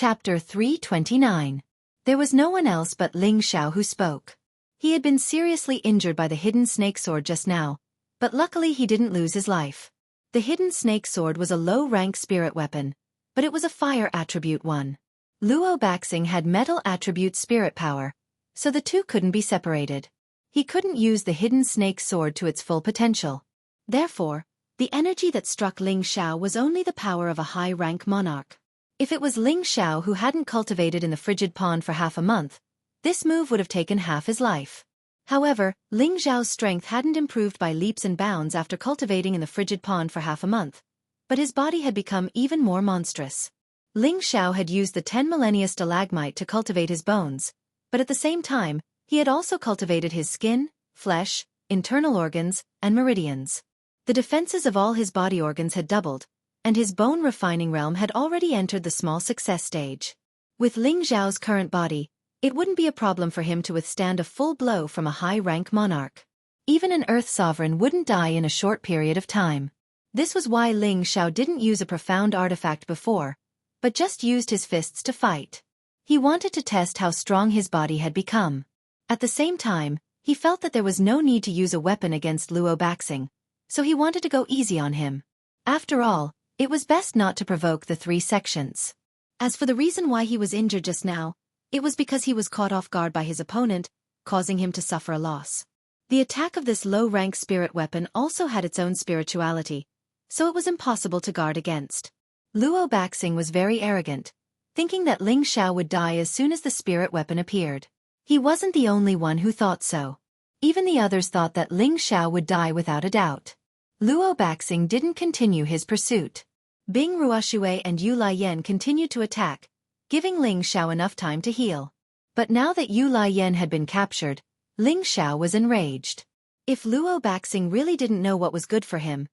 Chapter 329. There was no one else but Ling Xiao who spoke. He had been seriously injured by the hidden snake sword just now, but luckily he didn't lose his life. The hidden snake sword was a low-rank spirit weapon, but it was a fire attribute one. Luo Baxing had metal attribute spirit power, so the two couldn't be separated. He couldn't use the hidden snake sword to its full potential. Therefore, the energy that struck Ling Xiao was only the power of a high-rank monarch. If it was Ling Xiao who hadn't cultivated in the frigid pond for half a month, this move would have taken half his life. However, Ling Xiao's strength hadn't improved by leaps and bounds after cultivating in the frigid pond for half a month, but his body had become even more monstrous. Ling Xiao had used the 10 millennia stalagmite to cultivate his bones, but at the same time, he had also cultivated his skin, flesh, internal organs, and meridians. The defenses of all his body organs had doubled, and his bone refining realm had already entered the small success stage. With Ling Xiao's current body, it wouldn't be a problem for him to withstand a full blow from a high-rank monarch. Even an Earth sovereign wouldn't die in a short period of time. This was why Ling Xiao didn't use a profound artifact before, but just used his fists to fight. He wanted to test how strong his body had become. At the same time, he felt that there was no need to use a weapon against Luo Baxing, so he wanted to go easy on him. After all, it was best not to provoke the three sections. As for the reason why he was injured just now, it was because he was caught off guard by his opponent, causing him to suffer a loss. The attack of this low-rank spirit weapon also had its own spirituality, so it was impossible to guard against. Luo Baxing was very arrogant, thinking that Ling Xiao would die as soon as the spirit weapon appeared. He wasn't the only one who thought so. Even the others thought that Ling Xiao would die without a doubt. Luo Baxing didn't continue his pursuit. Bing Ruoshui and Yu Lian continued to attack, giving Ling Xiao enough time to heal. But now that Yu Lian had been captured, Ling Xiao was enraged. If Luo Baxing really didn't know what was good for him,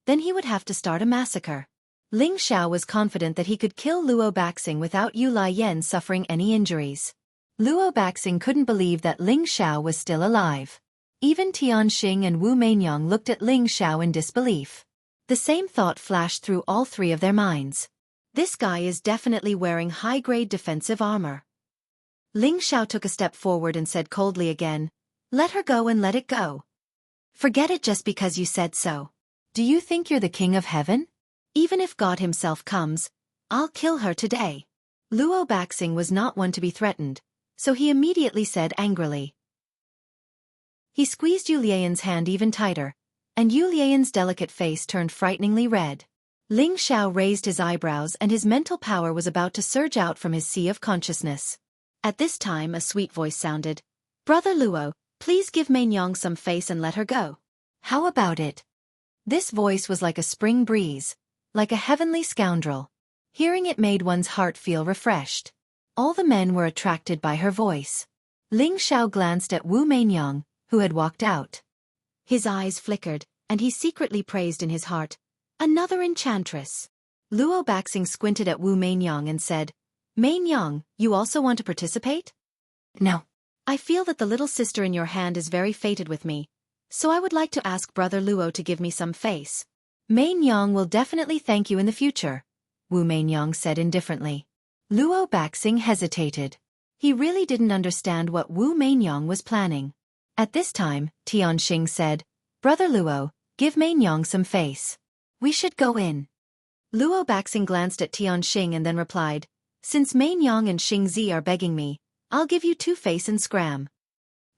then he would have to start a massacre. Ling Xiao was confident that he could kill Luo Baxing without Yu Lian suffering any injuries. Luo Baxing couldn't believe that Ling Xiao was still alive. Even Tianxing and Wu Meinyang looked at Ling Xiao in disbelief. The same thought flashed through all three of their minds. This guy is definitely wearing high-grade defensive armor. Ling Xiao took a step forward and said coldly again, "Let her go and let it go. Forget it just because you said so. Do you think you're the king of heaven? Even if God himself comes, I'll kill her today." Luo Baxing was not one to be threatened, so he immediately said angrily. He squeezed Yu Lian's hand even tighter, and Yu Lian's delicate face turned frighteningly red. Ling Xiao raised his eyebrows and his mental power was about to surge out from his sea of consciousness. At this time a sweet voice sounded. "Brother Luo, please give Meinyang some face and let her go. How about it?" This voice was like a spring breeze, like a heavenly scoundrel. Hearing it made one's heart feel refreshed. All the men were attracted by her voice. Ling Xiao glanced at Wu Meinyang, who had walked out. His eyes flickered, and he secretly praised in his heart, "Another enchantress." Luo Baxing squinted at Wu Meinyang and said, "Meinyang, you also want to participate?" "No. I feel that the little sister in your hand is very fated with me, so I would like to ask Brother Luo to give me some face." "Meinyang will definitely thank you in the future," Wu Meinyang said indifferently. Luo Baxing hesitated. He really didn't understand what Wu Meinyang was planning. At this time, Tianxing said, "Brother Luo, give Meinyang some face. We should go in." Luo Baxing glanced at Tianxing and then replied, "Since Meinyang and Xingzi are begging me, I'll give you two face and scram."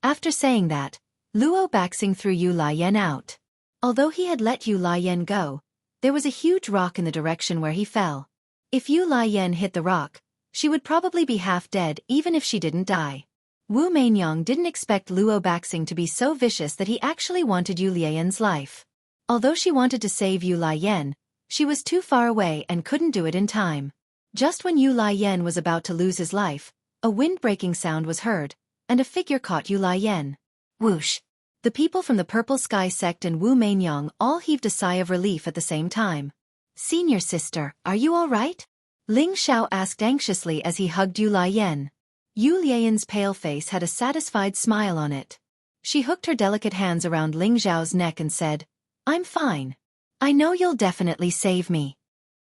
After saying that, Luo Baxing threw Yu Lian out. Although he had let Yu Lian go, there was a huge rock in the direction where he fell. If Yu Lian hit the rock, she would probably be half dead even if she didn't die. Wu Meinyang didn't expect Luo Baxing to be so vicious that he actually wanted Yu Lian's life. Although she wanted to save Yu Lian, she was too far away and couldn't do it in time. Just when Yu Lian was about to lose his life, a wind-breaking sound was heard, and a figure caught Yu Lian. Whoosh! The people from the Purple Sky sect and Wu Meinyang all heaved a sigh of relief at the same time. "Senior sister, are you all right?" Ling Xiao asked anxiously as he hugged Yu Lian. Yu Lian's pale face had a satisfied smile on it. She hooked her delicate hands around Ling Xiao's neck and said, "I'm fine. I know you'll definitely save me."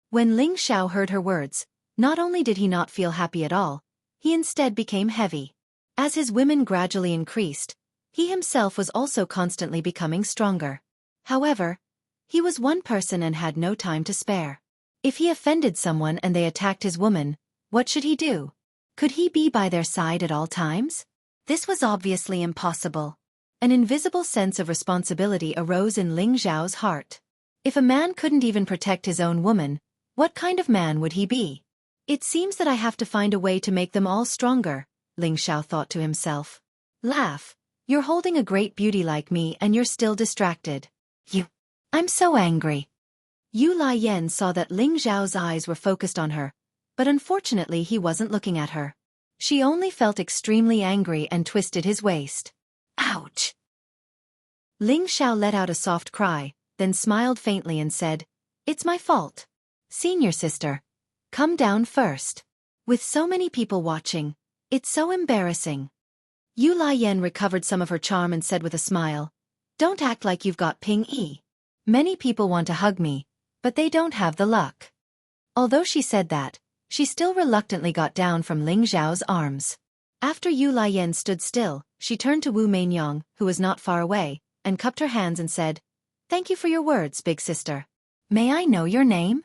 When Ling Xiao heard her words, Not only did he not feel happy at all, he instead became heavy. As his women gradually increased, he himself was also constantly becoming stronger. However, he was one person and had no time to spare. If he offended someone and they attacked his woman, what should he do? Could he be by their side at all times? This was obviously impossible. An invisible sense of responsibility arose in Ling Xiao's heart. If a man couldn't even protect his own woman, what kind of man would he be? It seems that I have to find a way to make them all stronger, Ling Xiao thought to himself. Laugh. You're holding a great beauty like me and you're still distracted. I'm so angry. Yu Laiyan saw that Ling Xiao's eyes were focused on her, but unfortunately he wasn't looking at her. She only felt extremely angry and twisted his waist. Ouch! Ling Xiao let out a soft cry, then smiled faintly and said, "It's my fault. Senior sister, come down first. With so many people watching, it's so embarrassing." Yu Laiyan recovered some of her charm and said with a smile, "Don't act like you've got Ping Yi. Many people want to hug me, but they don't have the luck." Although she said that, she still reluctantly got down from Ling Xiao's arms. After Yu Laiyan stood still, she turned to Wu Mainyang, who was not far away, and cupped her hands and said, "Thank you for your words, big sister. May I know your name?"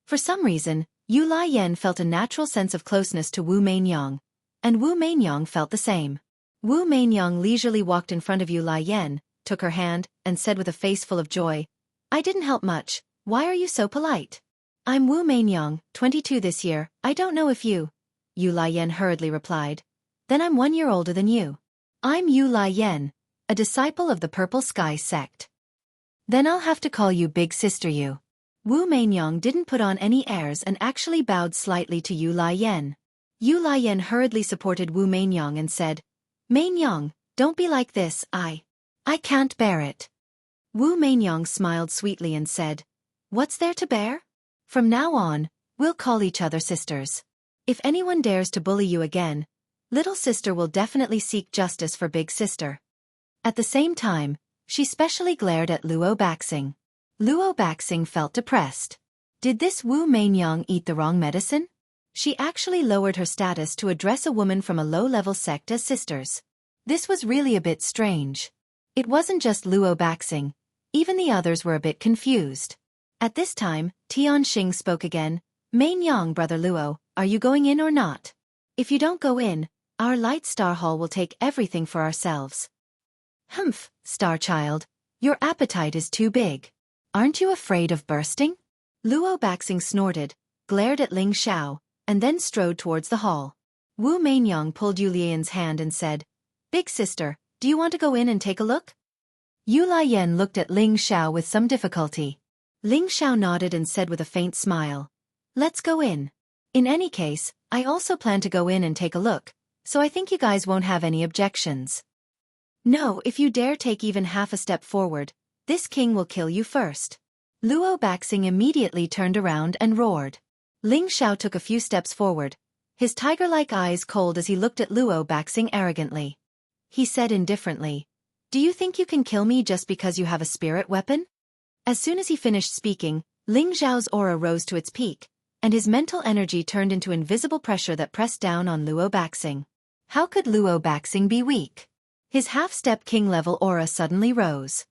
For some reason, Yu Laiyan felt a natural sense of closeness to Wu Mainyang, and Wu Mainyang felt the same. Wu Mainyang leisurely walked in front of Yu Laiyan, took her hand, and said with a face full of joy, "I didn't help much. Why are you so polite?" "I'm Wu Mainyang, 22 this year. I don't know if you..." Yu Laiyan hurriedly replied. "Then I'm 1 year older than you. I'm Yu Laiyan, a disciple of the Purple Sky sect." "Then I'll have to call you Big Sister Yu." Wu Mainyang didn't put on any airs and actually bowed slightly to Yu Laiyan. Yu Laiyan hurriedly supported Wu Mainyang and said, "Mainyang, don't be like this, I can't bear it." Wu Mainyang smiled sweetly and said, "What's there to bear? From now on, we'll call each other sisters. If anyone dares to bully you again, little sister will definitely seek justice for big sister." At the same time, she specially glared at Luo Baxing. Luo Baxing felt depressed. Did this Wu Mainyang eat the wrong medicine? She actually lowered her status to address a woman from a low-level sect as sisters. This was really a bit strange. It wasn't just Luo Baxing, even the others were a bit confused. At this time, Tianxing spoke again. "Mainyang, brother Luo, are you going in or not? If you don't go in, our Light Star Hall will take everything for ourselves." "Humph, Star Child, your appetite is too big. Aren't you afraid of bursting?" Luo Baxing snorted, glared at Ling Xiao, and then strode towards the hall. Wu Mainyang pulled Yu Lian's hand and said, "Big sister, do you want to go in and take a look?" Yu Laiyan looked at Ling Xiao with some difficulty. Ling Xiao nodded and said with a faint smile, "Let's go in. In any case, I also plan to go in and take a look, so I think you guys won't have any objections." "No, if you dare take even half a step forward, this king will kill you first." Luo Baxing immediately turned around and roared. Ling Xiao took a few steps forward, his tiger-like eyes cold as he looked at Luo Baxing arrogantly. He said indifferently, "Do you think you can kill me just because you have a spirit weapon?" As soon as he finished speaking, Ling Xiao's aura rose to its peak, and his mental energy turned into invisible pressure that pressed down on Luo Baxing. How could Luo Baxing be weak? His half-step king-level aura suddenly rose.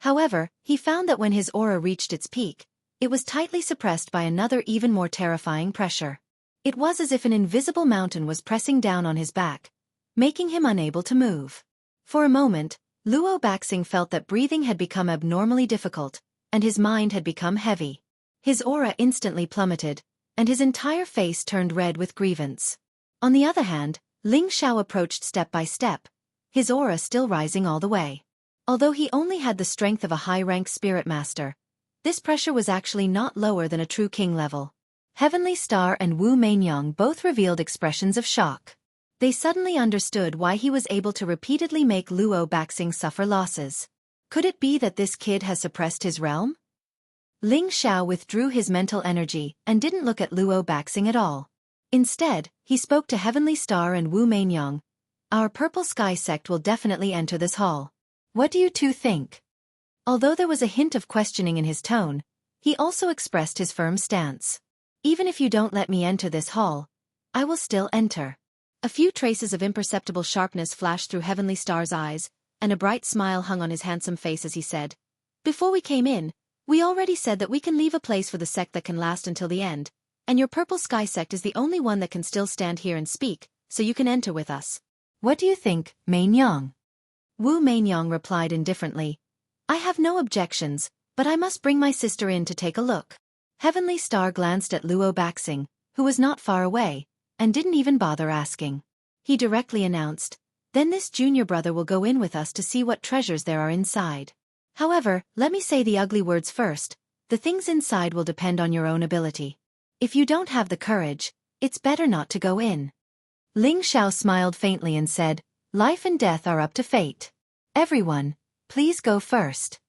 However, he found that when his aura reached its peak, it was tightly suppressed by another even more terrifying pressure. It was as if an invisible mountain was pressing down on his back, making him unable to move. For a moment, Luo Baxing felt that breathing had become abnormally difficult, and his mind had become heavy. His aura instantly plummeted, and his entire face turned red with grievance. On the other hand, Ling Xiao approached step by step, his aura still rising all the way. Although he only had the strength of a high-rank spirit master, this pressure was actually not lower than a true king level. Heavenly Star and Wu Mainyang both revealed expressions of shock. They suddenly understood why he was able to repeatedly make Luo Baxing suffer losses. Could it be that this kid has suppressed his realm? Ling Xiao withdrew his mental energy and didn't look at Luo Baxing at all. Instead, he spoke to Heavenly Star and Wu Mainyang. "Our Purple Sky sect will definitely enter this hall. What do you two think?" Although there was a hint of questioning in his tone, he also expressed his firm stance. Even if you don't let me enter this hall, I will still enter. A few traces of imperceptible sharpness flashed through Heavenly Star's eyes, and a bright smile hung on his handsome face as he said, "Before we came in, we already said that we can leave a place for the sect that can last until the end, and your Purple Sky sect is the only one that can still stand here and speak, so you can enter with us. What do you think, Mainyang?" Wu Mainyang replied indifferently, "I have no objections, but I must bring my sister in to take a look." Heavenly Star glanced at Luo Baxing, who was not far away, and didn't even bother asking. He directly announced, "Then this junior brother will go in with us to see what treasures there are inside. However, let me say the ugly words first, the things inside will depend on your own ability. If you don't have the courage, it's better not to go in." Ling Xiao smiled faintly and said, "Life and death are up to fate. Everyone, please go first."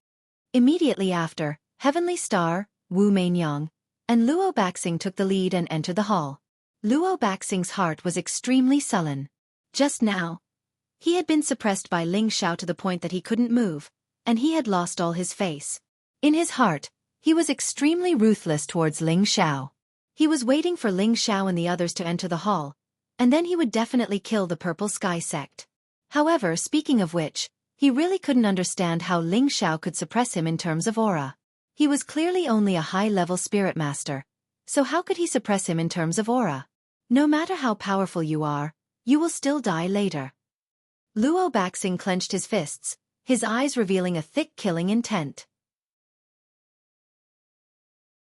Immediately after, Heavenly Star, Wu Mainyang, and Luo Baxing took the lead and entered the hall. Luo Baxing's heart was extremely sullen. Just now, he had been suppressed by Ling Xiao to the point that he couldn't move, and he had lost all his face. In his heart, he was extremely ruthless towards Ling Xiao. He was waiting for Ling Xiao and the others to enter the hall, and then he would definitely kill the Purple Sky sect. However, speaking of which, he really couldn't understand how Ling Xiao could suppress him in terms of aura. He was clearly only a high-level spirit master, so how could he suppress him in terms of aura? No matter how powerful you are, you will still die later. Luo Baxing clenched his fists, his eyes revealing a thick killing intent.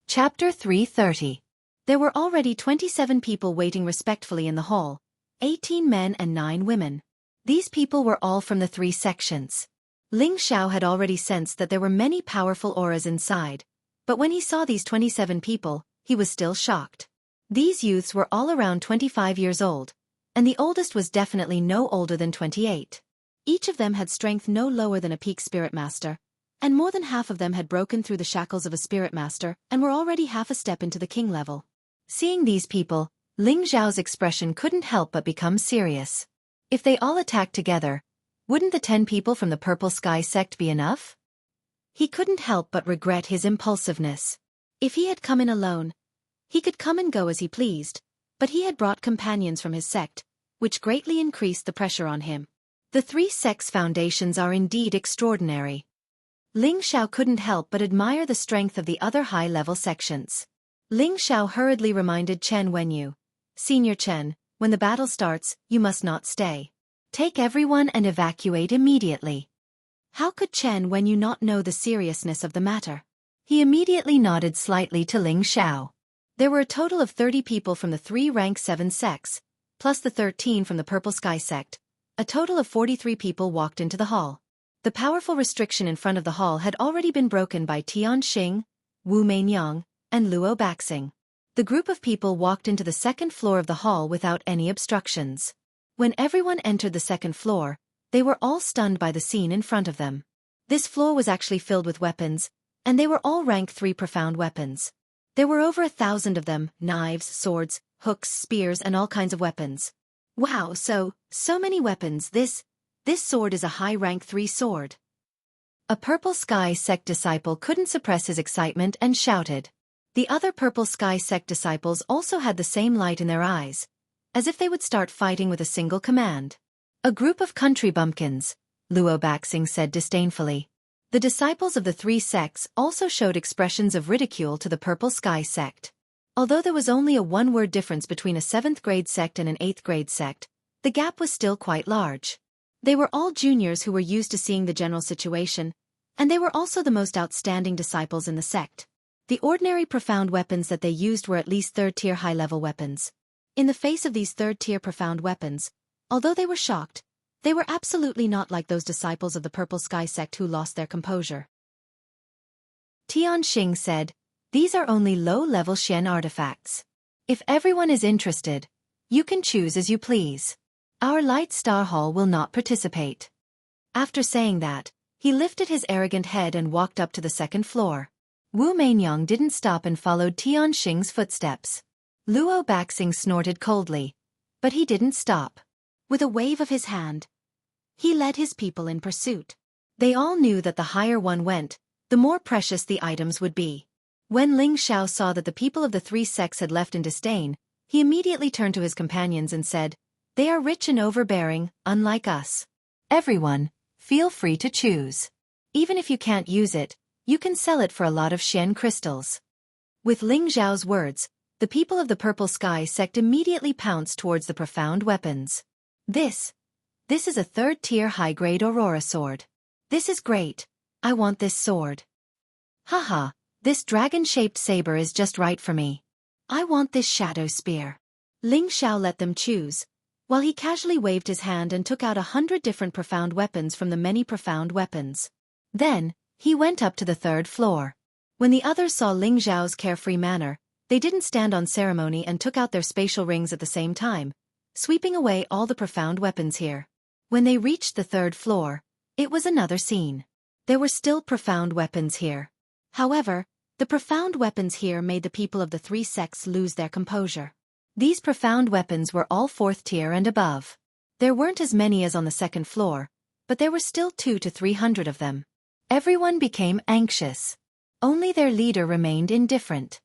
Chapter 330. There were already 27 people waiting respectfully in the hall, 18 men and 9 women. These people were all from the 3 sections. Ling Xiao had already sensed that there were many powerful auras inside, but when he saw these 27 people, he was still shocked. These youths were all around 25 years old, and the oldest was definitely no older than 28. Each of them had strength no lower than a peak spirit master, and more than half of them had broken through the shackles of a spirit master and were already half a step into the king level. Seeing these people, Ling Xiao's expression couldn't help but become serious. If they all attacked together, wouldn't the 10 people from the Purple Sky sect be enough? He couldn't help but regret his impulsiveness. If he had come in alone, he could come and go as he pleased, but he had brought companions from his sect, which greatly increased the pressure on him. The 3 sects' foundations are indeed extraordinary. Ling Xiao couldn't help but admire the strength of the other high-level sections. Ling Xiao hurriedly reminded Chen Wenyu, "Senior Chen, when the battle starts, you must not stay. Take everyone and evacuate immediately." How could Chen Wenyu not know the seriousness of the matter? He immediately nodded slightly to Ling Xiao. There were a total of 30 people from the 3 rank 7 sects, plus the 13 from the Purple Sky sect. A total of 43 people walked into the hall. The powerful restriction in front of the hall had already been broken by Tianxing, Wu Mainyang, and Luo Baxing. The group of people walked into the second floor of the hall without any obstructions. When everyone entered the second floor, they were all stunned by the scene in front of them. This floor was actually filled with weapons, and they were all rank 3 profound weapons. There were over 1,000 of them, knives, swords, hooks, spears, and all kinds of weapons. Wow, so many weapons. This sword is a high rank 3 sword. A Purple Sky sect disciple couldn't suppress his excitement and shouted. The other Purple Sky sect disciples also had the same light in their eyes, as if they would start fighting with a single command. "A group of country bumpkins," Luo Baxing said disdainfully. The disciples of the 3 sects also showed expressions of ridicule to the Purple Sky sect. Although there was only a 1-word difference between a 7th grade sect and an 8th grade sect, the gap was still quite large. They were all juniors who were used to seeing the general situation, and they were also the most outstanding disciples in the sect. The ordinary profound weapons that they used were at least 3rd-tier high-level weapons. In the face of these 3rd-tier profound weapons, although they were shocked, they were absolutely not like those disciples of the Purple Sky sect who lost their composure. Tianxing said, "These are only low-level Xian artifacts. If everyone is interested, you can choose as you please. Our Light Star Hall will not participate." After saying that, he lifted his arrogant head and walked up to the second floor. Wu Mainyang didn't stop and followed Tianxing's footsteps. Luo Baxing snorted coldly, but he didn't stop. With a wave of his hand, he led his people in pursuit. They all knew that the higher one went, the more precious the items would be. When Ling Xiao saw that the people of the three sects had left in disdain, he immediately turned to his companions and said, "They are rich and overbearing, unlike us. Everyone, feel free to choose. Even if you can't use it, you can sell it for a lot of Xian crystals." With Ling Xiao's words, the people of the Purple Sky sect immediately pounced towards the profound weapons. This is a third-tier high-grade Aurora sword. This is great. I want this sword. Haha, this dragon-shaped saber is just right for me. I want this shadow spear. Ling Xiao let them choose, while he casually waved his hand and took out 100 different profound weapons from the many profound weapons. Then, he went up to the third floor. When the others saw Ling Xiao's carefree manner, they didn't stand on ceremony and took out their spatial rings at the same time, sweeping away all the profound weapons here. When they reached the third floor, it was another scene. There were still profound weapons here. However, the profound weapons here made the people of the three sects lose their composure. These profound weapons were all fourth tier and above. There weren't as many as on the second floor, but there were still 200 to 300 of them. Everyone became anxious. Only their leader remained indifferent.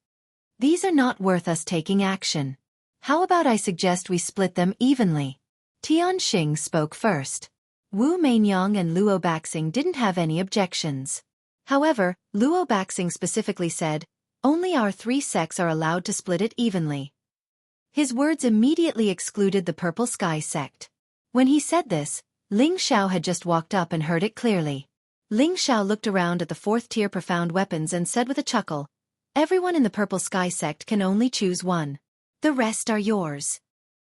"These are not worth us taking action. How about I suggest we split them evenly?" Tianxing spoke first. Wu Mainyang and Luo Baxing didn't have any objections. However, Luo Baxing specifically said, "Only our three sects are allowed to split it evenly." His words immediately excluded the Purple Sky sect. When he said this, Ling Xiao had just walked up and heard it clearly. Ling Xiao looked around at the fourth-tier profound weapons and said with a chuckle, "Everyone in the Purple Sky sect can only choose one. The rest are yours."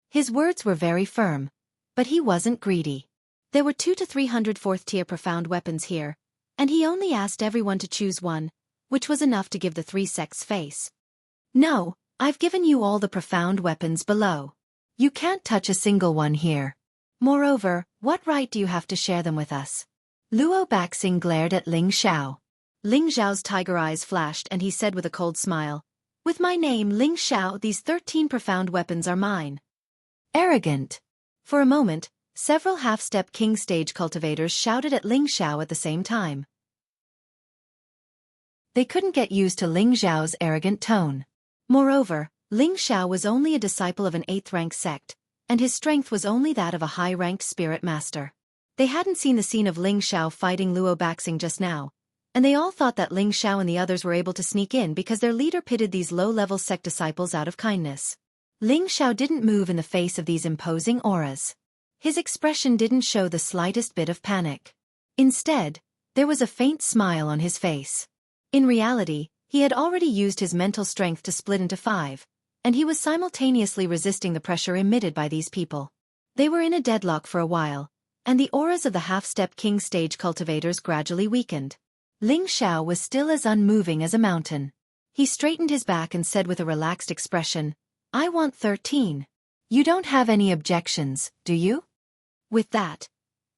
His words were very firm, but he wasn't greedy. There were 200 to 300 fourth-tier profound weapons here, and he only asked everyone to choose one, which was enough to give the three sects face. "No, I've given you all the profound weapons below. You can't touch a single one here. Moreover, what right do you have to share them with us?" Luo Baxing glared at Ling Xiao. Ling Xiao's tiger eyes flashed and he said with a cold smile, "With my name Ling Xiao, these 13 profound weapons are mine." Arrogant. For a moment, several half-step king stage cultivators shouted at Ling Xiao at the same time. They couldn't get used to Ling Xiao's arrogant tone. Moreover, Ling Xiao was only a disciple of an 8th-rank sect, and his strength was only that of a high-ranked spirit master. They hadn't seen the scene of Ling Xiao fighting Luo Baxing just now, and they all thought that Ling Xiao and the others were able to sneak in because their leader pitted these low-level sect disciples out of kindness. Ling Xiao didn't move in the face of these imposing auras. His expression didn't show the slightest bit of panic. Instead, there was a faint smile on his face. In reality, he had already used his mental strength to split into 5, and he was simultaneously resisting the pressure emitted by these people. They were in a deadlock for a while, and the auras of the half-step king stage cultivators gradually weakened. Ling Xiao was still as unmoving as a mountain. He straightened his back and said with a relaxed expression, "I want 13. You don't have any objections, do you?" With that,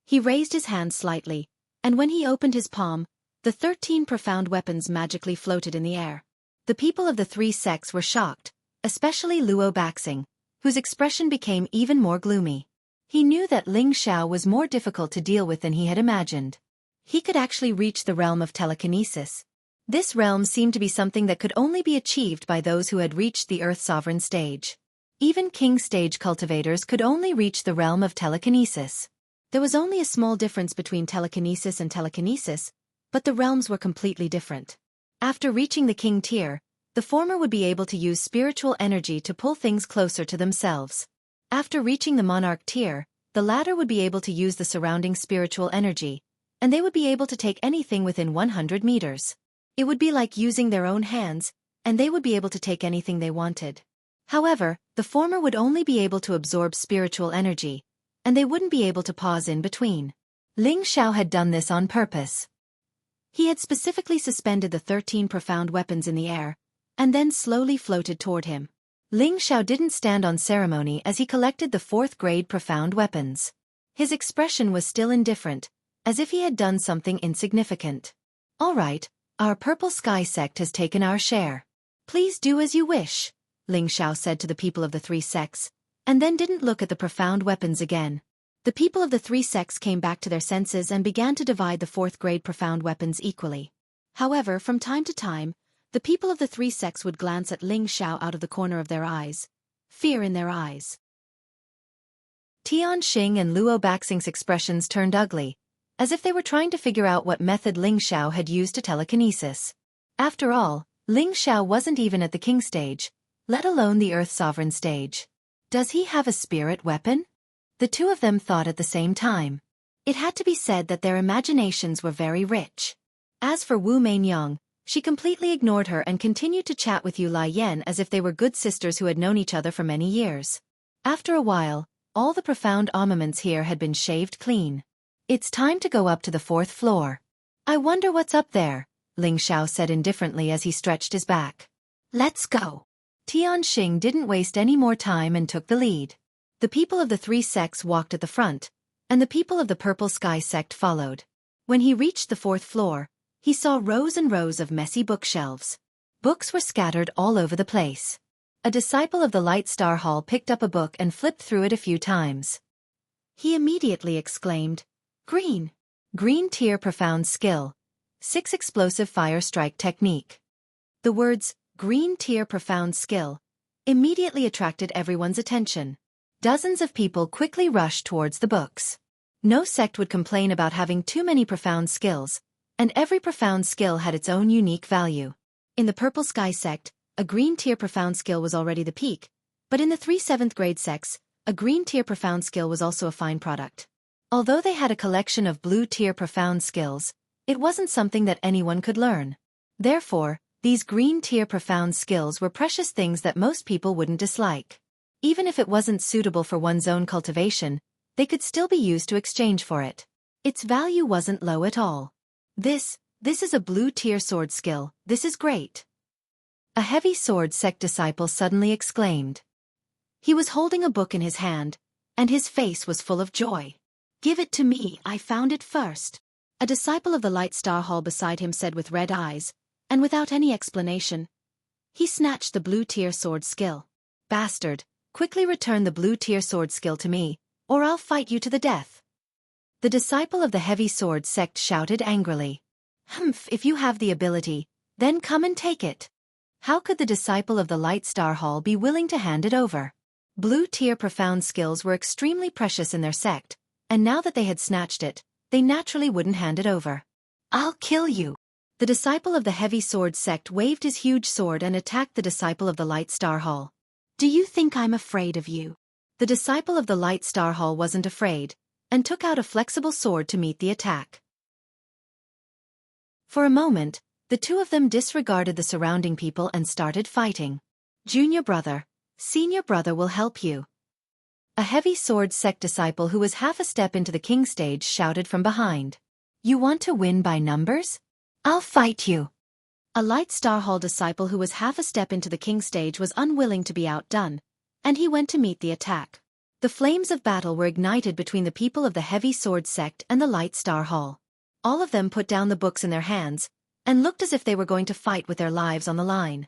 he raised his hand slightly, and when he opened his palm, the 13 profound weapons magically floated in the air. The people of the three sects were shocked, especially Luo Baxing, whose expression became even more gloomy. He knew that Ling Xiao was more difficult to deal with than he had imagined. He could actually reach the realm of telekinesis. This realm seemed to be something that could only be achieved by those who had reached the Earth Sovereign stage. Even King stage cultivators could only reach the realm of telekinesis. There was only a small difference between telekinesis and telekinesis, but the realms were completely different. After reaching the King tier, the former would be able to use spiritual energy to pull things closer to themselves. After reaching the Monarch tier, the latter would be able to use the surrounding spiritual energy, and they would be able to take anything within 100 meters. It would be like using their own hands, and they would be able to take anything they wanted. However, the former would only be able to absorb spiritual energy, and they wouldn't be able to pause in between. Ling Xiao had done this on purpose. He had specifically suspended the 13 profound weapons in the air, and then slowly floated toward him. Ling Xiao didn't stand on ceremony as he collected the 4th-grade profound weapons. His expression was still indifferent, as if he had done something insignificant. "All right, our Purple Sky sect has taken our share. Please do as you wish," Ling Xiao said to the people of the three sects, and then didn't look at the profound weapons again. The people of the three sects came back to their senses and began to divide the 4th-grade profound weapons equally. However, from time to time, The people of the three sects would glance at Ling Xiao out of the corner of their eyes, fear in their eyes. Tian Xing and Luo Baxing's expressions turned ugly, as if they were trying to figure out what method Ling Xiao had used to telekinesis. After all, Ling Xiao wasn't even at the king stage, let alone the Earth Sovereign stage. Does he have a spirit weapon? The two of them thought at the same time. It had to be said that their imaginations were very rich. As for Wu Meinyang, she completely ignored her and continued to chat with Yu Lai Yan as if they were good sisters who had known each other for many years. After a while, all the profound armaments here had been shaved clean. It's time to go up to the 4th floor. I wonder what's up there, Ling Xiao said indifferently as he stretched his back. Let's go. Tian Xing didn't waste any more time and took the lead. The people of the three sects walked at the front, and the people of the Purple Sky sect followed. When he reached the 4th floor, he saw rows and rows of messy bookshelves. Books were scattered all over the place. A disciple of the Light Star Hall picked up a book and flipped through it a few times. He immediately exclaimed, "Green! Green Tier Profound Skill. 6 Explosive Fire Strike Technique." The words, "Green Tier Profound Skill," immediately attracted everyone's attention. Dozens of people quickly rushed towards the books. No sect would complain about having too many profound skills, and every profound skill had its own unique value. In the Purple Sky sect, a green tier profound skill was already the peak, but in the 3 7th grade sects, a green tier profound skill was also a fine product. Although they had a collection of blue tier profound skills, it wasn't something that anyone could learn. Therefore, these green tier profound skills were precious things that most people wouldn't dislike. Even if it wasn't suitable for one's own cultivation, they could still be used to exchange for it. Its value wasn't low at all. This is a blue tier sword skill, this is great. A heavy sword sect disciple suddenly exclaimed. He was holding a book in his hand, and his face was full of joy. "Give it to me, I found it first." A disciple of the Light Star Hall beside him said with red eyes, and without any explanation. He snatched the blue tier sword skill. "Bastard, quickly return the blue tier sword skill to me, or I'll fight you to the death." The disciple of the heavy sword sect shouted angrily. "Humph, if you have the ability, then come and take it." How could the disciple of the Light Star Hall be willing to hand it over? Blue tier profound skills were extremely precious in their sect, and now that they had snatched it, they naturally wouldn't hand it over. "I'll kill you." The disciple of the heavy sword sect waved his huge sword and attacked the disciple of the Light Star Hall. "Do you think I'm afraid of you?" The disciple of the Light Star Hall wasn't afraid, and took out a flexible sword to meet the attack. For a moment, the two of them disregarded the surrounding people and started fighting. "Junior brother, senior brother will help you." A heavy sword sect disciple who was half a step into the king stage shouted from behind. "You want to win by numbers? I'll fight you." A Light Star Hall disciple who was half a step into the king stage was unwilling to be outdone, and he went to meet the attack. The flames of battle were ignited between the people of the heavy sword sect and the Light Star Hall. All of them put down the books in their hands, and looked as if they were going to fight with their lives on the line.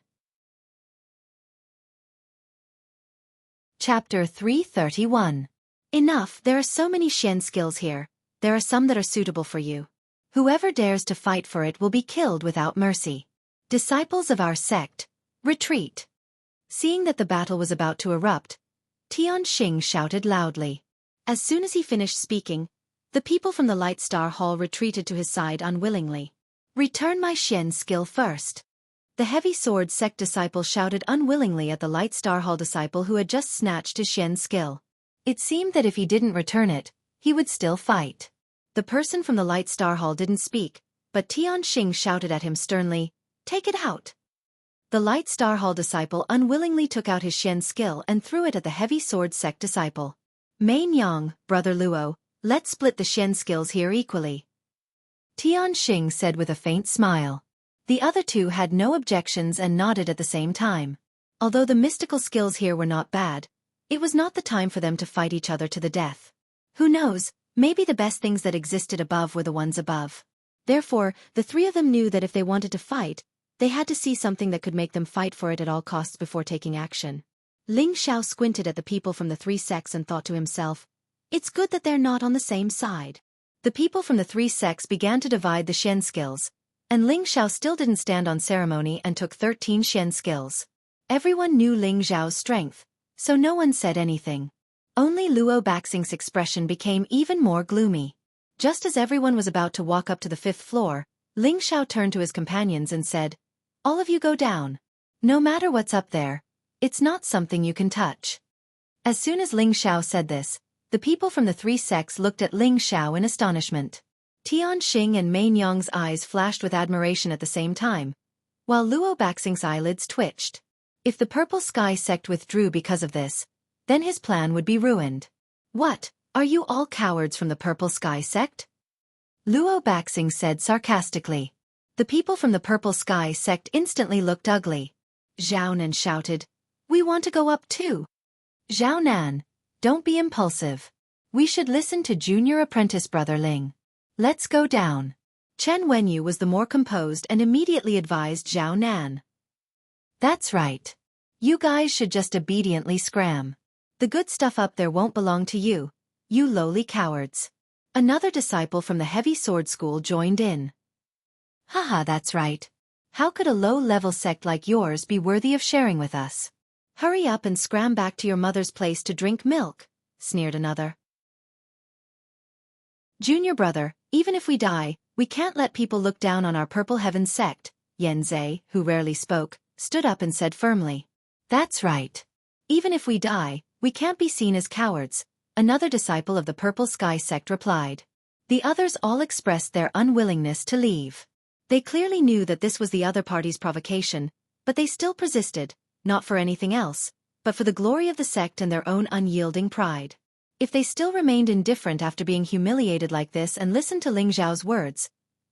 Chapter 331. Enough, there are so many Xian skills here, there are some that are suitable for you. Whoever dares to fight for it will be killed without mercy. Disciples of our sect, retreat. Seeing that the battle was about to erupt, Tian Xing shouted loudly. As soon as he finished speaking, the people from the Light Star Hall retreated to his side unwillingly. "Return my Xian skill first." The heavy sword sect disciple shouted unwillingly at the Light Star Hall disciple who had just snatched his Xian skill. It seemed that if he didn't return it, he would still fight. The person from the Light Star Hall didn't speak, but Tian Xing shouted at him sternly, "Take it out." The Light Star Hall disciple unwillingly took out his Xian skill and threw it at the heavy sword sect disciple. "Main Yang, brother Luo, let's split the Xian skills here equally," Tian Xing said with a faint smile. The other two had no objections and nodded at the same time. Although the mystical skills here were not bad, it was not the time for them to fight each other to the death. Who knows, maybe the best things that existed above were the ones above. Therefore, the three of them knew that if they wanted to fight, they had to see something that could make them fight for it at all costs before taking action. Ling Xiao squinted at the people from the three sects and thought to himself, "It's good that they're not on the same side." The people from the three sects began to divide the Xian skills, And Ling Xiao still didn't stand on ceremony and took 13 Xian skills. Everyone knew Ling Xiao's strength, so no one said anything. Only Luo Baxing's expression became even more gloomy. Just as everyone was about to walk up to the 5th floor, Ling Xiao turned to his companions and said, "All of you go down. No matter what's up there, it's not something you can touch." As soon as Ling Xiao said this, the people from the 3 sects looked at Ling Xiao in astonishment. Tianxing and Mei Nyang's eyes flashed with admiration at the same time, while Luo Baxing's eyelids twitched. If the Purple Sky sect withdrew because of this, then his plan would be ruined. "What, are you all cowards from the Purple Sky sect?" Luo Baxing said sarcastically. The people from the Purple Sky sect instantly looked ugly. Zhao Nan shouted, "We want to go up too." "Zhao Nan, don't be impulsive. We should listen to junior apprentice brother Ling. Let's go down." Chen Wenyu was the more composed and immediately advised Zhao Nan. "That's right. You guys should just obediently scram. The good stuff up there won't belong to you, you lowly cowards." Another disciple from the heavy sword school joined in. "Haha, that's right. How could a low-level sect like yours be worthy of sharing with us? Hurry up and scram back to your mother's place to drink milk," sneered another. "Junior brother, even if we die, we can't let people look down on our Purple Heaven sect," Yan Zhe, who rarely spoke, stood up and said firmly. "That's right. Even if we die, we can't be seen as cowards," another disciple of the Purple Sky sect replied. The others all expressed their unwillingness to leave. They clearly knew that this was the other party's provocation, but they still persisted, not for anything else, but for the glory of the sect and their own unyielding pride. If they still remained indifferent after being humiliated like this and listened to Ling Zhao's words,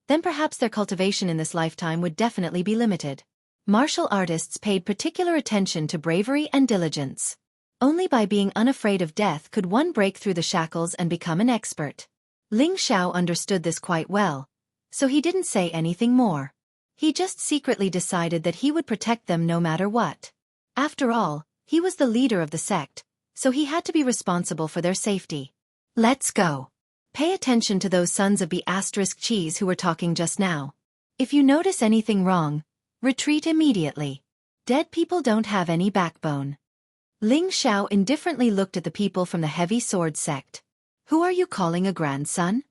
then perhaps their cultivation in this lifetime would definitely be limited. Martial artists paid particular attention to bravery and diligence. Only by being unafraid of death could one break through the shackles and become an expert. Ling Xiao understood this quite well, so he didn't say anything more. He just secretly decided that he would protect them no matter what. After all, he was the leader of the sect, so he had to be responsible for their safety. "Let's go. Pay attention to those sons of B***cheese who were talking just now. If you notice anything wrong, retreat immediately. Dead people don't have any backbone." Ling Xiao indifferently looked at the people from the heavy sword sect. "Who are you calling a grandson?"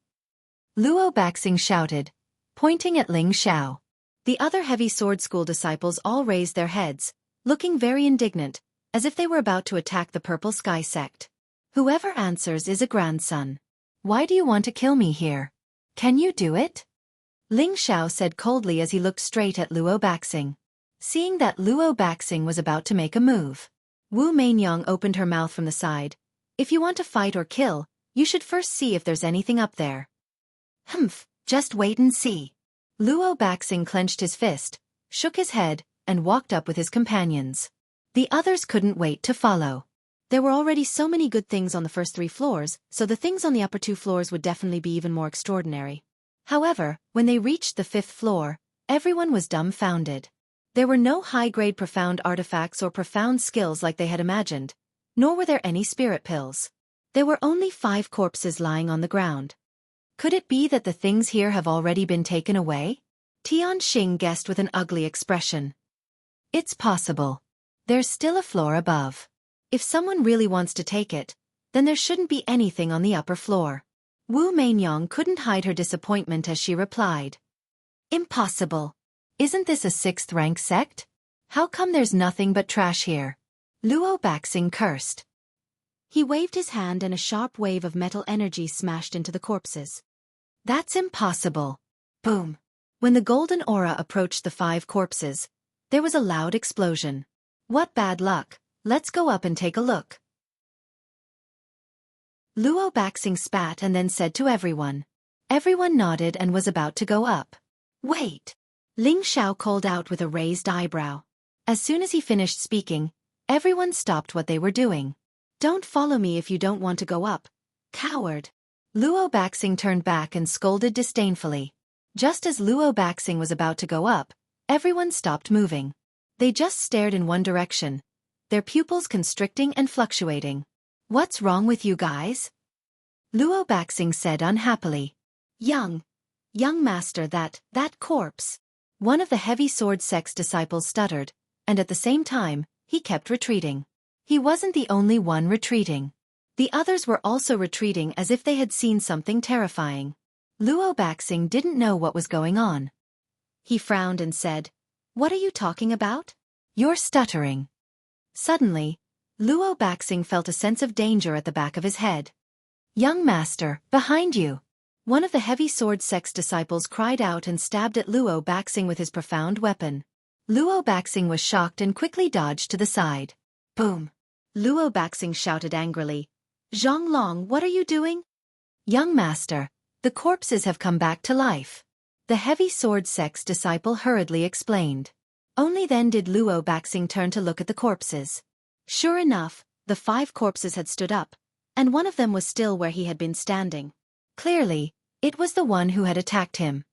Luo Baxing shouted, pointing at Ling Xiao. The other heavy sword school disciples all raised their heads, looking very indignant, as if they were about to attack the Purple Sky sect. "Whoever answers is a grandson. Why do you want to kill me here? Can you do it?" Ling Xiao said coldly as he looked straight at Luo Baxing. Seeing that Luo Baxing was about to make a move, Wu Meinyang opened her mouth from the side. "If you want to fight or kill, you should first see if there's anything up there." "Humph, just wait and see." Luo Baxing clenched his fist, shook his head, and walked up with his companions. The others couldn't wait to follow. There were already so many good things on the first 3 floors, so the things on the upper 2 floors would definitely be even more extraordinary. However, when they reached the 5th floor, everyone was dumbfounded. There were no high-grade profound artifacts or profound skills like they had imagined, nor were there any spirit pills. There were only 5 corpses lying on the ground. Could it be that the things here have already been taken away? Tianxing guessed with an ugly expression. "It's possible. There's still a floor above. If someone really wants to take it, then there shouldn't be anything on the upper floor." Wu Meinyang couldn't hide her disappointment as she replied. "Impossible. Isn't this a 6th-rank sect? How come there's nothing but trash here?" Luo Baxing cursed. He waved his hand and a sharp wave of metal energy smashed into the corpses. "That's impossible." Boom. When the golden aura approached the 5 corpses, there was a loud explosion. "What bad luck, let's go up and take a look." Luo Baxing spat and then said to everyone. Everyone nodded and was about to go up. "Wait!" Ling Xiao called out with a raised eyebrow. As soon as he finished speaking, everyone stopped what they were doing. "Don't follow me if you don't want to go up, coward." Luo Baxing turned back and scolded disdainfully. Just as Luo Baxing was about to go up, everyone stopped moving. They just stared in one direction, their pupils constricting and fluctuating. "What's wrong with you guys?" Luo Baxing said unhappily. Young master, that corpse. One of the heavy sword sect's disciples stuttered, and at the same time, he kept retreating. He wasn't the only one retreating. The others were also retreating as if they had seen something terrifying. Luo Baxing didn't know what was going on. He frowned and said, "What are you talking about? You're stuttering." Suddenly, Luo Baxing felt a sense of danger at the back of his head. "Young master, behind you!" One of the heavy sword sect's disciples cried out and stabbed at Luo Baxing with his profound weapon. Luo Baxing was shocked and quickly dodged to the side. Boom! Luo Baxing shouted angrily, "Zhang Long, what are you doing?" "Young master, the corpses have come back to life," the heavy sword sect's disciple hurriedly explained. Only then did Luo Baxing turn to look at the corpses. Sure enough, the 5 corpses had stood up, and one of them was still where he had been standing. Clearly, it was the one who had attacked him.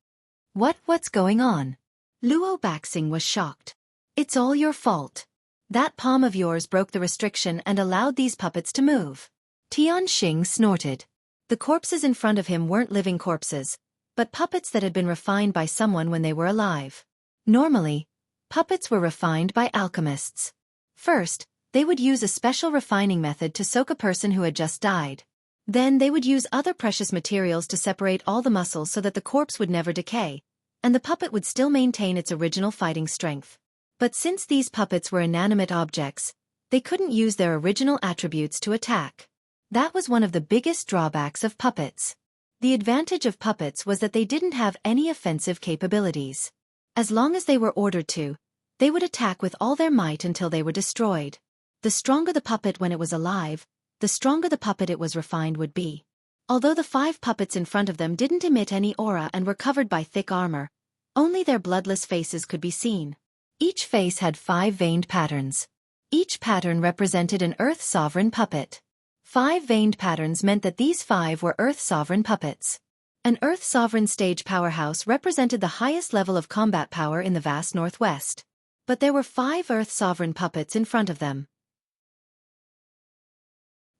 What's going on?" Luo Baxing was shocked. "It's all your fault. That palm of yours broke the restriction and allowed these puppets to move." Xianxia snorted. The corpses in front of him weren't living corpses, but puppets that had been refined by someone when they were alive. Normally, puppets were refined by alchemists. First, they would use a special refining method to soak a person who had just died. Then they would use other precious materials to separate all the muscles so that the corpse would never decay, and the puppet would still maintain its original fighting strength. But since these puppets were inanimate objects, they couldn't use their original attributes to attack. That was one of the biggest drawbacks of puppets. The advantage of puppets was that they didn't have any offensive capabilities. As long as they were ordered to, they would attack with all their might until they were destroyed. The stronger the puppet when it was alive, the stronger the puppet it was refined would be. Although the 5 puppets in front of them didn't emit any aura and were covered by thick armor, only their bloodless faces could be seen. Each face had 5 veined patterns. Each pattern represented an Earth Sovereign puppet. 5 veined patterns meant that these 5 were Earth Sovereign puppets. An Earth Sovereign stage powerhouse represented the highest level of combat power in the vast Northwest. But there were 5 Earth Sovereign puppets in front of them.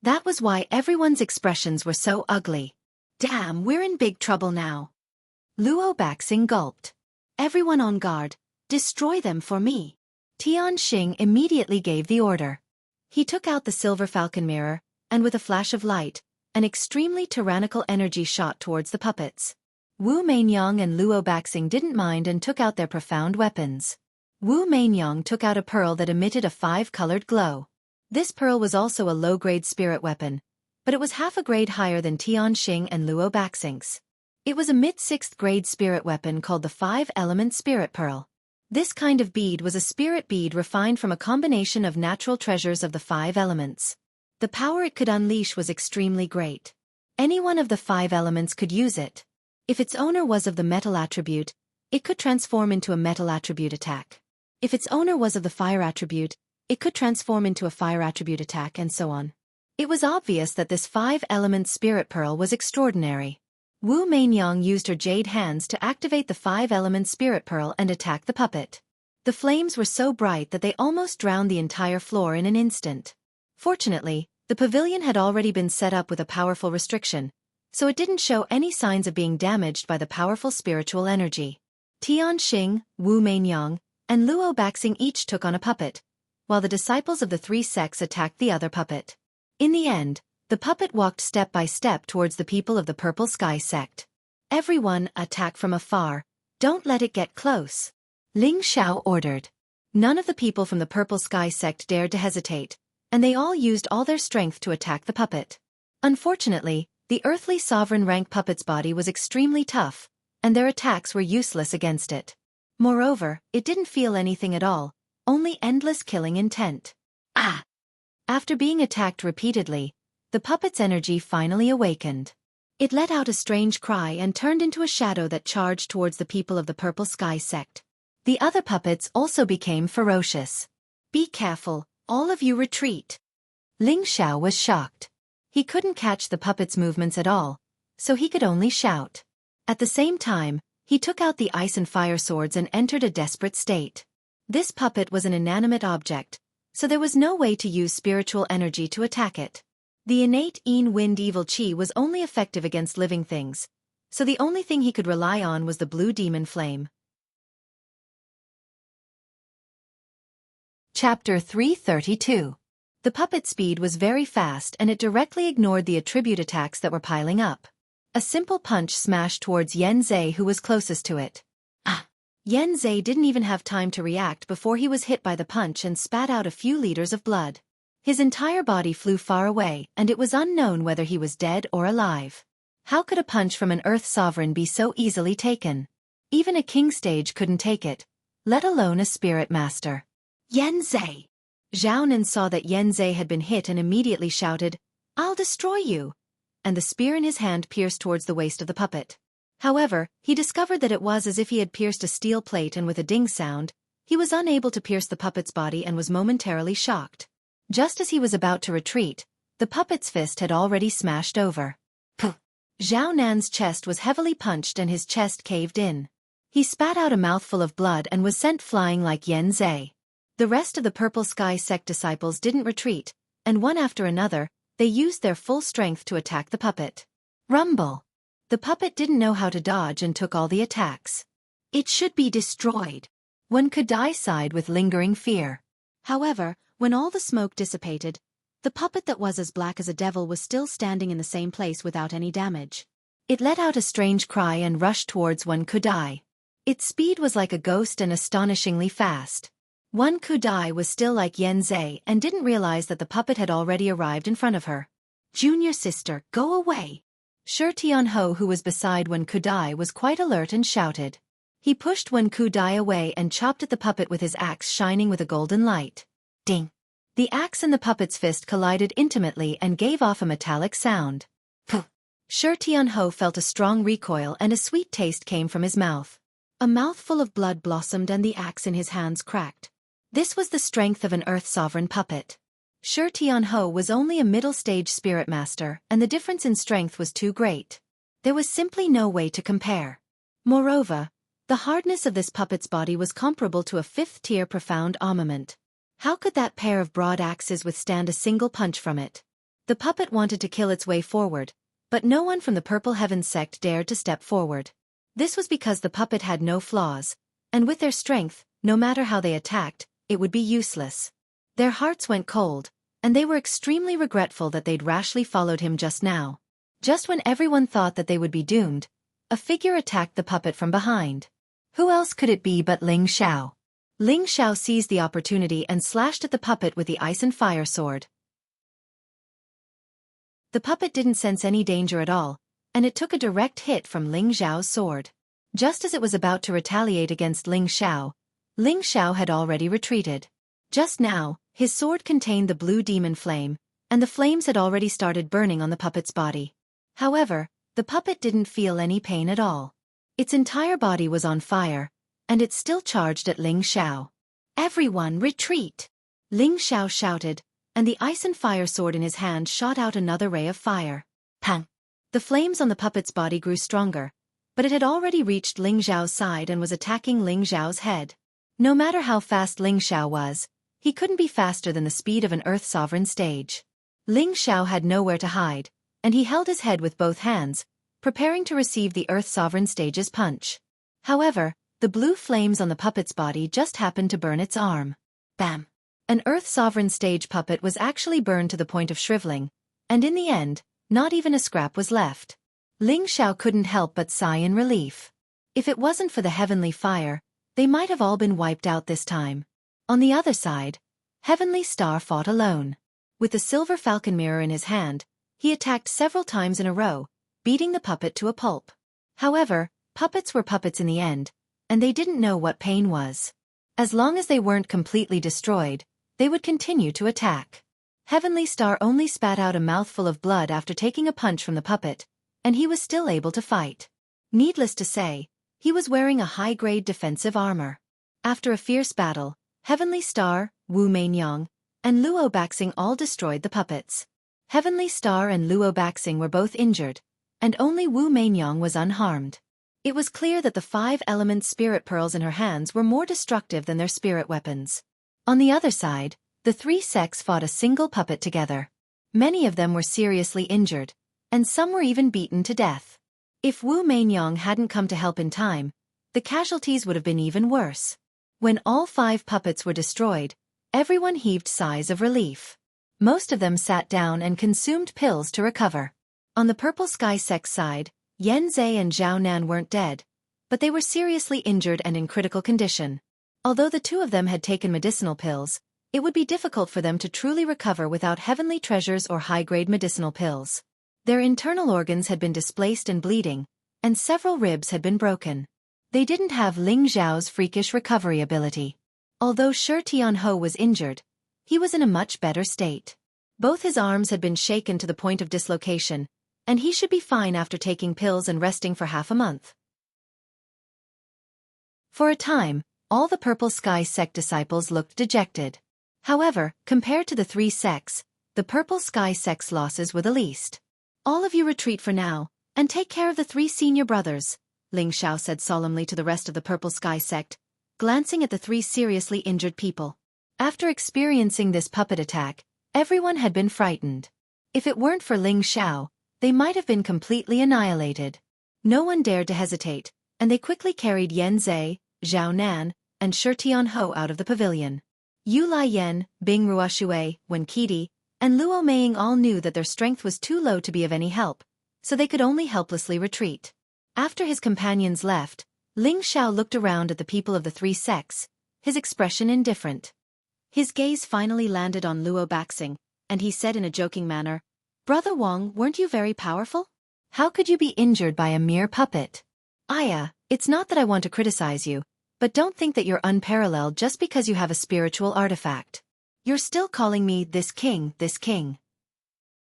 That was why everyone's expressions were so ugly. "Damn, we're in big trouble now." Luo Baxing gulped. "Everyone on guard, destroy them for me." Xianxia immediately gave the order. He took out the silver falcon mirror, and with a flash of light, an extremely tyrannical energy shot towards the puppets. Wu Mainyang and Luo Baxing didn't mind and took out their profound weapons. Wu Mainyang took out a pearl that emitted a 5-colored glow. This pearl was also a low-grade spirit weapon, but it was half a grade higher than Xianxia and Luo Baxing's. It was a mid-6th grade spirit weapon called the 5-element spirit pearl. This kind of bead was a spirit bead refined from a combination of natural treasures of the 5 elements. The power it could unleash was extremely great. Any one of the 5 elements could use it. If its owner was of the metal attribute, it could transform into a metal attribute attack. If its owner was of the fire attribute, it could transform into a fire attribute attack, and so on. It was obvious that this 5-element spirit pearl was extraordinary. Wu Mainyang used her jade hands to activate the 5-element spirit pearl and attack the puppet. The flames were so bright that they almost drowned the entire floor in an instant. Fortunately, the pavilion had already been set up with a powerful restriction, so it didn't show any signs of being damaged by the powerful spiritual energy. Xianxia, Wu Mainyang, and Luo Baxing each took on a puppet, while the disciples of the 3 sects attacked the other puppet. In the end, the puppet walked step by step towards the people of the Purple Sky sect. "Everyone, attack from afar. Don't let it get close," Ling Xiao ordered. None of the people from the Purple Sky sect dared to hesitate, and they all used all their strength to attack the puppet. Unfortunately, the earthly sovereign rank puppet's body was extremely tough, and their attacks were useless against it. Moreover, it didn't feel anything at all, only endless killing intent. Ah! After being attacked repeatedly, the puppet's energy finally awakened. It let out a strange cry and turned into a shadow that charged towards the people of the Purple Sky sect. The other puppets also became ferocious. "Be careful, all of you retreat." Ling Xiao was shocked. He couldn't catch the puppet's movements at all, so he could only shout. At the same time, he took out the ice and fire swords and entered a desperate state. This puppet was an inanimate object, so there was no way to use spiritual energy to attack it. The innate Yin Wind evil chi was only effective against living things, so the only thing he could rely on was the blue demon flame. Chapter 332. The puppet's speed was very fast and it directly ignored the attribute attacks that were piling up. A simple punch smashed towards Xianxia, who was closest to it. Xianxia didn't even have time to react before he was hit by the punch and spat out a few liters of blood. His entire body flew far away, and it was unknown whether he was dead or alive. How could a punch from an Earth Sovereign be so easily taken? Even a king stage couldn't take it, let alone a spirit master. Xianxia! Zhao saw that Xianxia had been hit and immediately shouted, "I'll destroy you!" And the spear in his hand pierced towards the waist of the puppet. However, he discovered that it was as if he had pierced a steel plate, and with a ding sound, he was unable to pierce the puppet's body and was momentarily shocked. Just as he was about to retreat, the puppet's fist had already smashed over. Zhao Nan's chest was heavily punched and his chest caved in. He spat out a mouthful of blood and was sent flying like Xianxia. The rest of the Purple Sky sect disciples didn't retreat, and one after another, they used their full strength to attack the puppet. Rumble! The puppet didn't know how to dodge and took all the attacks. It should be destroyed. One could sighed with lingering fear. However, when all the smoke dissipated, the puppet that was as black as a devil was still standing in the same place without any damage. It let out a strange cry and rushed towards Wen Kudai. Its speed was like a ghost and astonishingly fast. Wen Kudai was still like Xianxia and didn't realize that the puppet had already arrived in front of her. "Junior sister, go away!" Tianho, who was beside Wen Kudai, was quite alert and shouted. He pushed Wen Kudai away and chopped at the puppet with his axe shining with a golden light. Ding! The axe and the puppet's fist collided intimately and gave off a metallic sound. Tianho felt a strong recoil and a sweet taste came from his mouth. A mouthful of blood blossomed and the axe in his hands cracked. This was the strength of an Earth Sovereign puppet. Tianho was only a middle-stage spirit master, and the difference in strength was too great. There was simply no way to compare. Moreover, the hardness of this puppet's body was comparable to a fifth-tier profound armament. How could that pair of broad axes withstand a single punch from it? The puppet wanted to kill its way forward, but no one from the Purple Heaven sect dared to step forward. This was because the puppet had no flaws, and with their strength, no matter how they attacked, it would be useless. Their hearts went cold, and they were extremely regretful that they'd rashly followed him just now. Just when everyone thought that they would be doomed, a figure attacked the puppet from behind. Who else could it be but Ling Xiao? Ling Xiao seized the opportunity and slashed at the puppet with the ice and fire sword. The puppet didn't sense any danger at all, and it took a direct hit from Ling Xiao's sword. Just as it was about to retaliate against Ling Xiao had already retreated. Just now, his sword contained the blue demon flame, and the flames had already started burning on the puppet's body. However, the puppet didn't feel any pain at all. Its entire body was on fire, and it still charged at Ling Xiao. "Everyone retreat!" Ling Xiao shouted, and the ice and fire sword in his hand shot out another ray of fire. Pang! The flames on the puppet's body grew stronger, but it had already reached Ling Xiao's side and was attacking Ling Xiao's head. No matter how fast Ling Xiao was, he couldn't be faster than the speed of an Earth Sovereign stage. Ling Xiao had nowhere to hide, and he held his head with both hands, preparing to receive the Earth Sovereign stage's punch. However, the blue flames on the puppet's body just happened to burn its arm. Bam! An Earth Sovereign stage puppet was actually burned to the point of shriveling, and in the end, not even a scrap was left. Ling Xiao couldn't help but sigh in relief. If it wasn't for the heavenly fire, they might have all been wiped out this time. On the other side, Heavenly Star fought alone. With the silver falcon mirror in his hand, he attacked several times in a row, beating the puppet to a pulp. However, puppets were puppets in the end, and they didn't know what pain was. As long as they weren't completely destroyed, they would continue to attack. Heavenly Star only spat out a mouthful of blood after taking a punch from the puppet, and he was still able to fight. Needless to say, he was wearing a high-grade defensive armor. After a fierce battle, Heavenly Star, Wu Meinyang, and Luo Baxing all destroyed the puppets. Heavenly Star and Luo Baxing were both injured, and only Wu Meinyang was unharmed. It was clear that the 5-element spirit pearls in her hands were more destructive than their spirit weapons. On the other side, the 3 sects fought a single puppet together. Many of them were seriously injured, and some were even beaten to death. If Wu Mainyong hadn't come to help in time, the casualties would have been even worse. When all 5 puppets were destroyed, everyone heaved sighs of relief. Most of them sat down and consumed pills to recover. On the Purple Sky Sect's side, Yan Zhe and Zhao Nan weren't dead, but they were seriously injured and in critical condition. Although the 2 of them had taken medicinal pills, it would be difficult for them to truly recover without heavenly treasures or high-grade medicinal pills. Their internal organs had been displaced and bleeding, and several ribs had been broken. They didn't have Ling Zhao's freakish recovery ability. Although Shi Tianho was injured, he was in a much better state. Both his arms had been shaken to the point of dislocation, and he should be fine after taking pills and resting for half a month. For a time, all the Purple Sky Sect disciples looked dejected. However, compared to the 3 sects, the Purple Sky Sect's losses were the least. "All of you retreat for now, and take care of the 3 senior brothers," Ling Xiao said solemnly to the rest of the Purple Sky Sect, glancing at the 3 seriously injured people. After experiencing this puppet attack, everyone had been frightened. If it weren't for Ling Xiao, they might have been completely annihilated. No one dared to hesitate, and they quickly carried Yan Zhe, Zhao Nan, and Shi Tianho out of the pavilion. Yu Lai Yan, Bing Ruoshui, Wen Qidi, and Luo Meiying all knew that their strength was too low to be of any help, so they could only helplessly retreat. After his companions left, Ling Xiao looked around at the people of the 3 sects, his expression indifferent. His gaze finally landed on Luo Baxing, and he said in a joking manner, "Brother Wang, weren't you very powerful? How could you be injured by a mere puppet?" "Aya, it's not that I want to criticize you, but don't think that you're unparalleled just because you have a spiritual artifact. You're still calling me this king, this king."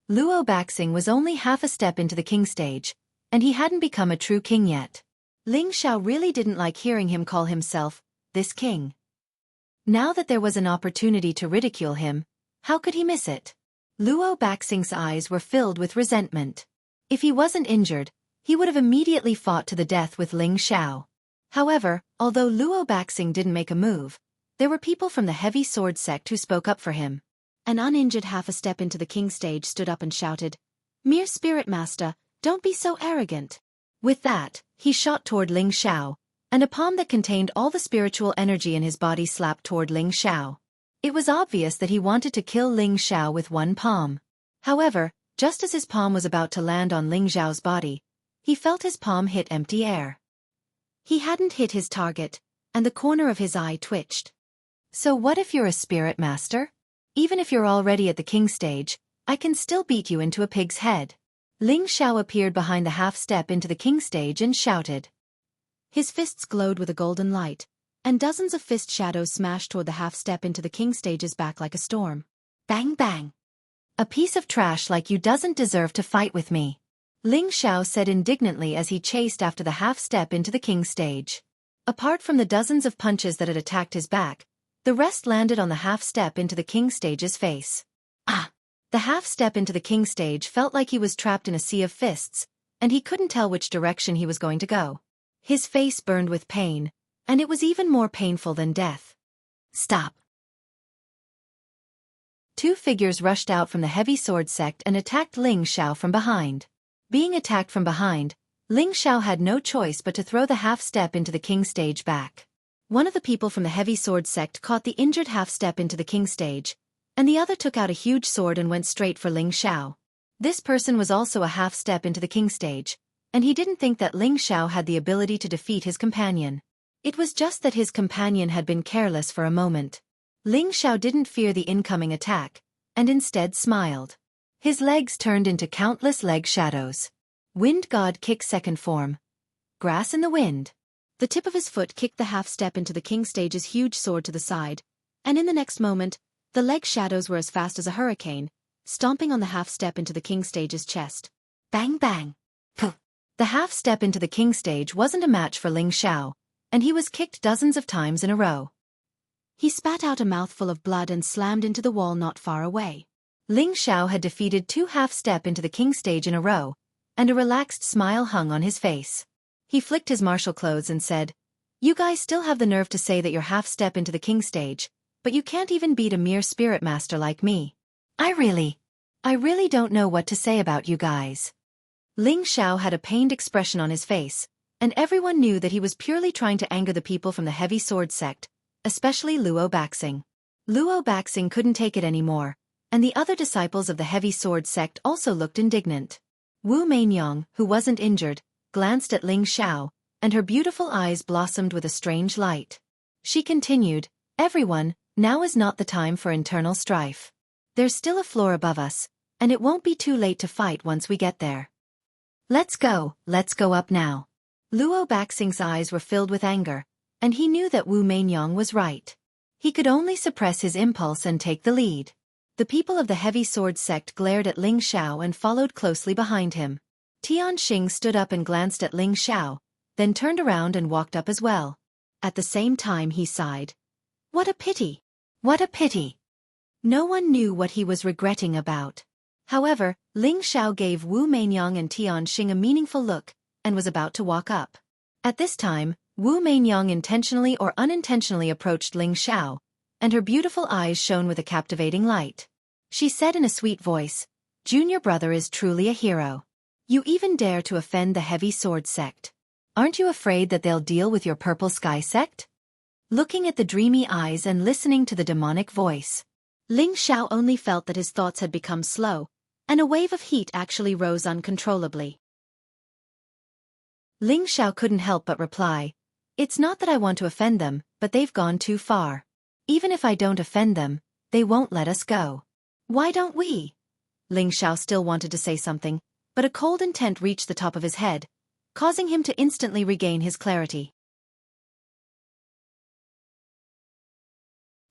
Luo Baxing was only half a step into the king stage, and he hadn't become a true king yet. Ling Xiao really didn't like hearing him call himself this king. Now that there was an opportunity to ridicule him, how could he miss it? Luo Baxing's eyes were filled with resentment. If he wasn't injured, he would have immediately fought to the death with Ling Xiao. However, although Luo Baxing didn't make a move, there were people from the heavy sword sect who spoke up for him. An uninjured half a step into the king stage stood up and shouted, "Mere spirit master, don't be so arrogant." With that, he shot toward Ling Xiao, and a palm that contained all the spiritual energy in his body slapped toward Ling Xiao. It was obvious that he wanted to kill Ling Xiao with one palm. However, just as his palm was about to land on Ling Xiao's body, he felt his palm hit empty air. He hadn't hit his target, and the corner of his eye twitched. "So what if you're a spirit master? Even if you're already at the king stage, I can still beat you into a pig's head." Ling Xiao appeared behind the half step into the king stage and shouted. His fists glowed with a golden light, and dozens of fist shadows smashed toward the half step into the king stage's back like a storm. Bang bang! "A piece of trash like you doesn't deserve to fight with me," Ling Xiao said indignantly as he chased after the half step into the king stage. Apart from the dozens of punches that had attacked his back, the rest landed on the half step into the king stage's face. Ah! The half step into the king stage felt like he was trapped in a sea of fists, and he couldn't tell which direction he was going to go. His face burned with pain, and it was even more painful than death. "Stop!" 2 figures rushed out from the heavy sword sect and attacked Ling Xiao from behind. Being attacked from behind, Ling Xiao had no choice but to throw the half step into the king stage back. One of the people from the heavy sword sect caught the injured half step into the king stage, and the other took out a huge sword and went straight for Ling Xiao. This person was also a half step into the king stage, and he didn't think that Ling Xiao had the ability to defeat his companion. It was just that his companion had been careless for a moment. Ling Xiao didn't fear the incoming attack, and instead smiled. His legs turned into countless leg shadows. Wind God Kick second form. Grass in the wind. The tip of his foot kicked the half step into the king stage's huge sword to the side, and in the next moment, the leg shadows were as fast as a hurricane, stomping on the half step into the king stage's chest. Bang bang! Puh! The half step into the king stage wasn't a match for Ling Xiao, and he was kicked dozens of times in a row. He spat out a mouthful of blood and slammed into the wall not far away. Ling Xiao had defeated 2 half step into the king stage in a row, and a relaxed smile hung on his face. He flicked his martial clothes and said, "You guys still have the nerve to say that you're half step into the king stage, but you can't even beat a mere spirit master like me. I really don't know what to say about you guys." Ling Xiao had a pained expression on his face, and everyone knew that he was purely trying to anger the people from the heavy sword sect, especially Luo Baxing. Luo Baxing couldn't take it anymore, and the other disciples of the heavy sword sect also looked indignant. Wu Mainyong, who wasn't injured, glanced at Ling Xiao, and her beautiful eyes blossomed with a strange light. She continued, "Everyone, now is not the time for internal strife. There's still a floor above us, and it won't be too late to fight once we get there. Let's go up now." Luo Baxing's eyes were filled with anger, and he knew that Wu Mainyong was right. He could only suppress his impulse and take the lead. The people of the heavy sword sect glared at Ling Xiao and followed closely behind him. Tianxing stood up and glanced at Ling Xiao, then turned around and walked up as well. At the same time he sighed. What a pity! What a pity! No one knew what he was regretting about. However, Ling Xiao gave Wu Mainyong and Tianxing a meaningful look, and was about to walk up. At this time, Wu Mainyong intentionally or unintentionally approached Ling Xiao, and her beautiful eyes shone with a captivating light. She said in a sweet voice, "Junior brother is truly a hero. You even dare to offend the heavy sword sect. Aren't you afraid that they'll deal with your purple sky sect?" Looking at the dreamy eyes and listening to the demonic voice, Ling Xiao only felt that his thoughts had become slow, and a wave of heat actually rose uncontrollably. Ling Xiao couldn't help but reply, "It's not that I want to offend them, but they've gone too far. Even if I don't offend them, they won't let us go. Why don't we?" Ling Xiao still wanted to say something, but a cold intent reached the top of his head, causing him to instantly regain his clarity.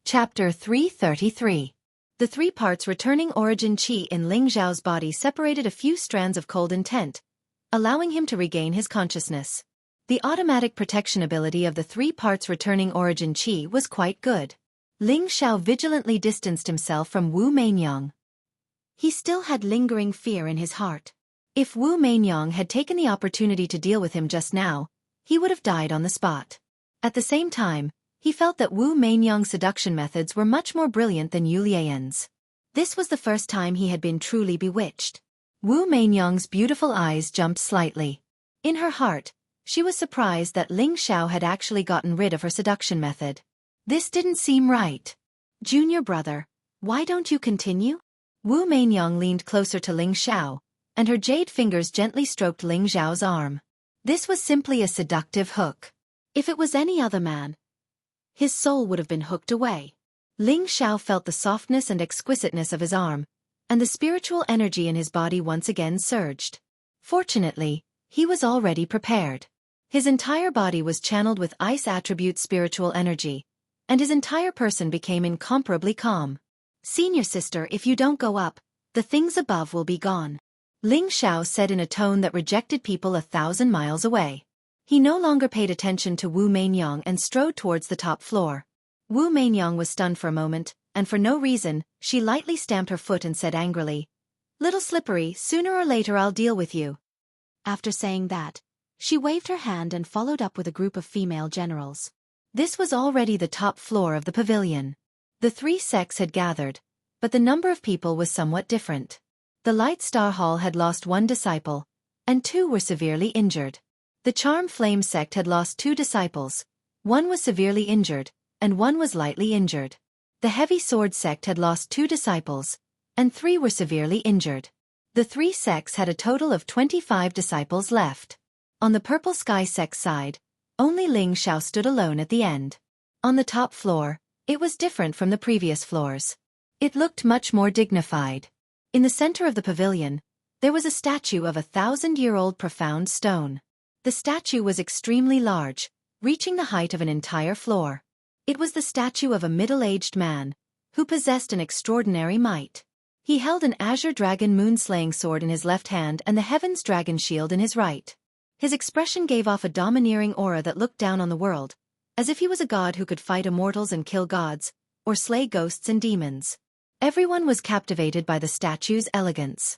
Chapter 333. The 3 parts returning origin qi in Ling Xiao's body separated a few strands of cold intent, allowing him to regain his consciousness. The automatic protection ability of the 3 parts returning origin qi was quite good. Ling Xiao vigilantly distanced himself from Wu Mainyong. He still had lingering fear in his heart. If Wu Mainyong had taken the opportunity to deal with him just now, he would have died on the spot. At the same time, he felt that Wu Mainyong's seduction methods were much more brilliant than Yu Lian's. This was the first time he had been truly bewitched. Wu Mainyong's beautiful eyes jumped slightly. In her heart, she was surprised that Ling Xiao had actually gotten rid of her seduction method. This didn't seem right. "Junior brother, why don't you continue?" Wu Mainyong leaned closer to Ling Xiao, and her jade fingers gently stroked Ling Xiao's arm. This was simply a seductive hook. If it was any other man, his soul would have been hooked away. Ling Xiao felt the softness and exquisiteness of his arm, and the spiritual energy in his body once again surged. Fortunately, he was already prepared. His entire body was channeled with ice attribute spiritual energy, and his entire person became incomparably calm. "Senior sister, if you don't go up, the things above will be gone," Ling Xiao said in a tone that rejected people 1,000 miles away. He no longer paid attention to Wu Mainyong and strode towards the top floor. Wu Mainyong was stunned for a moment, and for no reason, she lightly stamped her foot and said angrily, "Little slippery, sooner or later I'll deal with you." After saying that, she waved her hand and followed up with a group of female generals. This was already the top floor of the pavilion. The 3 sects had gathered, but the number of people was somewhat different. The Light Star Hall had lost 1 disciple, and 2 were severely injured. The Charm Flame sect had lost 2 disciples, 1 was severely injured, and 1 was lightly injured. The Heavy Sword sect had lost 2 disciples, and 3 were severely injured. The 3 sects had a total of 25 disciples left. On the Purple Sky sect side, only Ling Xiao stood alone at the end. On the top floor, it was different from the previous floors. It looked much more dignified. In the center of the pavilion, there was a statue of a 1,000-year-old profound stone. The statue was extremely large, reaching the height of an entire floor. It was the statue of a middle-aged man, who possessed an extraordinary might. He held an azure dragon moon-slaying sword in his left hand and the heaven's dragon shield in his right. His expression gave off a domineering aura that looked down on the world, as if he was a god who could fight immortals and kill gods, or slay ghosts and demons. Everyone was captivated by the statue's elegance.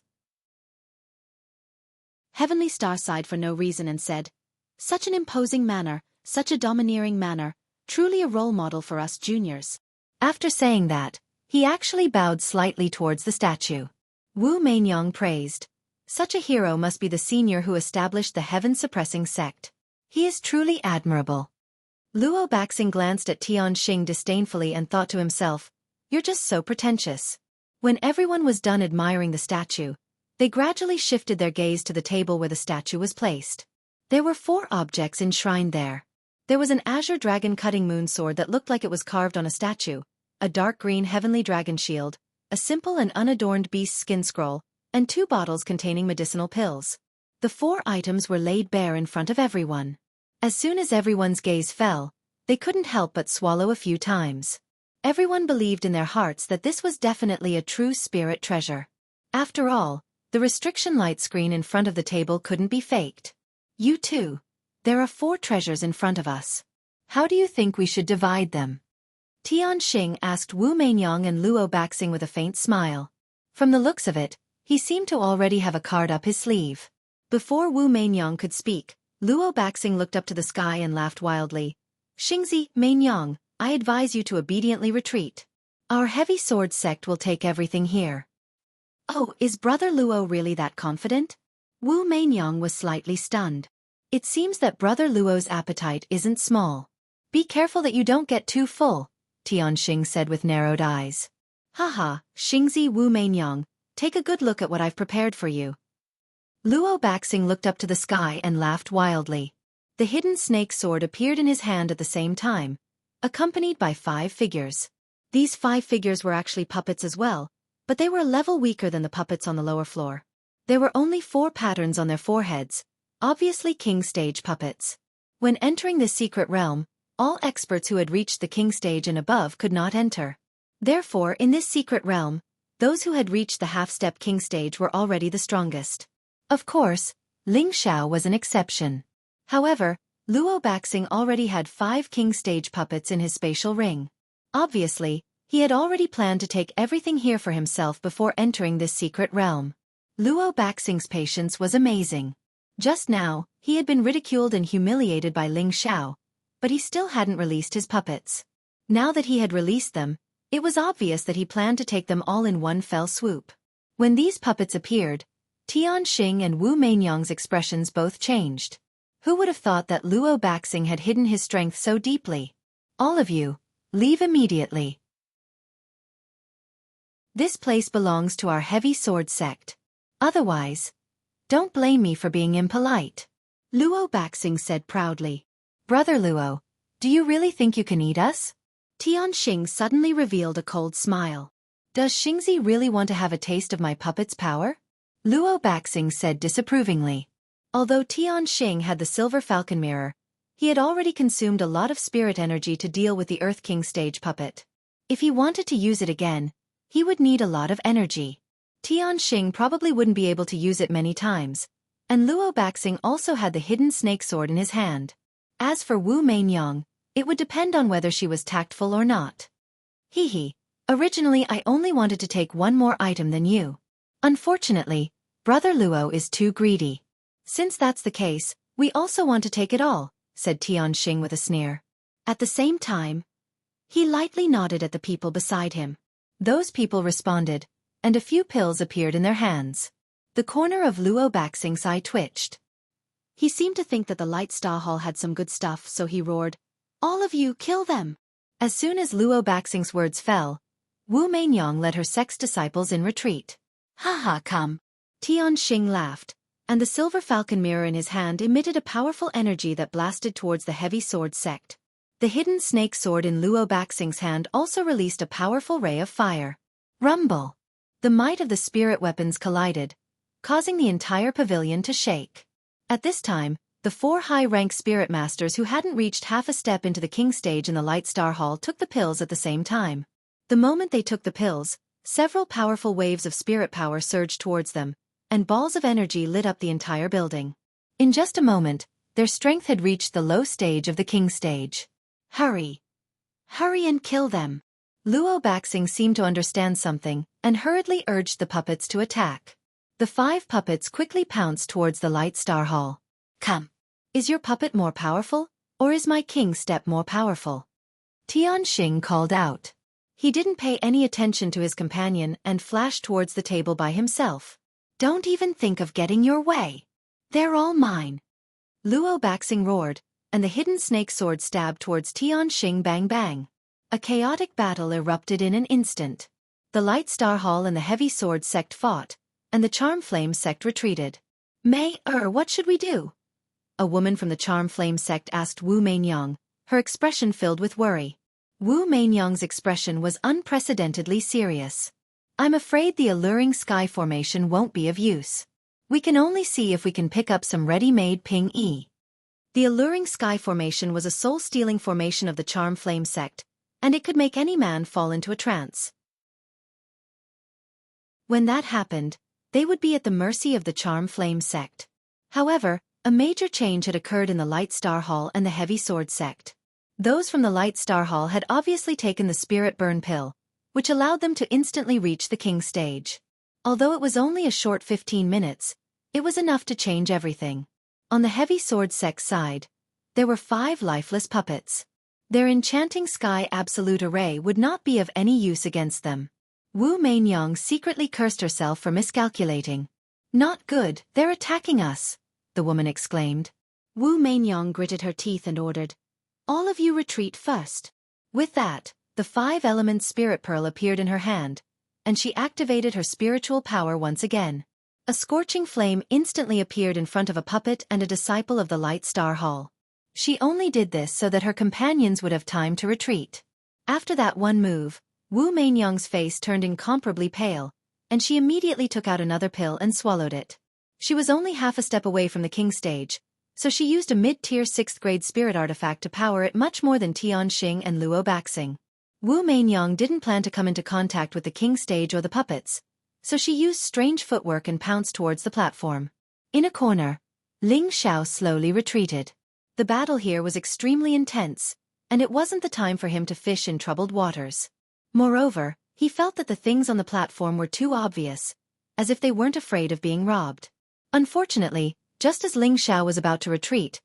Heavenly Star sighed for no reason and said, "Such an imposing manner, such a domineering manner, truly a role model for us juniors." After saying that, he actually bowed slightly towards the statue. Wu Mainyong praised, Such a hero must be the senior who established the heaven-suppressing sect. He is truly admirable. Luo Baxing glanced at Xianxia disdainfully and thought to himself, "You're just so pretentious." When everyone was done admiring the statue, they gradually shifted their gaze to the table where the statue was placed. There were 4 objects enshrined there. There was an azure dragon-cutting moon sword that looked like it was carved on a statue, a dark green heavenly dragon shield, a simple and unadorned beast skin scroll, and 2 bottles containing medicinal pills. The 4 items were laid bare in front of everyone. As soon as everyone's gaze fell, they couldn't help but swallow a few times. Everyone believed in their hearts that this was definitely a true spirit treasure. After all, the restriction light screen in front of the table couldn't be faked. You too. There are 4 treasures in front of us. How do you think we should divide them? Xianxia asked Wu Mainyang and Luo Baxing with a faint smile. From the looks of it, he seemed to already have a card up his sleeve. Before Wu Mainyang could speak, Luo Baxing looked up to the sky and laughed wildly. "Xingzi, Mainyang, I advise you to obediently retreat. Our heavy sword sect will take everything here." Oh, is Brother Luo really that confident? Wu Mainyang was slightly stunned. It seems that Brother Luo's appetite isn't small. "Be careful that you don't get too full," Xianxia said with narrowed eyes. "Haha, Xingzi Wu Mainyang, take a good look at what I've prepared for you." Luo Baxing looked up to the sky and laughed wildly. The hidden snake sword appeared in his hand at the same time, accompanied by 5 figures. These 5 figures were actually puppets as well, but they were a level weaker than the puppets on the lower floor. There were only 4 patterns on their foreheads, obviously king stage puppets. When entering this secret realm, all experts who had reached the king stage and above could not enter. Therefore, in this secret realm, those who had reached the half-step king stage were already the strongest. Of course, Ling Xiao was an exception. However, Luo Baxing already had 5 king stage puppets in his spatial ring. Obviously, he had already planned to take everything here for himself before entering this secret realm. Luo Baxing's patience was amazing. Just now, he had been ridiculed and humiliated by Ling Xiao, but he still hadn't released his puppets. Now that he had released them, it was obvious that he planned to take them all in one fell swoop. When these puppets appeared, Xianxia and Wu Mainyang's expressions both changed. Who would have thought that Luo Baxing had hidden his strength so deeply? "All of you, leave immediately. This place belongs to our heavy sword sect. Otherwise, don't blame me for being impolite," Luo Baxing said proudly. "Brother Luo, do you really think you can eat us?" Xianxia suddenly revealed a cold smile. "Does Xingzi really want to have a taste of my puppet's power?" Luo Baxing said disapprovingly. Although Xianxia had the silver falcon mirror, he had already consumed a lot of spirit energy to deal with the Earth King stage puppet. If he wanted to use it again, he would need a lot of energy. Xianxia probably wouldn't be able to use it many times, and Luo Baxing also had the hidden snake sword in his hand. As for Wu Mainyang, it would depend on whether she was tactful or not. "Hee, originally I only wanted to take 1 more item than you. Unfortunately, Brother Luo is too greedy. Since that's the case, we also want to take it all," said Xianxia with a sneer. At the same time, he lightly nodded at the people beside him. Those people responded, and a few pills appeared in their hands. The corner of Luo Baxing's eye twitched. He seemed to think that the Light Star Hall had some good stuff, so he roared, "All of you, kill them!" As soon as Luo Baxing's words fell, Wu Mainyang led her sex disciples in retreat. "Haha, come!" Xianxia laughed, and the silver falcon mirror in his hand emitted a powerful energy that blasted towards the heavy sword sect. The hidden snake sword in Luo Baxing's hand also released a powerful ray of fire. Rumble! The might of the spirit weapons collided, causing the entire pavilion to shake. At this time, the 4 high-rank spirit masters who hadn't reached half a step into the king stage in the Light Star Hall took the pills at the same time. The moment they took the pills, several powerful waves of spirit power surged towards them, and balls of energy lit up the entire building. In just a moment, their strength had reached the low stage of the king stage. "Hurry! Hurry and kill them!" Luo Baxing seemed to understand something, and hurriedly urged the puppets to attack. The 5 puppets quickly pounced towards the Light Star Hall. "Come! Is your puppet more powerful, or is my king step more powerful?" Xianxia called out. He didn't pay any attention to his companion and flashed towards the table by himself. Don't even think of getting your way. They're all mine. Luo Baxing roared, and the hidden snake sword stabbed towards Xianxia. Bang bang. A chaotic battle erupted in an instant. The Light Star Hall and the Heavy Sword sect fought, and the Charm Flame sect retreated. What should we do? A woman from the Charm Flame sect asked Wu Mainyang, her expression filled with worry. Wu Mainyang's expression was unprecedentedly serious. I'm afraid the alluring sky formation won't be of use. We can only see if we can pick up some ready-made ping-e. The alluring sky formation was a soul-stealing formation of the Charm Flame sect, and it could make any man fall into a trance. When that happened, they would be at the mercy of the Charm Flame sect. However, a major change had occurred in the Light Star Hall and the Heavy Sword sect. Those from the Light Star Hall had obviously taken the Spirit Burn pill, which allowed them to instantly reach the King stage. Although it was only a short 15 minutes, it was enough to change everything. On the Heavy Sword sect side, there were 5 lifeless puppets. Their enchanting sky absolute array would not be of any use against them. Wu Mainyang secretly cursed herself for miscalculating. Not good, they're attacking us, the woman exclaimed. Wu Mainyang gritted her teeth and ordered, all of you retreat first. With that, the 5-element spirit pearl appeared in her hand, and she activated her spiritual power once again. A scorching flame instantly appeared in front of a puppet and a disciple of the Light Star Hall. She only did this so that her companions would have time to retreat. After that one move, Wu Mainyang's face turned incomparably pale, and she immediately took out another pill and swallowed it. She was only half a step away from the King stage, so she used a mid-tier 6th-grade spirit artifact to power it much more than Tianxing and Luo Baxing. Wu Mainyang didn't plan to come into contact with the King stage or the puppets, so she used strange footwork and pounced towards the platform. In a corner, Ling Xiao slowly retreated. The battle here was extremely intense, and it wasn't the time for him to fish in troubled waters. Moreover, he felt that the things on the platform were too obvious, as if they weren't afraid of being robbed. Unfortunately, just as Ling Xiao was about to retreat,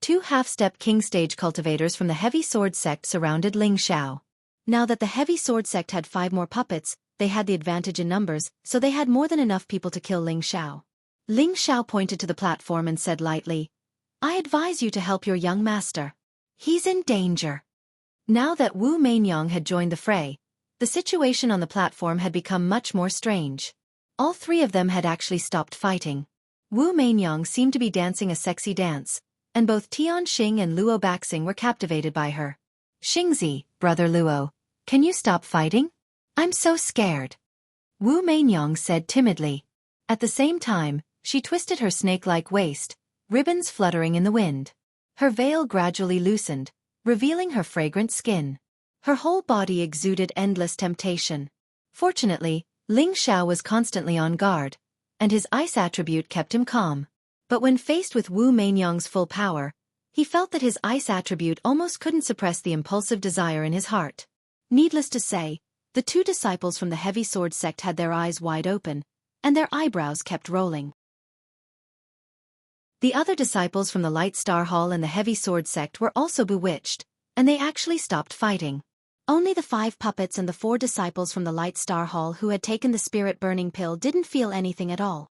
2 half-step King stage cultivators from the Heavy Sword sect surrounded Ling Xiao. Now that the Heavy Sword sect had 5 more puppets, they had the advantage in numbers, so they had more than enough people to kill Ling Xiao. Ling Xiao pointed to the platform and said lightly, I advise you to help your young master. He's in danger. Now that Wu Mainyang had joined the fray, the situation on the platform had become much more strange. All 3 of them had actually stopped fighting. Wu Mainyang seemed to be dancing a sexy dance, and both Tianxing and Luo Baxing were captivated by her. Xingzi, brother Luo, can you stop fighting? I'm so scared. Wu Mainyang said timidly. At the same time, she twisted her snake-like waist, ribbons fluttering in the wind. Her veil gradually loosened, revealing her fragrant skin. Her whole body exuded endless temptation. Fortunately, Ling Xiao was constantly on guard, and his ice attribute kept him calm. But when faced with Wu Mainyang's full power, he felt that his ice attribute almost couldn't suppress the impulsive desire in his heart. Needless to say, the 2 disciples from the Heavy Sword sect had their eyes wide open, and their eyebrows kept rolling. The other disciples from the Light Star Hall and the Heavy Sword sect were also bewitched, and they actually stopped fighting. Only the 5 puppets and the 4 disciples from the Light Star Hall who had taken the spirit burning pill didn't feel anything at all.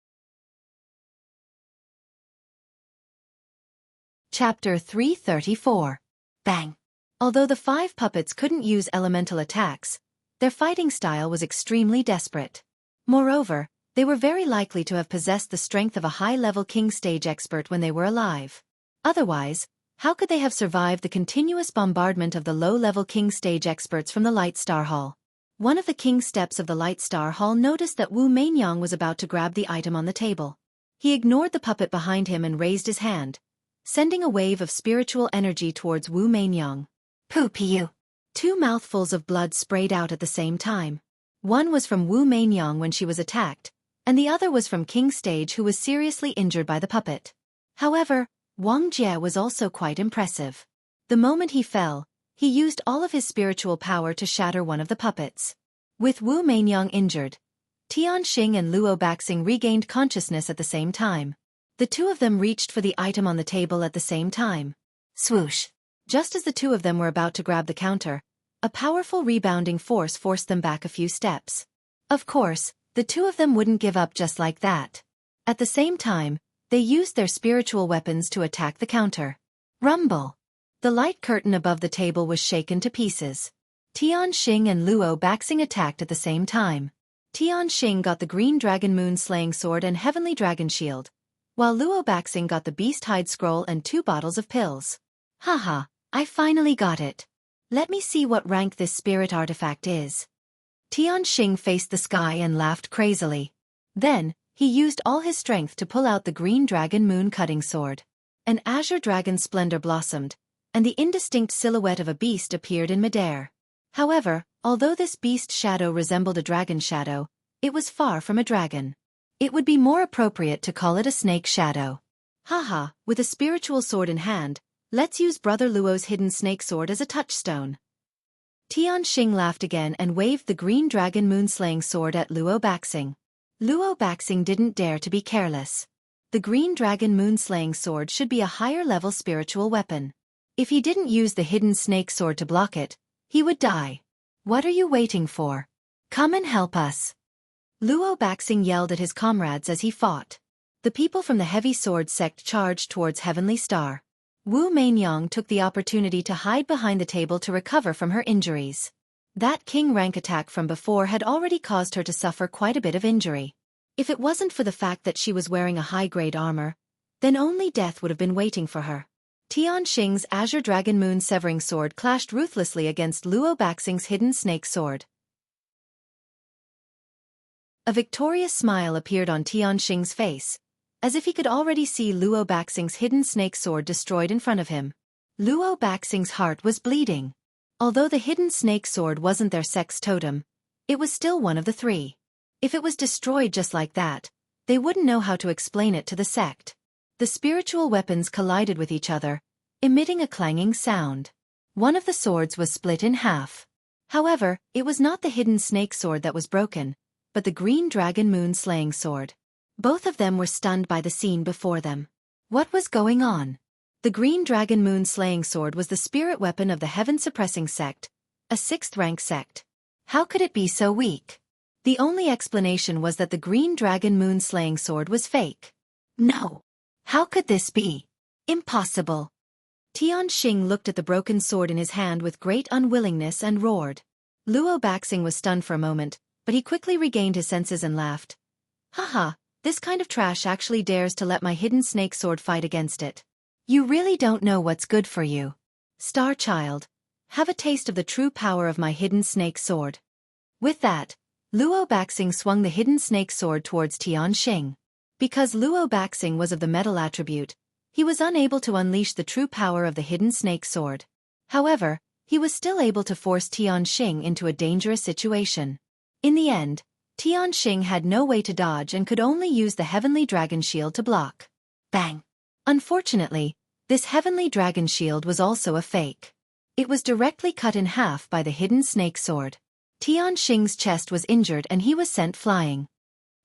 Chapter 334. Bang! Although the 5 puppets couldn't use elemental attacks, their fighting style was extremely desperate. Moreover, they were very likely to have possessed the strength of a high-level King stage expert when they were alive. Otherwise, how could they have survived the continuous bombardment of the low-level King stage experts from the Light Star Hall? One of the King steps of the Light Star Hall noticed that Wu Mainyang was about to grab the item on the table. He ignored the puppet behind him and raised his hand, sending a wave of spiritual energy towards Wu Mainyang. Poo-pee-you! 2 mouthfuls of blood sprayed out at the same time. One was from Wu Mainyang when she was attacked, and the other was from King stage who was seriously injured by the puppet. However, Wang Jie was also quite impressive. The moment he fell, he used all of his spiritual power to shatter one of the puppets. With Wu Mainyang injured, Tianxing and Luo Baxing regained consciousness at the same time. The 2 of them reached for the item on the table at the same time. Swoosh! Just as the 2 of them were about to grab the counter, a powerful rebounding force forced them back a few steps. Of course, the 2 of them wouldn't give up just like that. At the same time, they used their spiritual weapons to attack the counter. Rumble. The light curtain above the table was shaken to pieces. Xianxia and Luo Baxing attacked at the same time. Xianxia got the green dragon moon slaying sword and heavenly dragon shield, while Luo Baxing got the beast hide scroll and 2 bottles of pills. Haha, I finally got it. Let me see what rank this spirit artifact is. Xianxia faced the sky and laughed crazily. Then, he used all his strength to pull out the green dragon moon cutting sword. An azure dragon splendor blossomed, and the indistinct silhouette of a beast appeared in midair. However, although this beast shadow resembled a dragon shadow, it was far from a dragon. It would be more appropriate to call it a snake shadow. Haha, with a spiritual sword in hand, let's use Brother Luo's hidden snake sword as a touchstone. Xianxia laughed again and waved the green dragon moon-slaying sword at Luo Baxing. Luo Baxing didn't dare to be careless. The green dragon moon-slaying sword should be a higher-level spiritual weapon. If he didn't use the hidden snake sword to block it, he would die. What are you waiting for? Come and help us. Luo Baxing yelled at his comrades as he fought. The people from the heavy sword sect charged towards Heavenly Star. Wu Mainyang took the opportunity to hide behind the table to recover from her injuries. That king rank attack from before had already caused her to suffer quite a bit of injury. If it wasn't for the fact that she was wearing a high-grade armor, then only death would have been waiting for her. Xianxia's Azure Dragon Moon Severing Sword clashed ruthlessly against Luo Baxing's hidden snake sword. A victorious smile appeared on Xianxia's face, as if he could already see Luo Baxing's hidden snake sword destroyed in front of him. Luo Baxing's heart was bleeding. Although the hidden snake sword wasn't their sect's totem, it was still one of the 3. If it was destroyed just like that, they wouldn't know how to explain it to the sect. The spiritual weapons collided with each other, emitting a clanging sound. One of the swords was split in half. However, it was not the hidden snake sword that was broken, but the green dragon moon slaying sword. Both of them were stunned by the scene before them. What was going on? The green dragon moon slaying sword was the spirit weapon of the heaven suppressing sect, a 6th rank sect. How could it be so weak? The only explanation was that the green dragon moon slaying sword was fake. No. How could this be? Impossible. Xianxia looked at the broken sword in his hand with great unwillingness and roared. Luo Baxing was stunned for a moment, but he quickly regained his senses and laughed. Haha, this kind of trash actually dares to let my hidden snake sword fight against it. You really don't know what's good for you. Star Child, have a taste of the true power of my hidden snake sword. With that, Luo Baxing swung the hidden snake sword towards Xianxia. Because Luo Baxing was of the metal attribute, he was unable to unleash the true power of the hidden snake sword. However, he was still able to force Xianxia into a dangerous situation. In the end, Xianxia had no way to dodge and could only use the heavenly dragon shield to block. Bang! Unfortunately, this heavenly dragon shield was also a fake. It was directly cut in half by the hidden snake sword. Xianxia's chest was injured and he was sent flying.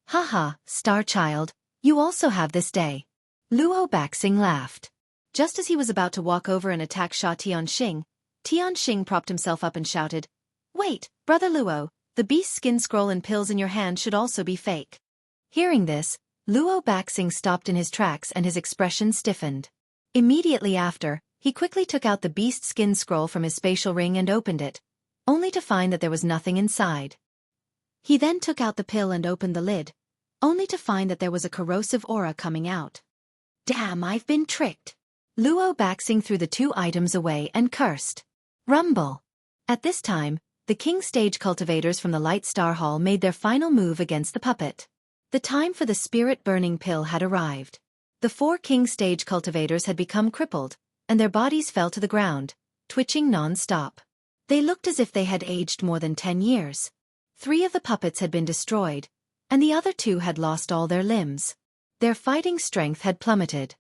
Haha, Star Child, you also have this day. Luo Baxing laughed. Just as he was about to walk over and attack Xianxia, Xianxia propped himself up and shouted, Wait, Brother Luo, the beast skin scroll and pills in your hand should also be fake. Hearing this, Luo Baxing stopped in his tracks and his expression stiffened. Immediately after, he quickly took out the beast skin scroll from his spatial ring and opened it, only to find that there was nothing inside. He then took out the pill and opened the lid, only to find that there was a corrosive aura coming out. Damn, I've been tricked. Luo Baxing threw the 2 items away and cursed. Rumble. At this time, the King Stage cultivators from the Light Star Hall made their final move against the puppet. The time for the spirit burning pill had arrived. The 4 King Stage cultivators had become crippled, and their bodies fell to the ground, twitching non-stop. They looked as if they had aged more than 10 years. 3 of the puppets had been destroyed, and the other 2 had lost all their limbs. Their fighting strength had plummeted.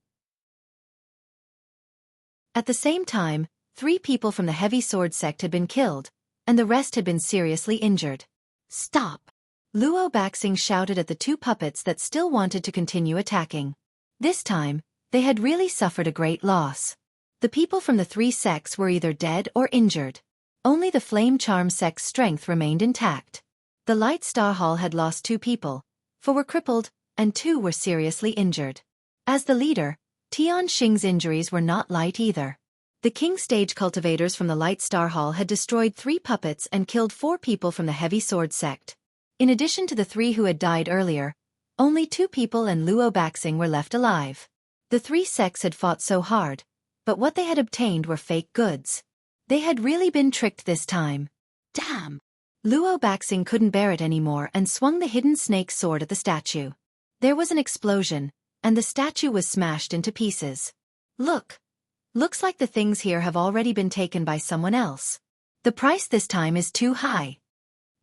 At the same time, 3 people from the heavy sword sect had been killed, and the rest had been seriously injured. Stop! Luo Baxing shouted at the 2 puppets that still wanted to continue attacking. This time, they had really suffered a great loss. The people from the 3 sects were either dead or injured. Only the Flame Charm sect's strength remained intact. The Light Star Hall had lost 2 people, 4 were crippled, and 2 were seriously injured. As the leader, Xianxia's injuries were not light either. The king stage cultivators from the Light Star Hall had destroyed 3 puppets and killed 4 people from the Heavy Sword sect. In addition to the 3 who had died earlier, only 2 people and Luo Baxing were left alive. The 3 sects had fought so hard, but what they had obtained were fake goods. They had really been tricked this time. Damn! Luo Baxing couldn't bear it anymore and swung the hidden snake sword at the statue. There was an explosion, and the statue was smashed into pieces. Look! Looks like the things here have already been taken by someone else. The price this time is too high.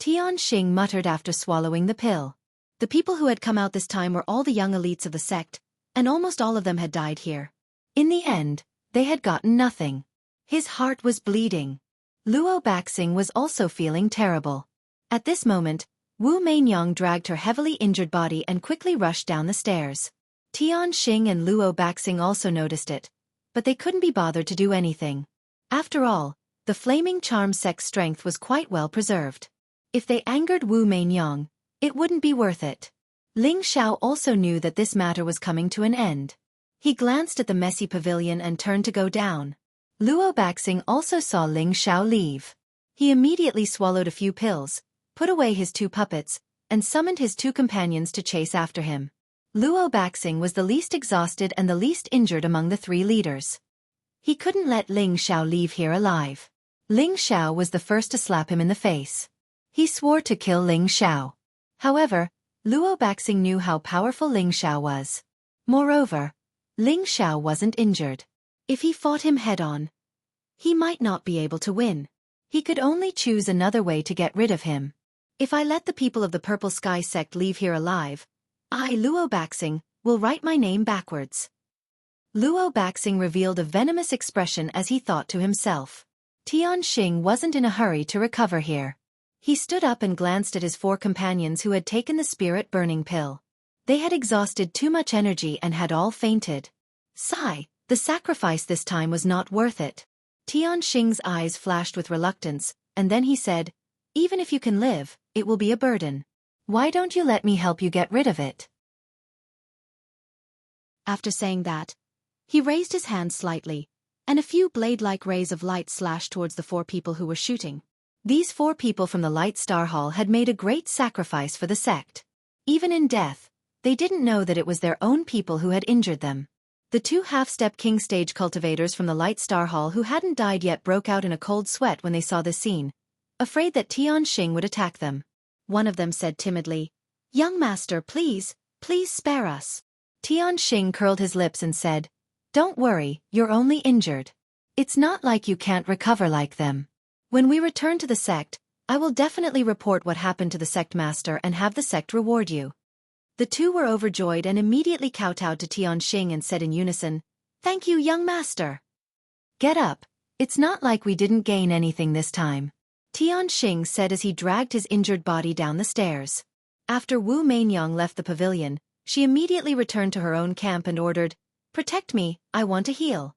Xianxia muttered after swallowing the pill. The people who had come out this time were all the young elites of the sect, and almost all of them had died here. In the end, they had gotten nothing. His heart was bleeding. Luo Baxing was also feeling terrible. At this moment, Wu Mainyang dragged her heavily injured body and quickly rushed down the stairs. Xianxia and Luo Baxing also noticed it, but they couldn't be bothered to do anything. After all, the Flaming Charm sect's strength was quite well preserved. If they angered Wu Mainyang, it wouldn't be worth it. Ling Xiao also knew that this matter was coming to an end. He glanced at the messy pavilion and turned to go down. Luo Baxing also saw Ling Xiao leave. He immediately swallowed a few pills, put away his 2 puppets, and summoned his 2 companions to chase after him. Luo Baxing was the least exhausted and the least injured among the 3 leaders. He couldn't let Ling Xiao leave here alive. Ling Xiao was the first to slap him in the face. He swore to kill Ling Xiao. However, Luo Baxing knew how powerful Ling Xiao was. Moreover, Ling Xiao wasn't injured. If he fought him head-on, he might not be able to win. He could only choose another way to get rid of him. If I let the people of the Purple Sky sect leave here alive, I, Luo Baxing, will write my name backwards. Luo Baxing revealed a venomous expression as he thought to himself. Xianxia wasn't in a hurry to recover here. He stood up and glanced at his 4 companions who had taken the spirit burning pill. They had exhausted too much energy and had all fainted. Sigh. The sacrifice this time was not worth it. Xianxia's eyes flashed with reluctance, and then he said, "Even if you can live, it will be a burden. Why don't you let me help you get rid of it?" After saying that, he raised his hand slightly, and a few blade-like rays of light slashed towards the 4 people who were shooting. These 4 people from the Light Star Hall had made a great sacrifice for the sect. Even in death, they didn't know that it was their own people who had injured them. The 2 half-step king stage cultivators from the Light Star Hall who hadn't died yet broke out in a cold sweat when they saw this scene, afraid that Xianxia would attack them. One of them said timidly, "Young master, please spare us." Xianxia curled his lips and said, "Don't worry, you're only injured. It's not like you can't recover like them. When we return to the sect, I will definitely report what happened to the sect master and have the sect reward you." The 2 were overjoyed and immediately kowtowed to Xianxia and said in unison, "Thank you, young master." "Get up, it's not like we didn't gain anything this time," Xianxia said as he dragged his injured body down the stairs. After Wu Mainyang left the pavilion, she immediately returned to her own camp and ordered, "Protect me, I want to heal."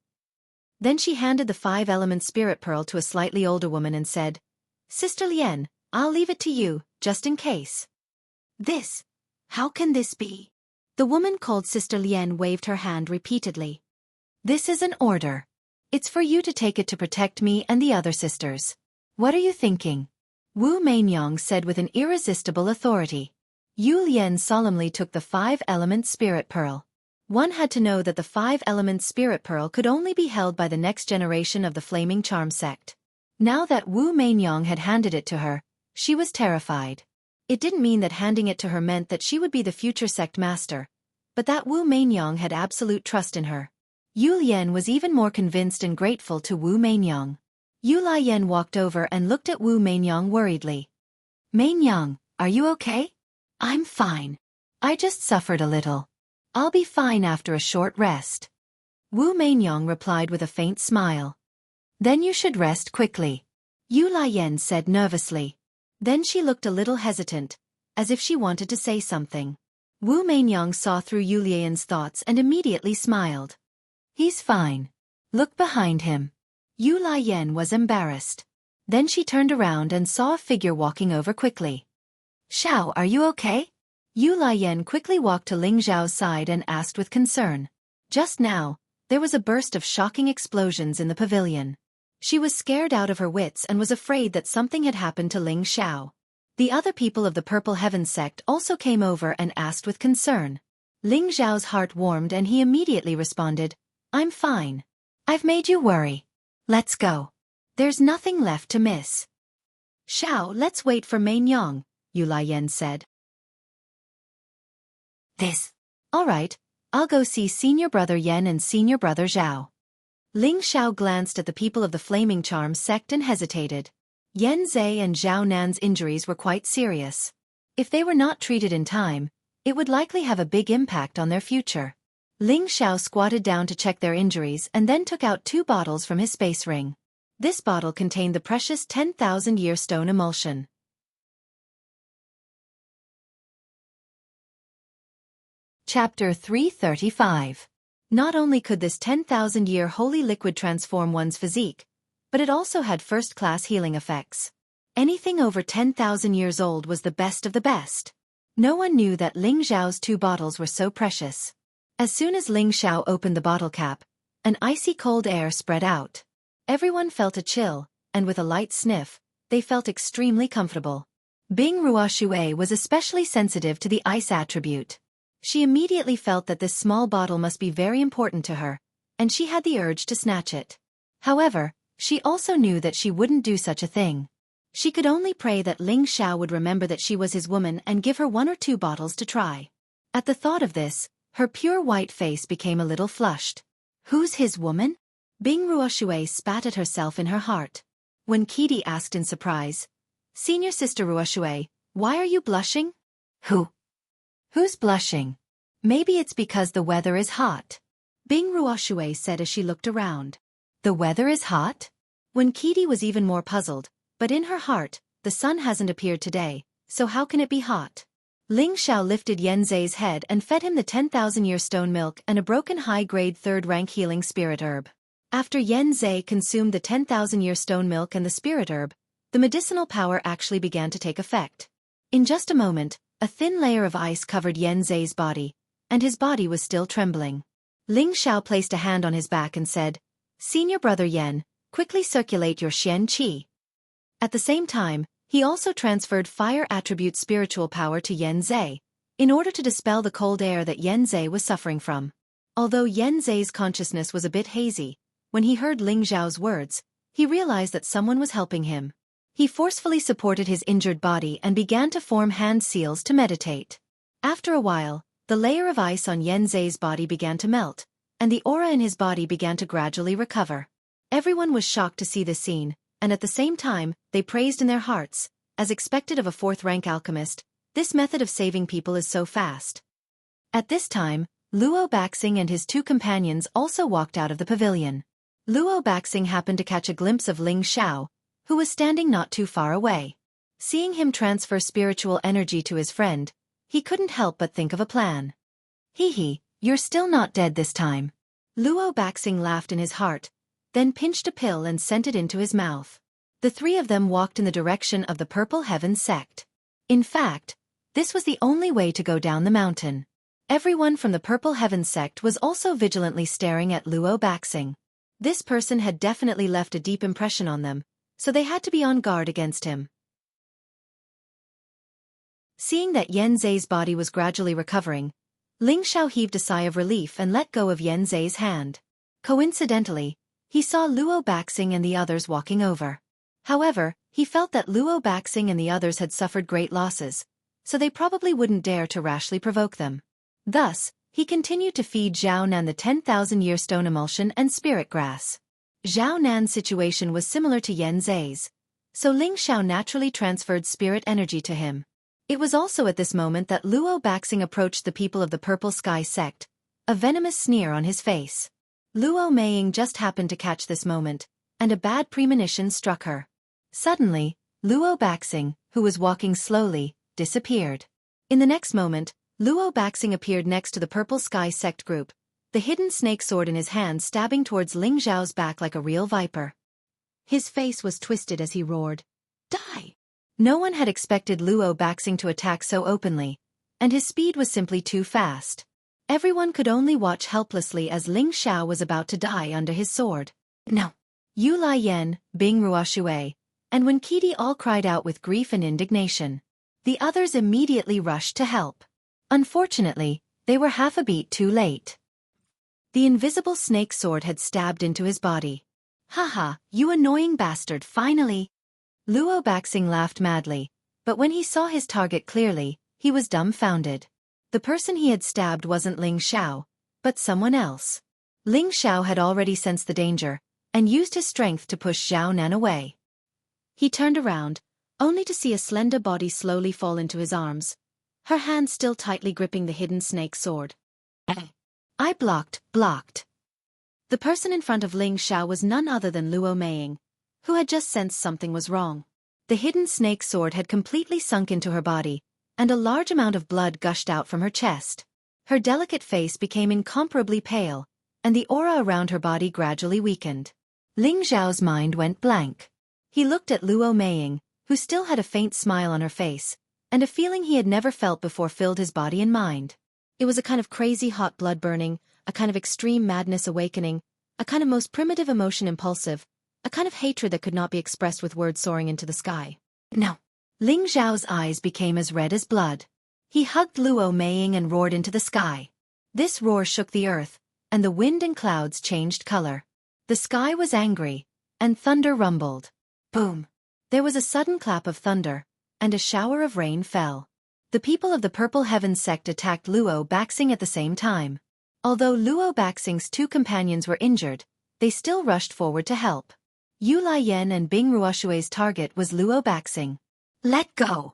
Then she handed the 5-element spirit pearl to a slightly older woman and said, "Sister Lien, I'll leave it to you, just in case." "This? How can this be?" The woman called Sister Lien waved her hand repeatedly. "This is an order. It's for you to take it to protect me and the other sisters. What are you thinking?" Wu Mainyang said with an irresistible authority. Yu Lien solemnly took the 5-element spirit pearl. One had to know that the 5-element spirit pearl could only be held by the next generation of the Flaming Charm sect. Now that Wu Mainyang had handed it to her, she was terrified. It didn't mean that handing it to her meant that she would be the future sect master, but that Wu Mainyang had absolute trust in her. Yu Lien was even more convinced and grateful to Wu Mainyang. Yu Lien walked over and looked at Wu Mainyang worriedly. "Mainyang, are you okay?" "I'm fine. I just suffered a little. I'll be fine after a short rest." Wu Mainyang replied with a faint smile. "Then you should rest quickly," Yu Lien said nervously. Then she looked a little hesitant, as if she wanted to say something. Wu Mainyang saw through Yu Lien's thoughts and immediately smiled. "He's fine. Look behind him." Yu Lien was embarrassed. Then she turned around and saw a figure walking over quickly. "Xiao, are you okay?" Yu Lian quickly walked to Ling Zhao's side and asked with concern. Just now, there was a burst of shocking explosions in the pavilion. She was scared out of her wits and was afraid that something had happened to Ling Xiao. The other people of the Purple Heaven sect also came over and asked with concern. Ling Zhao's heart warmed and he immediately responded, "I'm fine. I've made you worry. Let's go. There's nothing left to miss." "Xiao, let's wait for Main Yang," Yu Lian said. All right, I'll go see senior brother Yan and senior brother Zhao." Ling Xiao glanced at the people of the Flaming Charm sect and hesitated. Yan Zhe and Zhao Nan's injuries were quite serious. If they were not treated in time, it would likely have a big impact on their future. Ling Xiao squatted down to check their injuries and then took out 2 bottles from his space ring. This bottle contained the precious 10,000-year stone emulsion. Chapter 335. Not only could this 10,000-year holy liquid transform one's physique, but it also had first-class healing effects. Anything over 10,000 years old was the best of the best. No one knew that Ling Zhao's 2 bottles were so precious. As soon as Ling Xiao opened the bottle cap, an icy cold air spread out. Everyone felt a chill, and with a light sniff, they felt extremely comfortable. Bing Ruoshui was especially sensitive to the ice attribute. She immediately felt that this small bottle must be very important to her, and she had the urge to snatch it. However, she also knew that she wouldn't do such a thing. She could only pray that Ling Xiao would remember that she was his woman and give her 1 or 2 bottles to try. At the thought of this, her pure white face became a little flushed. Who's his woman? Bing Ruoshui spat at herself in her heart. When Kidi asked in surprise, "Senior sister Ruoshui, why are you blushing?" Who's blushing? Maybe it's because the weather is hot. Bing Ruoshui said as she looked around. The weather is hot? When Kidi was even more puzzled, but in her heart, the sun hasn't appeared today, so how can it be hot? Ling Xiao lifted Yan Zhe's head and fed him the 10,000-year stone milk and a broken high-grade 3rd-rank healing spirit herb. After Yan Zhe consumed the 10,000-year stone milk and the spirit herb, the medicinal power actually began to take effect. In just a moment, a thin layer of ice covered Yan Zhe's body, and his body was still trembling. Ling Xiao placed a hand on his back and said, "Senior brother Yan, quickly circulate your Xian Qi." At the same time, he also transferred fire attribute spiritual power to Yan Zhe, in order to dispel the cold air that Yan Zhe was suffering from. Although Yan Zhe's consciousness was a bit hazy, when he heard Ling Zhao's words, he realized that someone was helping him. He forcefully supported his injured body and began to form hand seals to meditate. After a while, the layer of ice on Yan Zhe's body began to melt, and the aura in his body began to gradually recover. Everyone was shocked to see this scene, and at the same time, they praised in their hearts, as expected of a 4th-rank alchemist, this method of saving people is so fast. At this time, Luo Baxing and his 2 companions also walked out of the pavilion. Luo Baxing happened to catch a glimpse of Ling Xiao, who was standing not too far away. Seeing him transfer spiritual energy to his friend, he couldn't help but think of a plan. "Hee, you're still not dead this time." Luo Baxing laughed in his heart, then pinched a pill and sent it into his mouth. The 3 of them walked in the direction of the Purple Heaven sect. In fact, this was the only way to go down the mountain. Everyone from the Purple Heaven sect was also vigilantly staring at Luo Baxing. This person had definitely left a deep impression on them, so they had to be on guard against him. Seeing that Yan Zhe's body was gradually recovering, Ling Xiao heaved a sigh of relief and let go of Yan Zhe's hand. Coincidentally, he saw Luo Baxing and the others walking over. However, he felt that Luo Baxing and the others had suffered great losses, so they probably wouldn't dare to rashly provoke them. Thus, he continued to feed Zhao Nan the 10,000-year stone emulsion and spirit grass. Zhao Nan's situation was similar to Yan Zhe's, so Ling Xiao naturally transferred spirit energy to him. It was also at this moment that Luo Baxing approached the people of the Purple Sky sect, a venomous sneer on his face. Luo Meiying just happened to catch this moment, and a bad premonition struck her. Suddenly, Luo Baxing, who was walking slowly, disappeared. In the next moment, Luo Baxing appeared next to the Purple Sky sect group, the hidden snake sword in his hand stabbing towards Ling Zhao's back like a real viper. His face was twisted as he roared, "Die!" No one had expected Luo Baxing to attack so openly, and his speed was simply too fast. Everyone could only watch helplessly as Ling Xiao was about to die under his sword. No! Yu Lian, Bing Ruoshui, and Wen Qidi all cried out with grief and indignation. The others immediately rushed to help. Unfortunately, they were half a beat too late. The invisible snake sword had stabbed into his body. Haha, you annoying bastard, finally! Luo Baxing laughed madly, but when he saw his target clearly, he was dumbfounded. The person he had stabbed wasn't Ling Xiao, but someone else. Ling Xiao had already sensed the danger, and used his strength to push Zhao Nan away. He turned around, only to see a slender body slowly fall into his arms, her hand still tightly gripping the hidden snake sword. I blocked. The person in front of Ling Xiao was none other than Luo Meiying, who had just sensed something was wrong. The hidden snake sword had completely sunk into her body, and a large amount of blood gushed out from her chest. Her delicate face became incomparably pale, and the aura around her body gradually weakened. Ling Xiao's mind went blank. He looked at Luo Meiying, who still had a faint smile on her face, and a feeling he had never felt before filled his body and mind. It was a kind of crazy hot blood burning, a kind of extreme madness awakening, a kind of most primitive emotion impulsive, a kind of hatred that could not be expressed with words soaring into the sky. No. Ling Xiao's eyes became as red as blood. He hugged Luo Meiying and roared into the sky. This roar shook the earth, and the wind and clouds changed color. The sky was angry, and thunder rumbled. Boom! There was a sudden clap of thunder, and a shower of rain fell. The people of the Purple Heavens sect attacked Luo Baxing at the same time. Although Luo Baxing's two companions were injured, they still rushed forward to help. Yu Lian and Bing Ruoshui's target was Luo Baxing. Let go!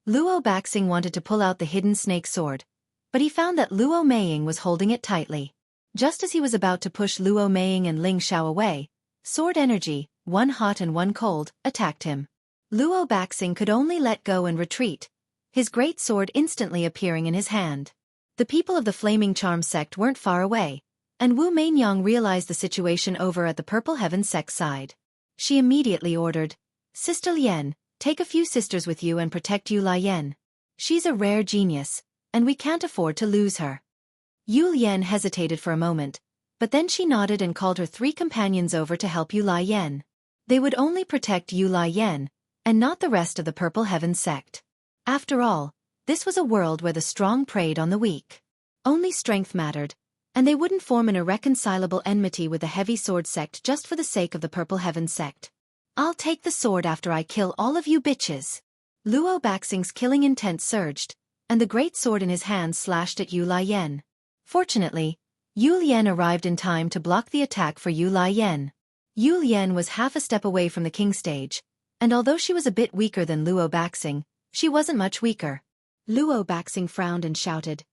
Luo Baxing wanted to pull out the hidden snake sword, but he found that Luo Meiying was holding it tightly. Just as he was about to push Luo Meiying and Ling Xiao away, sword energy, one hot and one cold, attacked him. Luo Baxing could only let go and retreat, his great sword instantly appearing in his hand. The people of the Flaming Charm sect weren't far away, and Wu Mainyang realized the situation over at the Purple Heaven sect side. She immediately ordered, Sister Lian, take a few sisters with you and protect Yu Lian. She's a rare genius, and we can't afford to lose her. Yu Lian hesitated for a moment, but then she nodded and called her 3 companions over to help Yu Lian. They would only protect Yu Lian, and not the rest of the Purple Heaven sect. After all, this was a world where the strong preyed on the weak. Only strength mattered, and they wouldn't form an irreconcilable enmity with the Heavy Sword sect just for the sake of the Purple Heaven sect. I'll take the sword after I kill all of you bitches. Luo Baxing's killing intent surged, and the great sword in his hand slashed at Yu Lian. Fortunately, Yu Lian arrived in time to block the attack for Yu Lian. Yu Lian was half a step away from the king stage, and although she was a bit weaker than Luo Baxing, she wasn't much weaker. Luo Baxing frowned and shouted,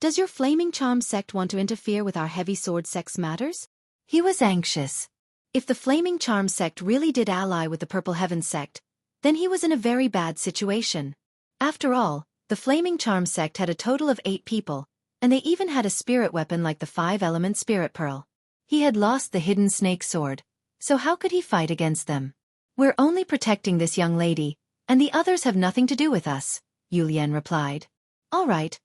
Does your Flaming Charm sect want to interfere with our Heavy Sword sect's matters? He was anxious. If the Flaming Charm sect really did ally with the Purple Heaven sect, then he was in a very bad situation. After all, the Flaming Charm sect had a total of 8 people, and they even had a spirit weapon like the 5-element spirit pearl. He had lost the hidden snake sword, so how could he fight against them? We're only protecting this young lady, and the others have nothing to do with us, Yu Lian replied. All right,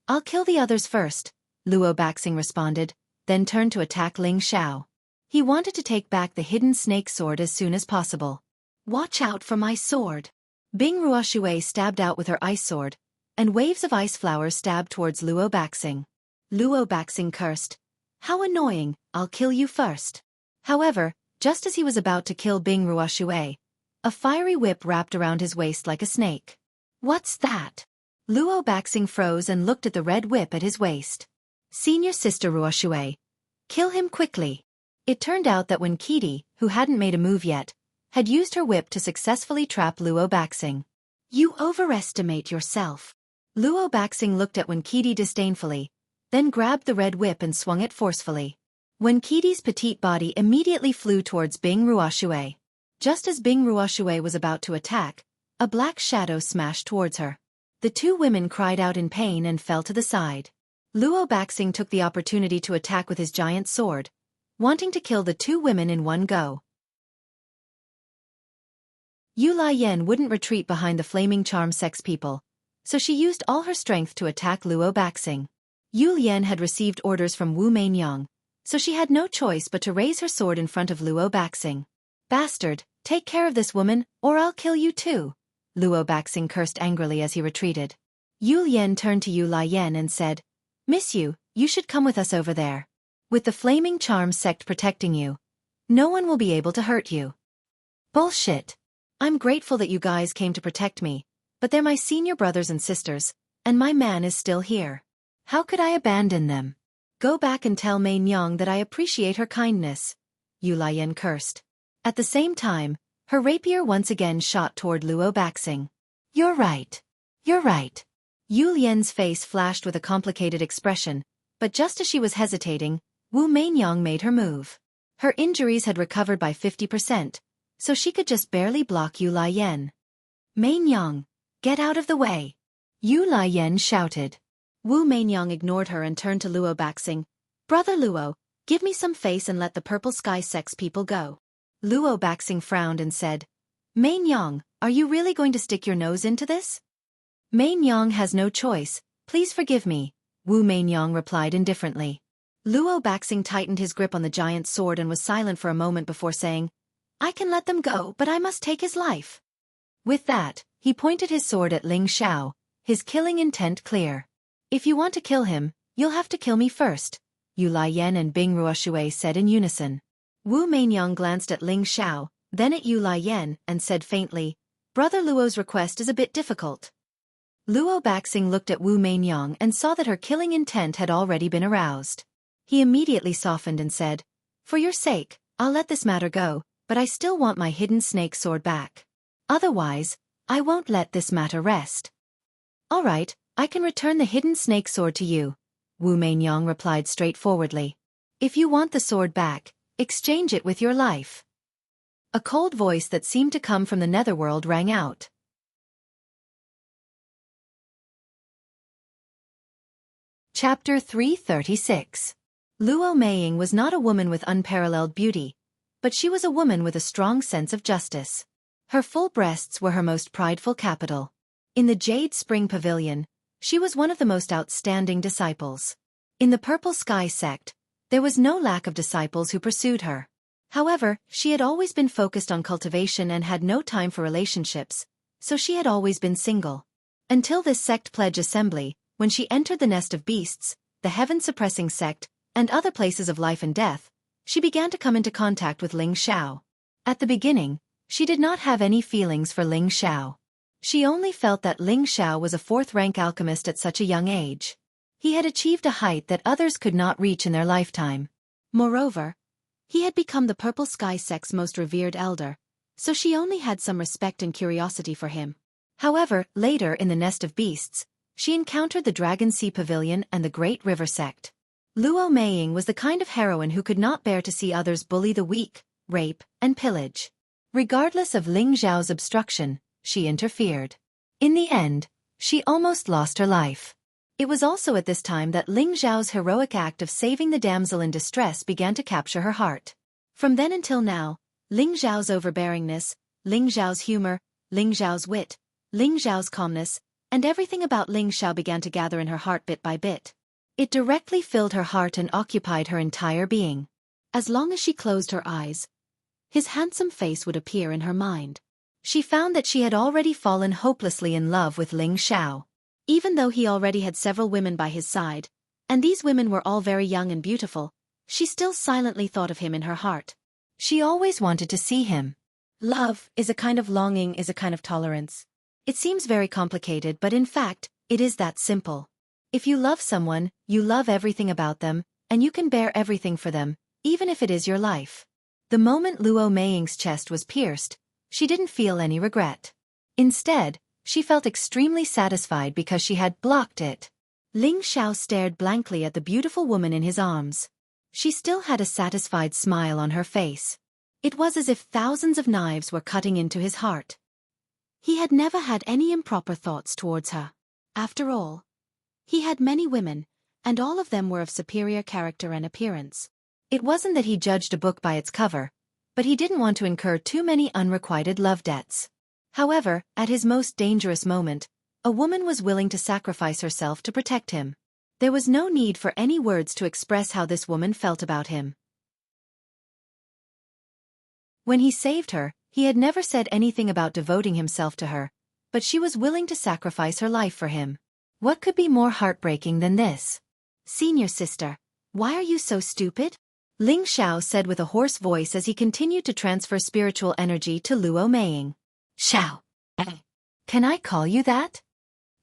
I'll kill the others first, Luo Baxing responded, then turned to attack Ling Xiao. He wanted to take back the hidden snake sword as soon as possible. Watch out for my sword! Bing Ruoshui stabbed out with her ice sword, and waves of ice flowers stabbed towards Luo Baxing. Luo Baxing cursed, How annoying, I'll kill you first. However, just as he was about to kill Bing Ruoshui, a fiery whip wrapped around his waist like a snake. What's that? Luo Baxing froze and looked at the red whip at his waist. Senior Sister Ruoshui. Kill him quickly. It turned out that when Qidi, who hadn't made a move yet, had used her whip to successfully trap Luo Baxing. You overestimate yourself. Luo Baxing looked at Wen Qidi disdainfully, then grabbed the red whip and swung it forcefully. Wen Qidi's petite body immediately flew towards Bing Ruoshui. Just as Bing Ruoshui was about to attack, a black shadow smashed towards her. The 2 women cried out in pain and fell to the side. Luo Baxing took the opportunity to attack with his giant sword, wanting to kill the 2 women in one go. Yu Lian wouldn't retreat behind the flaming charm sex people, so she used all her strength to attack Luo Baxing. Yu Lian had received orders from Wu Mainyang, so she had no choice but to raise her sword in front of Luo Baxing. Bastard, take care of this woman, or I'll kill you too, Luo Baxing cursed angrily as he retreated. Yu Lian turned to Yu Lian and said, Miss Yu, you should come with us over there. With the flaming charm sect protecting you, no one will be able to hurt you. Bullshit. I'm grateful that you guys came to protect me, but they're my senior brothers and sisters, and my man is still here. How could I abandon them? Go back and tell Mei Nyang that I appreciate her kindness, Yu Lian cursed. At the same time, her rapier once again shot toward Luo Baxing. You're right. You're right. Yu Lian's face flashed with a complicated expression, but just as she was hesitating, Wu Mainyang made her move. Her injuries had recovered by 50%, so she could just barely block Yu Lian. Mainyang, get out of the way! Yu Lian shouted. Wu Mainyang ignored her and turned to Luo Baxing. Brother Luo, give me some face and let the purple sky sex people go. Luo Baxing frowned and said, Mainyang, are you really going to stick your nose into this? Mainyang has no choice, please forgive me, Wu Mainyang replied indifferently. Luo Baxing tightened his grip on the giant sword and was silent for a moment before saying, I can let them go, but I must take his life. With that, he pointed his sword at Ling Xiao, his killing intent clear. If you want to kill him, you'll have to kill me first, Yu Lian and Bing Ruoshui said in unison. Wu Mainyang glanced at Ling Xiao, then at Yu Lian, and said faintly, Brother Luo's request is a bit difficult. Luo Baxing looked at Wu Mainyang and saw that her killing intent had already been aroused. He immediately softened and said, For your sake, I'll let this matter go, but I still want my hidden snake sword back. Otherwise, I won't let this matter rest. All right, I can return the hidden snake sword to you, Wu Mainyang replied straightforwardly. If you want the sword back, exchange it with your life. A cold voice that seemed to come from the netherworld rang out. Chapter 336. Luo Meiying was not a woman with unparalleled beauty, but she was a woman with a strong sense of justice. Her full breasts were her most prideful capital. In the Jade Spring Pavilion, she was one of the most outstanding disciples. In the Purple Sky sect, there was no lack of disciples who pursued her. However, she had always been focused on cultivation and had no time for relationships, so she had always been single. Until this sect pledge assembly, when she entered the Nest of Beasts, the heaven-suppressing sect, and other places of life and death, she began to come into contact with Ling Xiao. At the beginning, she did not have any feelings for Ling Xiao. She only felt that Ling Xiao was a fourth-rank alchemist at such a young age. He had achieved a height that others could not reach in their lifetime. Moreover, he had become the Purple Sky sect's most revered elder, so she only had some respect and curiosity for him. However, later in the Nest of Beasts, she encountered the Dragon Sea Pavilion and the Great River sect. Luo Meiying was the kind of heroine who could not bear to see others bully the weak, rape, and pillage. Regardless of Ling Xiao's obstruction, she interfered. In the end, she almost lost her life. It was also at this time that Ling Xiao's heroic act of saving the damsel in distress began to capture her heart. From then until now, Ling Xiao's overbearingness, Ling Xiao's humor, Ling Xiao's wit, Ling Xiao's calmness, and everything about Ling Xiao began to gather in her heart bit by bit. It directly filled her heart and occupied her entire being. As long as she closed her eyes, his handsome face would appear in her mind. She found that she had already fallen hopelessly in love with Ling Xiao. Even though he already had several women by his side, and these women were all very young and beautiful, she still silently thought of him in her heart. She always wanted to see him. Love is a kind of longing, is a kind of tolerance. It seems very complicated, but in fact, it is that simple. If you love someone, you love everything about them, and you can bear everything for them, even if it is your life. The moment Luo Meiying's chest was pierced, she didn't feel any regret. Instead, she felt extremely satisfied because she had blocked it. Ling Xiao stared blankly at the beautiful woman in his arms. She still had a satisfied smile on her face. It was as if thousands of knives were cutting into his heart. He had never had any improper thoughts towards her. After all, he had many women, and all of them were of superior character and appearance. It wasn't that he judged a book by its cover, but he didn't want to incur too many unrequited love debts. However, at his most dangerous moment, a woman was willing to sacrifice herself to protect him. There was no need for any words to express how this woman felt about him. When he saved her, he had never said anything about devoting himself to her, but she was willing to sacrifice her life for him. What could be more heartbreaking than this? Senior sister, why are you so stupid? Ling Xiao said with a hoarse voice as he continued to transfer spiritual energy to Luo Meiying. Xiao. Can I call you that?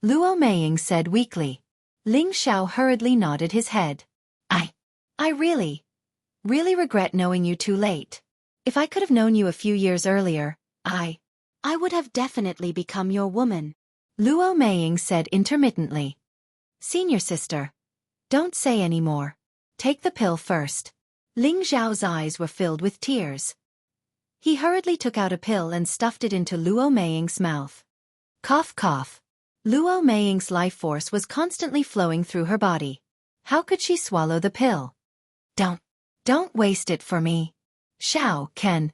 Luo Meiying said weakly. Ling Xiao hurriedly nodded his head. I really regret knowing you too late. If I could have known you a few years earlier, I would have definitely become your woman. Luo Meiying said intermittently. Senior sister. Don't say any more. Take the pill first. Ling Xiao's eyes were filled with tears. He hurriedly took out a pill and stuffed it into Luo Meiying's mouth. Cough cough. Luo Meiying's life force was constantly flowing through her body. How could she swallow the pill? Don't waste it for me. Xiao, can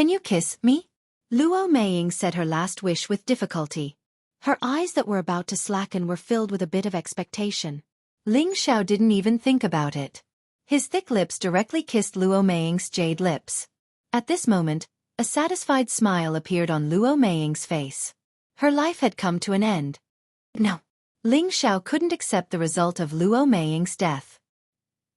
you kiss me? Luo Meiying said her last wish with difficulty. Her eyes that were about to slacken were filled with a bit of expectation. Ling Xiao didn't even think about it. His thick lips directly kissed Luo Meiying's jade lips. At this moment, a satisfied smile appeared on Luo Meiying's face. Her life had come to an end. No. Ling Xiao couldn't accept the result of Luo Meiying's death.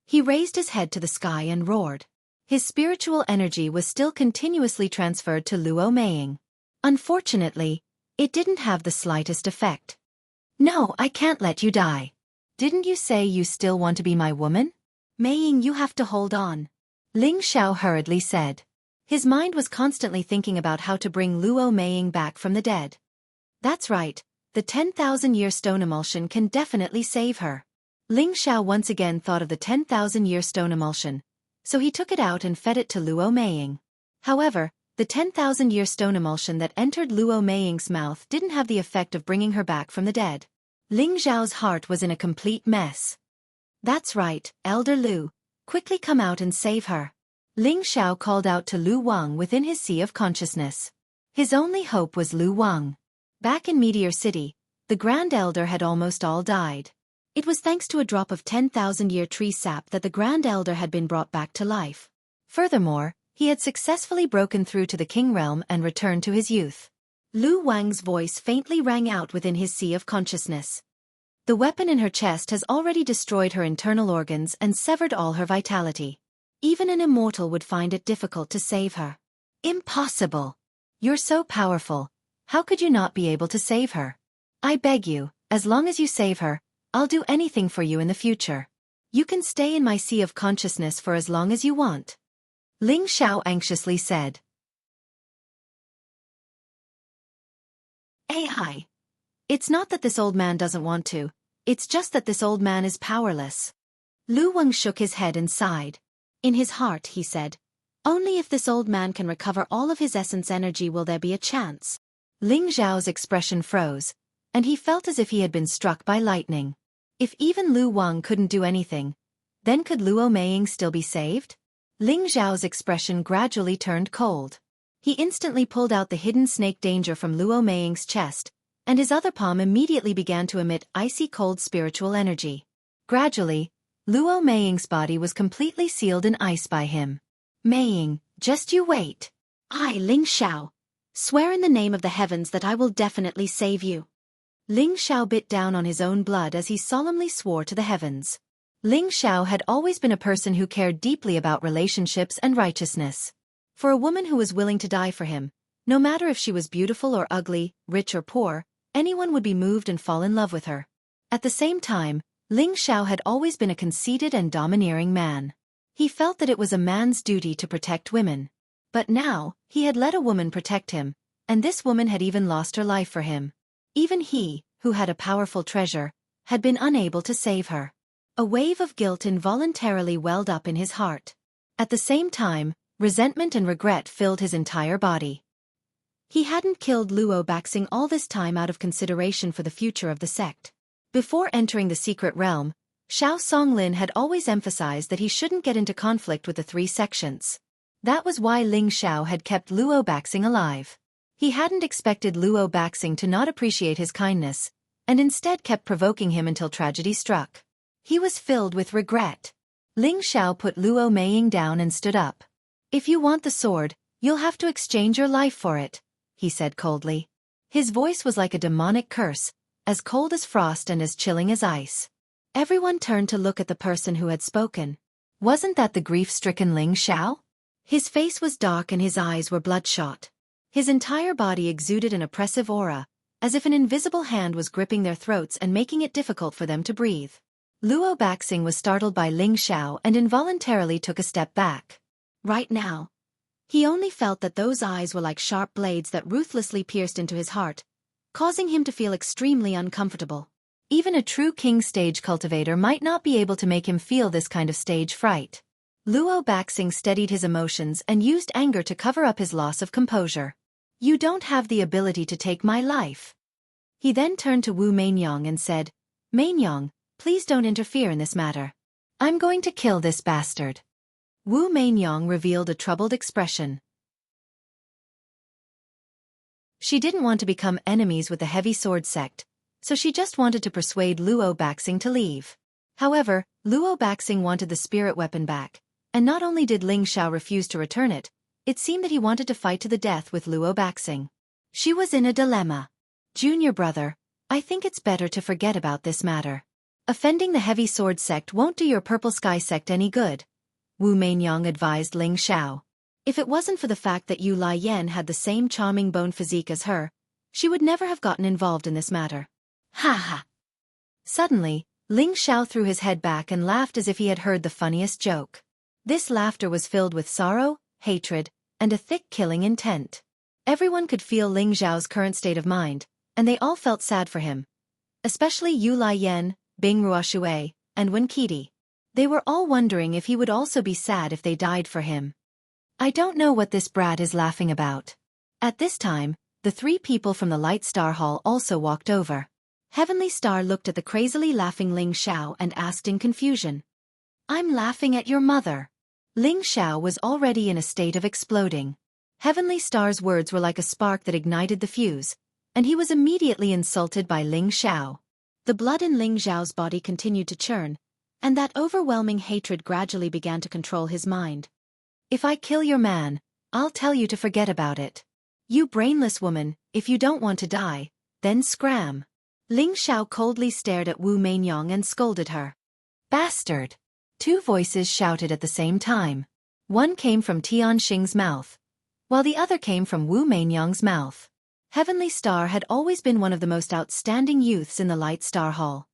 He raised his head to the sky and roared. His spiritual energy was still continuously transferred to Luo Meiying. Unfortunately, it didn't have the slightest effect. No, I can't let you die. Didn't you say you still want to be my woman? Meiying, you have to hold on. Ling Xiao hurriedly said. His mind was constantly thinking about how to bring Luo Meiying back from the dead. That's right, the 10,000-year stone emulsion can definitely save her. Ling Xiao once again thought of the 10,000-year stone emulsion, so he took it out and fed it to Luo Meiying. However, the 10,000-year stone emulsion that entered Luo Meiying's mouth didn't have the effect of bringing her back from the dead. Ling Xiao's heart was in a complete mess. That's right, Elder Lu, quickly come out and save her. Ling Xiao called out to Lu Wang within his sea of consciousness. His only hope was Lu Wang. Back in Meteor City, the Grand Elder had almost all died. It was thanks to a drop of 10,000-year tree sap that the Grand Elder had been brought back to life. Furthermore, he had successfully broken through to the King Realm and returned to his youth. Lu Wang's voice faintly rang out within his sea of consciousness. The weapon in her chest has already destroyed her internal organs and severed all her vitality. Even an immortal would find it difficult to save her. Impossible! You're so powerful. How could you not be able to save her? I beg you, as long as you save her, I'll do anything for you in the future. You can stay in my sea of consciousness for as long as you want. Ling Xiao anxiously said. Ai. It's not that this old man doesn't want to, it's just that this old man is powerless. Lu Wang shook his head and sighed. In his heart, he said, only if this old man can recover all of his essence energy will there be a chance. Ling Xiao's expression froze, and he felt as if he had been struck by lightning. If even Lu Wang couldn't do anything, then could Luo Meiying still be saved? Ling Xiao's expression gradually turned cold. He instantly pulled out the hidden snake danger from Luo Meiying's chest, and his other palm immediately began to emit icy cold spiritual energy. Gradually, Luo Meiying's body was completely sealed in ice by him. Meiying, just you wait. I, Ling Xiao, swear in the name of the heavens that I will definitely save you. Ling Xiao bit down on his own blood as he solemnly swore to the heavens. Ling Xiao had always been a person who cared deeply about relationships and righteousness. For a woman who was willing to die for him, no matter if she was beautiful or ugly, rich or poor, anyone would be moved and fall in love with her. At the same time, Ling Xiao had always been a conceited and domineering man. He felt that it was a man's duty to protect women. But now, he had let a woman protect him, and this woman had even lost her life for him. Even he, who had a powerful treasure, had been unable to save her. A wave of guilt involuntarily welled up in his heart. At the same time, resentment and regret filled his entire body. He hadn't killed Luo Baxing all this time out of consideration for the future of the sect. Before entering the secret realm, Xiao Songlin had always emphasized that he shouldn't get into conflict with the three sections. That was why Ling Xiao had kept Luo Baxing alive. He hadn't expected Luo Baxing to not appreciate his kindness, and instead kept provoking him until tragedy struck. He was filled with regret. Ling Xiao put Luo Meiying down and stood up. "If you want the sword, you'll have to exchange your life for it," he said coldly. His voice was like a demonic curse, as cold as frost and as chilling as ice. Everyone turned to look at the person who had spoken. Wasn't that the grief-stricken Ling Xiao? His face was dark and his eyes were bloodshot. His entire body exuded an oppressive aura, as if an invisible hand was gripping their throats and making it difficult for them to breathe. Luo Baxing was startled by Ling Xiao and involuntarily took a step back. Right now, he only felt that those eyes were like sharp blades that ruthlessly pierced into his heart, causing him to feel extremely uncomfortable. Even a true king stage cultivator might not be able to make him feel this kind of stage fright. Luo Baxing steadied his emotions and used anger to cover up his loss of composure. "You don't have the ability to take my life." He then turned to Wu Mainyong and said, "Mainyong, please don't interfere in this matter. I'm going to kill this bastard." Wu Mainyong revealed a troubled expression. She didn't want to become enemies with the heavy sword sect, so she just wanted to persuade Luo Baxing to leave. However, Luo Baxing wanted the spirit weapon back, and not only did Ling Xiao refuse to return it, it seemed that he wanted to fight to the death with Luo Baxing. She was in a dilemma. "Junior brother, I think it's better to forget about this matter. Offending the heavy sword sect won't do your purple sky sect any good," Wu Mainyong advised Ling Xiao. If it wasn't for the fact that Yu Lai Yen had the same charming bone physique as her, she would never have gotten involved in this matter. Ha ha! Suddenly, Ling Xiao threw his head back and laughed as if he had heard the funniest joke. This laughter was filled with sorrow, hatred, and a thick killing intent. Everyone could feel Ling Xiao's current state of mind, and they all felt sad for him. Especially Yu Lai Yen, Bing Ruoshui, and Wen Qidi. They were all wondering if he would also be sad if they died for him. "I don't know what this brat is laughing about." At this time, the three people from the Light Star Hall also walked over. Heavenly Star looked at the crazily laughing Ling Xiao and asked in confusion, "I'm laughing at your mother." Ling Xiao was already in a state of exploding. Heavenly Star's words were like a spark that ignited the fuse, and he was immediately insulted by Ling Xiao. The blood in Ling Xiao's body continued to churn, and that overwhelming hatred gradually began to control his mind. "If I kill your man, I'll tell you to forget about it. You brainless woman, if you don't want to die, then scram." Ling Xiao coldly stared at Wu Mainyong and scolded her. "Bastard!" Two voices shouted at the same time. One came from Tianxing's mouth, while the other came from Wu Mainyong's mouth. Heavenly Star had always been one of the most outstanding youths in the Light Star Hall.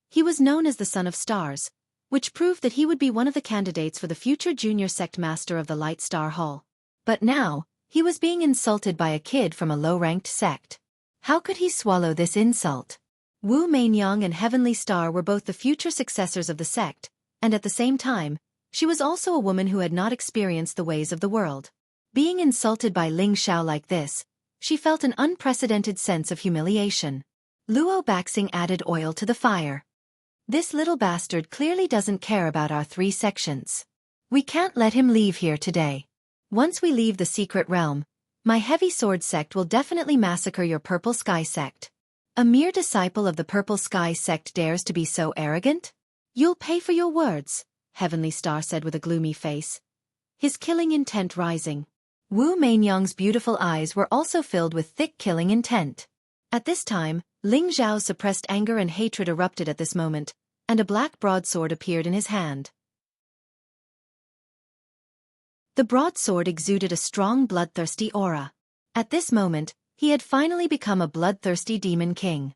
He was known as the Son of Stars, which proved that he would be one of the candidates for the future junior sect master of the Light Star Hall. But now, he was being insulted by a kid from a low-ranked sect. How could he swallow this insult? Wu Mainyong and Heavenly Star were both the future successors of the sect, and at the same time, she was also a woman who had not experienced the ways of the world. Being insulted by Ling Xiao like this, she felt an unprecedented sense of humiliation. Luo Baxing added oil to the fire. "This little bastard clearly doesn't care about our three sections. We can't let him leave here today. Once we leave the secret realm, my heavy sword sect will definitely massacre your purple sky sect. A mere disciple of the purple sky sect dares to be so arrogant? You'll pay for your words," Heavenly Star said with a gloomy face, his killing intent rising. Wu Mainyong's beautiful eyes were also filled with thick killing intent. At this time, Ling Xiao's suppressed anger and hatred erupted at this moment, and a black broadsword appeared in his hand. The broadsword exuded a strong bloodthirsty aura. At this moment, he had finally become a bloodthirsty demon king.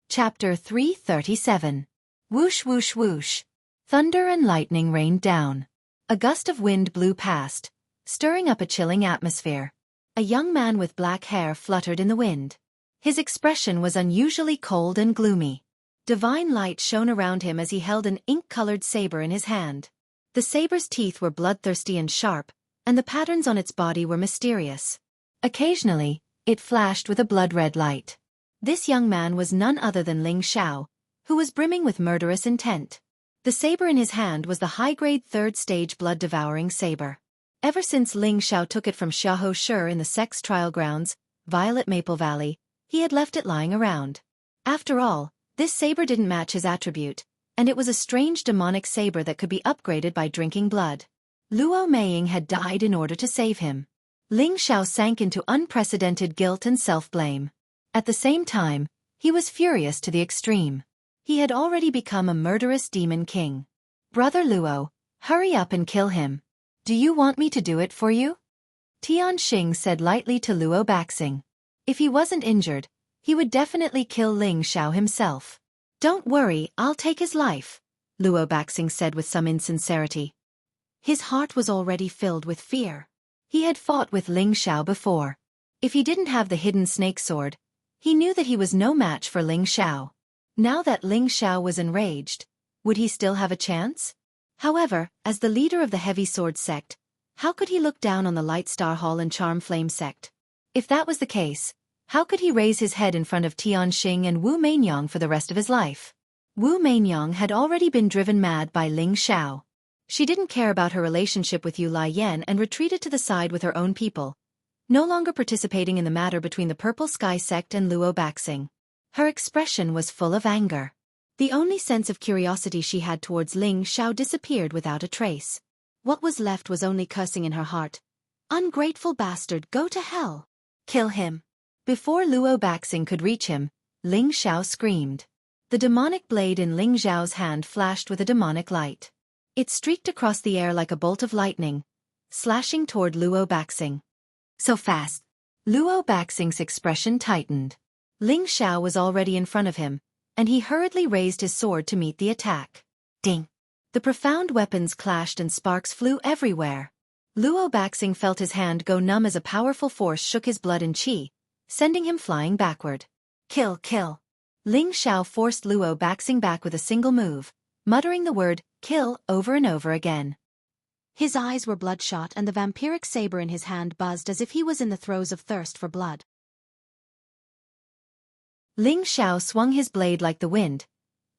Chapter 337. Whoosh whoosh whoosh. Thunder and lightning rained down. A gust of wind blew past, stirring up a chilling atmosphere. A young man with black hair fluttered in the wind. His expression was unusually cold and gloomy. Divine light shone around him as he held an ink-colored saber in his hand. The saber's teeth were bloodthirsty and sharp, and the patterns on its body were mysterious. Occasionally, it flashed with a blood-red light. This young man was none other than Ling Xiao, who was brimming with murderous intent. The saber in his hand was the high-grade third-stage blood-devouring saber. Ever since Ling Xiao took it from Xiahou Shi in the sex trial grounds, Violet Maple Valley, he had left it lying around. After all, this saber didn't match his attribute, and it was a strange demonic saber that could be upgraded by drinking blood. Luo Meiying had died in order to save him. Ling Xiao sank into unprecedented guilt and self-blame. At the same time, he was furious to the extreme. He had already become a murderous demon king. Brother Luo, hurry up and kill him. Do you want me to do it for you? Tianxing said lightly to Luo Baxing. If he wasn't injured, he would definitely kill Ling Xiao himself. Don't worry, I'll take his life, Luo Baxing said with some insincerity. His heart was already filled with fear. He had fought with Ling Xiao before. If he didn't have the hidden snake sword, he knew that he was no match for Ling Xiao. Now that Ling Xiao was enraged, would he still have a chance? However, as the leader of the Heavy Sword sect, how could he look down on the Light Star Hall and Charm Flame sect? If that was the case, how could he raise his head in front of Tianxing and Wu Mainyang for the rest of his life? Wu Mainyang had already been driven mad by Ling Xiao. She didn't care about her relationship with Yu Lai Yan and retreated to the side with her own people, no longer participating in the matter between the Purple Sky sect and Luo Baxing. Her expression was full of anger. The only sense of curiosity she had towards Ling Xiao disappeared without a trace. What was left was only cursing in her heart. Ungrateful bastard, go to hell. Kill him. Before Luo Baxing could reach him, Ling Xiao screamed. The demonic blade in Ling Xiao's hand flashed with a demonic light. It streaked across the air like a bolt of lightning, slashing toward Luo Baxing. So fast. Luo Baxing's expression tightened. Ling Xiao was already in front of him, and he hurriedly raised his sword to meet the attack. Ding! The profound weapons clashed and sparks flew everywhere. Luo Baxing felt his hand go numb as a powerful force shook his blood and qi, sending him flying backward. Kill, kill! Ling Xiao forced Luo Baxing back with a single move, muttering the word, kill, over and over again. His eyes were bloodshot and the vampiric saber in his hand buzzed as if he was in the throes of thirst for blood. Ling Xiao swung his blade like the wind,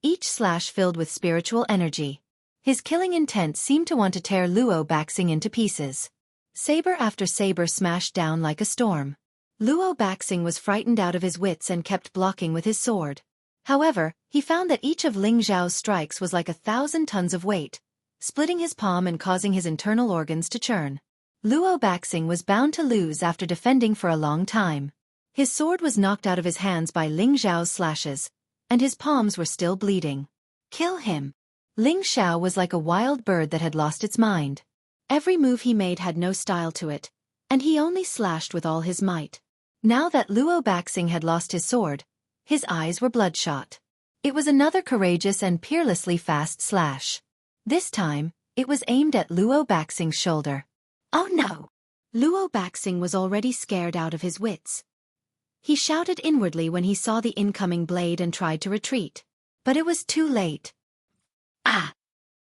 each slash filled with spiritual energy. His killing intent seemed to want to tear Luo Baxing into pieces. Saber after saber smashed down like a storm. Luo Baxing was frightened out of his wits and kept blocking with his sword. However, he found that each of Ling Xiao's strikes was like 1,000 tons of weight, splitting his palm and causing his internal organs to churn. Luo Baxing was bound to lose after defending for a long time. His sword was knocked out of his hands by Ling Xiao's slashes, and his palms were still bleeding. Kill him! Ling Xiao was like a wild bird that had lost its mind. Every move he made had no style to it, and he only slashed with all his might. Now that Luo Baxing had lost his sword, his eyes were bloodshot. It was another courageous and peerlessly fast slash. This time, it was aimed at Luo Baxing's shoulder. Oh no! Luo Baxing was already scared out of his wits. He shouted inwardly when he saw the incoming blade and tried to retreat. But it was too late. Ah!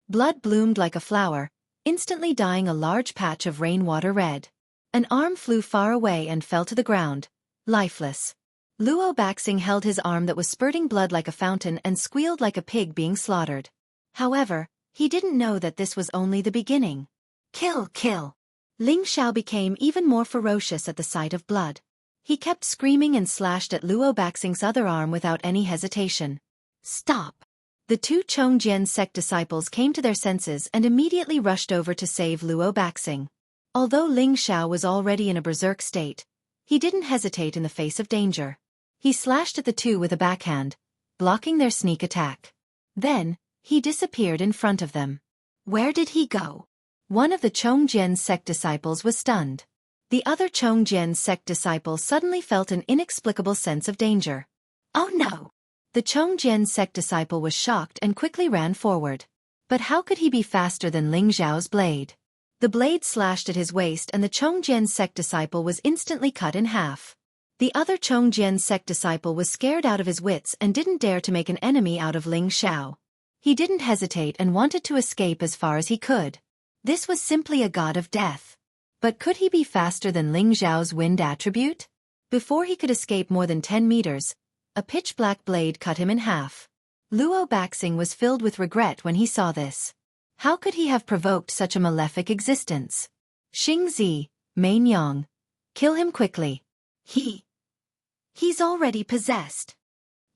Blood bloomed like a flower, instantly dyeing a large patch of rainwater red. An arm flew far away and fell to the ground, lifeless. Luo Baxing held his arm that was spurting blood like a fountain and squealed like a pig being slaughtered. However, he didn't know that this was only the beginning. Kill, kill! Ling Xiao became even more ferocious at the sight of blood. He kept screaming and slashed at Luo Baxing's other arm without any hesitation. Stop! The two Chongjian sect disciples came to their senses and immediately rushed over to save Luo Baxing. Although Ling Xiao was already in a berserk state, he didn't hesitate in the face of danger. He slashed at the two with a backhand, blocking their sneak attack. Then, he disappeared in front of them. Where did he go? One of the Chongjian sect disciples was stunned. The other Chongjian sect disciple suddenly felt an inexplicable sense of danger. Oh no! The Chongjian sect disciple was shocked and quickly ran forward. But how could he be faster than Ling Xiao's blade? The blade slashed at his waist and the Chongjian sect disciple was instantly cut in half. The other Chongjian sect disciple was scared out of his wits and didn't dare to make an enemy out of Ling Xiao. He didn't hesitate and wanted to escape as far as he could. This was simply a god of death. But could he be faster than Ling Xiao's wind attribute? Before he could escape more than 10 meters, a pitch-black blade cut him in half. Luo Baxing was filled with regret when he saw this. How could he have provoked such a malefic existence? Xingzi, Main Yang. Kill him quickly. He's already possessed.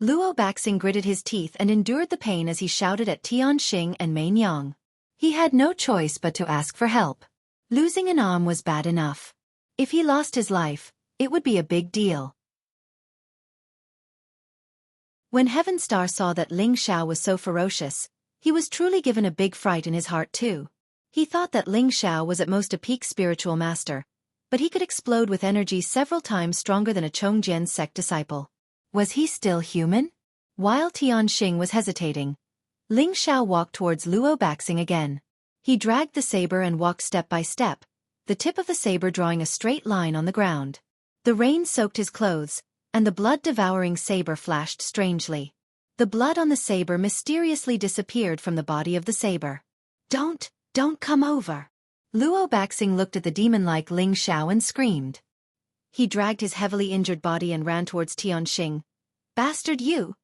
Luo Baxing gritted his teeth and endured the pain as he shouted at Tianxing and Main Yang. He had no choice but to ask for help. Losing an arm was bad enough. If he lost his life, it would be a big deal. When Heaven Star saw that Ling Xiao was so ferocious, he was truly given a big fright in his heart too. He thought that Ling Xiao was at most a peak spiritual master, but he could explode with energy several times stronger than a Chongjian sect disciple. Was he still human? While Tianxing was hesitating, Ling Xiao walked towards Luo Baxing again. He dragged the saber and walked step by step, the tip of the saber drawing a straight line on the ground. The rain soaked his clothes, and the blood-devouring saber flashed strangely. The blood on the saber mysteriously disappeared from the body of the saber. Don't come over. Luo Baxing looked at the demon-like Ling Xiao and screamed. He dragged his heavily injured body and ran towards Tianxing. Bastard you!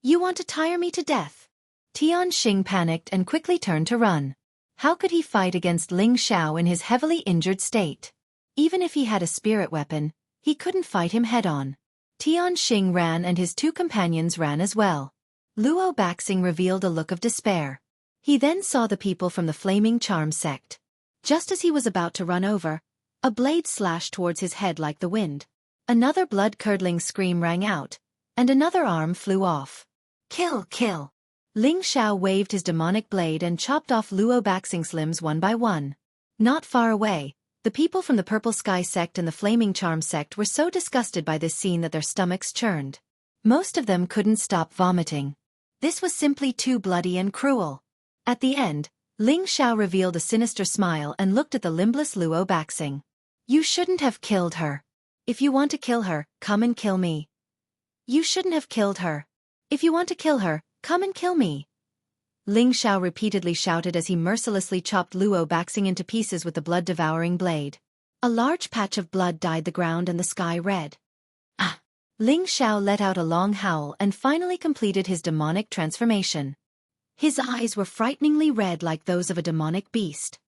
You want to tire me to death? Tianxing panicked and quickly turned to run. How could he fight against Ling Xiao in his heavily injured state? Even if he had a spirit weapon, he couldn't fight him head-on. Tianxing ran and his two companions ran as well. Luo Baxing revealed a look of despair. He then saw the people from the Flaming Charm sect. Just as he was about to run over, a blade slashed towards his head like the wind. Another blood-curdling scream rang out, and another arm flew off. Kill! Ling Xiao waved his demonic blade and chopped off Luo Baxing's limbs one by one. Not far away, the people from the Purple Sky sect and the Flaming Charm sect were so disgusted by this scene that their stomachs churned. Most of them couldn't stop vomiting. This was simply too bloody and cruel. At the end, Ling Xiao revealed a sinister smile and looked at the limbless Luo Baxing. You shouldn't have killed her. If you want to kill her, come and kill me. You shouldn't have killed her. If you want to kill her, come and kill me. Ling Xiao repeatedly shouted as he mercilessly chopped Luo Baxing into pieces with the blood-devouring blade. A large patch of blood dyed the ground and the sky red. Ah! Ling Xiao let out a long howl and finally completed his demonic transformation. His eyes were frighteningly red like those of a demonic beast.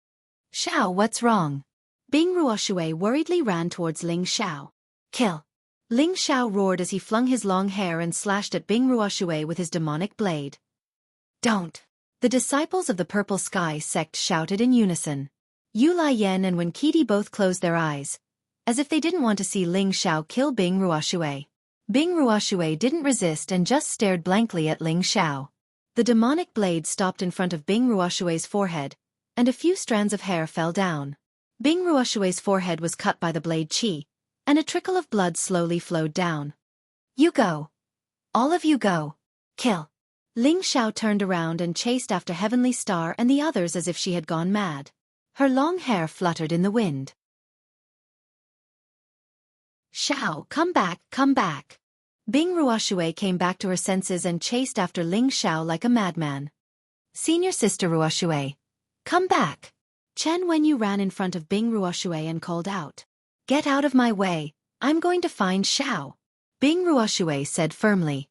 Xiao, what's wrong? Bing Ruoshui worriedly ran towards Ling Xiao. Kill! Ling Xiao roared as he flung his long hair and slashed at Bing Ruoshui with his demonic blade. Don't! The disciples of the Purple Sky sect shouted in unison. Yu Lai Yen and Wen Qidi both closed their eyes, as if they didn't want to see Ling Xiao kill Bing Ruoshui. Bing Ruoshui didn't resist and just stared blankly at Ling Xiao. The demonic blade stopped in front of Bing Ruoshui's forehead, and a few strands of hair fell down. Bing Ruoshui's forehead was cut by the blade chi, and a trickle of blood slowly flowed down. You go. All of you go. Kill. Ling Xiao turned around and chased after Heavenly Star and the others as if she had gone mad. Her long hair fluttered in the wind. Xiao, come back, come back. Bing Ruoshui came back to her senses and chased after Ling Xiao like a madman. Senior Sister Ruoshui, come back. Chen Wenyu ran in front of Bing Ruoshui and called out. Get out of my way, I'm going to find Xiao. Bing Ruoshui said firmly.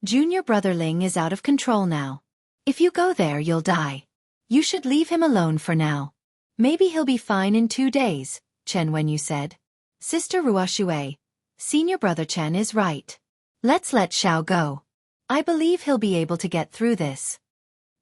Junior brother Ling is out of control now. If you go there you'll die. You should leave him alone for now. Maybe he'll be fine in 2 days, Chen Wenyu said. Sister Ruoshui, Senior brother Chen is right. Let's let Xiao go. I believe he'll be able to get through this.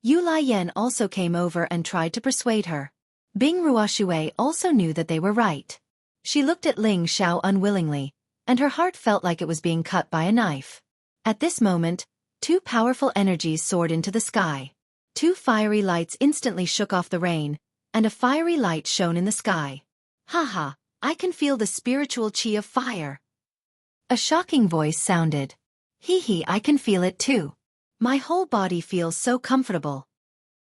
Yu Lai Yen also came over and tried to persuade her. Bing Ruoshui also knew that they were right. She looked at Ling Xiao unwillingly, and her heart felt like it was being cut by a knife. At this moment, 2 powerful energies soared into the sky. 2 fiery lights instantly shook off the rain, and a fiery light shone in the sky. Haha, I can feel the spiritual chi of fire. A shocking voice sounded. Hee, I can feel it too. My whole body feels so comfortable.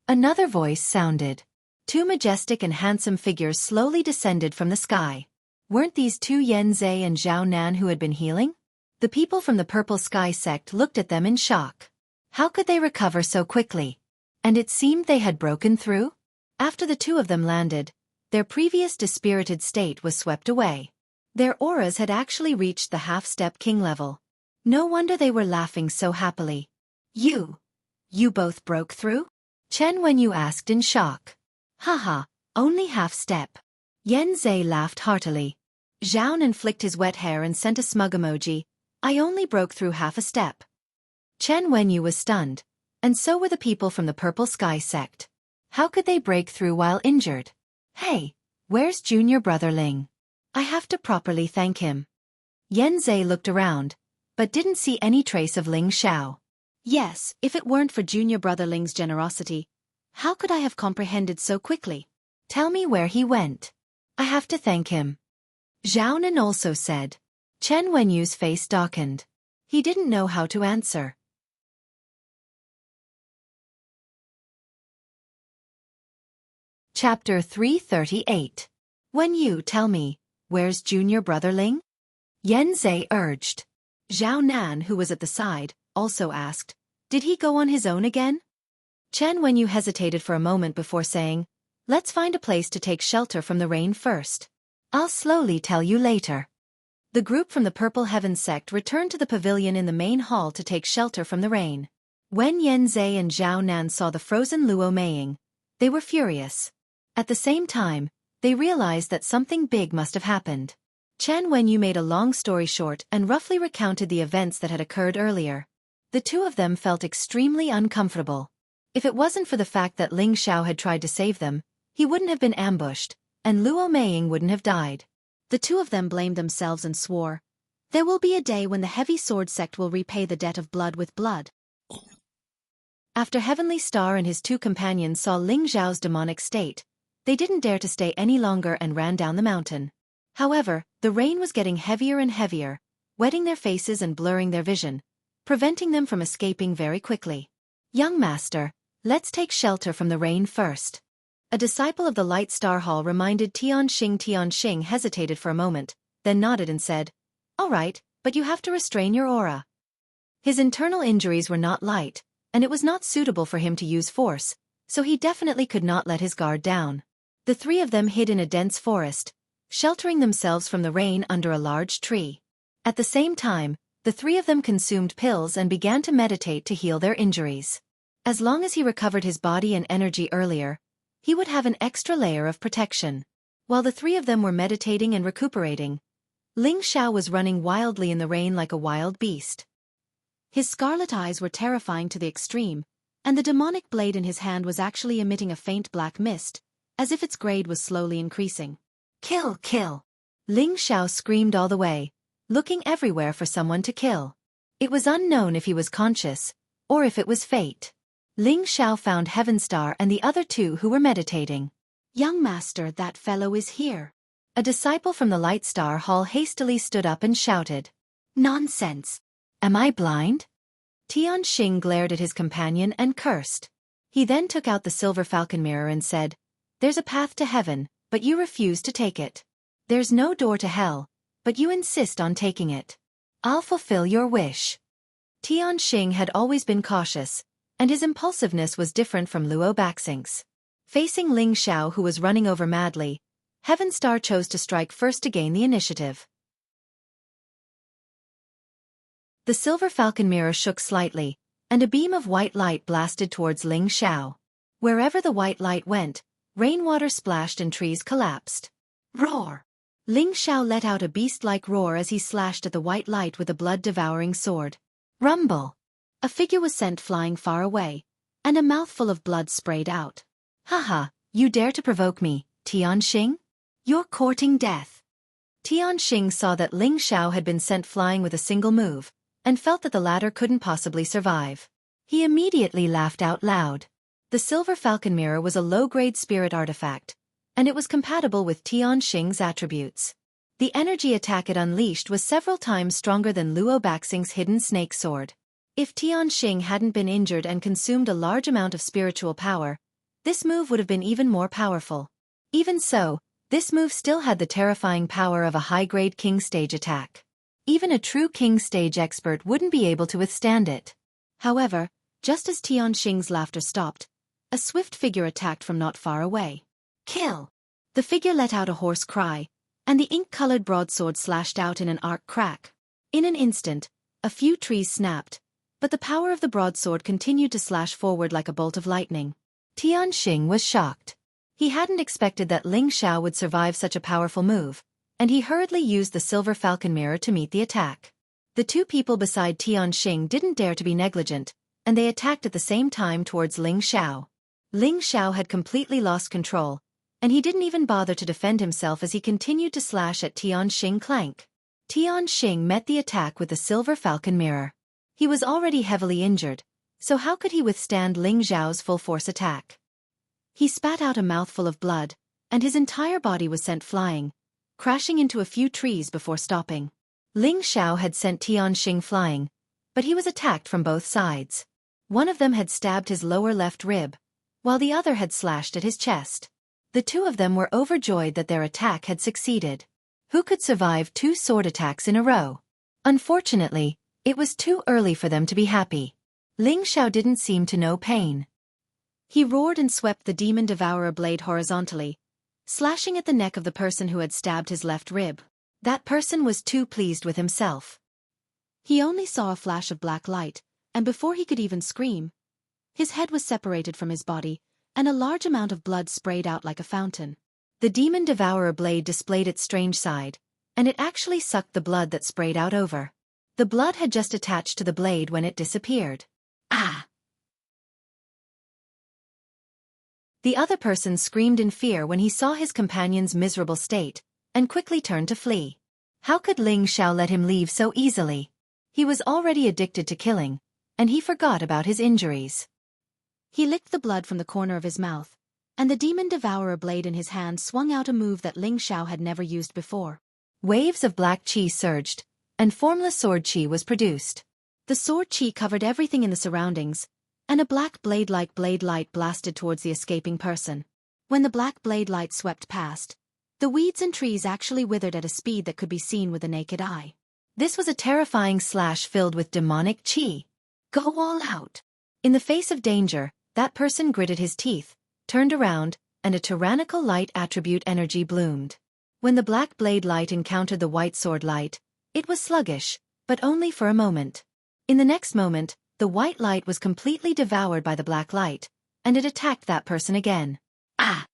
Another voice sounded. 2 majestic and handsome figures slowly descended from the sky. Weren't these 2 Yen Zhe and Zhao Nan who had been healing? The people from the Purple Sky sect looked at them in shock. How could they recover so quickly? And it seemed they had broken through? After the 2 of them landed, their previous dispirited state was swept away. Their auras had actually reached the half-step king level. No wonder they were laughing so happily. You You both broke through? Chen Wenyu asked in shock. Haha, only half step. Yan Zhe laughed heartily. Zhao Nan flicked his wet hair and sent a smug emoji. I only broke through half a step. Chen Wenyu was stunned, and so were the people from the Purple Sky sect. How could they break through while injured? Hey, where's junior brother Ling? I have to properly thank him. Yan Zhe looked around, but didn't see any trace of Ling Xiao. Yes, if it weren't for junior brother Ling's generosity, how could I have comprehended so quickly? Tell me where he went. I have to thank him. Zhao Nan also said. Chen Wenyu's face darkened. He didn't know how to answer. Chapter 338. Wenyu, tell me, where's junior brother Ling? Yan Zhe urged. Zhao Nan, who was at the side, also asked, did he go on his own again? Chen Wenyu hesitated for a moment before saying, let's find a place to take shelter from the rain first. I'll slowly tell you later. The group from the Purple Heaven sect returned to the pavilion in the main hall to take shelter from the rain. When Yan Zhe and Zhao Nan saw the frozen Luo Meiying, they were furious. At the same time, they realized that something big must have happened. Chen Wenyu made a long story short and roughly recounted the events that had occurred earlier. The two of them felt extremely uncomfortable. If it wasn't for the fact that Ling Xiao had tried to save them, he wouldn't have been ambushed, and Luo Meiying wouldn't have died. The two of them blamed themselves and swore, there will be a day when the heavy sword sect will repay the debt of blood with blood. After Heavenly Star and his two companions saw Ling Xiao's demonic state, they didn't dare to stay any longer and ran down the mountain. However, the rain was getting heavier and heavier, wetting their faces and blurring their vision, preventing them from escaping very quickly. Young master, let's take shelter from the rain first. A disciple of the Light Star Hall reminded Tianxing. Tianxing hesitated for a moment, then nodded and said, all right, but you have to restrain your aura. His internal injuries were not light, and it was not suitable for him to use force, so he definitely could not let his guard down. The three of them hid in a dense forest, sheltering themselves from the rain under a large tree. At the same time, the three of them consumed pills and began to meditate to heal their injuries. As long as he recovered his body and energy earlier, he would have an extra layer of protection. While the three of them were meditating and recuperating, Ling Xiao was running wildly in the rain like a wild beast. His scarlet eyes were terrifying to the extreme, and the demonic blade in his hand was actually emitting a faint black mist, as if its grade was slowly increasing. Kill, kill! Ling Xiao screamed all the way, looking everywhere for someone to kill. It was unknown if he was conscious, or if it was fate. Ling Xiao found Heaven Star and the other two who were meditating. Young master, that fellow is here. A disciple from the Light Star Hall hastily stood up and shouted. Nonsense! Am I blind? Tianxing glared at his companion and cursed. He then took out the silver falcon mirror and said, there's a path to heaven, but you refuse to take it. There's no door to hell, but you insist on taking it. I'll fulfill your wish. Tianxing had always been cautious, and his impulsiveness was different from Luo Baxing's. Facing Ling Xiao, who was running over madly, Heaven Star chose to strike first to gain the initiative. The silver falcon mirror shook slightly, and a beam of white light blasted towards Ling Xiao. Wherever the white light went, rainwater splashed and trees collapsed. Roar! Ling Xiao let out a beast-like roar as he slashed at the white light with a blood-devouring sword. Rumble! A figure was sent flying far away, and a mouthful of blood sprayed out. Haha, you dare to provoke me, Tianxing? You're courting death. Tianxing saw that Ling Xiao had been sent flying with a single move, and felt that the latter couldn't possibly survive. He immediately laughed out loud. The silver falcon mirror was a low-grade spirit artifact, and it was compatible with Tianxing's attributes. The energy attack it unleashed was several times stronger than Luo Baxing's hidden snake sword. If Tianxing hadn't been injured and consumed a large amount of spiritual power, this move would have been even more powerful. Even so, this move still had the terrifying power of a high-grade king stage attack. Even a true king stage expert wouldn't be able to withstand it. However, just as Tianxing's laughter stopped, a swift figure attacked from not far away. Kill! The figure let out a hoarse cry, and the ink-colored broadsword slashed out in an arc crack. In an instant, a few trees snapped, but the power of the broadsword continued to slash forward like a bolt of lightning. Xianxia was shocked. He hadn't expected that Ling Xiao would survive such a powerful move, and he hurriedly used the silver falcon mirror to meet the attack. The two people beside Xianxia didn't dare to be negligent, and they attacked at the same time towards Ling Xiao. Ling Xiao had completely lost control, and he didn't even bother to defend himself as he continued to slash at Xianxia clank. Xianxia met the attack with the silver falcon mirror. He was already heavily injured, so how could he withstand Ling Xiao's full-force attack? He spat out a mouthful of blood, and his entire body was sent flying, crashing into a few trees before stopping. Ling Xiao had sent Xianxia flying, but he was attacked from both sides. One of them had stabbed his lower left rib, while the other had slashed at his chest. The two of them were overjoyed that their attack had succeeded. Who could survive 2 sword attacks in a row? Unfortunately, it was too early for them to be happy. Ling Xiao didn't seem to know pain. He roared and swept the demon devourer blade horizontally, slashing at the neck of the person who had stabbed his left rib. That person was too pleased with himself. He only saw a flash of black light, and before he could even scream, his head was separated from his body, and a large amount of blood sprayed out like a fountain. The demon devourer blade displayed its strange side, and it actually sucked the blood that sprayed out over. The blood had just attached to the blade when it disappeared. Ah! The other person screamed in fear when he saw his companion's miserable state, and quickly turned to flee. How could Ling Xiao let him leave so easily? He was already addicted to killing, and he forgot about his injuries. He licked the blood from the corner of his mouth, and the demon devourer blade in his hand swung out a move that Ling Xiao had never used before. Waves of black qi surged, and formless sword qi was produced. The sword qi covered everything in the surroundings, and a black blade-like blade light blasted towards the escaping person. When the black blade light swept past, the weeds and trees actually withered at a speed that could be seen with the naked eye. This was a terrifying slash filled with demonic qi. Go all out. In the face of danger, that person gritted his teeth, turned around, and a tyrannical light attribute energy bloomed. When the black blade light encountered the white sword light, it was sluggish, but only for a moment. In the next moment, the white light was completely devoured by the black light, and it attacked that person again. Ah!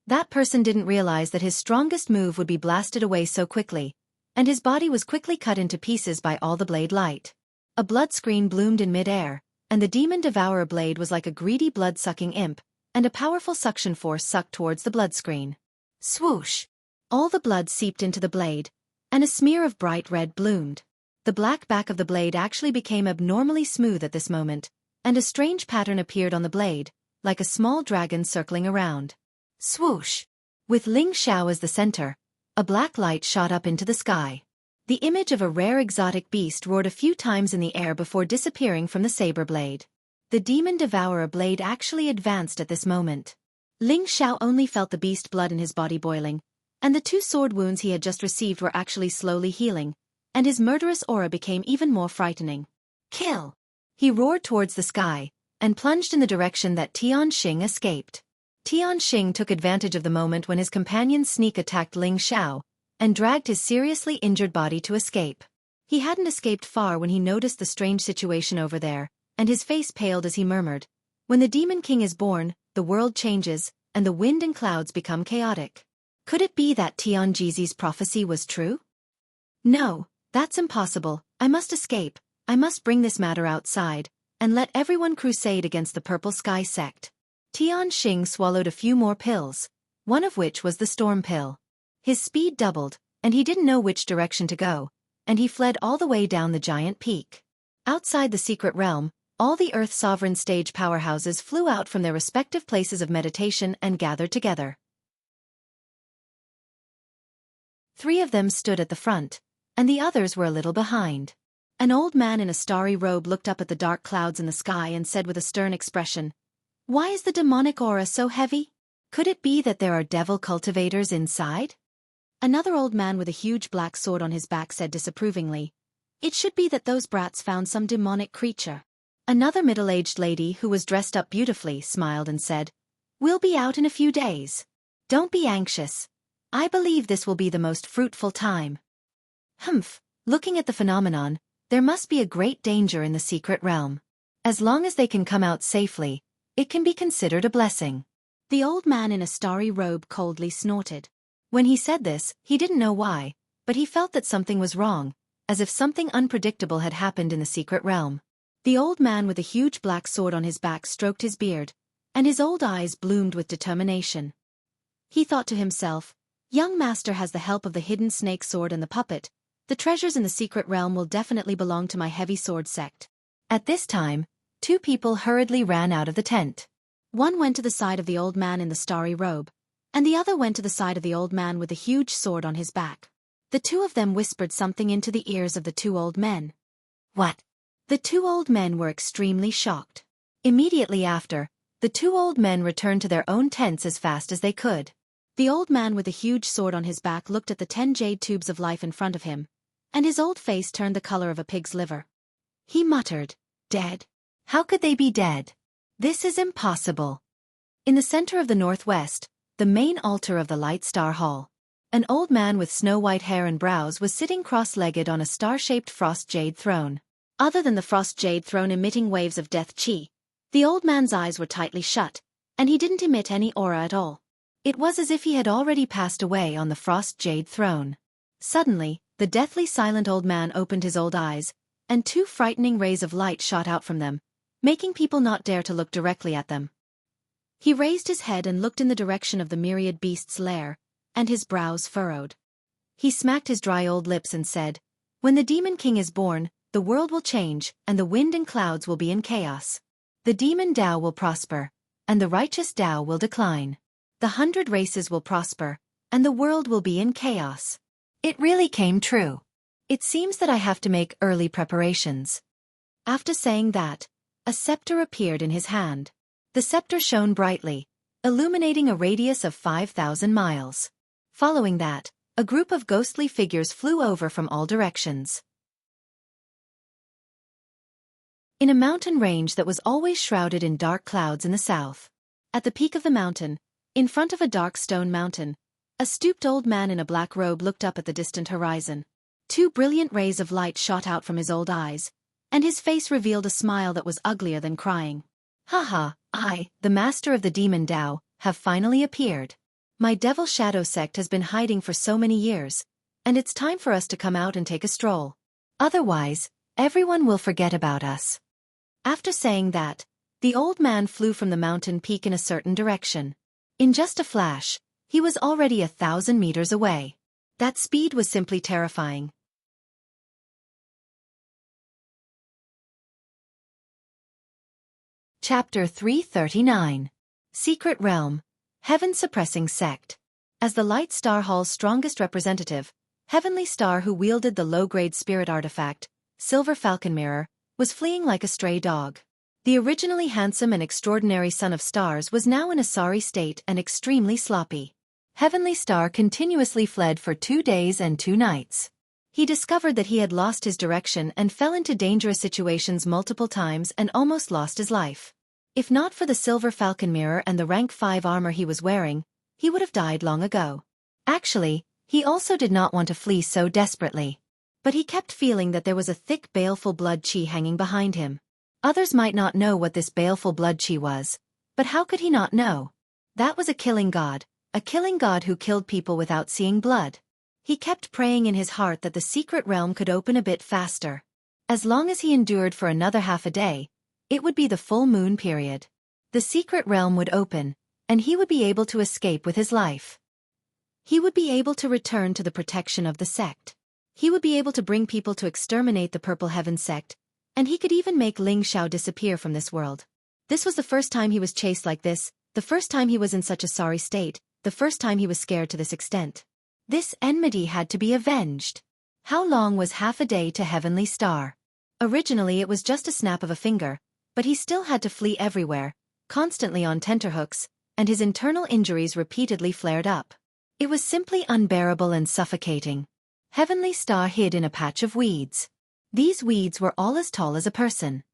That person didn't realize that his strongest move would be blasted away so quickly, and his body was quickly cut into pieces by all the blade light. A blood screen bloomed in mid-air, and the demon devourer blade was like a greedy blood-sucking imp, and a powerful suction force sucked towards the blood screen. Swoosh! All the blood seeped into the blade, and a smear of bright red bloomed. The black back of the blade actually became abnormally smooth at this moment, and a strange pattern appeared on the blade, like a small dragon circling around. Swoosh! With Ling Xiao as the center, a black light shot up into the sky. The image of a rare exotic beast roared a few times in the air before disappearing from the saber blade. The demon devourer blade actually advanced at this moment. Ling Xiao only felt the beast blood in his body boiling, and the 2 sword wounds he had just received were actually slowly healing, and his murderous aura became even more frightening. Kill! He roared towards the sky, and plunged in the direction that Xianxia escaped. Xianxia took advantage of the moment when his companion's sneak attacked Ling Xiao, and dragged his seriously injured body to escape. He hadn't escaped far when he noticed the strange situation over there, and his face paled as he murmured, "When the Demon King is born, the world changes, and the wind and clouds become chaotic." Could it be that Tianjizi's prophecy was true? No, that's impossible. I must escape. I must bring this matter outside, and let everyone crusade against the Purple Sky sect. Xianxia swallowed a few more pills, one of which was the storm pill. His speed doubled, and he didn't know which direction to go, and he fled all the way down the giant peak. Outside the secret realm, all the Earth Sovereign stage powerhouses flew out from their respective places of meditation and gathered together. 3 of them stood at the front, and the others were a little behind. An old man in a starry robe looked up at the dark clouds in the sky and said with a stern expression, "Why is the demonic aura so heavy? Could it be that there are devil cultivators inside?" Another old man with a huge black sword on his back said disapprovingly, "It should be that those brats found some demonic creature." Another middle-aged lady who was dressed up beautifully smiled and said, "We'll be out in a few days. Don't be anxious. I believe this will be the most fruitful time." Humph, looking at the phenomenon, There must be a great danger in the secret realm. As long as they can come out safely, it can be considered a blessing. The old man in a starry robe coldly snorted. When he said this, he didn't know why, but he felt that something was wrong, as if something unpredictable had happened in the secret realm. The old man with a huge black sword on his back stroked his beard, and his old eyes bloomed with determination. He thought to himself, "Young master has the help of the hidden snake sword and the puppet. The treasures in the secret realm will definitely belong to my heavy sword sect." At this time, two people hurriedly ran out of the tent. One went to the side of the old man in the starry robe, and the other went to the side of the old man with a huge sword on his back. The two of them whispered something into the ears of the two old men. What? The two old men were extremely shocked. Immediately after, the two old men returned to their own tents as fast as they could. The old man with a huge sword on his back looked at the 10 jade tubes of life in front of him, and his old face turned the color of a pig's liver. He muttered, "Dead? How could they be dead? This is impossible." In the center of the northwest, the main altar of the Light Star Hall, an old man with snow-white hair and brows was sitting cross-legged on a star-shaped frost jade throne. Other than the frost jade throne emitting waves of death chi, the old man's eyes were tightly shut, and he didn't emit any aura at all. It was as if he had already passed away on the frost jade throne. Suddenly, the deathly silent old man opened his old eyes, and two frightening rays of light shot out from them, making people not dare to look directly at them. He raised his head and looked in the direction of the myriad beasts' lair, and his brows furrowed. He smacked his dry old lips and said, "When the Demon King is born, the world will change, and the wind and clouds will be in chaos. The demon Tao will prosper, and the righteous Tao will decline. The 100 races will prosper, and the world will be in chaos." It really came true. It seems that I have to make early preparations. After saying that, a scepter appeared in his hand. The scepter shone brightly, illuminating a radius of 5,000 miles. Following that, a group of ghostly figures flew over from all directions. In a mountain range that was always shrouded in dark clouds in the south. At the peak of the mountain, in front of a dark stone mountain, a stooped old man in a black robe looked up at the distant horizon. Two brilliant rays of light shot out from his old eyes, and his face revealed a smile that was uglier than crying. "Haha, I, the master of the demon Tao, have finally appeared. My devil shadow sect has been hiding for so many years, and it's time for us to come out and take a stroll. Otherwise, everyone will forget about us." After saying that, the old man flew from the mountain peak in a certain direction. In just a flash, he was already 1,000 meters away. That speed was simply terrifying. Chapter 339. Secret Realm. Heaven-Suppressing Sect. As the Light Star Hall's strongest representative, Heavenly Star, who wielded the low-grade spirit artifact, Silver Falcon Mirror, was fleeing like a stray dog. The originally handsome and extraordinary Son of Stars was now in a sorry state and extremely sloppy. Heavenly Star continuously fled for 2 days and 2 nights. He discovered that he had lost his direction and fell into dangerous situations multiple times and almost lost his life. If not for the Silver Falcon Mirror and the rank 5 armor he was wearing, he would have died long ago. Actually, he also did not want to flee so desperately. But he kept feeling that there was a thick baleful blood chi hanging behind him. Others might not know what this baleful blood chi was, but how could he not know? That was a killing god who killed people without seeing blood. He kept praying in his heart that the secret realm could open a bit faster. As long as he endured for another half a day, it would be the full moon period. The secret realm would open, and he would be able to escape with his life. He would be able to return to the protection of the sect. He would be able to bring people to exterminate the Purple Heaven sect, and he could even make Ling Xiao disappear from this world. This was the first time he was chased like this, the first time he was in such a sorry state, the first time he was scared to this extent. This enmity had to be avenged. How long was half a day to Heavenly Star? Originally it was just a snap of a finger, but he still had to flee everywhere, constantly on tenterhooks, and his internal injuries repeatedly flared up. It was simply unbearable and suffocating. Heavenly Star hid in a patch of weeds. These weeds were all as tall as a person.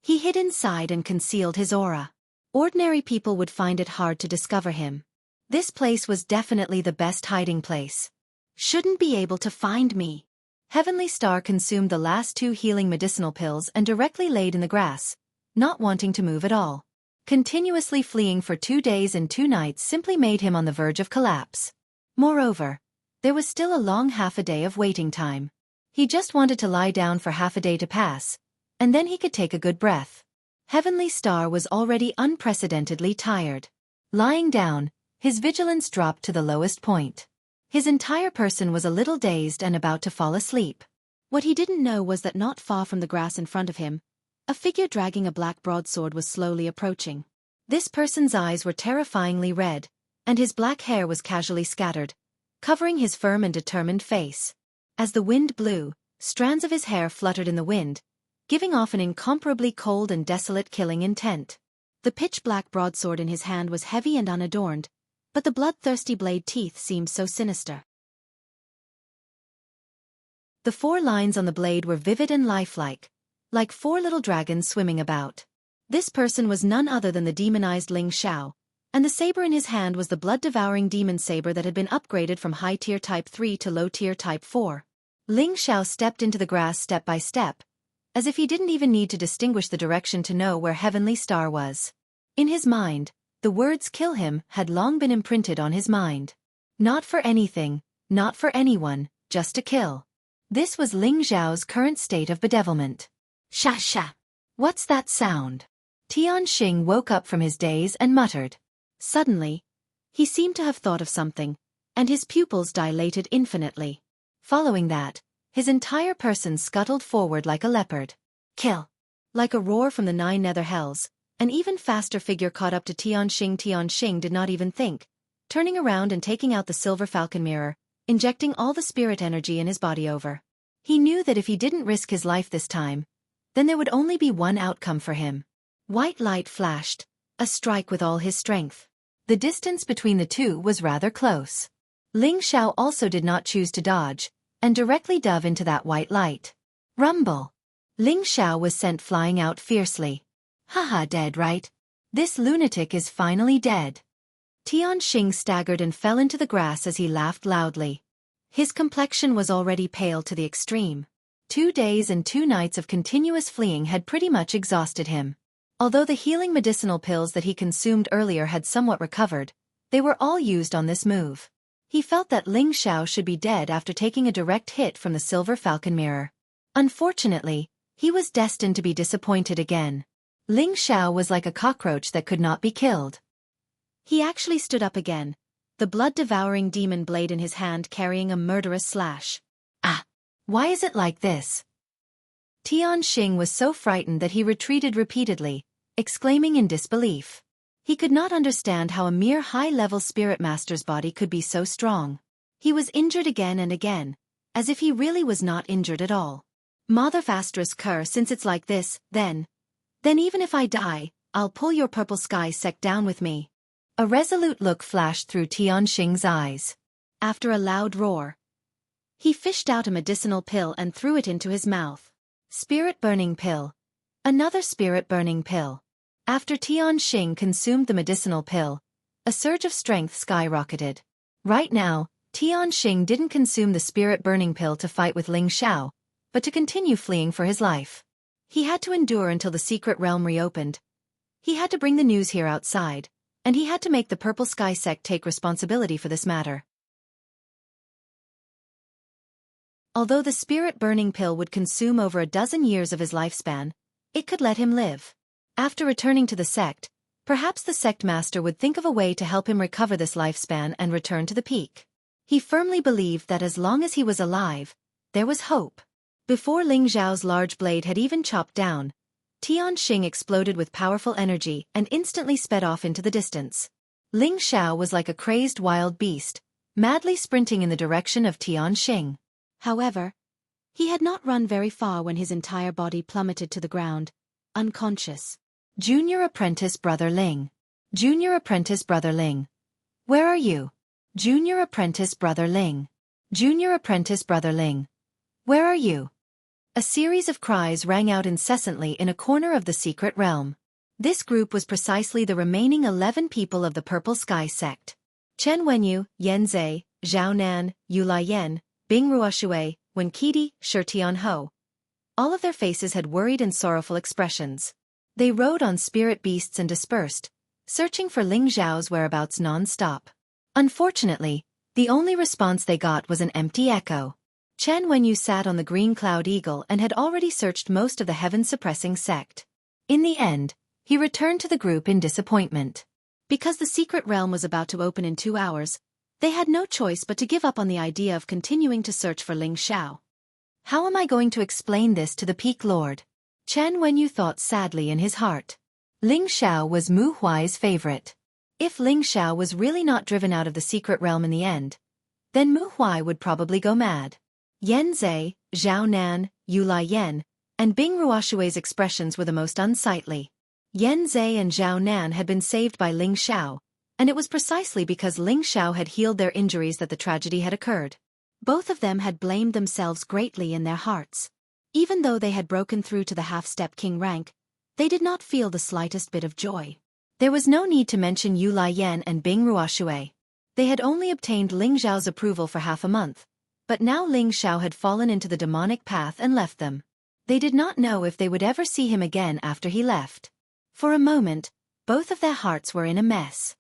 He hid inside and concealed his aura. Ordinary people would find it hard to discover him. This place was definitely the best hiding place. Shouldn't be able to find me. Heavenly Star consumed the last 2 healing medicinal pills and directly laid in the grass, not wanting to move at all. Continuously fleeing for 2 days and 2 nights simply made him on the verge of collapse. Moreover, there was still a long half a day of waiting time. He just wanted to lie down for half a day to pass, and then he could take a good breath. Heavenly Star was already unprecedentedly tired. Lying down, his vigilance dropped to the lowest point. His entire person was a little dazed and about to fall asleep. What he didn't know was that not far from the grass in front of him, a figure dragging a black broadsword was slowly approaching. This person's eyes were terrifyingly red, and his black hair was casually scattered, covering his firm and determined face. As the wind blew, strands of his hair fluttered in the wind, giving off an incomparably cold and desolate killing intent. The pitch-black broadsword in his hand was heavy and unadorned, but the bloodthirsty blade teeth seemed so sinister. The 4 lines on the blade were vivid and lifelike, like 4 little dragons swimming about. This person was none other than the demonized Ling Xiao, and the saber in his hand was the blood-devouring demon saber that had been upgraded from high-tier Type 3 to low-tier Type 4. Ling Xiao stepped into the grass step by step, as if he didn't even need to distinguish the direction to know where Heavenly Star was. In his mind, the words "kill him" had long been imprinted on his mind. Not for anything, not for anyone, just to kill. This was Ling Xiao's current state of bedevilment. Sha sha! What's that sound? Tianxing woke up from his daze and muttered. Suddenly, he seemed to have thought of something, and his pupils dilated infinitely. Following that, his entire person scuttled forward like a leopard. Kill! Like a roar from the 9 nether hells, an even faster figure caught up to Tianxing. Tianxing did not even think, turning around and taking out the silver falcon mirror, injecting all the spirit energy in his body over. He knew that if he didn't risk his life this time, then there would only be one outcome for him. White light flashed, a strike with all his strength. The distance between the two was rather close. Ling Xiao also did not choose to dodge, and directly dove into that white light. Rumble! Ling Xiao was sent flying out fiercely. Haha, dead, right? This lunatic is finally dead. Tianxing staggered and fell into the grass as he laughed loudly. His complexion was already pale to the extreme. 2 days and 2 nights of continuous fleeing had pretty much exhausted him. Although the healing medicinal pills that he consumed earlier had somewhat recovered, they were all used on this move. He felt that Ling Xiao should be dead after taking a direct hit from the silver falcon mirror. Unfortunately, he was destined to be disappointed again. Ling Xiao was like a cockroach that could not be killed. He actually stood up again, the blood-devouring demon blade in his hand carrying a murderous slash. Ah! Why is it like this? Tianxing was so frightened that he retreated repeatedly, exclaiming in disbelief. He could not understand how a mere high-level spirit master's body could be so strong. He was injured again and again, as if he really was not injured at all. Motherfastress since it's like this, then even if I die, I'll pull your purple sky sect down with me. A resolute look flashed through Tianxing's eyes. After a loud roar, he fished out a medicinal pill and threw it into his mouth. Spirit-burning pill. Another spirit-burning pill. After Tianxing consumed the medicinal pill, a surge of strength skyrocketed. Right now, Tianxing didn't consume the spirit-burning pill to fight with Ling Xiao, but to continue fleeing for his life. He had to endure until the secret realm reopened. He had to bring the news here outside, and he had to make the Purple Sky sect take responsibility for this matter. Although the spirit-burning pill would consume over a dozen years of his lifespan, it could let him live. After returning to the sect, perhaps the sect master would think of a way to help him recover this lifespan and return to the peak. He firmly believed that as long as he was alive, there was hope. Before Ling Xiao's large blade had even chopped down, Tianxing exploded with powerful energy and instantly sped off into the distance. Ling Xiao was like a crazed wild beast, madly sprinting in the direction of Tianxing. However, he had not run very far when his entire body plummeted to the ground, unconscious. Junior Apprentice Brother Ling. Junior Apprentice Brother Ling. Where are you? Junior Apprentice Brother Ling. Junior Apprentice Brother Ling. Where are you? A series of cries rang out incessantly in a corner of the secret realm. This group was precisely the remaining 11 people of the Purple Sky sect. Chen Wenyu, Yan Zhe, Zhao Nan, Yu Lian, Bing Ruoshui, Wen Qidi, Tianho. All of their faces had worried and sorrowful expressions. They rode on spirit beasts and dispersed, searching for Ling Zhao's whereabouts non-stop. Unfortunately, the only response they got was an empty echo. Chen Wenyu sat on the green cloud eagle and had already searched most of the heaven-suppressing sect. In the end, he returned to the group in disappointment. Because the secret realm was about to open in 2 hours, they had no choice but to give up on the idea of continuing to search for Ling Xiao. How am I going to explain this to the Peak Lord? Chen Wenyu thought sadly in his heart. Ling Xiao was Mu Huai's favorite. If Ling Xiao was really not driven out of the secret realm in the end, then Mu Huai would probably go mad. Yan Zhe, Zhao Nan, Yu Lai Yan, and Bing Ruoshui's expressions were the most unsightly. Yan Zhe and Zhao Nan had been saved by Ling Xiao, and it was precisely because Ling Xiao had healed their injuries that the tragedy had occurred. Both of them had blamed themselves greatly in their hearts. Even though they had broken through to the half-step king rank, they did not feel the slightest bit of joy. There was no need to mention Yu Lai Yan and Bing Ruoshui. They had only obtained Ling Zhao's approval for half a month, but now Ling Xiao had fallen into the demonic path and left them. They did not know if they would ever see him again after he left. For a moment, both of their hearts were in a mess.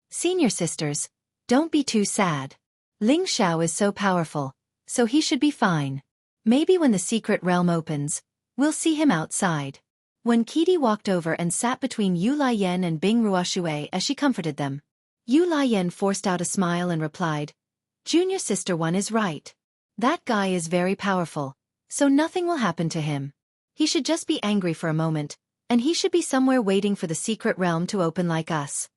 Senior sisters, don't be too sad. Ling Xiao is so powerful, so he should be fine. Maybe when the secret realm opens, we'll see him outside. When Qidi walked over and sat between Yu Lai Yan and Bing Ruoshui as she comforted them. Yu Lai Yan forced out a smile and replied, Junior Sister One is right. That guy is very powerful, so nothing will happen to him. He should just be angry for a moment, and he should be somewhere waiting for the secret realm to open like us.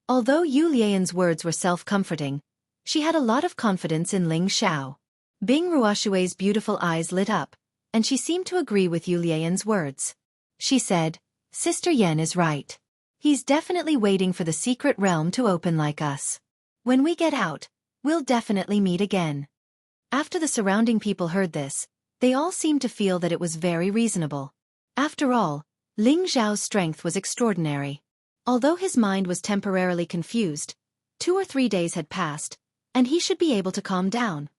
Although Yu Lian's words were self-comforting, she had a lot of confidence in Ling Xiao. Bing Ruoshui's beautiful eyes lit up, and she seemed to agree with Yu Lian's words. She said, Sister Yan is right. He's definitely waiting for the secret realm to open like us. When we get out, we'll definitely meet again. After the surrounding people heard this, they all seemed to feel that it was very reasonable. After all, Ling Zhao's strength was extraordinary. Although his mind was temporarily confused, 2 or 3 days had passed, and he should be able to calm down.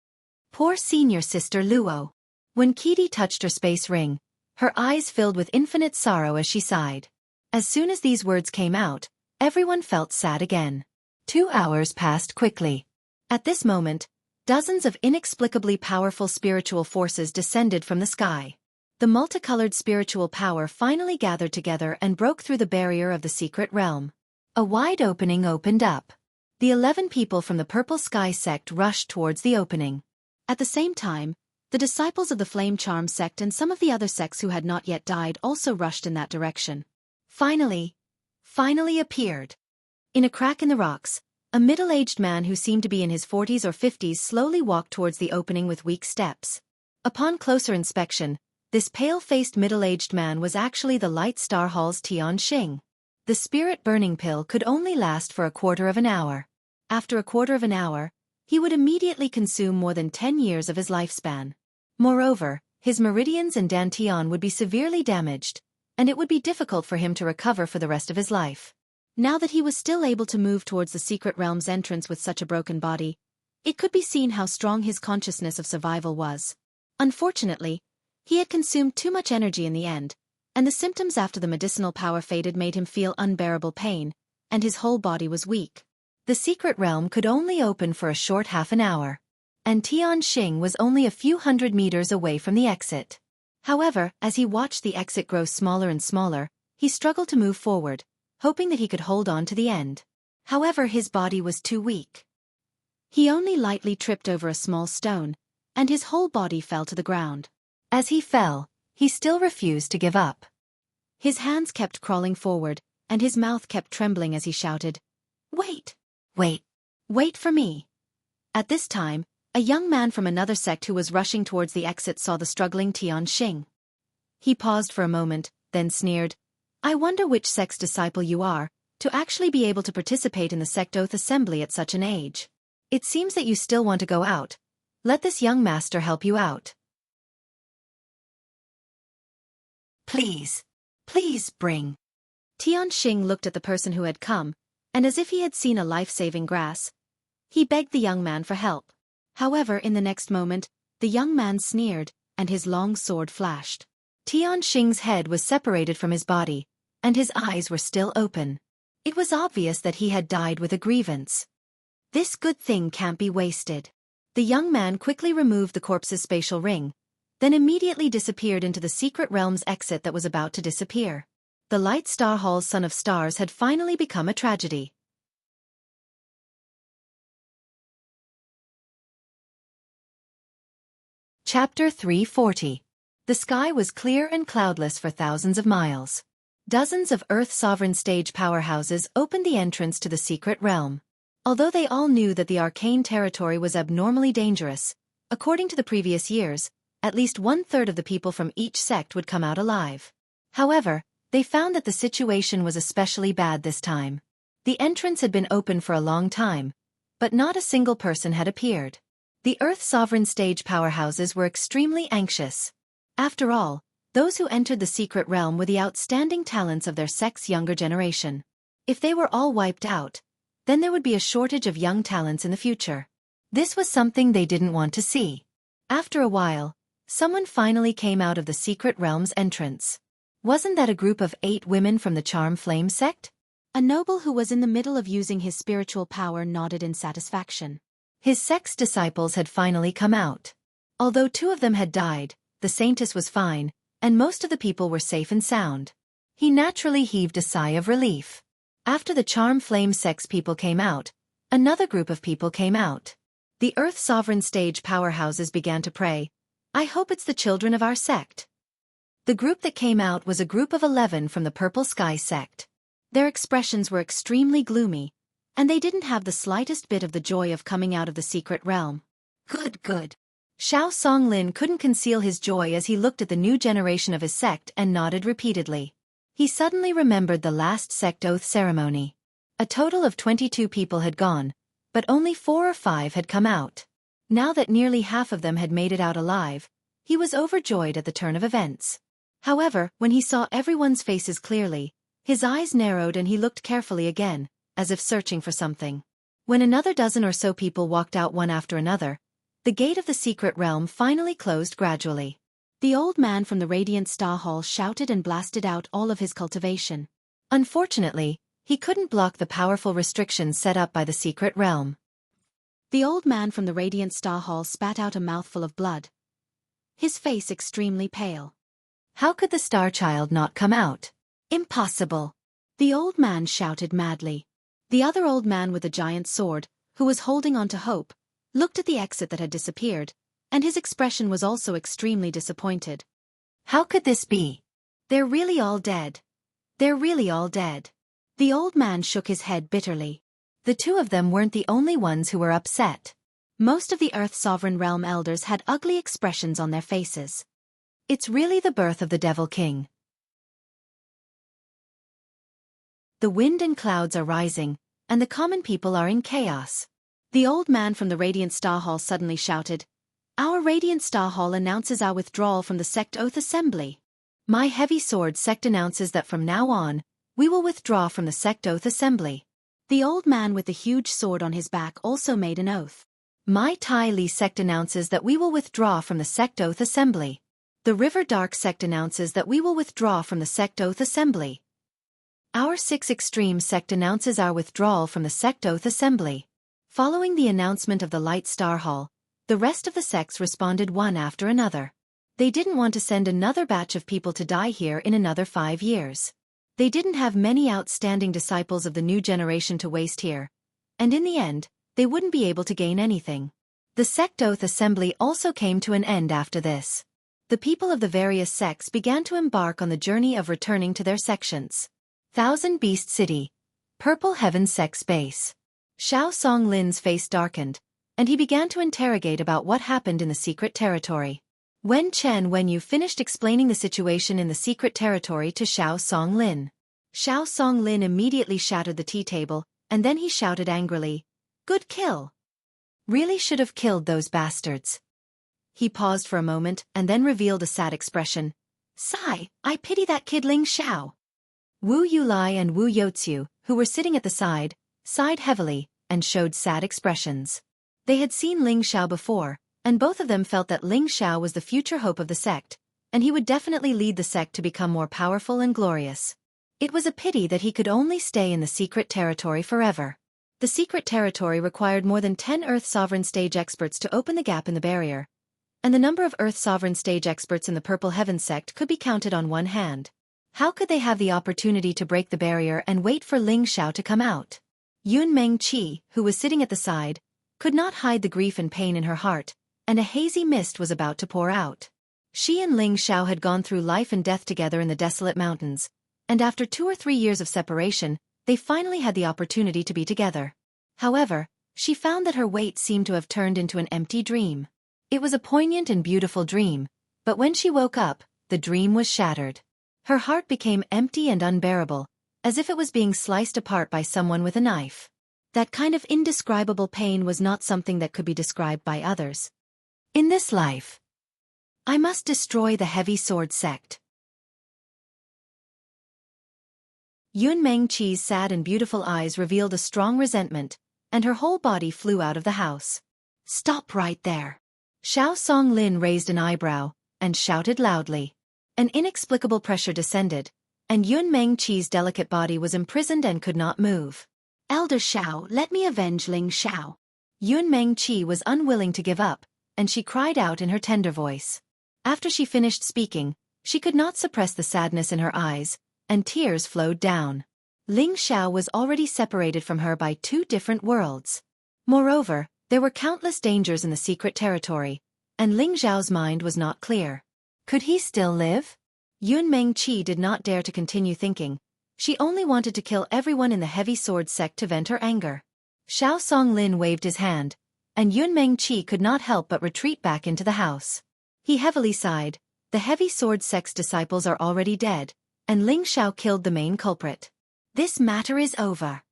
Poor senior sister Luo. When Qidi touched her space ring, her eyes filled with infinite sorrow as she sighed. As soon as these words came out, everyone felt sad again. 2 hours passed quickly. At this moment, dozens of inexplicably powerful spiritual forces descended from the sky. The multicolored spiritual power finally gathered together and broke through the barrier of the secret realm. A wide opening opened up. The 11 people from the Purple Sky sect rushed towards the opening. At the same time, the disciples of the Flame Charm sect and some of the other sects who had not yet died also rushed in that direction. Finally appeared. In a crack in the rocks, a middle-aged man who seemed to be in his 40s or 50s slowly walked towards the opening with weak steps. Upon closer inspection, this pale-faced middle-aged man was actually the Light Star Hall's Tianxing. The spirit burning pill could only last for a quarter of an hour. After a quarter of an hour, he would immediately consume more than 10 years of his lifespan. Moreover, his meridians and dantian would be severely damaged, and it would be difficult for him to recover for the rest of his life. Now that he was still able to move towards the secret realm's entrance with such a broken body, it could be seen how strong his consciousness of survival was. Unfortunately, he had consumed too much energy in the end, and the symptoms after the medicinal power faded made him feel unbearable pain, and his whole body was weak. The secret realm could only open for a short half an hour, and Tianxing was only a few hundred meters away from the exit. However, as he watched the exit grow smaller and smaller, he struggled to move forward, hoping that he could hold on to the end. However, his body was too weak. He only lightly tripped over a small stone, and his whole body fell to the ground. As he fell, he still refused to give up. His hands kept crawling forward, and his mouth kept trembling as he shouted, "Wait! Wait! Wait for me!" At this time, a young man from another sect who was rushing towards the exit saw the struggling Tianxing. He paused for a moment, then sneered, "I wonder which sect's disciple you are, to actually be able to participate in the sect oath assembly at such an age. It seems that you still want to go out. Let this young master help you out. Please bring." Tianxing looked at the person who had come, and as if he had seen a life-saving grass, he begged the young man for help. However, in the next moment, the young man sneered, and his long sword flashed. Tianxing's head was separated from his body, and his eyes were still open. It was obvious that he had died with a grievance. This good thing can't be wasted. The young man quickly removed the corpse's spatial ring, then immediately disappeared into the secret realm's exit that was about to disappear. The Light Star Hall's Son of Stars had finally become a tragedy. Chapter 340. The sky was clear and cloudless for thousands of miles. Dozens of Earth sovereign stage powerhouses opened the entrance to the secret realm. Although they all knew that the arcane territory was abnormally dangerous, according to the previous years, at least 1/3 of the people from each sect would come out alive. However, they found that the situation was especially bad this time. The entrance had been open for a long time, but not a single person had appeared. The Earth sovereign stage powerhouses were extremely anxious. After all, those who entered the secret realm were the outstanding talents of their sect's younger generation. If they were all wiped out, then there would be a shortage of young talents in the future. This was something they didn't want to see. After a while, someone finally came out of the secret realm's entrance. Wasn't that a group of 8 women from the Charm Flame sect? A noble who was in the middle of using his spiritual power nodded in satisfaction. His sect's disciples had finally come out. Although 2 of them had died, the saintess was fine, and most of the people were safe and sound. He naturally heaved a sigh of relief. After the Charm Flame sect's people came out, another group of people came out. The Earth Sovereign stage powerhouses began to pray, "I hope it's the children of our sect." The group that came out was a group of 11 from the Purple Sky sect. Their expressions were extremely gloomy, and they didn't have the slightest bit of the joy of coming out of the secret realm. Good. Xiao Songlin couldn't conceal his joy as he looked at the new generation of his sect and nodded repeatedly. He suddenly remembered the last sect oath ceremony. A total of 22 people had gone, but only 4 or 5 had come out. Now that nearly half of them had made it out alive, he was overjoyed at the turn of events. However, when he saw everyone's faces clearly, his eyes narrowed and he looked carefully again, as if searching for something. When another dozen or so people walked out one after another, the gate of the secret realm finally closed gradually. The old man from the Radiant Star Hall shouted and blasted out all of his cultivation. Unfortunately, he couldn't block the powerful restrictions set up by the secret realm. The old man from the Radiant Star Hall spat out a mouthful of blood, his face extremely pale. How could the Star Child not come out? Impossible! The old man shouted madly. The other old man with the giant sword, who was holding on to hope, looked at the exit that had disappeared, and his expression was also extremely disappointed. How could this be? They're really all dead. They're really all dead. The old man shook his head bitterly. The 2 of them weren't the only ones who were upset. Most of the Earth Sovereign Realm elders had ugly expressions on their faces. It's really the birth of the Devil King. The wind and clouds are rising, and the common people are in chaos. The old man from the Radiant Star Hall suddenly shouted, "Our Radiant Star Hall announces our withdrawal from the Sect Oath Assembly. My Heavy Sword sect announces that from now on, we will withdraw from the Sect Oath Assembly." The old man with the huge sword on his back also made an oath. My Tai Li sect announces that we will withdraw from the Sect Oath Assembly. The River Dark sect announces that we will withdraw from the Sect Oath Assembly. Our 6 Extreme sect announces our withdrawal from the Sect Oath Assembly. Following the announcement of the Light Star Hall, the rest of the sects responded one after another. They didn't want to send another batch of people to die here in another 5 years. They didn't have many outstanding disciples of the new generation to waste here, and in the end, they wouldn't be able to gain anything. The Sect Oath Assembly also came to an end after this. The people of the various sects began to embark on the journey of returning to their sections. Thousand Beast City, Purple Heaven Sect's base. Xiao Songlin's face darkened, and he began to interrogate about what happened in the secret territory. Wenyu finished explaining the situation in the secret territory to Xiao Songlin. Xiao Songlin immediately shattered the tea table, and then he shouted angrily, "Good kill! Really should have killed those bastards." He paused for a moment and then revealed a sad expression. "Sigh, I pity that kid Ling Xiao." Wu Yulai and Wu Youtsu, who were sitting at the side, sighed heavily and showed sad expressions. They had seen Ling Xiao before, and both of them felt that Ling Xiao was the future hope of the sect, and he would definitely lead the sect to become more powerful and glorious. It was a pity that he could only stay in the secret territory forever. The secret territory required more than 10 Earth Sovereign stage experts to open the gap in the barrier, and the number of Earth Sovereign stage experts in the Purple Heaven sect could be counted on one hand. How could they have the opportunity to break the barrier and wait for Ling Xiao to come out? Yun Mengqi, who was sitting at the side, could not hide the grief and pain in her heart, and a hazy mist was about to pour out. She and Ling Xiao had gone through life and death together in the desolate mountains, and after 2 or 3 years of separation, they finally had the opportunity to be together. However, she found that her wait seemed to have turned into an empty dream. It was a poignant and beautiful dream, but when she woke up, the dream was shattered. Her heart became empty and unbearable, as if it was being sliced apart by someone with a knife. That kind of indescribable pain was not something that could be described by others. In this life, I must destroy the heavy sword sect. Yun Mengqi's sad and beautiful eyes revealed a strong resentment, and her whole body flew out of the house. Stop right there. Xiao Songlin raised an eyebrow, and shouted loudly. An inexplicable pressure descended, and Yun Mengqi's delicate body was imprisoned and could not move. Elder Xiao, let me avenge Ling Xiao. Yun Mengqi was unwilling to give up, and she cried out in her tender voice. After she finished speaking, she could not suppress the sadness in her eyes, and tears flowed down. Ling Xiao was already separated from her by 2 different worlds. Moreover, there were countless dangers in the secret territory, and Ling Xiao's mind was not clear. Could he still live? Yun Mengqi did not dare to continue thinking. She only wanted to kill everyone in the heavy sword sect to vent her anger. Xiao Songlin waved his hand, and Yun Mengqi could not help but retreat back into the house. He heavily sighed. The heavy sword sect's disciples are already dead, and Ling Xiao killed the main culprit. This matter is over.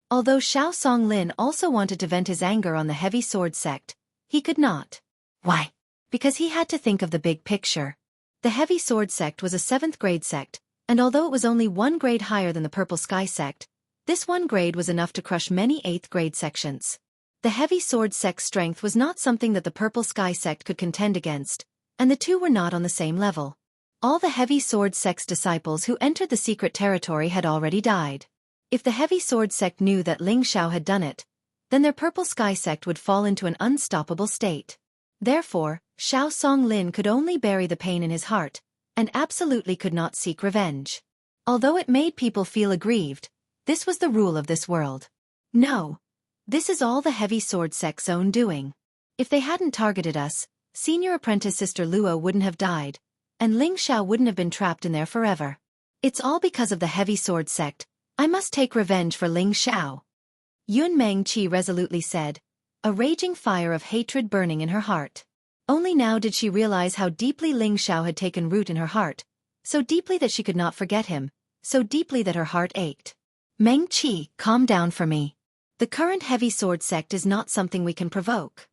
Although Xiao Songlin also wanted to vent his anger on the heavy sword sect, he could not. Why? Because he had to think of the big picture. The heavy sword sect was a 7th grade sect, and although it was only 1 grade higher than the Purple Sky sect, this 1 grade was enough to crush many 8th grade sections. The heavy sword sect's strength was not something that the Purple Sky sect could contend against, and the two were not on the same level. All the heavy sword sect's disciples who entered the secret territory had already died. If the heavy sword sect knew that Ling Xiao had done it, then their Purple Sky sect would fall into an unstoppable state. Therefore, Xiao Songlin could only bury the pain in his heart, and absolutely could not seek revenge. Although it made people feel aggrieved, this was the rule of this world. No. This is all the heavy sword sect's own doing. If they hadn't targeted us, Senior Apprentice Sister Luo wouldn't have died, and Ling Xiao wouldn't have been trapped in there forever. It's all because of the heavy sword sect. I must take revenge for Ling Xiao. Yun Mengqi resolutely said, a raging fire of hatred burning in her heart. Only now did she realize how deeply Ling Xiao had taken root in her heart, so deeply that she could not forget him, so deeply that her heart ached. Mengqi, calm down for me. The current heavy sword sect is not something we can provoke.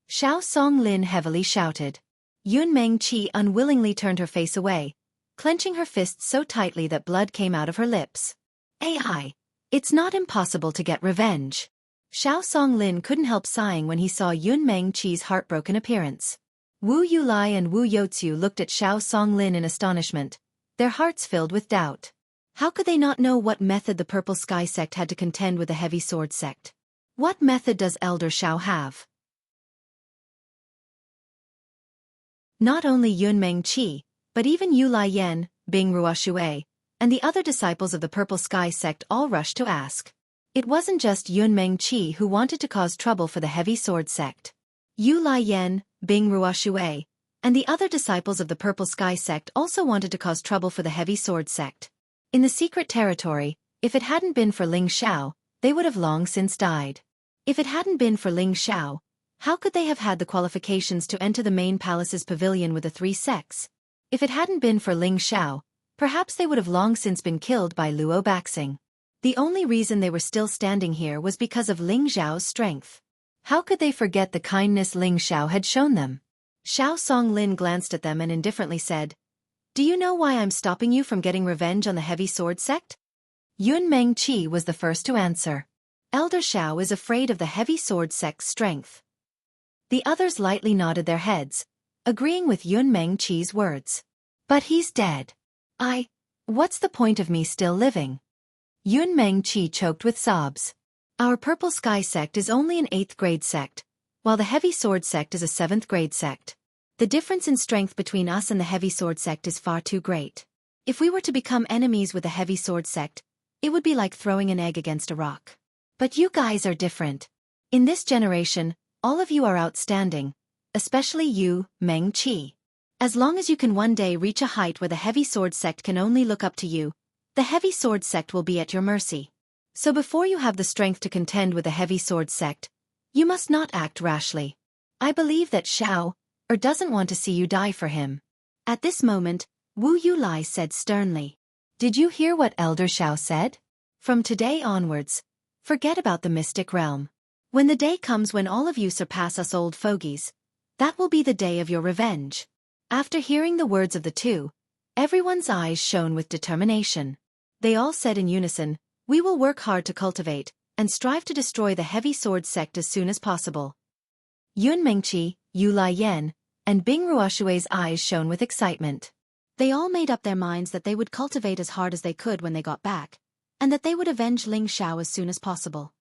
Xiao Songlin heavily shouted. Yun Mengqi unwillingly turned her face away, clenching her fists so tightly that blood came out of her lips. AI. It's not impossible to get revenge. Xiao Songlin couldn't help sighing when he saw Yun Mengqi's heartbroken appearance. Wu Yulai and Wu Youziu looked at Xiao Songlin in astonishment, their hearts filled with doubt. How could they not know what method the Purple Sky sect had to contend with the heavy sword sect? What method does Elder Xiao have? Not only Yun Mengqi, but even Yu Lai Yan, Bing Ruoshui, and the other disciples of the Purple Sky sect all rushed to ask. It wasn't just Yun Mengqi who wanted to cause trouble for the heavy sword sect. Yu Lai Yan, Bing Ruoshui, and the other disciples of the Purple Sky sect also wanted to cause trouble for the heavy sword sect. In the secret territory, if it hadn't been for Ling Xiao, they would have long since died. If it hadn't been for Ling Xiao, how could they have had the qualifications to enter the main palace's pavilion with the 3 sects? If it hadn't been for Ling Xiao, perhaps they would have long since been killed by Luo Baxing. The only reason they were still standing here was because of Ling Xiao's strength. How could they forget the kindness Ling Xiao had shown them? Xiao Songlin glanced at them and indifferently said, Do you know why I'm stopping you from getting revenge on the heavy sword sect? Yun Mengqi was the first to answer. Elder Xiao is afraid of the heavy sword sect's strength. The others lightly nodded their heads, agreeing with Yun Mengqi's words. But he's dead. What's the point of me still living? Yun Mengqi choked with sobs. Our Purple Sky sect is only an 8th grade sect, while the Heavy Sword sect is a 7th grade sect. The difference in strength between us and the Heavy Sword sect is far too great. If we were to become enemies with the Heavy Sword sect, it would be like throwing an egg against a rock. But you guys are different. In this generation, all of you are outstanding, especially you, Mengqi. As long as you can one day reach a height where the Heavy Sword sect can only look up to you, the Heavy Sword sect will be at your mercy. So before you have the strength to contend with the Heavy Sword sect, you must not act rashly. I believe that Xiao doesn't want to see you die for him. At this moment, Wu Yulai said sternly. Did you hear what Elder Xiao said? From today onwards, forget about the mystic realm. When the day comes when all of you surpass us old fogies, that will be the day of your revenge. After hearing the words of the two, everyone's eyes shone with determination. They all said in unison, we will work hard to cultivate, and strive to destroy the Heavy Sword sect as soon as possible. Yun Mengqi, Yu Lai Yan, and Bing Ruoshui's eyes shone with excitement. They all made up their minds that they would cultivate as hard as they could when they got back, and that they would avenge Ling Xiao as soon as possible.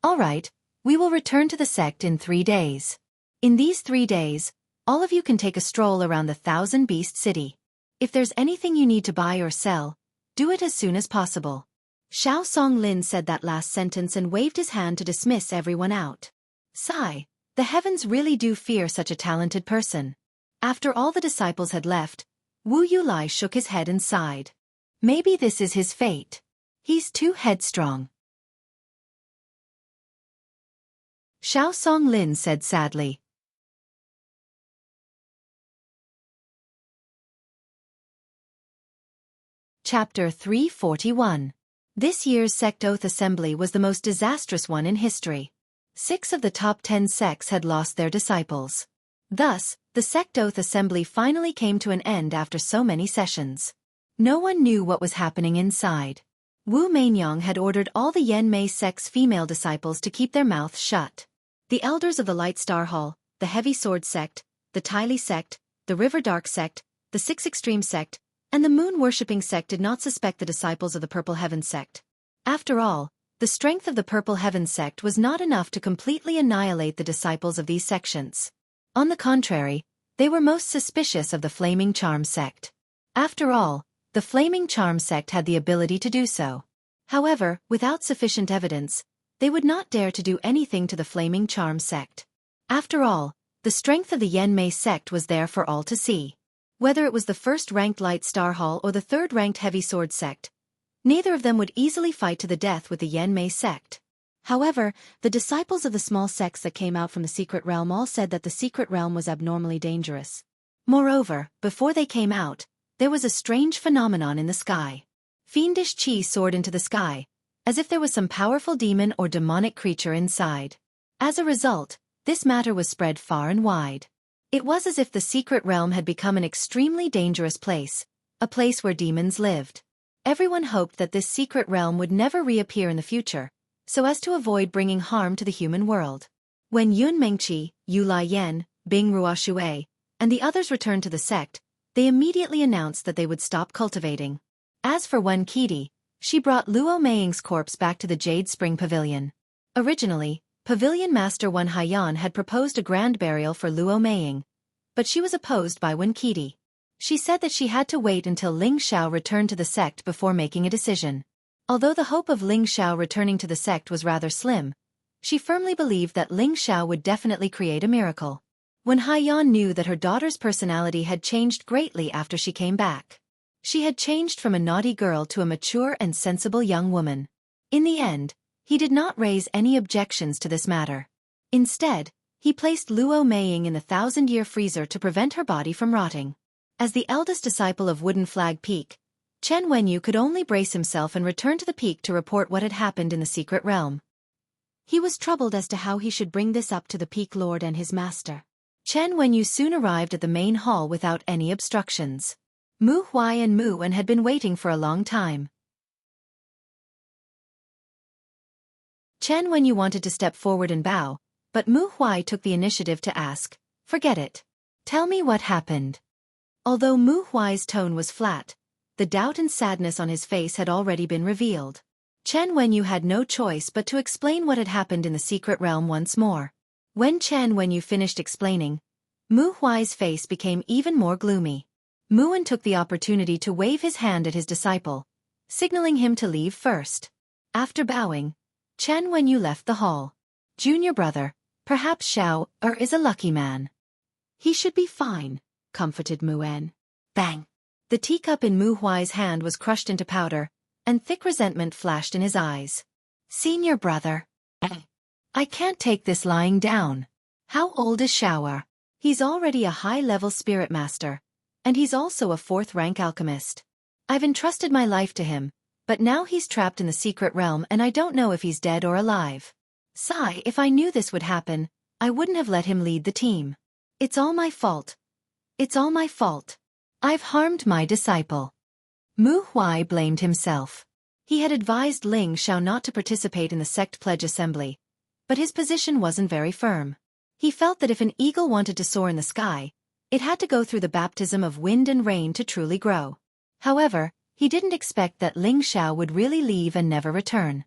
All right, we will return to the sect in 3 days. In these 3 days, all of you can take a stroll around the Thousand Beast City. If there's anything you need to buy or sell, do it as soon as possible. Xiao Songlin said that last sentence and waved his hand to dismiss everyone out. Sigh, the heavens really do fear such a talented person. After all the disciples had left, Wu Yulai shook his head and sighed. Maybe this is his fate. He's too headstrong. Xiao Songlin said sadly. Chapter 341. This year's sect oath assembly was the most disastrous one in history. 6 of the top 10 sects had lost their disciples. Thus, the sect oath assembly finally came to an end after so many sessions. No one knew what was happening inside. Wu Mainyong had ordered all the Yanmei sect's female disciples to keep their mouths shut. The elders of the Light Star Hall, the Heavy Sword sect, the Tyli sect, the River Dark sect, the Six Extreme sect, and the moon-worshipping sect did not suspect the disciples of the Purple Heaven sect. After all, the strength of the Purple Heaven sect was not enough to completely annihilate the disciples of these sections. On the contrary, they were most suspicious of the Flaming Charm sect. After all, the Flaming Charm sect had the ability to do so. However, without sufficient evidence, they would not dare to do anything to the Flaming Charm sect. After all, the strength of the Yanmei sect was there for all to see. Whether it was the first-ranked Light Star Hall or the third-ranked Heavy Sword sect, neither of them would easily fight to the death with the Yanmei sect. However, the disciples of the small sects that came out from the secret realm all said that the secret realm was abnormally dangerous. Moreover, before they came out, there was a strange phenomenon in the sky. Fiendish chi soared into the sky, as if there was some powerful demon or demonic creature inside. As a result, this matter was spread far and wide. It was as if the secret realm had become an extremely dangerous place, a place where demons lived. Everyone hoped that this secret realm would never reappear in the future, so as to avoid bringing harm to the human world. When Yun Mengqi, Yu Lai Yan, Bing Ruoshui, and the others returned to the sect, they immediately announced that they would stop cultivating. As for Wen Qidi, she brought Luo Meiying's corpse back to the Jade Spring Pavilion. Originally, Pavilion Master Wen Haiyan had proposed a grand burial for Luo Meiying, but she was opposed by Wen Qidi. She said that she had to wait until Ling Xiao returned to the sect before making a decision. Although the hope of Ling Xiao returning to the sect was rather slim, she firmly believed that Ling Xiao would definitely create a miracle. Wen Haiyan knew that her daughter's personality had changed greatly after she came back. She had changed from a naughty girl to a mature and sensible young woman. In the end, he did not raise any objections to this matter. Instead, he placed Luo Meiying in the 1,000-year freezer to prevent her body from rotting. As the eldest disciple of Wooden Flag Peak, Chen Wenyu could only brace himself and return to the peak to report what had happened in the secret realm. He was troubled as to how he should bring this up to the Peak Lord and his master. Chen Wenyu soon arrived at the main hall without any obstructions. Mu Huai and Mu Wen had been waiting for a long time. Chen Wenyu wanted to step forward and bow, But Mu Huai took the initiative to ask, "Forget it. Tell me what happened." Although Mu Huai's tone was flat, the doubt and sadness on his face had already been revealed. Chen Wenyu had no choice but to explain what had happened in the secret realm once more. When Chen Wenyu finished explaining, Mu Huai's face became even more gloomy. Muan took the opportunity to wave his hand at his disciple, signaling him to leave first. After bowing, Chen Wenyu left the hall. "Junior brother, perhaps Xiao is a lucky man. He should be fine," comforted Muan. Bang! The teacup in Mu Huai's hand was crushed into powder, and thick resentment flashed in his eyes. "Senior brother. I can't take this lying down. How old is Xiao? He's already a high-level spirit master, and he's also a 4th-rank alchemist. I've entrusted my life to him, but now he's trapped in the secret realm and I don't know if he's dead or alive. Sigh, if I knew this would happen, I wouldn't have let him lead the team. It's all my fault. It's all my fault. I've harmed my disciple." Mu Huai blamed himself. He had advised Ling Xiao not to participate in the sect pledge assembly, but his position wasn't very firm. He felt that if an eagle wanted to soar in the sky, it had to go through the baptism of wind and rain to truly grow. However, he didn't expect that Ling Xiao would really leave and never return.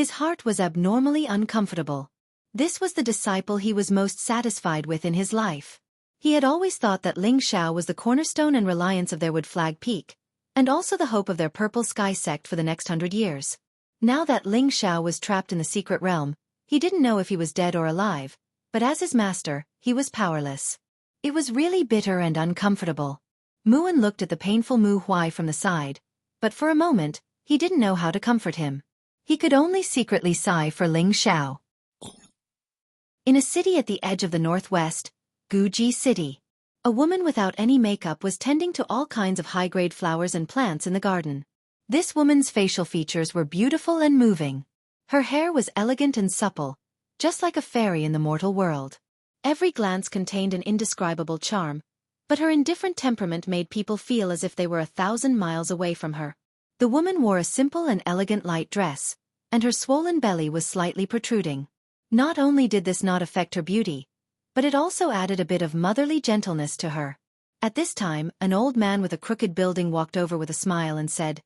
His heart was abnormally uncomfortable. This was the disciple he was most satisfied with in his life. He had always thought that Ling Xiao was the cornerstone and reliance of their Wood Flag Peak, and also the hope of their Purple Sky sect for the next 100 years. Now that Ling Xiao was trapped in the secret realm, he didn't know if he was dead or alive, but as his master, he was powerless. It was really bitter and uncomfortable. Muan looked at the painful Mu Huai from the side, but for a moment, he didn't know how to comfort him. He could only secretly sigh for Ling Xiao. In a city at the edge of the northwest, Guji City, a woman without any makeup was tending to all kinds of high-grade flowers and plants in the garden. This woman's facial features were beautiful and moving. Her hair was elegant and supple, just like a fairy in the mortal world. Every glance contained an indescribable charm, but her indifferent temperament made people feel as if they were 1,000 miles away from her. The woman wore a simple and elegant light dress, and her swollen belly was slightly protruding. Not only did this not affect her beauty, but it also added a bit of motherly gentleness to her. At this time, an old man with a crooked building walked over with a smile and said,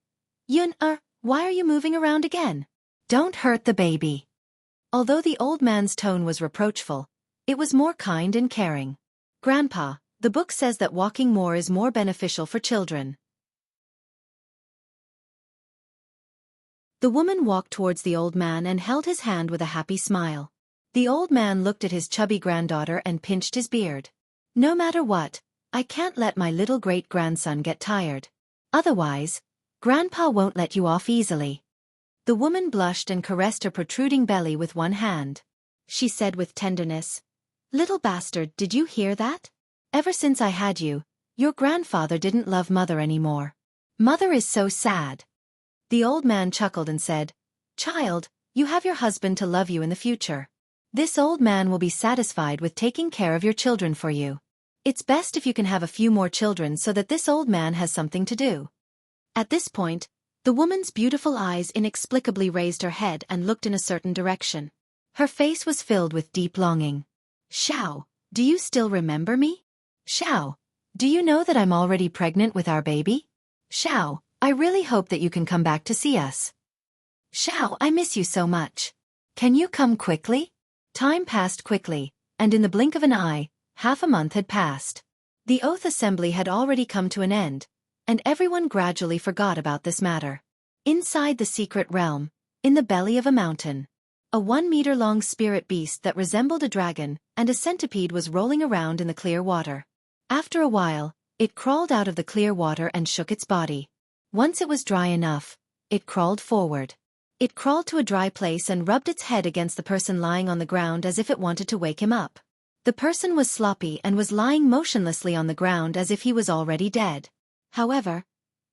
"Yun, why are you moving around again? Don't hurt the baby." Although the old man's tone was reproachful, it was more kind and caring. "Grandpa, the book says that walking more is more beneficial for children." The woman walked towards the old man and held his hand with a happy smile. The old man looked at his chubby granddaughter and pinched his beard. "No matter what, I can't let my little great-grandson get tired. Otherwise, Grandpa won't let you off easily." The woman blushed and caressed her protruding belly with one hand. She said with tenderness, "Little bastard, did you hear that? Ever since I had you, your grandfather didn't love Mother anymore. Mother is so sad." The old man chuckled and said, "Child, you have your husband to love you in the future. This old man will be satisfied with taking care of your children for you. It's best if you can have a few more children so that this old man has something to do." At this point, the woman's beautiful eyes inexplicably raised her head and looked in a certain direction. Her face was filled with deep longing. "Xiao, do you still remember me? Xiao, do you know that I'm already pregnant with our baby? Xiao, I really hope that you can come back to see us. Xiao, I miss you so much. Can you come quickly?" Time passed quickly, and in the blink of an eye, half a month had passed. The oath assembly had already come to an end, and everyone gradually forgot about this matter. Inside the secret realm, in the belly of a mountain, a 1-meter-long spirit beast that resembled a dragon and a centipede was rolling around in the clear water. After a while, it crawled out of the clear water and shook its body. Once it was dry enough, it crawled forward. It crawled to a dry place and rubbed its head against the person lying on the ground as if it wanted to wake him up. The person was sloppy and was lying motionlessly on the ground as if he was already dead. However,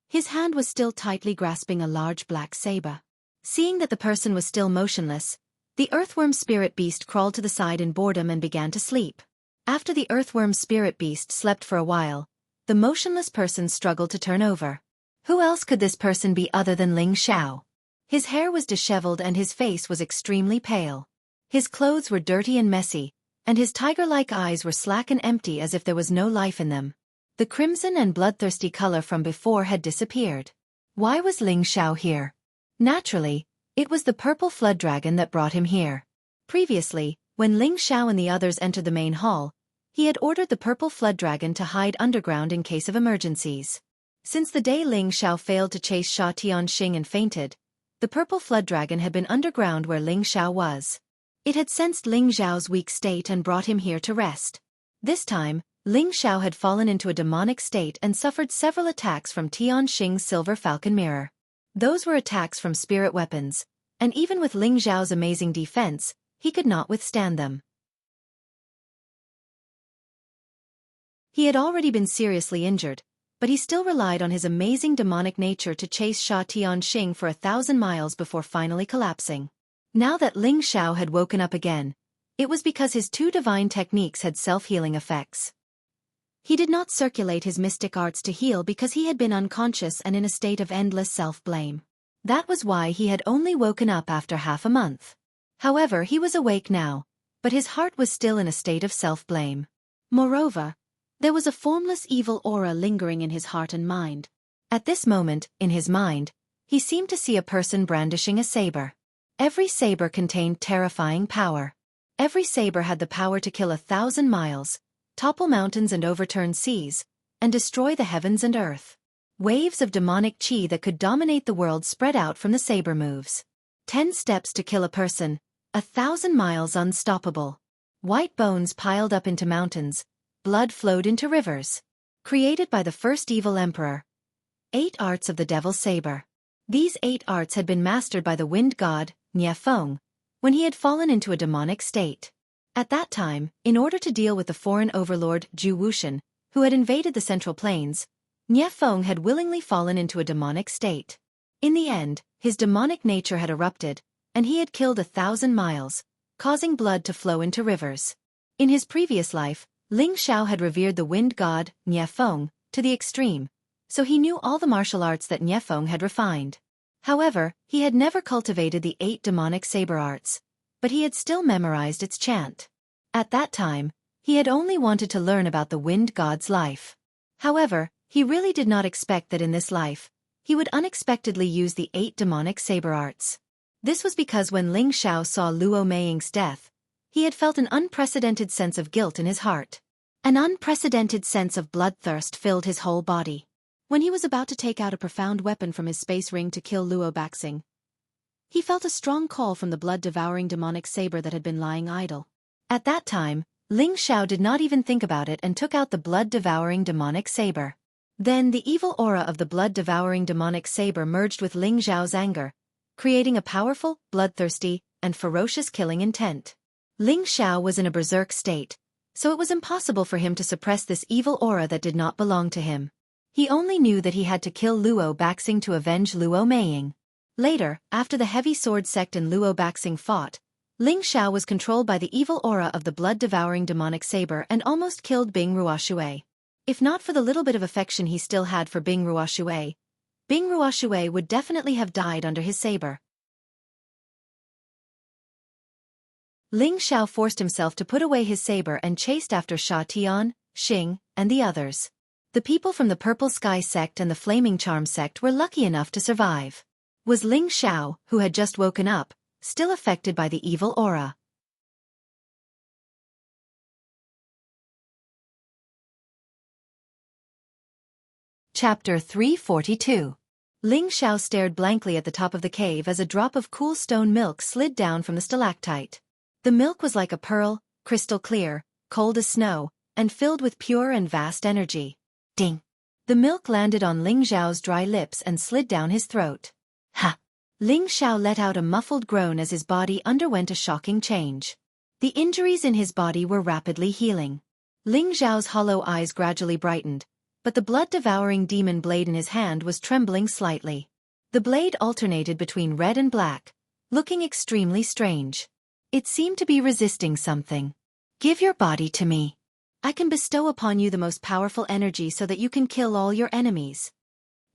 his hand was still tightly grasping a large black saber. Seeing that the person was still motionless, the earthworm spirit beast crawled to the side in boredom and began to sleep. After the earthworm spirit beast slept for a while, the motionless person struggled to turn over. Who else could this person be other than Ling Xiao? His hair was disheveled and his face was extremely pale. His clothes were dirty and messy, and his tiger-like eyes were slack and empty as if there was no life in them. The crimson and bloodthirsty color from before had disappeared. Why was Ling Xiao here? Naturally, it was the purple flood dragon that brought him here. Previously, when Ling Xiao and the others entered the main hall, he had ordered the purple flood dragon to hide underground in case of emergencies. Since the day Ling Xiao failed to chase Sha Tianxing and fainted, the purple flood dragon had been underground where Ling Xiao was. It had sensed Ling Xiao's weak state and brought him here to rest. This time, Ling Xiao had fallen into a demonic state and suffered several attacks from Tianxing's silver falcon mirror. Those were attacks from spirit weapons, and even with Ling Xiao's amazing defense, he could not withstand them. He had already been seriously injured, but he still relied on his amazing demonic nature to chase Sha Tianxing for 1,000 miles before finally collapsing. Now that Ling Xiao had woken up again, it was because his two divine techniques had self-healing effects. He did not circulate his mystic arts to heal because he had been unconscious and in a state of endless self-blame. That was why he had only woken up after half a month. However, he was awake now, but his heart was still in a state of self-blame. Moreover, there was a formless evil aura lingering in his heart and mind. At this moment, in his mind, he seemed to see a person brandishing a saber. Every saber contained terrifying power. Every saber had the power to kill 1,000 miles, topple mountains and overturn seas, and destroy the heavens and earth. Waves of demonic chi that could dominate the world spread out from the saber moves. 10 steps to kill a person, 1,000 miles unstoppable. White bones piled up into mountains, blood flowed into rivers. Created by the first evil emperor. 8 arts of the devil's saber. These 8 arts had been mastered by the wind god, Niefeng, when he had fallen into a demonic state. At that time, in order to deal with the foreign overlord Zhu Wuxian, who had invaded the Central Plains, Niefeng had willingly fallen into a demonic state. In the end, his demonic nature had erupted, and he had killed 1,000 miles, causing blood to flow into rivers. In his previous life, Ling Xiao had revered the wind god, Niefeng, to the extreme, so he knew all the martial arts that Niefeng had refined. However, he had never cultivated the 8 demonic saber arts, but he had still memorized its chant. At that time, he had only wanted to learn about the wind god's life. However, he really did not expect that in this life, he would unexpectedly use the 8 demonic saber arts. This was because when Ling Xiao saw Luo Meiying's death, he had felt an unprecedented sense of guilt in his heart. An unprecedented sense of bloodthirst filled his whole body. When he was about to take out a profound weapon from his space ring to kill Luo Baxing, he felt a strong call from the blood-devouring demonic saber that had been lying idle. At that time, Ling Xiao did not even think about it and took out the blood-devouring demonic saber. Then the evil aura of the blood-devouring demonic saber merged with Ling Xiao's anger, creating a powerful, bloodthirsty, and ferocious killing intent. Ling Xiao was in a berserk state, so it was impossible for him to suppress this evil aura that did not belong to him. He only knew that he had to kill Luo Baxing to avenge Luo Meiying. Later, after the heavy sword sect and Luo Baxing fought, Ling Xiao was controlled by the evil aura of the blood-devouring demonic saber and almost killed Bing Ruoshui. If not for the little bit of affection he still had for Bing Ruoshui would definitely have died under his saber. Ling Xiao forced himself to put away his saber and chased after Sha Tianxing and the others. The people from the Purple Sky sect and the Flaming Charm sect were lucky enough to survive. Was Ling Xiao, who had just woken up, still affected by the evil aura? Chapter 342. Ling Xiao stared blankly at the top of the cave as a drop of cool stone milk slid down from the stalactite. The milk was like a pearl, crystal clear, cold as snow, and filled with pure and vast energy. Ding! The milk landed on Ling Xiao's dry lips and slid down his throat. Ha! Ling Xiao let out a muffled groan as his body underwent a shocking change. The injuries in his body were rapidly healing. Ling Xiao's hollow eyes gradually brightened, but the blood-devouring demon blade in his hand was trembling slightly. The blade alternated between red and black, looking extremely strange. It seemed to be resisting something. Give your body to me. I can bestow upon you the most powerful energy so that you can kill all your enemies.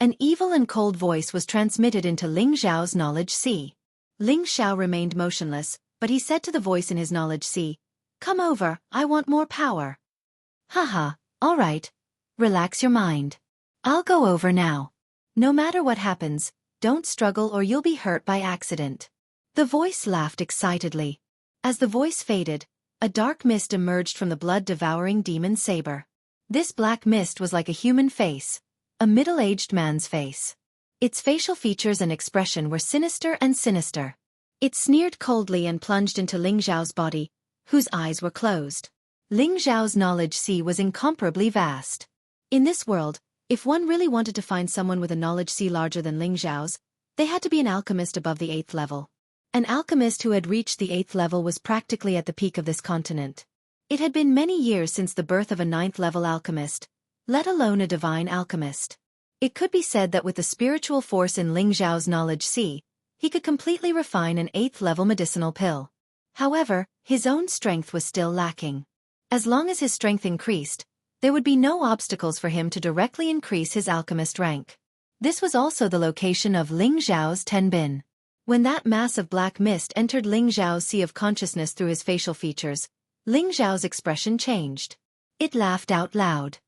An evil and cold voice was transmitted into Ling Xiao's knowledge sea. Ling Xiao remained motionless, but he said to the voice in his knowledge sea, Come over, I want more power. Haha, alright. Relax your mind. I'll go over now. No matter what happens, don't struggle or you'll be hurt by accident. The voice laughed excitedly. As the voice faded, a dark mist emerged from the blood-devouring demon saber. This black mist was like a human face, a middle-aged man's face. Its facial features and expression were sinister and sinister. It sneered coldly and plunged into Ling Xiao's body, whose eyes were closed. Ling Xiao's knowledge sea was incomparably vast. In this world, if one really wanted to find someone with a knowledge sea larger than Ling Xiao's, they had to be an alchemist above the 8th level. An alchemist who had reached the 8th level was practically at the peak of this continent. It had been many years since the birth of a 9th-level alchemist, let alone a divine alchemist. It could be said that with the spiritual force in Ling Xiao's knowledge sea, he could completely refine an 8th-level medicinal pill. However, his own strength was still lacking. As long as his strength increased, there would be no obstacles for him to directly increase his alchemist rank. This was also the location of Ling Xiao's Tenbin. When that mass of black mist entered Ling Xiao's sea of consciousness through his facial features, Ling Xiao's expression changed. It laughed out loud.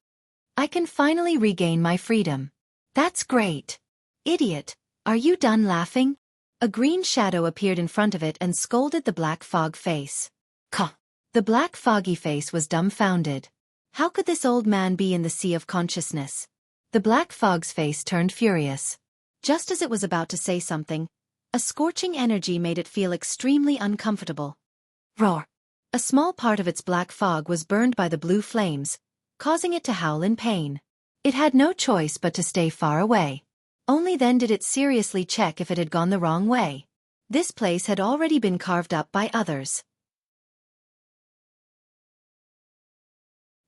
I can finally regain my freedom. That's great. Idiot, are you done laughing? A green shadow appeared in front of it and scolded the black fog face. Ka! The black foggy face was dumbfounded. How could this old man be in the sea of consciousness? The black fog's face turned furious. Just as it was about to say something, a scorching energy made it feel extremely uncomfortable. Roar! A small part of its black fog was burned by the blue flames, causing it to howl in pain. It had no choice but to stay far away. Only then did it seriously check if it had gone the wrong way. This place had already been carved up by others.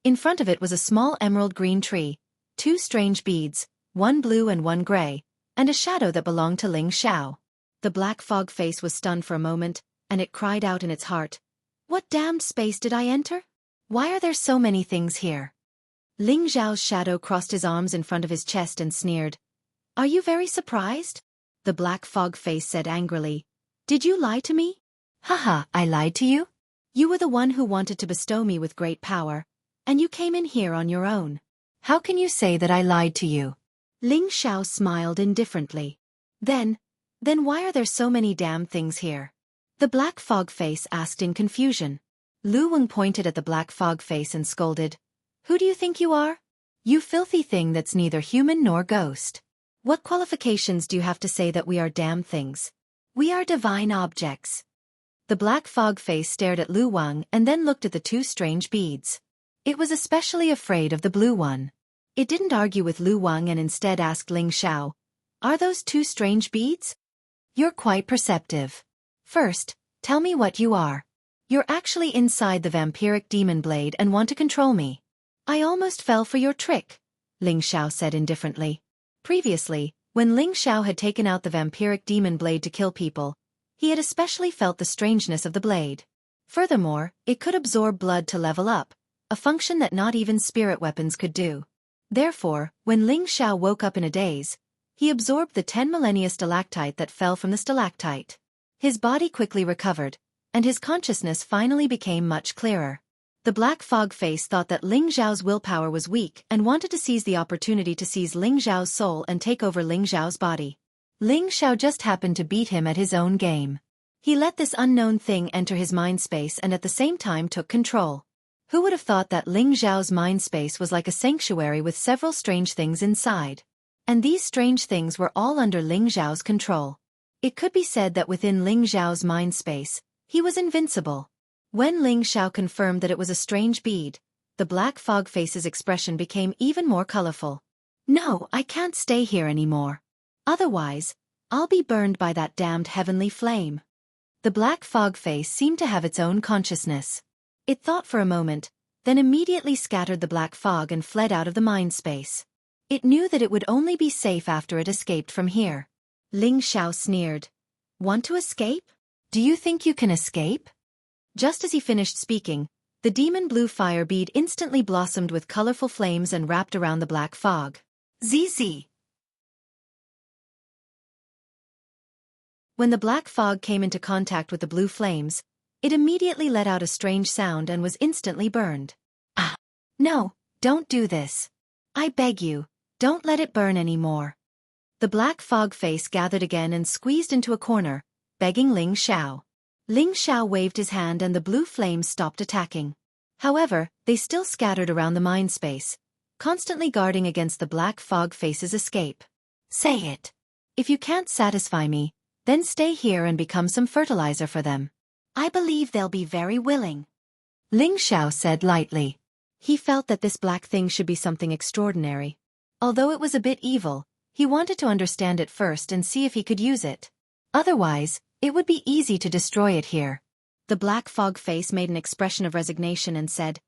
In front of it was a small emerald green tree, 2 strange beads, one blue and one gray, and a shadow that belonged to Ling Xiao. The black fog face was stunned for a moment, and it cried out in its heart, "What damned space did I enter? Why are there so many things here?" Ling Xiao's shadow crossed his arms in front of his chest and sneered. "Are you very surprised?" The black fog face said angrily. "Did you lie to me?" "Haha, I lied to you? You were the one who wanted to bestow me with great power, and you came in here on your own. How can you say that I lied to you?" Ling Xiao smiled indifferently. Then why are there so many damn things here?" The black fog face asked in confusion. Lu Weng pointed at the black fog face and scolded. "Who do you think you are? You filthy thing that's neither human nor ghost. What qualifications do you have to say that we are damn things? We are divine objects." The black fog face stared at Lu Weng and then looked at the 2 strange beads. It was especially afraid of the blue one. It didn't argue with Lu Weng and instead asked Ling Xiao, "Are those 2 strange beads? You're quite perceptive. First, tell me what you are. You're actually inside the vampiric demon blade and want to control me." "I almost fell for your trick," Ling Xiao said indifferently. Previously, when Ling Xiao had taken out the vampiric demon blade to kill people, he had especially felt the strangeness of the blade. Furthermore, it could absorb blood to level up, a function that not even spirit weapons could do. Therefore, when Ling Xiao woke up in a daze, he absorbed the 10 millennia stalactite that fell from the stalactite. His body quickly recovered, and his consciousness finally became much clearer. The black fog face thought that Ling Xiao's willpower was weak and wanted to seize the opportunity to seize Ling Xiao's soul and take over Ling Xiao's body. Ling Xiao just happened to beat him at his own game. He let this unknown thing enter his mind space and at the same time took control. Who would have thought that Ling Xiao's mind space was like a sanctuary with several strange things inside? And these strange things were all under Ling Xiao's control. It could be said that within Ling Xiao's mind space, he was invincible. When Ling Xiao confirmed that it was a strange bead, the black fog face's expression became even more colorful. "No, I can't stay here anymore. Otherwise, I'll be burned by that damned heavenly flame." The black fog face seemed to have its own consciousness. It thought for a moment, then immediately scattered the black fog and fled out of the mind space. It knew that it would only be safe after it escaped from here. Ling Xiao sneered. "Want to escape? Do you think you can escape?" Just as he finished speaking, the demon blue fire bead instantly blossomed with colorful flames and wrapped around the black fog. ZZ! When the black fog came into contact with the blue flames, It immediately let out a strange sound and was instantly burned. Ah! No, don't do this. I beg you, don't let it burn anymore. The black fog face gathered again and squeezed into a corner, begging Ling Xiao. Ling Xiao waved his hand and the blue flames stopped attacking. However, they still scattered around the mind space, constantly guarding against the black fog face's escape. Say it. If you can't satisfy me, then stay here and become some fertilizer for them. I believe they'll be very willing. Ling Xiao said lightly. He felt that this black thing should be something extraordinary. Although it was a bit evil, he wanted to understand it first and see if he could use it. Otherwise, it would be easy to destroy it here. The black fog face made an expression of resignation and said,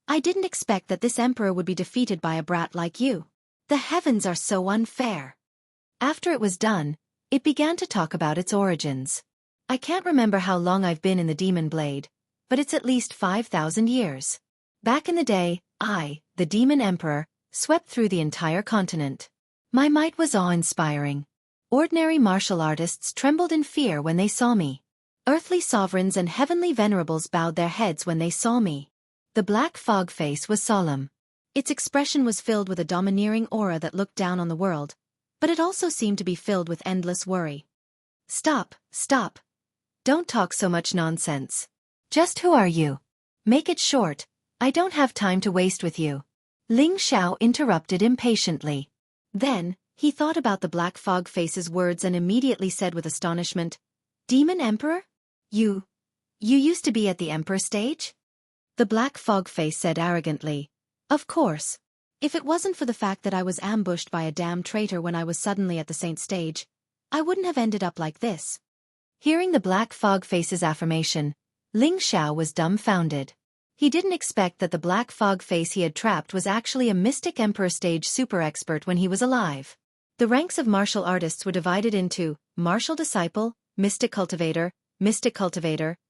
I didn't expect that this emperor would be defeated by a brat like you. The heavens are so unfair. After it was done, it began to talk about its origins. I can't remember how long I've been in the Demon Blade, but it's at least 5,000 years. Back in the day, I, the Demon Emperor, swept through the entire continent. My might was awe-inspiring. Ordinary martial artists trembled in fear when they saw me. Earthly sovereigns and heavenly venerables bowed their heads when they saw me. The black fog face was solemn. Its expression was filled with a domineering aura that looked down on the world, but it also seemed to be filled with endless worry. Stop, stop. Don't talk so much nonsense. Just who are you? Make it short, I don't have time to waste with you. Ling Xiao interrupted impatiently. Then, he thought about the black fog face's words and immediately said with astonishment, Demon Emperor? You used to be at the Emperor stage? The black fog face said arrogantly, Of course. If it wasn't for the fact that I was ambushed by a damn traitor when I was suddenly at the Saint stage, I wouldn't have ended up like this. Hearing the black fog face's affirmation, Ling Xiao was dumbfounded. He didn't expect that the black fog face he had trapped was actually a mystic Emperor stage super expert when he was alive. The ranks of martial artists were divided into Martial Disciple, Mystic Cultivator,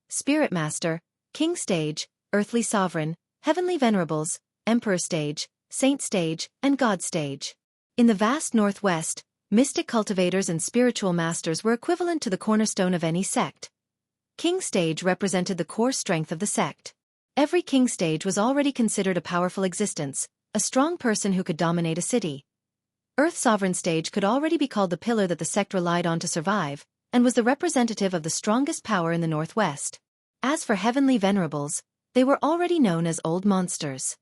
Spirit Master, King Stage, Earthly Sovereign, Heavenly Venerables, Emperor Stage, Saint Stage, and God Stage. In the vast Northwest, mystic cultivators and spiritual masters were equivalent to the cornerstone of any sect. King Stage represented the core strength of the sect. Every King Stage was already considered a powerful existence, a strong person who could dominate a city. Earth Sovereign Stage could already be called the pillar that the sect relied on to survive, and was the representative of the strongest power in the Northwest. As for Heavenly Venerables, they were already known as old monsters.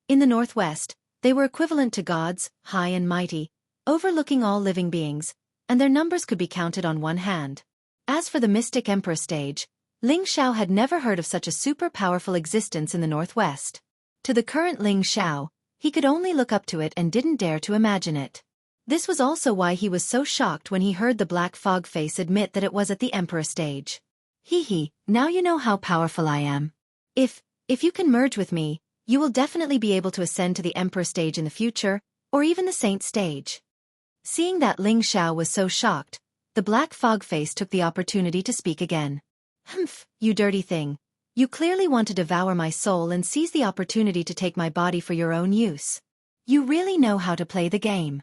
In the Northwest, they were equivalent to gods, high and mighty, overlooking all living beings, and their numbers could be counted on one hand. As for the Mystic Emperor Stage, Ling Xiao had never heard of such a super-powerful existence in the Northwest. To the current Ling Xiao, he could only look up to it and didn't dare to imagine it. This was also why he was so shocked when he heard the black fog face admit that it was at the Emperor Stage. Hee, now you know how powerful I am. If you can merge with me, you will definitely be able to ascend to the Emperor Stage in the future, or even the Saint Stage. Seeing that Ling Xiao was so shocked, the black fog face took the opportunity to speak again. Humph, you dirty thing. You clearly want to devour my soul and seize the opportunity to take my body for your own use. You really know how to play the game.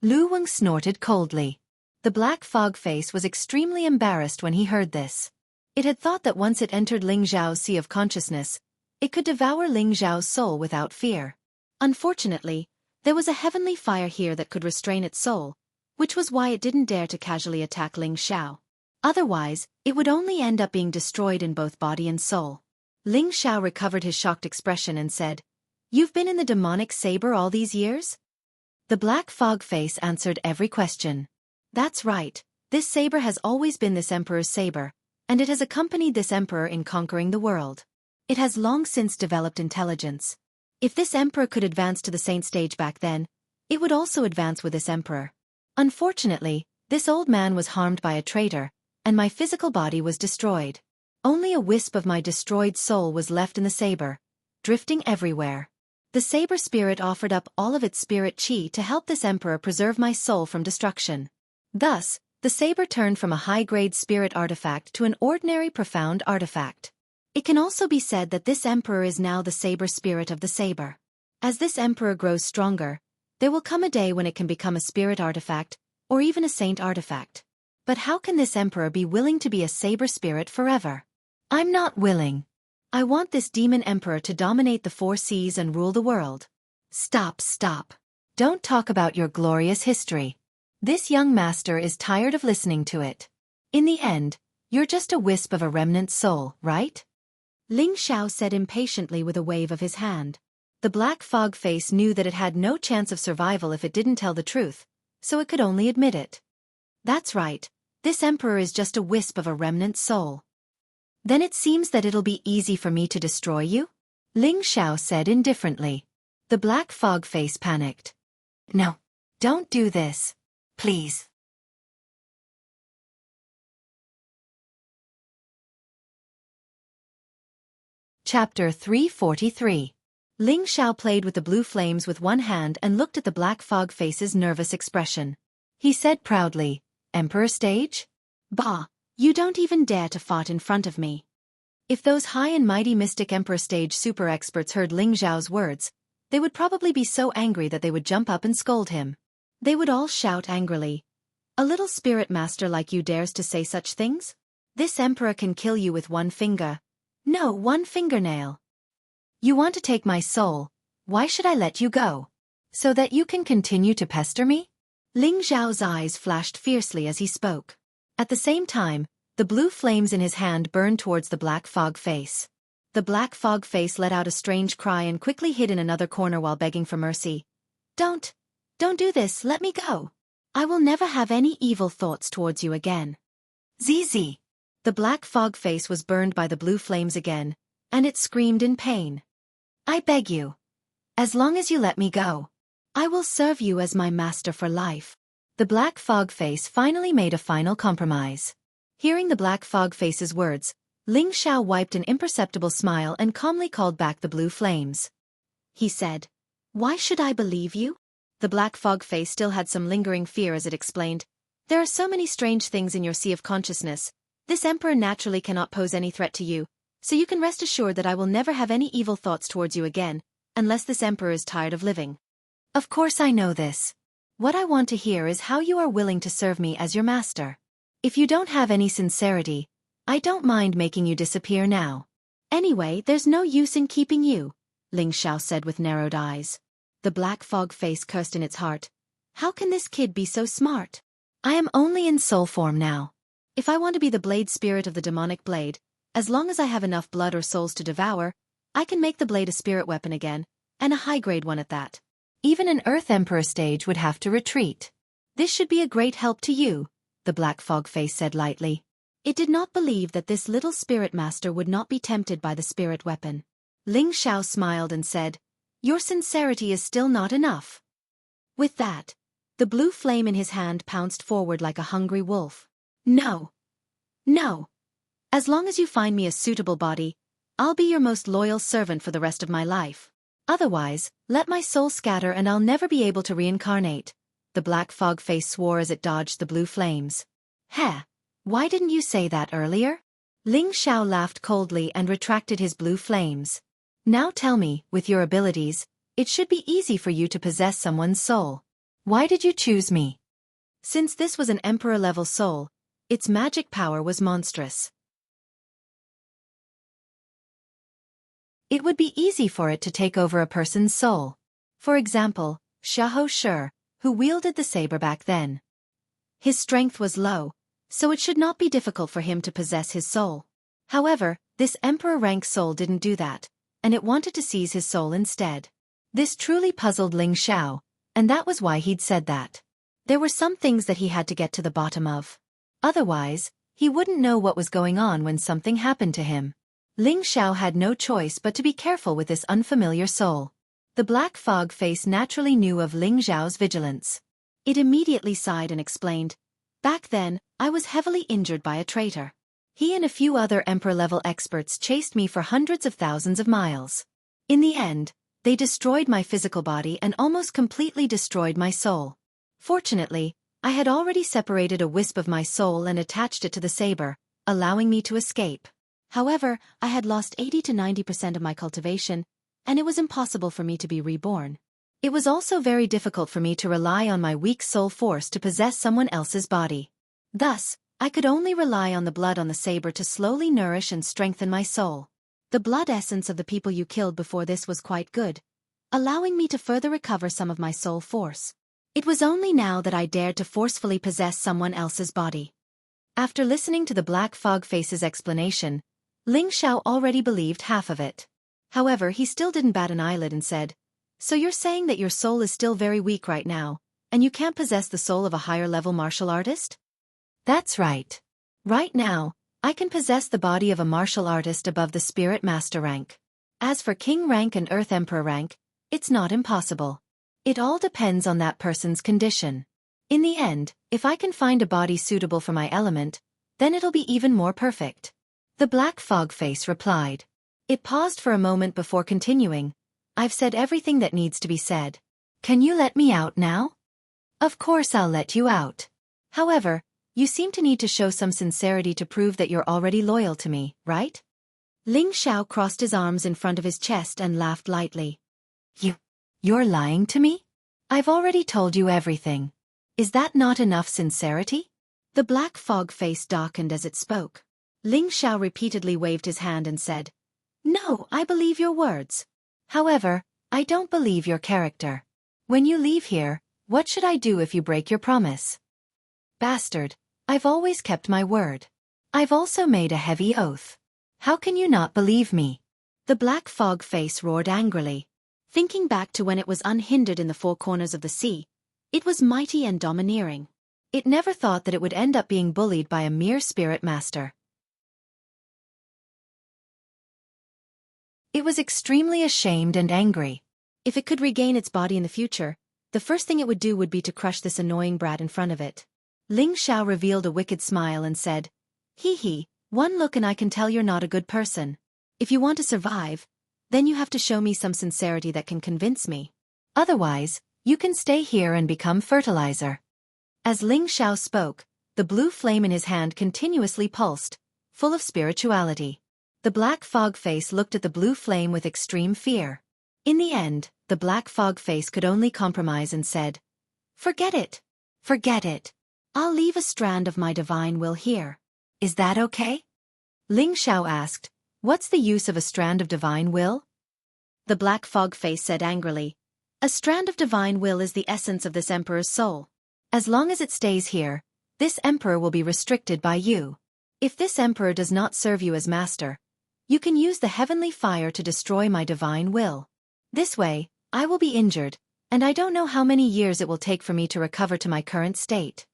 Lu Weng snorted coldly. The black fog face was extremely embarrassed when he heard this. It had thought that once it entered Ling Zhao's sea of consciousness, it could devour Ling Zhao's soul without fear. Unfortunately, there was a heavenly fire here that could restrain its soul, which was why it didn't dare to casually attack Ling Xiao. Otherwise, it would only end up being destroyed in both body and soul. Ling Xiao recovered his shocked expression and said, You've been in the demonic saber all these years? The black fog face answered every question. That's right, this saber has always been this emperor's saber, and it has accompanied this emperor in conquering the world. It has long since developed intelligence. If this emperor could advance to the saint stage back then, it would also advance with this emperor. Unfortunately, this old man was harmed by a traitor, and my physical body was destroyed. Only a wisp of my destroyed soul was left in the saber, drifting everywhere. The saber spirit offered up all of its spirit chi to help this emperor preserve my soul from destruction. Thus, the saber turned from a high-grade spirit artifact to an ordinary profound artifact. It can also be said that this emperor is now the saber spirit of the saber. As this emperor grows stronger, there will come a day when it can become a spirit artifact, or even a saint artifact. But how can this emperor be willing to be a saber spirit forever? I'm not willing. I want this demon emperor to dominate the 4 seas and rule the world. Stop, stop. Don't talk about your glorious history. This young master is tired of listening to it. In the end, you're just a wisp of a remnant soul, right? Ling Xiao said impatiently with a wave of his hand. The black fog face knew that it had no chance of survival if it didn't tell the truth, so it could only admit it. That's right, this emperor is just a wisp of a remnant soul. Then it seems that it'll be easy for me to destroy you? Ling Xiao said indifferently. The black fog face panicked. No, don't do this. Please. Chapter 343. Ling Xiao played with the blue flames with one hand and looked at the black fog face's nervous expression. He said proudly, Emperor stage? Bah, you don't even dare to fight in front of me. If those high and mighty mystic emperor stage super experts heard Ling Xiao's words, they would probably be so angry that they would jump up and scold him. They would all shout angrily. A little spirit master like you dares to say such things? This emperor can kill you with one finger. No, one fingernail. You want to take my soul, why should I let you go? So that you can continue to pester me? Ling Xiao's eyes flashed fiercely as he spoke. At the same time, the blue flames in his hand burned towards the black fog face. The black fog face let out a strange cry and quickly hid in another corner while begging for mercy. Don't do this, let me go. I will never have any evil thoughts towards you again. ZZ. The black fog face was burned by the blue flames again, and it screamed in pain. I beg you. As long as you let me go, I will serve you as my master for life. The black fog face finally made a final compromise. Hearing the black fog face's words, Ling Xiao wiped an imperceptible smile and calmly called back the blue flames. He said, Why should I believe you? The black fog face still had some lingering fear as it explained, There are so many strange things in your sea of consciousness. This emperor naturally cannot pose any threat to you, so you can rest assured that I will never have any evil thoughts towards you again, unless this emperor is tired of living. Of course I know this. What I want to hear is how you are willing to serve me as your master. If you don't have any sincerity, I don't mind making you disappear now. Anyway, there's no use in keeping you, Ling Xiao said with narrowed eyes. The black fog face cursed in its heart. How can this kid be so smart? I am only in soul form now. If I want to be the blade spirit of the demonic blade, as long as I have enough blood or souls to devour, I can make the blade a spirit weapon again, and a high-grade one at that. Even an Earth Emperor stage would have to retreat. This should be a great help to you, the black fog face said lightly. It did not believe that this little spirit master would not be tempted by the spirit weapon. Ling Xiao smiled and said, Your sincerity is still not enough. With that, the blue flame in his hand pounced forward like a hungry wolf. No. No. As long as you find me a suitable body, I'll be your most loyal servant for the rest of my life. Otherwise, let my soul scatter and I'll never be able to reincarnate. The black fog face swore as it dodged the blue flames. Heh, why didn't you say that earlier? Ling Xiao laughed coldly and retracted his blue flames. Now tell me, with your abilities, it should be easy for you to possess someone's soul. Why did you choose me? Since this was an emperor-level soul, its magic power was monstrous. It would be easy for it to take over a person's soul. For example, Xiahou Shi, who wielded the saber back then. His strength was low, so it should not be difficult for him to possess his soul. However, this emperor-rank soul didn't do that, and it wanted to seize his soul instead. This truly puzzled Ling Xiao, and that was why he'd said that. There were some things that he had to get to the bottom of. Otherwise, he wouldn't know what was going on when something happened to him. Ling Xiao had no choice but to be careful with this unfamiliar soul. The black fog face naturally knew of Ling Xiao's vigilance. It immediately sighed and explained, Back then, I was heavily injured by a traitor. He and a few other emperor-level experts chased me for hundreds of thousands of miles. In the end, they destroyed my physical body and almost completely destroyed my soul. Fortunately, I had already separated a wisp of my soul and attached it to the saber, allowing me to escape. However, I had lost 80 to 90% of my cultivation, and it was impossible for me to be reborn. It was also very difficult for me to rely on my weak soul force to possess someone else's body. Thus, I could only rely on the blood on the saber to slowly nourish and strengthen my soul. The blood essence of the people you killed before this was quite good, allowing me to further recover some of my soul force. It was only now that I dared to forcefully possess someone else's body. After listening to the Black Fog Face's explanation, Ling Xiao already believed half of it. However, he still didn't bat an eyelid and said, "So you're saying that your soul is still very weak right now, and you can't possess the soul of a higher-level martial artist?" "That's right. Right now, I can possess the body of a martial artist above the Spirit Master rank. As for King rank and Earth Emperor rank, it's not impossible. It all depends on that person's condition. In the end, if I can find a body suitable for my element, then it'll be even more perfect." The Black Fog Face replied. It paused for a moment before continuing. "I've said everything that needs to be said. Can you let me out now?" "Of course I'll let you out. However, you seem to need to show some sincerity to prove that you're already loyal to me, right?" Ling Xiao crossed his arms in front of his chest and laughed lightly. You're lying to me? I've already told you everything. Is that not enough sincerity?" The Black Fog Face darkened as it spoke. Ling Xiao repeatedly waved his hand and said, "No, I believe your words. However, I don't believe your character. When you leave here, what should I do if you break your promise?" "Bastard, I've always kept my word. I've also made a heavy oath. How can you not believe me?" The Black Fog Face roared angrily. Thinking back to when it was unhindered in the four corners of the sea, it was mighty and domineering. It never thought that it would end up being bullied by a mere spirit master. It was extremely ashamed and angry. If it could regain its body in the future, the first thing it would do would be to crush this annoying brat in front of it. Ling Xiao revealed a wicked smile and said, "Hee, one look and I can tell you're not a good person. If you want to survive, then you have to show me some sincerity that can convince me. Otherwise, you can stay here and become fertilizer." As Ling Xiao spoke, the blue flame in his hand continuously pulsed, full of spirituality. The Black Fog Face looked at the blue flame with extreme fear. In the end, the Black Fog Face could only compromise and said, "Forget it. Forget it. I'll leave a strand of my divine will here. Is that okay?" Ling Xiao asked, "What's the use of a strand of divine will?" The Black Fog Face said angrily, "A strand of divine will is the essence of this emperor's soul. As long as it stays here, this emperor will be restricted by you. If this emperor does not serve you as master, you can use the heavenly fire to destroy my divine will. This way, I will be injured, and I don't know how many years it will take for me to recover to my current state.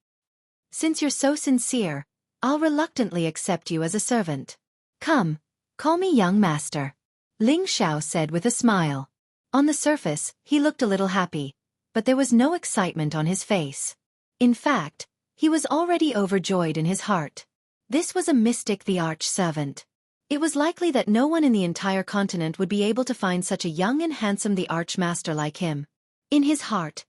Since you're so sincere, I'll reluctantly accept you as a servant. Come, call me young master," Ling Xiao said with a smile. On the surface, he looked a little happy, but there was no excitement on his face. In fact, he was already overjoyed in his heart. This was a mystic, the arch-servant. It was likely that no one in the entire continent would be able to find such a young and handsome the archmaster like him. In his heart,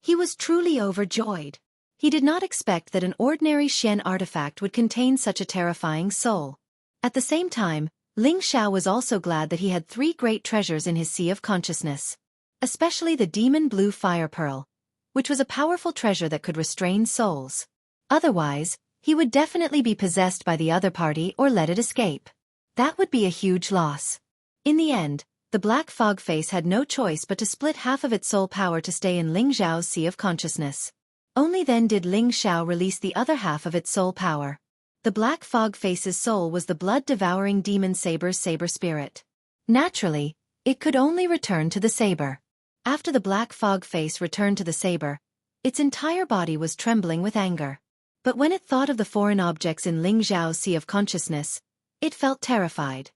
he was truly overjoyed. He did not expect that an ordinary Xian artifact would contain such a terrifying soul. At the same time, Ling Xiao was also glad that he had 3 great treasures in his sea of consciousness. Especially the demon blue fire pearl, which was a powerful treasure that could restrain souls. Otherwise, he would definitely be possessed by the other party or let it escape. That would be a huge loss. In the end, the Black Fog Face had no choice but to split half of its soul power to stay in Ling Xiao's sea of consciousness. Only then did Ling Xiao release the other half of its soul power. The Black Fog Face's soul was the blood-devouring demon saber's saber spirit. Naturally, it could only return to the saber. After the Black Fog Face returned to the saber, its entire body was trembling with anger. But when it thought of the foreign objects in Ling Xiao's sea of consciousness, it felt terrified.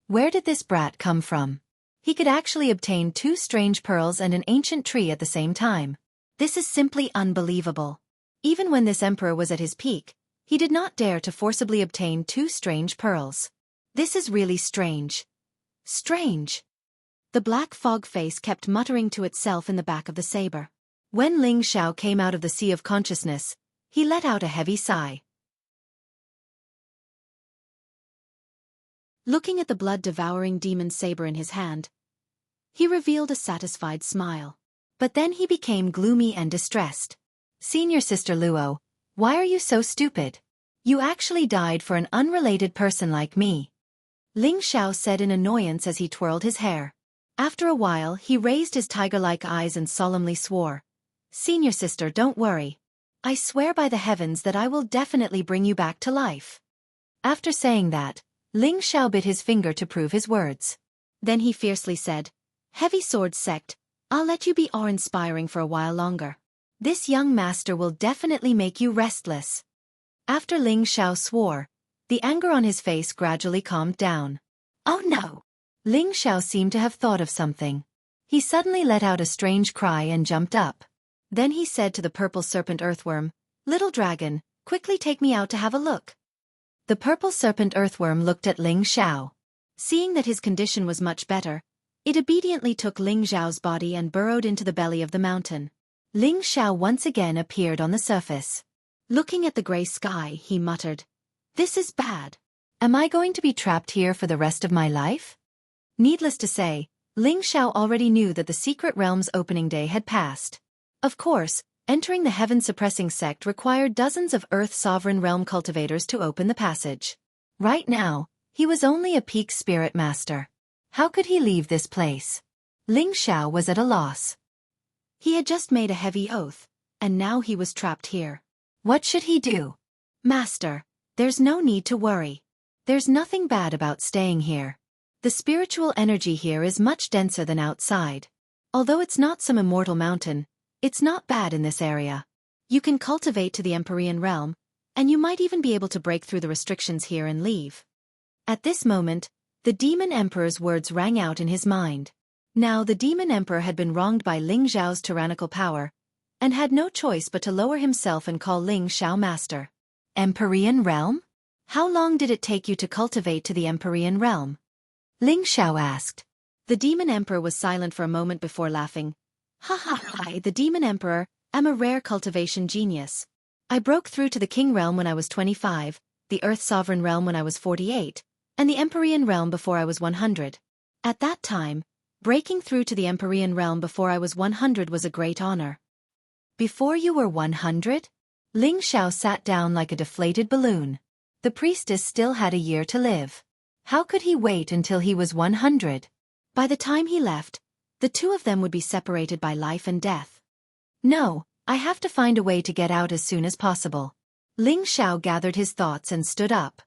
Where did this brat come from? He could actually obtain 2 strange pearls and an ancient tree at the same time. This is simply unbelievable. Even when this emperor was at his peak, he did not dare to forcibly obtain 2 strange pearls. This is really strange. Strange. The Black Fog Face kept muttering to itself in the back of the saber. When Ling Xiao came out of the sea of consciousness, he let out a heavy sigh. Looking at the blood-devouring demon saber in his hand, he revealed a satisfied smile. But then he became gloomy and distressed. "Senior Sister Luo, Why are you so stupid? You actually died for an unrelated person like me. Ling Xiao said in annoyance as he twirled his hair. After a while he raised his tiger-like eyes and solemnly swore. Senior sister, don't worry. I swear by the heavens that I will definitely bring you back to life. After saying that, Ling Xiao bit his finger to prove his words. Then he fiercely said, Heavy Sword Sect, I'll let you be awe-inspiring for a while longer. This young master will definitely make you restless. After Ling Xiao swore, the anger on his face gradually calmed down. Oh no! Ling Xiao seemed to have thought of something. He suddenly let out a strange cry and jumped up. Then he said to the purple serpent earthworm, Little dragon, quickly take me out to have a look. The purple serpent earthworm looked at Ling Xiao. Seeing that his condition was much better, it obediently took Ling Xiao's body and burrowed into the belly of the mountain. Ling Xiao once again appeared on the surface. Looking at the gray sky, he muttered, This is bad. Am I going to be trapped here for the rest of my life? Needless to say, Ling Xiao already knew that the secret realm's opening day had passed. Of course, entering the heaven-suppressing sect required dozens of Earth Sovereign Realm cultivators to open the passage. Right now, he was only a peak spirit master. How could he leave this place? Ling Xiao was at a loss. He had just made a heavy oath, and now he was trapped here. What should he do? Master, there's no need to worry. There's nothing bad about staying here. The spiritual energy here is much denser than outside. Although it's not some immortal mountain, it's not bad in this area. You can cultivate to the Empyrean realm, and you might even be able to break through the restrictions here and leave. At this moment, the Demon Emperor's words rang out in his mind. Now the Demon Emperor had been wronged by Ling Xiao's tyrannical power, and had no choice but to lower himself and call Ling Xiao master. Empyrean realm? How long did it take you to cultivate to the Empyrean realm? Ling Xiao asked. The Demon Emperor was silent for a moment before laughing. I, the Demon Emperor, am a rare cultivation genius. I broke through to the King realm when I was 25, the Earth Sovereign realm when I was 48, and the Empyrean realm before I was 100. At that time, breaking through to the Empyrean realm before I was 100 was a great honor. Before you were 100? Ling Xiao sat down like a deflated balloon. The priestess still had a year to live. How could he wait until he was 100? By the time he left, the two of them would be separated by life and death. No, I have to find a way to get out as soon as possible. Ling Xiao gathered his thoughts and stood up.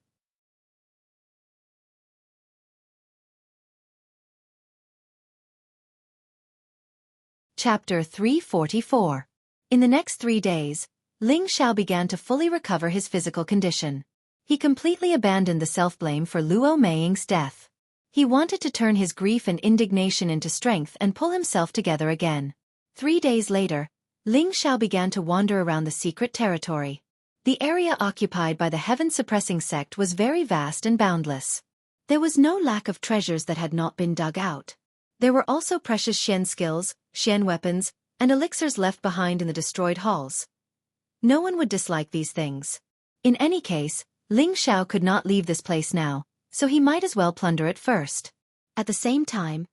Chapter 344. In the next 3 days, Ling Xiao began to fully recover his physical condition. He completely abandoned the self-blame for Luo Meiying's death. He wanted to turn his grief and indignation into strength and pull himself together again. 3 days later, Ling Xiao began to wander around the secret territory. The area occupied by the heaven-suppressing sect was very vast and boundless. There was no lack of treasures that had not been dug out. There were also precious Xian skills, Xian weapons, and elixirs left behind in the destroyed halls. No one would dislike these things. In any case, Ling Xiao could not leave this place now, so he might as well plunder it first. At the same time,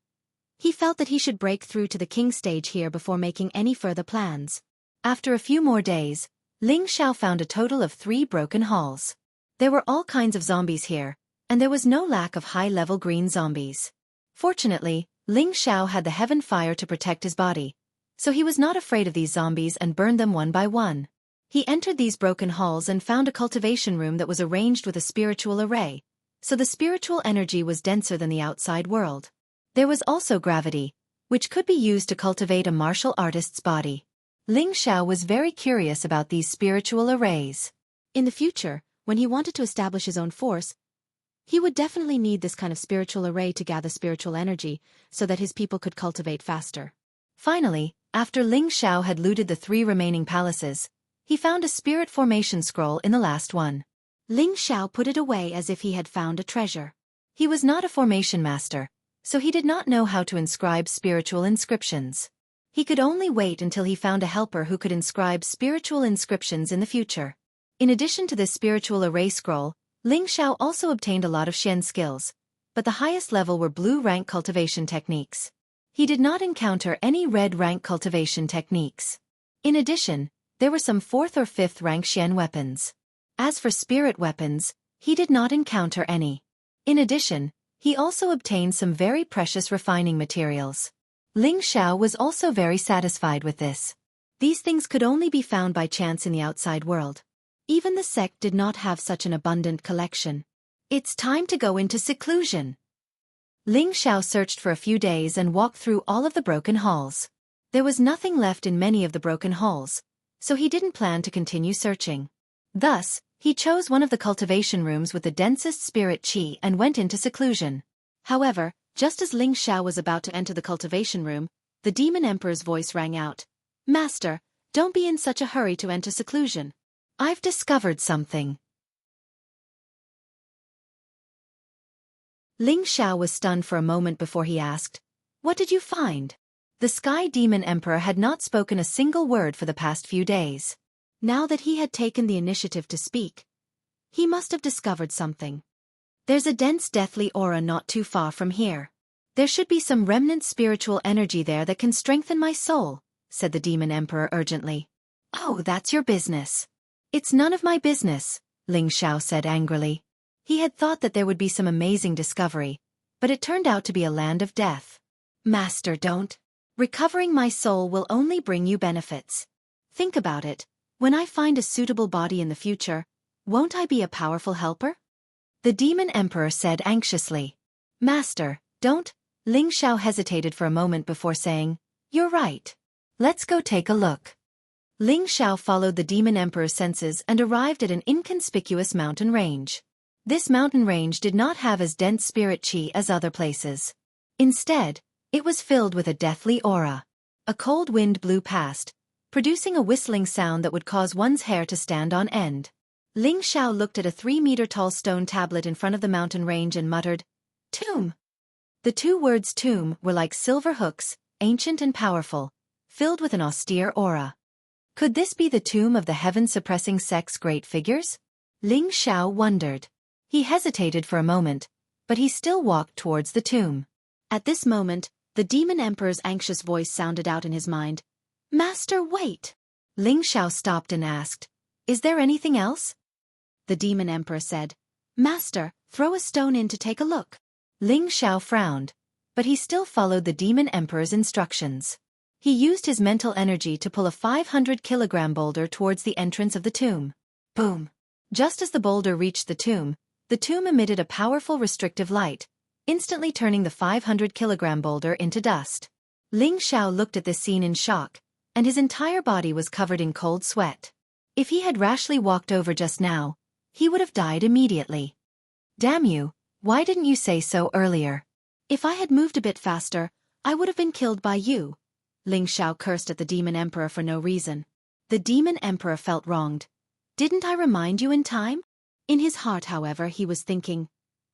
he felt that he should break through to the king stage here before making any further plans. After a few more days, Ling Xiao found a total of 3 broken halls. There were all kinds of zombies here, and there was no lack of high-level green zombies. Fortunately, Ling Xiao had the heaven fire to protect his body, so he was not afraid of these zombies and burned them one by one. He entered these broken halls and found a cultivation room that was arranged with a spiritual array, so the spiritual energy was denser than the outside world. There was also gravity, which could be used to cultivate a martial artist's body. Ling Xiao was very curious about these spiritual arrays. In the future, when he wanted to establish his own force, he would definitely need this kind of spiritual array to gather spiritual energy so that his people could cultivate faster. Finally, after Ling Xiao had looted the 3 remaining palaces, he found a spirit formation scroll in the last one. Ling Xiao put it away as if he had found a treasure. He was not a formation master, so he did not know how to inscribe spiritual inscriptions. He could only wait until he found a helper who could inscribe spiritual inscriptions in the future. In addition to this spiritual array scroll, Ling Xiao also obtained a lot of Xian skills, but the highest level were blue rank cultivation techniques. He did not encounter any red rank cultivation techniques. In addition, there were some 4th or 5th rank Xian weapons. As for spirit weapons, he did not encounter any. In addition, he also obtained some very precious refining materials. Ling Xiao was also very satisfied with this. These things could only be found by chance in the outside world. Even the sect did not have such an abundant collection. It's time to go into seclusion. Ling Xiao searched for a few days and walked through all of the broken halls. There was nothing left in many of the broken halls, so he didn't plan to continue searching. Thus, he chose one of the cultivation rooms with the densest spirit qi and went into seclusion. However, just as Ling Xiao was about to enter the cultivation room, the Demon Emperor's voice rang out. "Master, don't be in such a hurry to enter seclusion. I've discovered something." Ling Xiao was stunned for a moment before he asked, "What did you find?" The Sky Demon Emperor had not spoken a single word for the past few days. Now that he had taken the initiative to speak, he must have discovered something. "There's a dense deathly aura not too far from here. There should be some remnant spiritual energy there that can strengthen my soul," said the Demon Emperor urgently. "Oh, that's your business." "It's none of my business," Ling Xiao said angrily. He had thought that there would be some amazing discovery, but it turned out to be a land of death. "Master, don't. Recovering my soul will only bring you benefits. Think about it. When I find a suitable body in the future, won't I be a powerful helper?" The Demon Emperor said anxiously. "Master, don't." Ling Xiao hesitated for a moment before saying, "You're right. Let's go take a look." Ling Xiao followed the Demon Emperor's senses and arrived at an inconspicuous mountain range. This mountain range did not have as dense spirit qi as other places. Instead, it was filled with a deathly aura. A cold wind blew past, producing a whistling sound that would cause one's hair to stand on end. Ling Xiao looked at a 3-meter-tall stone tablet in front of the mountain range and muttered, "Tomb." The 2 words tomb were like silver hooks, ancient and powerful, filled with an austere aura. Could this be the tomb of the heaven-suppressing sect's great figures? Ling Xiao wondered. He hesitated for a moment, but he still walked towards the tomb. At this moment, the Demon Emperor's anxious voice sounded out in his mind. "Master, wait!" Ling Xiao stopped and asked, "Is there anything else?" The Demon Emperor said, "Master, throw a stone in to take a look." Ling Xiao frowned, but he still followed the Demon Emperor's instructions. He used his mental energy to pull a 500-kilogram boulder towards the entrance of the tomb. Boom! Just as the boulder reached the tomb emitted a powerful restrictive light, instantly turning the 500-kilogram boulder into dust. Ling Xiao looked at this scene in shock, and his entire body was covered in cold sweat. If he had rashly walked over just now, he would have died immediately. "Damn you, why didn't you say so earlier? If I had moved a bit faster, I would have been killed by you." Ling Xiao cursed at the Demon Emperor for no reason. The Demon Emperor felt wronged. "Didn't I remind you in time?" In his heart, however, he was thinking,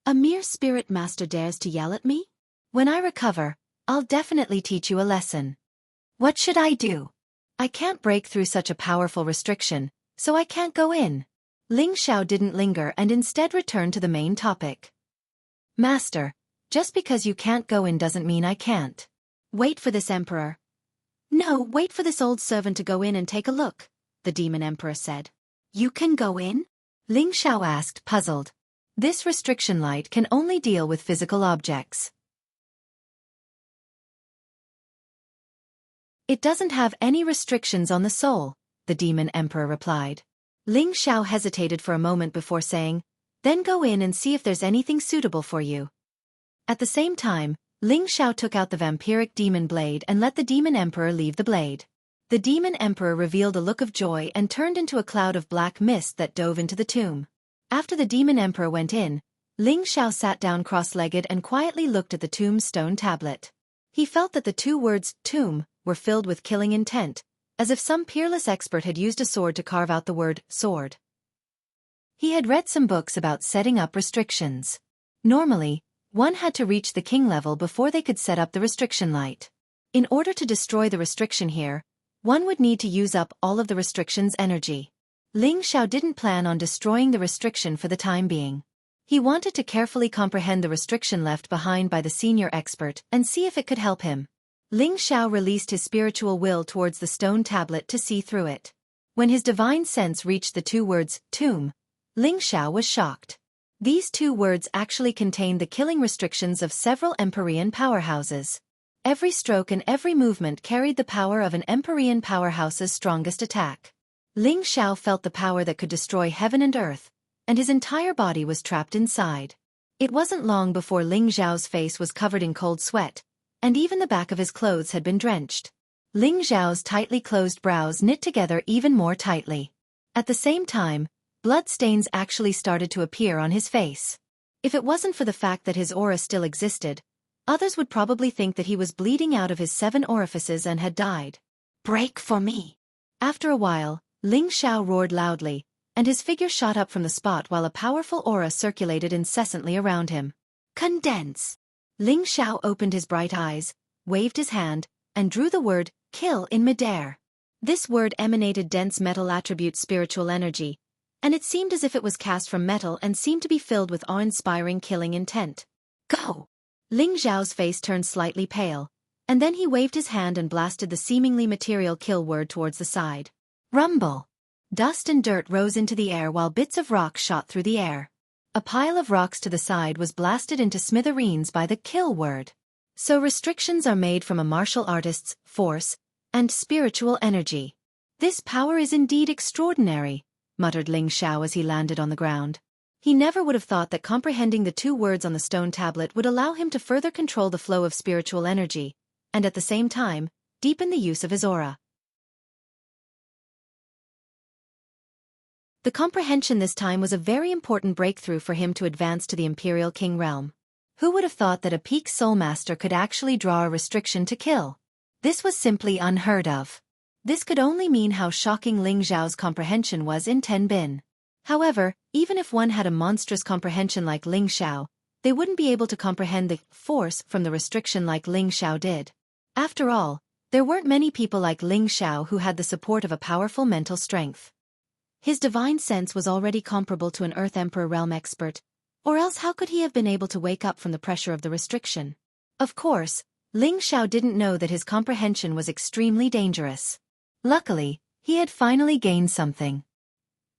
"A mere spirit master dares to yell at me? When I recover, I'll definitely teach you a lesson. What should I do? I can't break through such a powerful restriction, so I can't go in." Ling Xiao didn't linger and instead returned to the main topic. "Master, just because you can't go in doesn't mean I can't. Wait for this emperor." "No, wait for this old servant to go in and take a look," the Demon Emperor said. "You can go in?" Ling Xiao asked, puzzled. "This restriction light can only deal with physical objects. It doesn't have any restrictions on the soul," the Demon Emperor replied. Ling Xiao hesitated for a moment before saying, "Then go in and see if there's anything suitable for you." At the same time, Ling Xiao took out the vampiric demon blade and let the Demon Emperor leave the blade. The Demon Emperor revealed a look of joy and turned into a cloud of black mist that dove into the tomb. After the Demon Emperor went in, Ling Xiao sat down cross-legged and quietly looked at the tomb's stone tablet. He felt that the 2 words, tomb, were filled with killing intent, as if some peerless expert had used a sword to carve out the word sword. He had read some books about setting up restrictions. Normally, one had to reach the king level before they could set up the restriction light. In order to destroy the restriction here, one would need to use up all of the restriction's energy. Ling Xiao didn't plan on destroying the restriction for the time being. He wanted to carefully comprehend the restriction left behind by the senior expert and see if it could help him. Ling Xiao released his spiritual will towards the stone tablet to see through it. When his divine sense reached the two words, tomb, Ling Xiao was shocked. These two words actually contained the killing restrictions of several Empyrean powerhouses. Every stroke and every movement carried the power of an Empyrean powerhouse's strongest attack. Ling Xiao felt the power that could destroy heaven and earth, and his entire body was trapped inside. It wasn't long before Ling Xiao's face was covered in cold sweat, and even the back of his clothes had been drenched. Ling Xiao's tightly closed brows knit together even more tightly. At the same time, blood stains actually started to appear on his face. If it wasn't for the fact that his aura still existed, others would probably think that he was bleeding out of his 7 orifices and had died. "Break for me!" After a while, Ling Xiao roared loudly, and his figure shot up from the spot while a powerful aura circulated incessantly around him. "Condense!" Ling Xiao opened his bright eyes, waved his hand, and drew the word, kill, in midair. This word emanated dense metal attribute spiritual energy, and it seemed as if it was cast from metal and seemed to be filled with awe-inspiring killing intent. "Go!" Ling Xiao's face turned slightly pale, and then he waved his hand and blasted the seemingly material kill word towards the side. Rumble! Dust and dirt rose into the air while bits of rock shot through the air. A pile of rocks to the side was blasted into smithereens by the kill word. So restrictions are made from a martial artist's force and spiritual energy. "This power is indeed extraordinary," muttered Ling Xiao as he landed on the ground. He never would have thought that comprehending the two words on the stone tablet would allow him to further control the flow of spiritual energy, and at the same time, deepen the use of his aura. The comprehension this time was a very important breakthrough for him to advance to the Imperial King realm. Who would have thought that a peak soul master could actually draw a restriction to kill? This was simply unheard of. This could only mean how shocking Ling Xiao's comprehension was in Ten Bin. However, even if one had a monstrous comprehension like Ling Xiao, they wouldn't be able to comprehend the force from the restriction like Ling Xiao did. After all, there weren't many people like Ling Xiao who had the support of a powerful mental strength. His divine sense was already comparable to an Earth Emperor realm expert, or else how could he have been able to wake up from the pressure of the restriction? Of course, Ling Xiao didn't know that his comprehension was extremely dangerous. Luckily, he had finally gained something.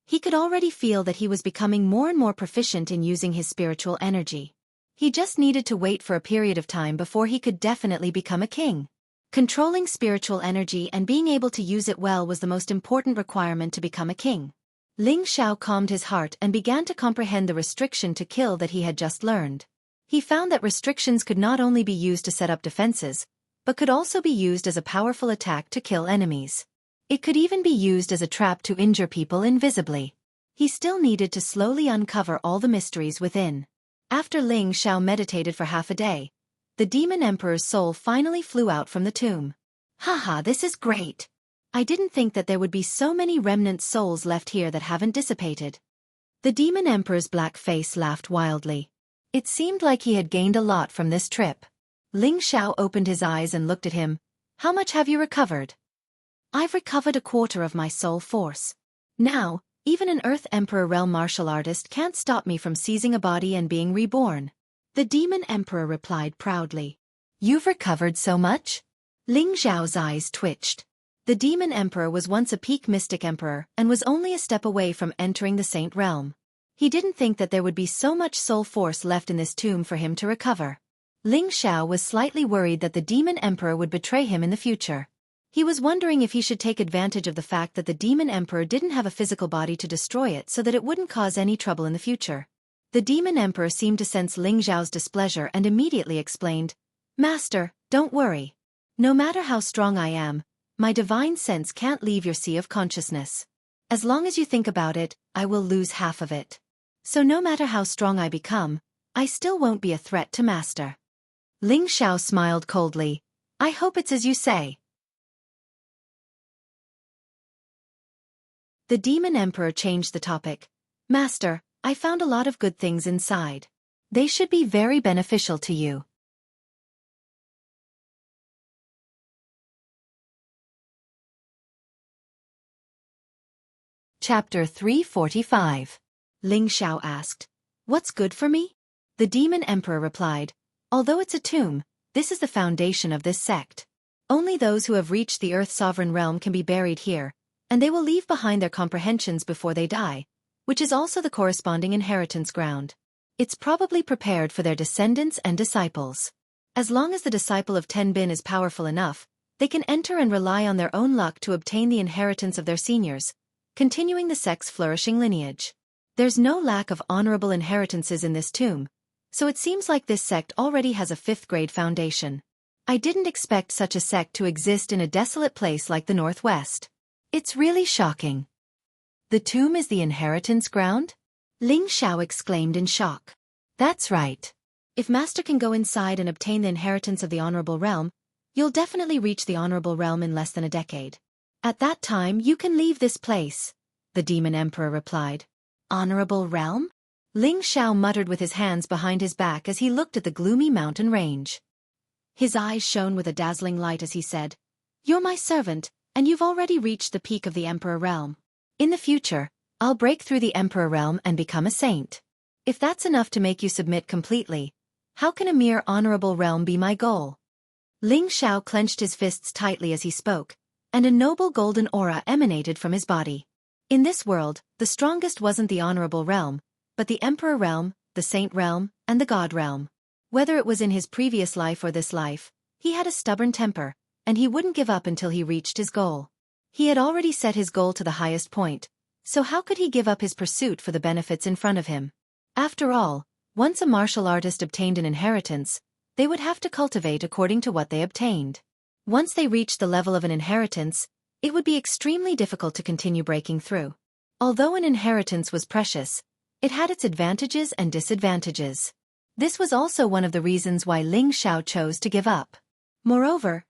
He could already feel that he was becoming more and more proficient in using his spiritual energy. He just needed to wait for a period of time before he could definitely become a king. Controlling spiritual energy and being able to use it well was the most important requirement to become a king. Ling Xiao calmed his heart and began to comprehend the restriction to kill that he had just learned. He found that restrictions could not only be used to set up defenses, but could also be used as a powerful attack to kill enemies. It could even be used as a trap to injure people invisibly. He still needed to slowly uncover all the mysteries within. After Ling Xiao meditated for half a day, the Demon Emperor's soul finally flew out from the tomb. "Haha, this is great! I didn't think that there would be so many remnant souls left here that haven't dissipated." The Demon Emperor's black face laughed wildly. It seemed like he had gained a lot from this trip. Ling Xiao opened his eyes and looked at him. "How much have you recovered?" "I've recovered 1/4 of my soul force. Now, even an Earth Emperor realm martial artist can't stop me from seizing a body and being reborn," the Demon Emperor replied proudly. "You've recovered so much?" Ling Xiao's eyes twitched. The Demon Emperor was once a peak mystic emperor and was only a step away from entering the Saint realm. He didn't think that there would be so much soul force left in this tomb for him to recover. Ling Xiao was slightly worried that the Demon Emperor would betray him in the future. He was wondering if he should take advantage of the fact that the Demon Emperor didn't have a physical body to destroy it so that it wouldn't cause any trouble in the future. The Demon Emperor seemed to sense Ling Xiao's displeasure and immediately explained, "Master, don't worry. No matter how strong I am, my divine sense can't leave your sea of consciousness. As long as you think about it, I will lose half of it. So no matter how strong I become, I still won't be a threat to Master." Ling Xiao smiled coldly. "I hope it's as you say." The Demon Emperor changed the topic. "Master, I found a lot of good things inside. They should be very beneficial to you." Chapter 345. Ling Xiao asked, "What's good for me?" The Demon Emperor replied, "Although it's a tomb, this is the foundation of this sect. Only those who have reached the Earth Sovereign realm can be buried here, and they will leave behind their comprehensions before they die, which is also the corresponding inheritance ground. It's probably prepared for their descendants and disciples. As long as the disciple of Tenbin is powerful enough, they can enter and rely on their own luck to obtain the inheritance of their seniors, continuing the sect's flourishing lineage. There's no lack of honorable inheritances in this tomb, so it seems like this sect already has a 5th-grade foundation. I didn't expect such a sect to exist in a desolate place like the Northwest. It's really shocking. The tomb is the inheritance ground? Ling Xiao exclaimed in shock. That's right. If Master can go inside and obtain the inheritance of the Honorable Realm, you'll definitely reach the Honorable Realm in less than a decade. At that time you can leave this place, the Demon Emperor replied. Honorable Realm? Ling Xiao muttered with his hands behind his back as he looked at the gloomy mountain range. His eyes shone with a dazzling light as he said, You're my servant, and you've already reached the peak of the Emperor Realm. In the future, I'll break through the Emperor Realm and become a saint. If that's enough to make you submit completely, how can a mere Honorable Realm be my goal? Ling Xiao clenched his fists tightly as he spoke, and a noble golden aura emanated from his body. In this world, the strongest wasn't the Honorable Realm, but the Emperor Realm, the Saint Realm, and the God Realm. Whether it was in his previous life or this life, he had a stubborn temper, and he wouldn't give up until he reached his goal. He had already set his goal to the highest point, so how could he give up his pursuit for the benefits in front of him? After all, once a martial artist obtained an inheritance, they would have to cultivate according to what they obtained. Once they reached the level of an inheritance, it would be extremely difficult to continue breaking through. Although an inheritance was precious, it had its advantages and disadvantages. This was also one of the reasons why Ling Xiao chose to give up. Moreover,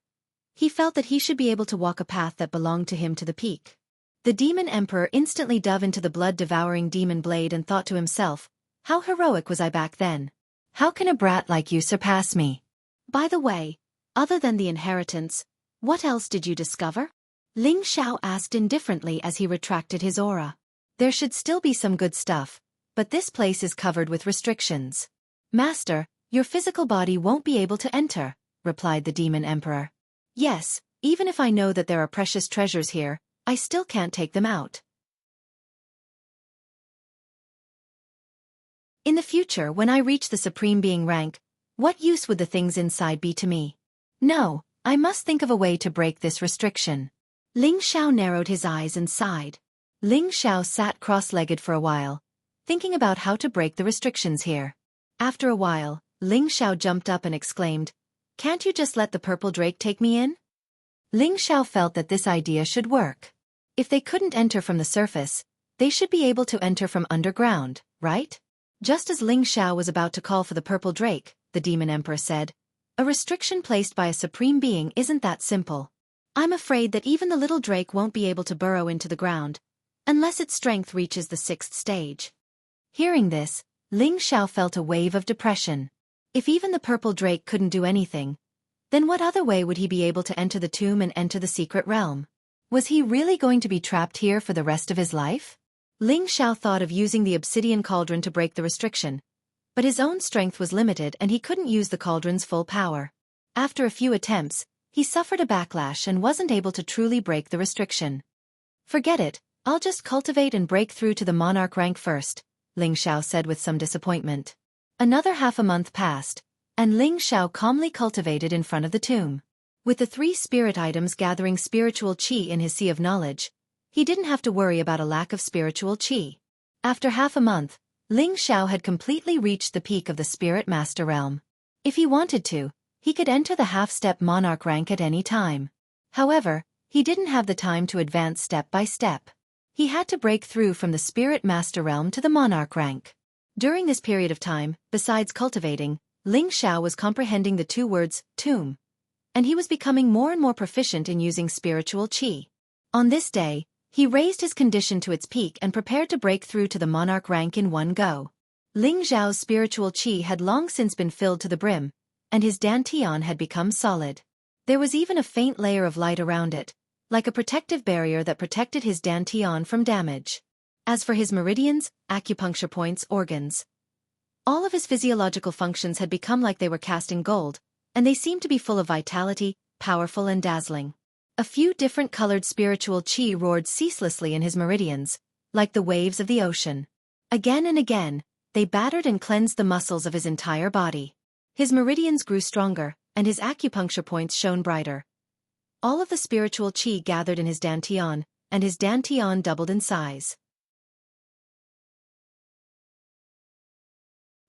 he felt that he should be able to walk a path that belonged to him to the peak. The Demon Emperor instantly dove into the blood-devouring demon blade and thought to himself, how heroic was I back then? How can a brat like you surpass me? By the way, other than the inheritance, what else did you discover? Ling Xiao asked indifferently as he retracted his aura. There should still be some good stuff, but this place is covered with restrictions. Master, your physical body won't be able to enter, replied the Demon Emperor. Yes, even if I know that there are precious treasures here, I still can't take them out. In the future, when I reach the Supreme Being rank, what use would the things inside be to me? No, I must think of a way to break this restriction. Ling Xiao narrowed his eyes and sighed. Ling Xiao sat cross-legged for a while, thinking about how to break the restrictions here. After a while, Ling Xiao jumped up and exclaimed, Can't you just let the purple drake take me in? Ling Xiao felt that this idea should work. If they couldn't enter from the surface, they should be able to enter from underground, right? Just as Ling Xiao was about to call for the purple drake, the Demon Emperor said, A restriction placed by a supreme being isn't that simple. I'm afraid that even the little drake won't be able to burrow into the ground, unless its strength reaches the 6th stage. Hearing this, Ling Xiao felt a wave of depression. If even the purple drake couldn't do anything, then what other way would he be able to enter the tomb and enter the secret realm? Was he really going to be trapped here for the rest of his life? Ling Xiao thought of using the obsidian cauldron to break the restriction, but his own strength was limited and he couldn't use the cauldron's full power. After a few attempts, he suffered a backlash and wasn't able to truly break the restriction. Forget it, I'll just cultivate and break through to the monarch rank first, Ling Xiao said with some disappointment. Another half a month passed, and Ling Xiao calmly cultivated in front of the tomb. With the 3 spirit items gathering spiritual qi in his sea of knowledge, he didn't have to worry about a lack of spiritual qi. After half a month, Ling Xiao had completely reached the peak of the Spirit Master Realm. If he wanted to, he could enter the half-step monarch rank at any time. However, he didn't have the time to advance step by step. He had to break through from the Spirit Master Realm to the monarch rank. During this period of time, besides cultivating, Ling Xiao was comprehending the 2 words, tomb, and he was becoming more and more proficient in using spiritual qi. On this day, he raised his condition to its peak and prepared to break through to the monarch rank in one go. Ling Xiao's spiritual qi had long since been filled to the brim, and his dantian had become solid. There was even a faint layer of light around it, like a protective barrier that protected his dantian from damage. As for his meridians, acupuncture points, organs, all of his physiological functions had become like they were cast in gold, and they seemed to be full of vitality, powerful and dazzling. A few different colored spiritual qi roared ceaselessly in his meridians, like the waves of the ocean. Again and again, they battered and cleansed the muscles of his entire body. His meridians grew stronger, and his acupuncture points shone brighter. All of the spiritual qi gathered in his dantian, and his dantian doubled in size.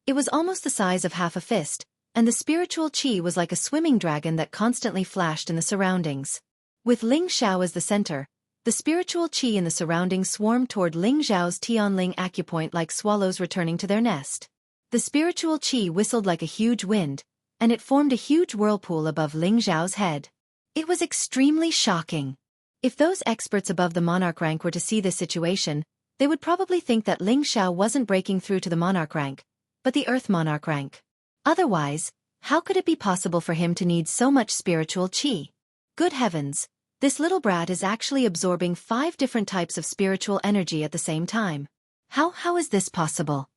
It was almost the size of half a fist, and the spiritual qi was like a swimming dragon that constantly flashed in the surroundings. With Ling Xiao as the center, the spiritual qi in the surroundings swarmed toward Ling Xiao's Tianling acupoint like swallows returning to their nest. The spiritual qi whistled like a huge wind, and it formed a huge whirlpool above Ling Xiao's head. It was extremely shocking. If those experts above the monarch rank were to see this situation, they would probably think that Ling Xiao wasn't breaking through to the monarch rank, but the earth monarch rank. Otherwise, how could it be possible for him to need so much spiritual qi? Good heavens! This little brat is actually absorbing 5 different types of spiritual energy at the same time. How is this possible?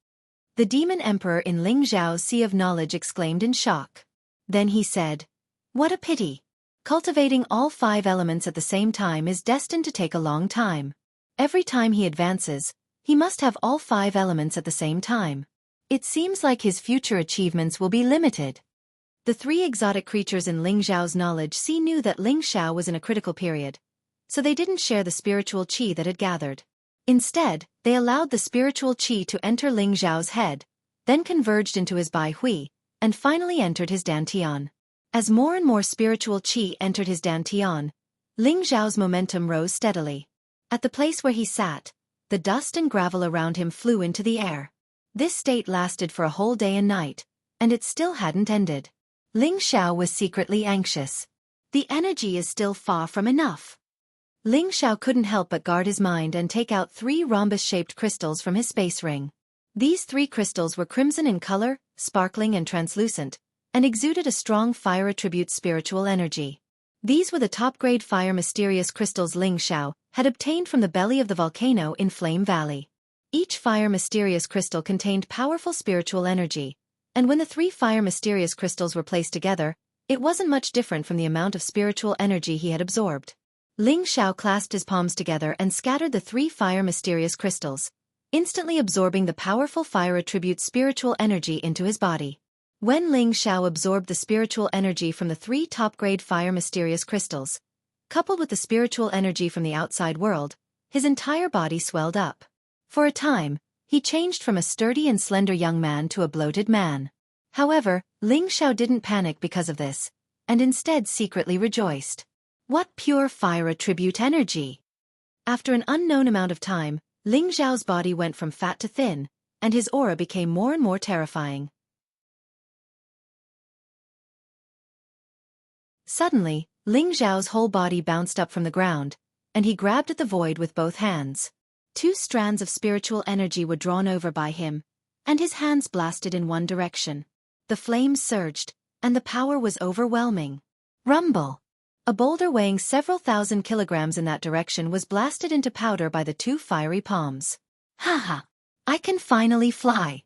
The demon emperor in Ling Xiao's Sea of Knowledge exclaimed in shock. Then he said, "What a pity. Cultivating all 5 elements at the same time is destined to take a long time. Every time he advances, he must have all 5 elements at the same time. It seems like his future achievements will be limited." The 3 exotic creatures in Ling Xiao's knowledge knew that Ling Xiao was in a critical period, so they didn't share the spiritual qi that had gathered. Instead, they allowed the spiritual qi to enter Ling Xiao's head, then converged into his Bai Hui, and finally entered his dantian. As more and more spiritual qi entered his dantian, Ling Xiao's momentum rose steadily. At the place where he sat, the dust and gravel around him flew into the air. This state lasted for a whole day and night, and it still hadn't ended. Ling Xiao was secretly anxious. The energy is still far from enough. Ling Xiao couldn't help but guard his mind and take out 3 rhombus-shaped crystals from his space ring. These 3 crystals were crimson in color, sparkling and translucent, and exuded a strong fire attribute spiritual energy. These were the top-grade fire mysterious crystals Ling Xiao had obtained from the belly of the volcano in Flame Valley. Each fire mysterious crystal contained powerful spiritual energy, and when the 3 fire mysterious crystals were placed together, it wasn't much different from the amount of spiritual energy he had absorbed. Ling Xiao clasped his palms together and scattered the 3 fire mysterious crystals, instantly absorbing the powerful fire attribute spiritual energy into his body. When Ling Xiao absorbed the spiritual energy from the 3 top-grade fire mysterious crystals, coupled with the spiritual energy from the outside world, his entire body swelled up. For a time, he changed from a sturdy and slender young man to a bloated man. However, Ling Xiao didn't panic because of this, and instead secretly rejoiced. What pure fire attribute energy! After an unknown amount of time, Ling Xiao's body went from fat to thin, and his aura became more and more terrifying. Suddenly, Ling Xiao's whole body bounced up from the ground, and he grabbed at the void with both hands. 2 strands of spiritual energy were drawn over by him, and his hands blasted in one direction. The flames surged, and the power was overwhelming. Rumble! A boulder weighing several thousand kilograms in that direction was blasted into powder by the 2 fiery palms. Haha! I can finally fly!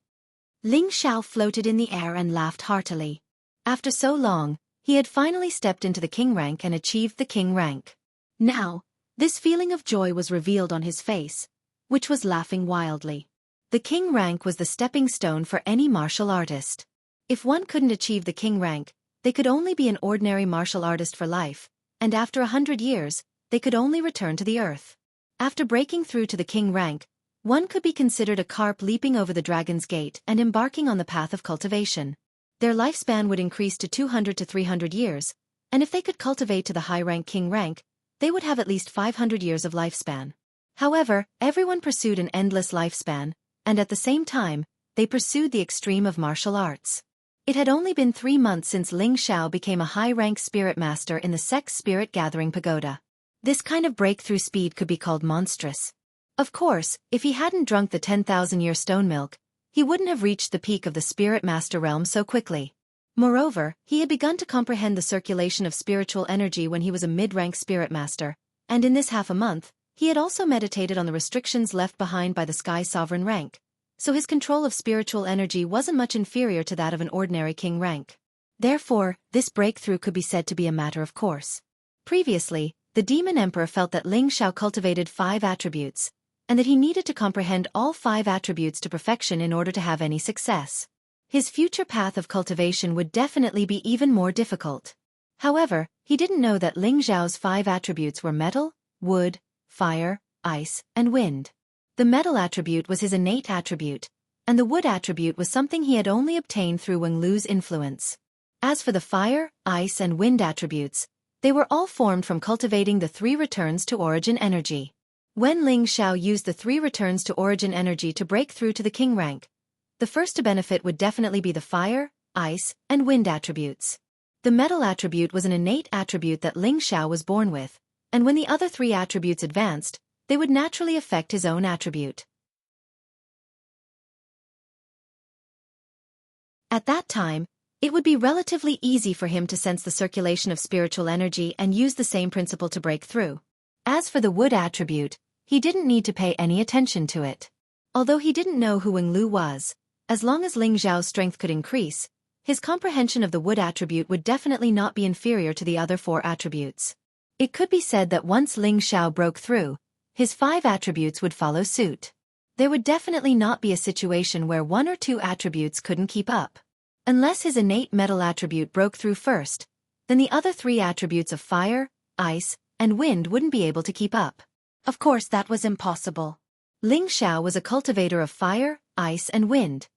Ling Xiao floated in the air and laughed heartily. After so long, he had finally stepped into the king rank and achieved the king rank. Now, this feeling of joy was revealed on his face, which was laughing wildly. The king rank was the stepping stone for any martial artist. If one couldn't achieve the king rank, they could only be an ordinary martial artist for life, and after 100 years, they could only return to the earth. After breaking through to the king rank, one could be considered a carp leaping over the dragon's gate and embarking on the path of cultivation. Their lifespan would increase to 200 to 300 years, and if they could cultivate to the high-rank king rank, they would have at least 500 years of lifespan. However, everyone pursued an endless lifespan, and at the same time, they pursued the extreme of martial arts. It had only been 3 months since Ling Xiao became a high-rank spirit master in the Sex Spirit Gathering Pagoda. This kind of breakthrough speed could be called monstrous. Of course, if he hadn't drunk the 10,000-year stone milk, he wouldn't have reached the peak of the spirit master realm so quickly. Moreover, he had begun to comprehend the circulation of spiritual energy when he was a mid-rank spirit master, and in this half a month, he had also meditated on the restrictions left behind by the Sky Sovereign rank, so his control of spiritual energy wasn't much inferior to that of an ordinary king rank. Therefore, this breakthrough could be said to be a matter of course. Previously, The demon emperor felt that Ling Xiao cultivated 5 attributes, and that he needed to comprehend all 5 attributes to perfection in order to have any success. His future path of cultivation would definitely be even more difficult. However, he didn't know that Ling Xiao's 5 attributes were metal, wood, fire, ice, and wind. The metal attribute was his innate attribute, and the wood attribute was something he had only obtained through Weng Lu's influence. As for the fire, ice, and wind attributes, they were all formed from cultivating the 3 returns to origin energy. When Ling Xiao used the 3 returns to origin energy to break through to the king rank, the first to benefit would definitely be the fire, ice, and wind attributes. The metal attribute was an innate attribute that Ling Xiao was born with, and when the other 3 attributes advanced, they would naturally affect his own attribute. At that time, it would be relatively easy for him to sense the circulation of spiritual energy and use the same principle to break through. As for the wood attribute, he didn't need to pay any attention to it. Although he didn't know who Weng Lu was, as long as Ling Xiao's strength could increase, his comprehension of the wood attribute would definitely not be inferior to the other 4 attributes. It could be said that once Ling Xiao broke through, his 5 attributes would follow suit. There would definitely not be a situation where 1 or 2 attributes couldn't keep up. Unless his innate metal attribute broke through first, then the other 3 attributes of fire, ice, and wind wouldn't be able to keep up. Of course, that was impossible. Ling Xiao was a cultivator of fire, ice, and wind.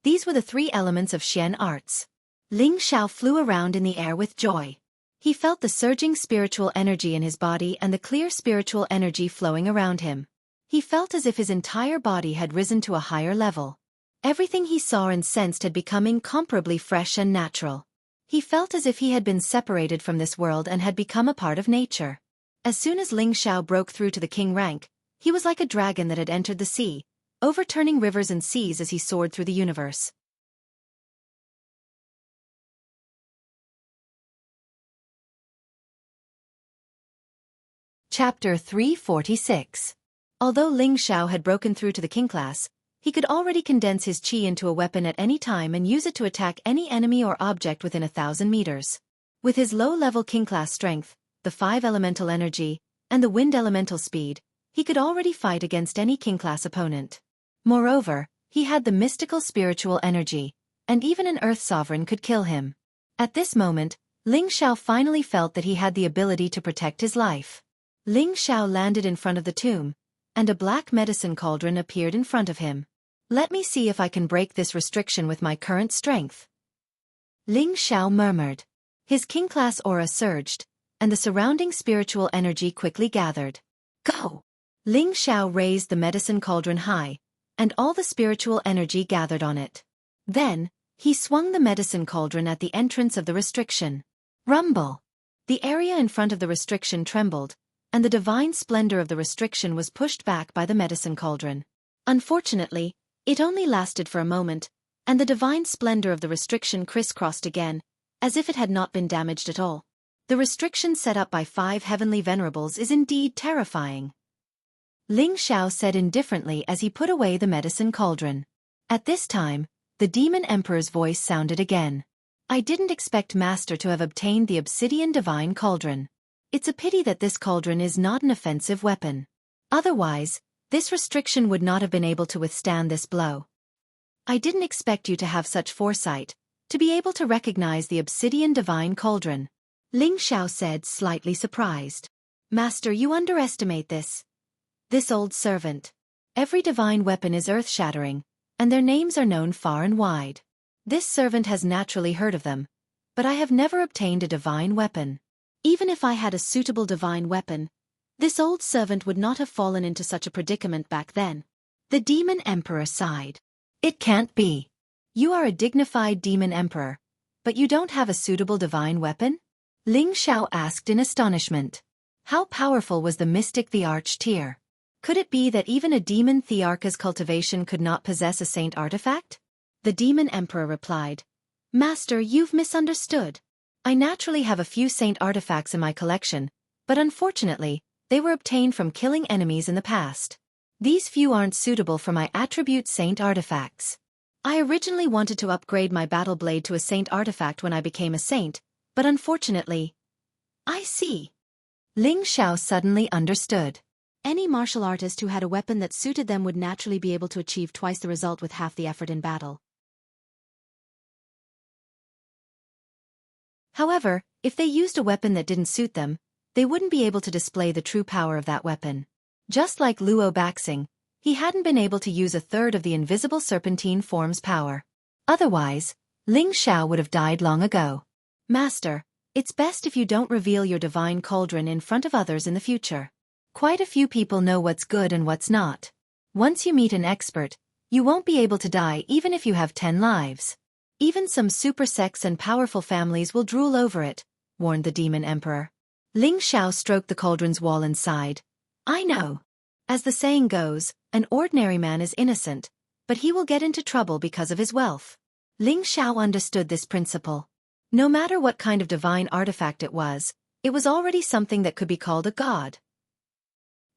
These were the 3 elements of Xian arts. Ling Xiao flew around in the air with joy. He felt the surging spiritual energy in his body and the clear spiritual energy flowing around him. He felt as if his entire body had risen to a higher level. Everything he saw and sensed had become incomparably fresh and natural. He felt as if he had been separated from this world and had become a part of nature. As soon as Ling Xiao broke through to the king rank, he was like a dragon that had entered the sea, overturning rivers and seas as he soared through the universe. Chapter 346. Although Ling Xiao had broken through to the king class, he could already condense his qi into a weapon at any time and use it to attack any enemy or object within 1,000 meters. With his low-level king class strength, the 5 elemental energy, and the wind elemental speed, he could already fight against any king class opponent. Moreover, he had the mystical spiritual energy, and even an earth sovereign could kill him. At this moment, Ling Xiao finally felt that he had the ability to protect his life. Ling Xiao landed in front of the tomb, and a black medicine cauldron appeared in front of him. Let me see if I can break this restriction with my current strength. Ling Xiao murmured. His king-class aura surged, and the surrounding spiritual energy quickly gathered. Go! Ling Xiao raised the medicine cauldron high, and all the spiritual energy gathered on it. Then, he swung the medicine cauldron at the entrance of the restriction. Rumble! The area in front of the restriction trembled, and the divine splendor of the restriction was pushed back by the medicine cauldron. Unfortunately, it only lasted for a moment, and the divine splendor of the restriction crisscrossed again, as if it had not been damaged at all. The restriction set up by 5 heavenly venerables is indeed terrifying. Ling Xiao said indifferently as he put away the medicine cauldron. At this time, the demon emperor's voice sounded again. I didn't expect Master to have obtained the obsidian divine cauldron. It's a pity that this cauldron is not an offensive weapon. Otherwise, this restriction would not have been able to withstand this blow. I didn't expect you to have such foresight, to be able to recognize the obsidian divine cauldron. Ling Xiao said, slightly surprised. Master, you underestimate this old servant. Every divine weapon is earth-shattering, and their names are known far and wide. This servant has naturally heard of them, but I have never obtained a divine weapon. Even if I had a suitable divine weapon, this old servant would not have fallen into such a predicament back then. The demon emperor sighed. It can't be. You are a dignified demon emperor, but you don't have a suitable divine weapon? Ling Xiao asked in astonishment. How powerful was the mystic the Arch-Tier? Could it be that even a demon Thearcha's cultivation could not possess a saint artifact? The demon emperor replied, Master, you've misunderstood. I naturally have a few saint artifacts in my collection, but unfortunately, they were obtained from killing enemies in the past. These few aren't suitable for my attribute saint artifacts. I originally wanted to upgrade my battle blade to a saint artifact when I became a saint, but unfortunately... I see. Ling Xiao suddenly understood. Any martial artist who had a weapon that suited them would naturally be able to achieve twice the result with half the effort in battle. However, if they used a weapon that didn't suit them, they wouldn't be able to display the true power of that weapon. Just like Luo Baxing, he hadn't been able to use a third of the invisible serpentine form's power. Otherwise, Ling Xiao would have died long ago. Master, it's best if you don't reveal your divine cauldron in front of others in the future. Quite a few people know what's good and what's not. Once you meet an expert, you won't be able to die even if you have 10 lives. Even some super sects and powerful families will drool over it, warned the demon emperor. Ling Xiao stroked the cauldron's wall and sighed. I know. As the saying goes, an ordinary man is innocent, but he will get into trouble because of his wealth. Ling Xiao understood this principle. No matter what kind of divine artifact it was already something that could be called a god.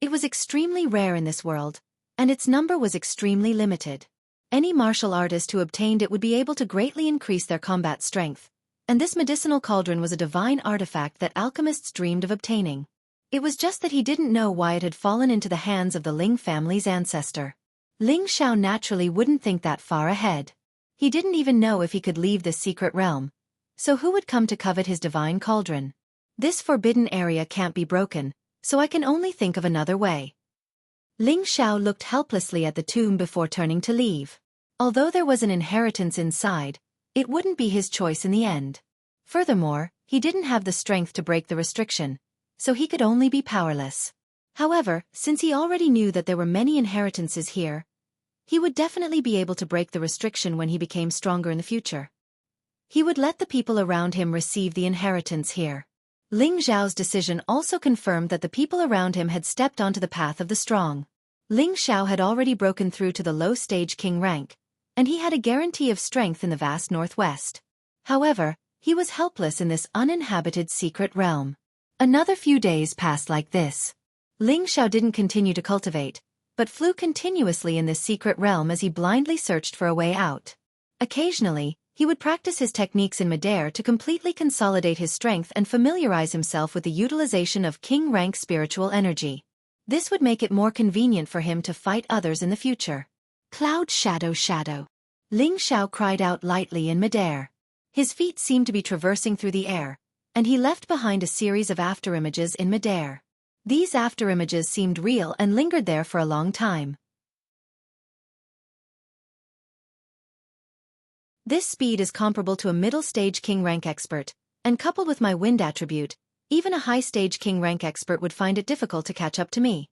It was extremely rare in this world, and its number was extremely limited. Any martial artist who obtained it would be able to greatly increase their combat strength, and this medicinal cauldron was a divine artifact that alchemists dreamed of obtaining. It was just that he didn't know why it had fallen into the hands of the Ling family's ancestor. Ling Xiao naturally wouldn't think that far ahead. He didn't even know if he could leave this secret realm. So who would come to covet his divine cauldron? This forbidden area can't be broken, so I can only think of another way. Ling Xiao looked helplessly at the tomb before turning to leave. Although there was an inheritance inside, it wouldn't be his choice in the end. Furthermore, he didn't have the strength to break the restriction, so he could only be powerless. However, since he already knew that there were many inheritances here, he would definitely be able to break the restriction when he became stronger in the future. He would let the people around him receive the inheritance here. Ling Xiao's decision also confirmed that the people around him had stepped onto the path of the strong. Ling Xiao had already broken through to the low-stage king rank, and he had a guarantee of strength in the vast northwest. However, he was helpless in this uninhabited secret realm. Another few days passed like this. Ling Xiao didn't continue to cultivate, but flew continuously in this secret realm as he blindly searched for a way out. Occasionally, he would practice his techniques in midair to completely consolidate his strength and familiarize himself with the utilization of king-rank spiritual energy. This would make it more convenient for him to fight others in the future. Cloud shadow shadow. Ling Xiao cried out lightly in midair. His feet seemed to be traversing through the air, and he left behind a series of afterimages in midair. These afterimages seemed real and lingered there for a long time. This speed is comparable to a middle-stage king rank expert, and coupled with my wind attribute, even a high-stage king rank expert would find it difficult to catch up to me.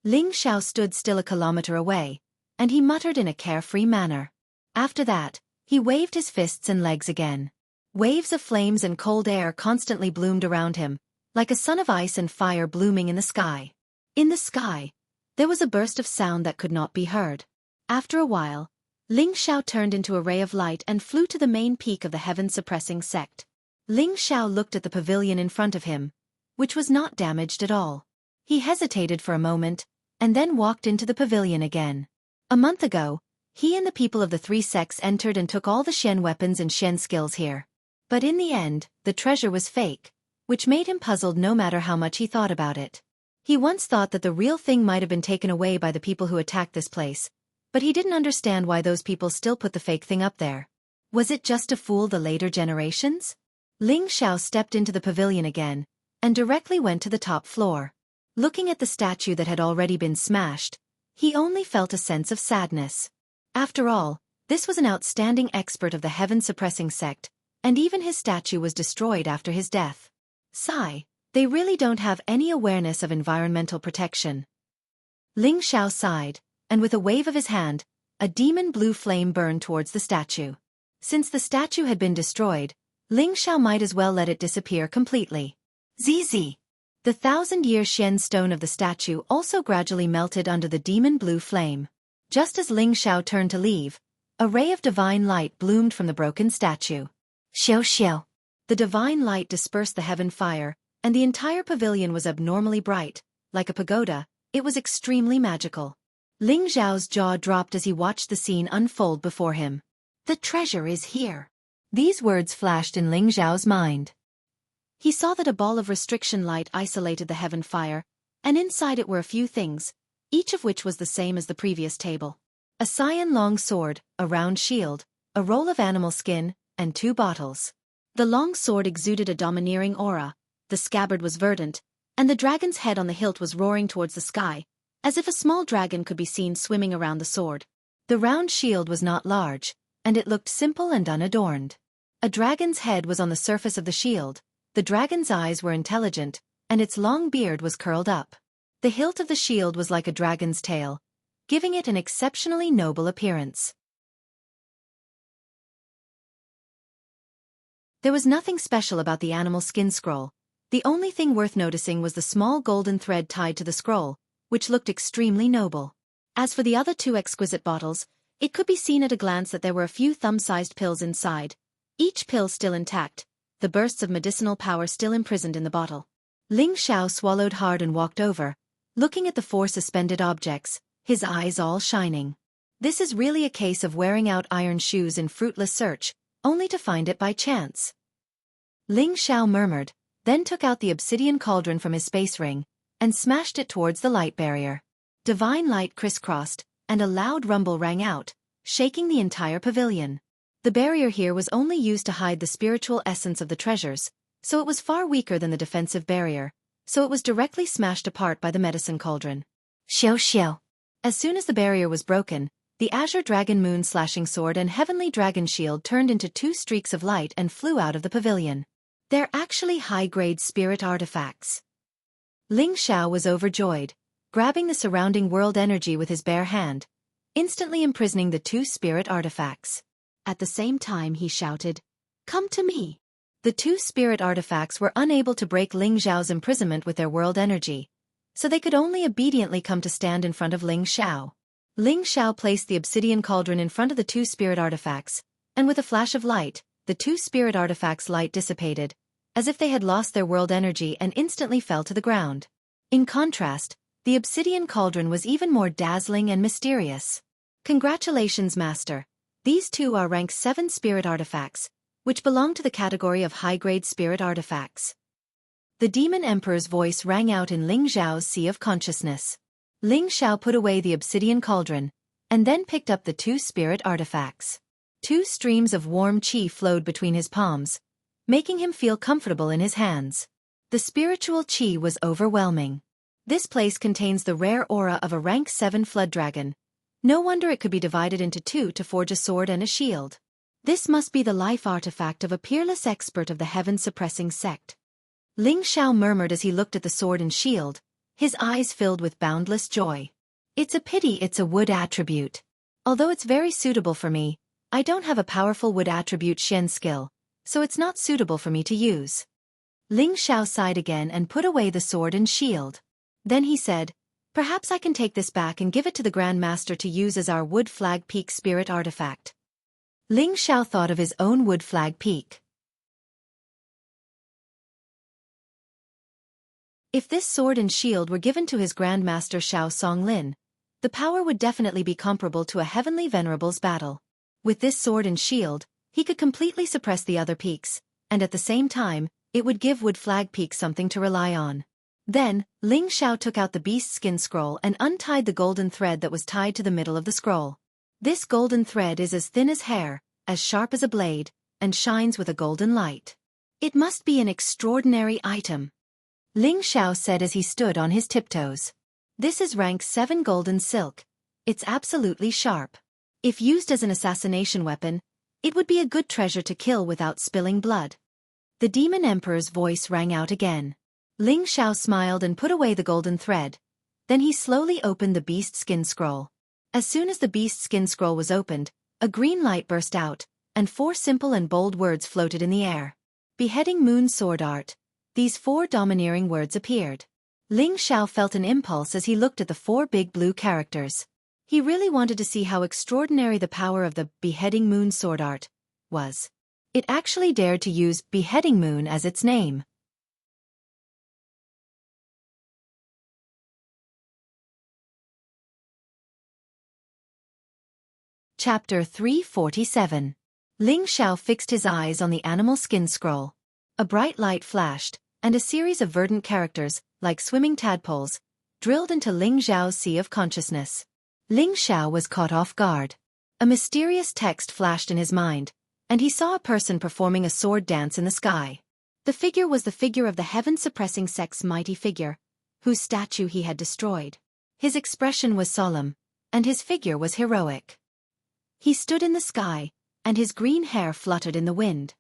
Ling Xiao stood still a kilometer away, and he muttered in a carefree manner. After that, he waved his fists and legs again. Waves of flames and cold air constantly bloomed around him, like a sun of ice and fire blooming in the sky. In the sky, there was a burst of sound that could not be heard. After a while, Ling Xiao turned into a ray of light and flew to the main peak of the heaven-suppressing sect. Ling Xiao looked at the pavilion in front of him, which was not damaged at all. He hesitated for a moment, and then walked into the pavilion again. A month ago, he and the people of the three sects entered and took all the Xian weapons and Xian skills here. But in the end, the treasure was fake, which made him puzzled no matter how much he thought about it. He once thought that the real thing might have been taken away by the people who attacked this place, but he didn't understand why those people still put the fake thing up there. Was it just to fool the later generations? Ling Xiao stepped into the pavilion again, and directly went to the top floor. Looking at the statue that had already been smashed, he only felt a sense of sadness. After all, this was an outstanding expert of the heaven-suppressing sect, and even his statue was destroyed after his death. Sigh, they really don't have any awareness of environmental protection. Ling Xiao sighed, and with a wave of his hand, a demon blue flame burned towards the statue. Since the statue had been destroyed, Ling Xiao might as well let it disappear completely. ZZ. The 1,000-year Xian stone of the statue also gradually melted under the demon blue flame. Just as Ling Xiao turned to leave, a ray of divine light bloomed from the broken statue. Xiao xiao. The divine light dispersed the heaven fire, and the entire pavilion was abnormally bright. Like a pagoda, it was extremely magical. Ling Xiao's jaw dropped as he watched the scene unfold before him. The treasure is here. These words flashed in Ling Xiao's mind. He saw that a ball of restriction light isolated the heaven fire, and inside it were a few things, each of which was the same as the previous table. A cyan long sword, a round shield, a roll of animal skin, and 2 bottles. The long sword exuded a domineering aura, the scabbard was verdant, and the dragon's head on the hilt was roaring towards the sky, as if a small dragon could be seen swimming around the sword. The round shield was not large, and it looked simple and unadorned. A dragon's head was on the surface of the shield, the dragon's eyes were intelligent, and its long beard was curled up. The hilt of the shield was like a dragon's tail, giving it an exceptionally noble appearance. There was nothing special about the animal skin scroll. The only thing worth noticing was the small golden thread tied to the scroll, which looked extremely noble. As for the other 2 exquisite bottles, it could be seen at a glance that there were a few thumb-sized pills inside, each pill still intact, the bursts of medicinal power still imprisoned in the bottle. Ling Xiao swallowed hard and walked over, looking at the 4 suspended objects, his eyes all shining. This is really a case of wearing out iron shoes in fruitless search, only to find it by chance. Ling Xiao murmured, then took out the obsidian cauldron from his space ring, and smashed it towards the light barrier. Divine light crisscrossed, and a loud rumble rang out, shaking the entire pavilion. The barrier here was only used to hide the spiritual essence of the treasures, so it was far weaker than the defensive barrier, so it was directly smashed apart by the medicine cauldron. Xiao xiao. As soon as the barrier was broken, the azure dragon moon slashing sword and heavenly dragon shield turned into 2 streaks of light and flew out of the pavilion. They're actually high-grade spirit artifacts. Ling Xiao was overjoyed, grabbing the surrounding world energy with his bare hand, instantly imprisoning the 2 spirit artifacts. At the same time he shouted, "Come to me!" The 2 spirit artifacts were unable to break Ling Xiao's imprisonment with their world energy, so they could only obediently come to stand in front of Ling Xiao. Ling Xiao placed the obsidian cauldron in front of the 2 spirit artifacts, and with a flash of light, the 2 spirit artifacts' light dissipated, as if they had lost their world energy and instantly fell to the ground. In contrast, the obsidian cauldron was even more dazzling and mysterious. Congratulations, Master. These 2 are rank 7 spirit artifacts, which belong to the category of high-grade spirit artifacts. The Demon Emperor's voice rang out in Ling Xiao's sea of consciousness. Ling Xiao put away the obsidian cauldron, and then picked up the 2 spirit artifacts. 2 streams of warm qi flowed between his palms, making him feel comfortable in his hands. The spiritual qi was overwhelming. This place contains the rare aura of a rank 7 flood dragon. No wonder it could be divided into 2 to forge a sword and a shield. This must be the life artifact of a peerless expert of the heaven-suppressing sect. Ling Xiao murmured as he looked at the sword and shield, his eyes filled with boundless joy. It's a pity it's a wood attribute. Although it's very suitable for me, I don't have a powerful wood attribute Shen skill, so it's not suitable for me to use. Ling Xiao sighed again and put away the sword and shield. Then he said, "Perhaps I can take this back and give it to the Grand Master to use as our wood flag peak spirit artifact." Ling Xiao thought of his own wood flag peak. If this sword and shield were given to his Grand Master Xiao Songlin, the power would definitely be comparable to a heavenly venerable's battle. With this sword and shield, he could completely suppress the other peaks, and at the same time, it would give Wood Flag Peak something to rely on. Then, Ling Xiao took out the beast skin scroll and untied the golden thread that was tied to the middle of the scroll. This golden thread is as thin as hair, as sharp as a blade, and shines with a golden light. It must be an extraordinary item, Ling Xiao said as he stood on his tiptoes. This is rank 7 golden silk. It's absolutely sharp. If used as an assassination weapon, it would be a good treasure to kill without spilling blood. The Demon Emperor's voice rang out again. Ling Xiao smiled and put away the golden thread. Then he slowly opened the beast skin scroll. As soon as the beast skin scroll was opened, a green light burst out, and 4 simple and bold words floated in the air. Beheading Moon Sword Art. These 4 domineering words appeared. Ling Xiao felt an impulse as he looked at the 4 big blue characters. He really wanted to see how extraordinary the power of the Beheading Moon Sword Art was. It actually dared to use Beheading Moon as its name. Chapter 347. Ling Xiao fixed his eyes on the animal skin scroll. A bright light flashed, and a series of verdant characters, like swimming tadpoles, drilled into Ling Xiao's sea of consciousness. Ling Xiao was caught off guard. A mysterious text flashed in his mind, and he saw a person performing a sword dance in the sky. The figure was the figure of the heaven-suppressing sect's mighty figure, whose statue he had destroyed. His expression was solemn, and his figure was heroic. He stood in the sky, and his green hair fluttered in the wind.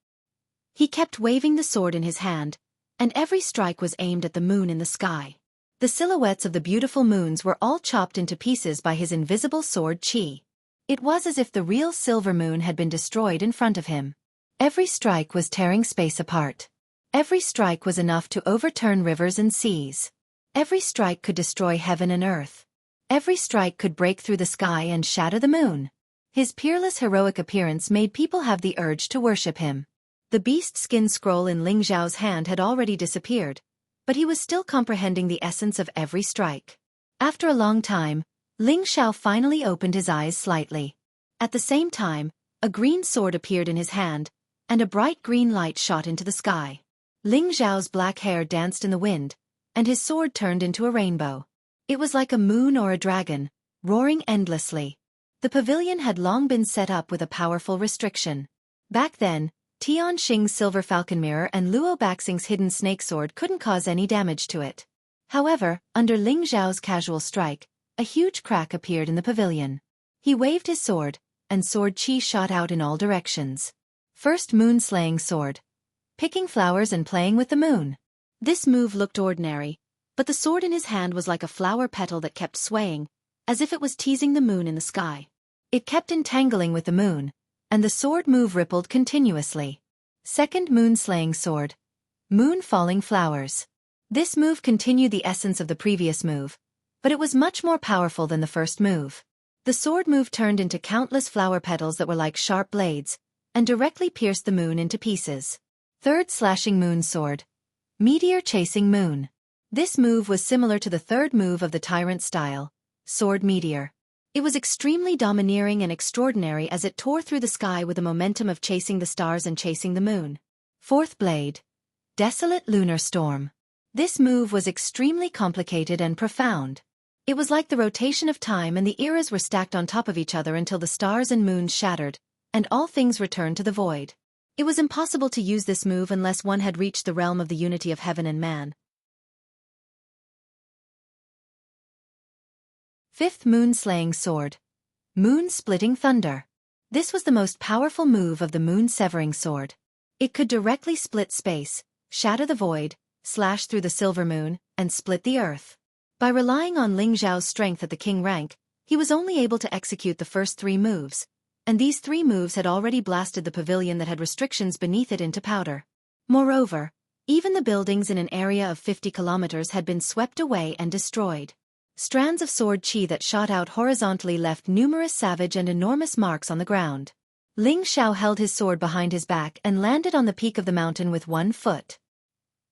He kept waving the sword in his hand, and every strike was aimed at the moon in the sky. The silhouettes of the beautiful moons were all chopped into pieces by his invisible sword qi. It was as if the real silver moon had been destroyed in front of him. Every strike was tearing space apart. Every strike was enough to overturn rivers and seas. Every strike could destroy heaven and earth. Every strike could break through the sky and shatter the moon. His peerless heroic appearance made people have the urge to worship him. The beast skin scroll in Ling Xiao's hand had already disappeared, but he was still comprehending the essence of every strike. After a long time, Ling Xiao finally opened his eyes slightly. At the same time, a green sword appeared in his hand, and a bright green light shot into the sky. Ling Xiao's black hair danced in the wind, and his sword turned into a rainbow. It was like a moon or a dragon, roaring endlessly. The pavilion had long been set up with a powerful restriction. Back then, Tian Xing's silver falcon mirror and Luo Baxing's hidden snake sword couldn't cause any damage to it. However, under Ling Xiao's casual strike, a huge crack appeared in the pavilion. He waved his sword, and sword qi shot out in all directions. First moon-slaying sword. Picking flowers and playing with the moon. This move looked ordinary, but the sword in his hand was like a flower petal that kept swaying, as if it was teasing the moon in the sky. It kept entangling with the moon, and the sword move rippled continuously. Second moon-slaying sword. Moon-falling flowers. This move continued the essence of the previous move, but it was much more powerful than the first move. The sword move turned into countless flower petals that were like sharp blades, and directly pierced the moon into pieces. Third slashing moon sword. Meteor chasing moon. This move was similar to the third move of the tyrant style, sword meteor. It was extremely domineering and extraordinary as it tore through the sky with the momentum of chasing the stars and chasing the moon. Fourth blade. Desolate lunar storm. This move was extremely complicated and profound. It was like the rotation of time, and the eras were stacked on top of each other until the stars and moons shattered, and all things returned to the void. It was impossible to use this move unless one had reached the realm of the unity of heaven and man. Fifth moon-slaying sword. Moon-splitting thunder. This was the most powerful move of the moon-severing sword. It could directly split space, shatter the void, slash through the silver moon, and split the earth. By relying on Ling Xiao's strength at the king rank, he was only able to execute the first three moves, and these three moves had already blasted the pavilion that had restrictions beneath it into powder. Moreover, even the buildings in an area of 50 kilometers had been swept away and destroyed. Strands of sword qi that shot out horizontally left numerous savage and enormous marks on the ground. Ling Xiao held his sword behind his back and landed on the peak of the mountain with 1 foot.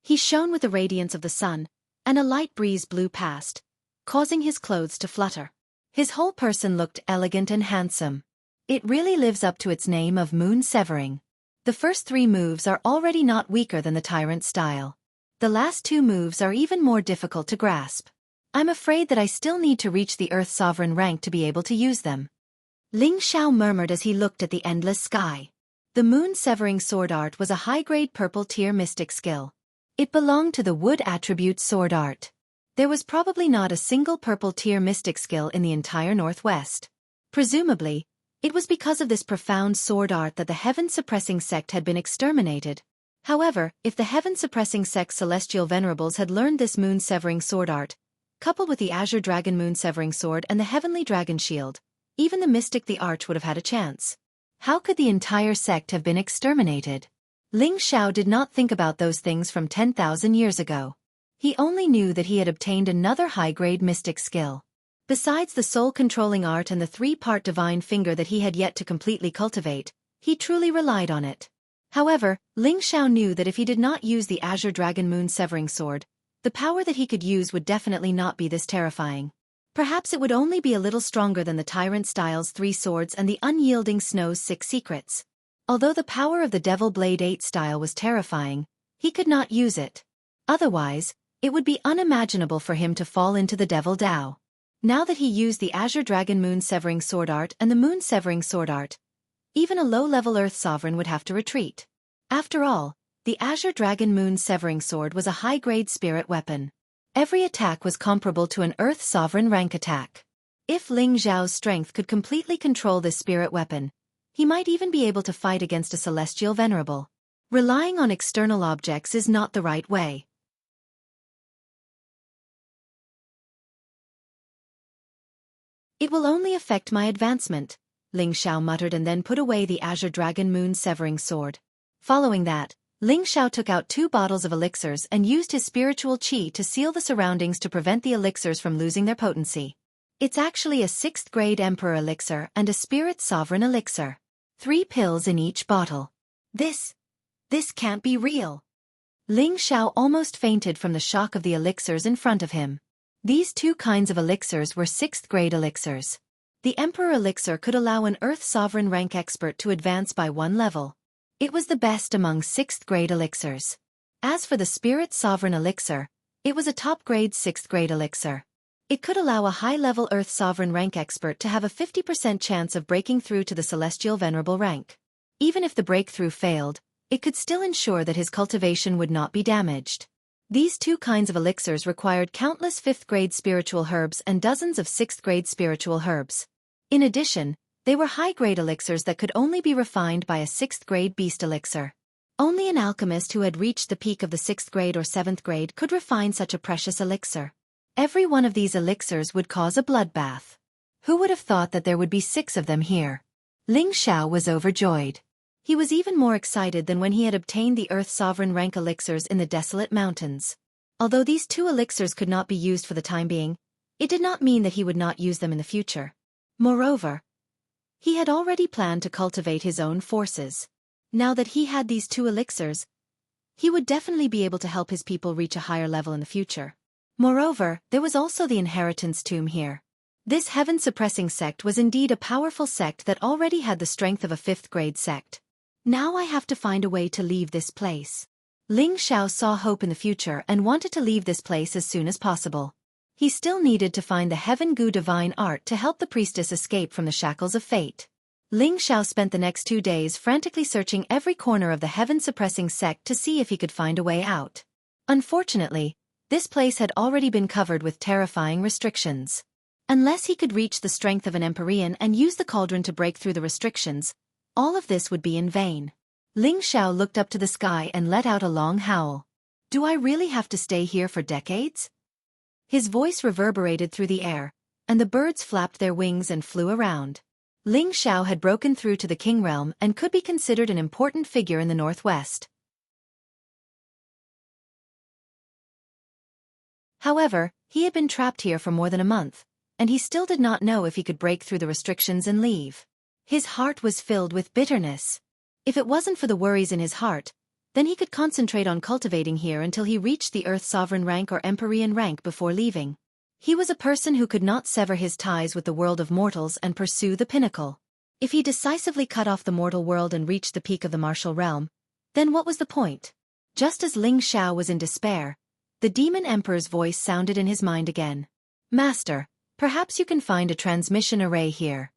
He shone with the radiance of the sun, and a light breeze blew past, causing his clothes to flutter. His whole person looked elegant and handsome. It really lives up to its name of moon-severing. The first 3 moves are already not weaker than the tyrant style. The last 2 moves are even more difficult to grasp. I'm afraid that I still need to reach the Earth Sovereign rank to be able to use them. Ling Xiao murmured as he looked at the endless sky. The moon-severing sword art was a high-grade purple-tier mystic skill. It belonged to the wood attribute sword art. There was probably not a single purple-tier mystic skill in the entire Northwest. Presumably, it was because of this profound sword art that the heaven-suppressing sect had been exterminated. However, if the heaven-suppressing sect's celestial venerables had learned this moon-severing sword art, coupled with the azure dragon moon-severing sword and the heavenly dragon shield, even the mystic the arch would have had a chance. How could the entire sect have been exterminated? Ling Xiao did not think about those things from 10,000 years ago. He only knew that he had obtained another high-grade mystic skill. Besides the soul-controlling art and the 3-part divine finger that he had yet to completely cultivate, he truly relied on it. However, Ling Xiao knew that if he did not use the azure dragon moon-severing sword, the power that he could use would definitely not be this terrifying. Perhaps it would only be a little stronger than the Tyrant Style's 3 swords and the unyielding Snow's 6 secrets. Although the power of the Devil Blade 8 style was terrifying, He could not use it. Otherwise, it would be unimaginable for him to fall into the Devil Dao. Now that he used the Azure Dragon Moon Severing Sword Art and the Moon Severing Sword Art, even a low-level Earth Sovereign would have to retreat. After all, the Azure Dragon Moon Severing Sword was a high-grade spirit weapon. Every attack was comparable to an Earth Sovereign rank attack. If Ling Xiao's strength could completely control this spirit weapon, he might even be able to fight against a celestial venerable. Relying on external objects is not the right way. It will only affect my advancement, Ling Xiao muttered and then put away the Azure Dragon Moon Severing Sword. Following that, Ling Xiao took out 2 bottles of elixirs and used his spiritual qi to seal the surroundings to prevent the elixirs from losing their potency. It's actually a 6th grade Emperor elixir and a Spirit Sovereign elixir. 3 pills in each bottle. This can't be real. Ling Xiao almost fainted from the shock of the elixirs in front of him. These 2 kinds of elixirs were 6th grade elixirs. The Emperor elixir could allow an Earth Sovereign rank expert to advance by 1 level. It was the best among 6th grade elixirs. As for the Spirit Sovereign elixir, it was a top grade 6th grade elixir. It could allow a high-level Earth Sovereign rank expert to have a 50% chance of breaking through to the Celestial Venerable rank. Even if the breakthrough failed, it could still ensure that his cultivation would not be damaged. These 2 kinds of elixirs required countless 5th grade spiritual herbs and dozens of 6th grade spiritual herbs. In addition, they were high-grade elixirs that could only be refined by a 6th grade beast elixir. Only an alchemist who had reached the peak of the 6th grade or 7th grade could refine such a precious elixir. Every one of these elixirs would cause a bloodbath. Who would have thought that there would be 6 of them here? Ling Xiao was overjoyed. He was even more excited than when he had obtained the Earth Sovereign rank elixirs in the Desolate Mountains. Although these 2 elixirs could not be used for the time being, it did not mean that he would not use them in the future. Moreover, he had already planned to cultivate his own forces. Now that he had these 2 elixirs, he would definitely be able to help his people reach a higher level in the future. Moreover, there was also the Inheritance Tomb here. This heaven-suppressing sect was indeed a powerful sect that already had the strength of a 5th grade sect. Now I have to find a way to leave this place. Ling Xiao saw hope in the future and wanted to leave this place as soon as possible. He still needed to find the Heaven Gu divine art to help the priestess escape from the shackles of fate. Ling Xiao spent the next 2 days frantically searching every corner of the heaven-suppressing sect to see if he could find a way out. Unfortunately, this place had already been covered with terrifying restrictions. Unless he could reach the strength of an Empyrean and use the cauldron to break through the restrictions, all of this would be in vain. Ling Xiao looked up to the sky and let out a long howl. Do I really have to stay here for decades? His voice reverberated through the air, and the birds flapped their wings and flew around. Ling Xiao had broken through to the King Realm and could be considered an important figure in the northwest. However, he had been trapped here for more than a month, and he still did not know if he could break through the restrictions and leave. His heart was filled with bitterness. If it wasn't for the worries in his heart, then he could concentrate on cultivating here until he reached the Earth Sovereign rank or Empyrean rank before leaving. He was a person who could not sever his ties with the world of mortals and pursue the pinnacle. If he decisively cut off the mortal world and reached the peak of the martial realm, then what was the point? Just as Ling Xiao was in despair, the Demon Emperor's voice sounded in his mind again. Master, perhaps you can find a transmission array here.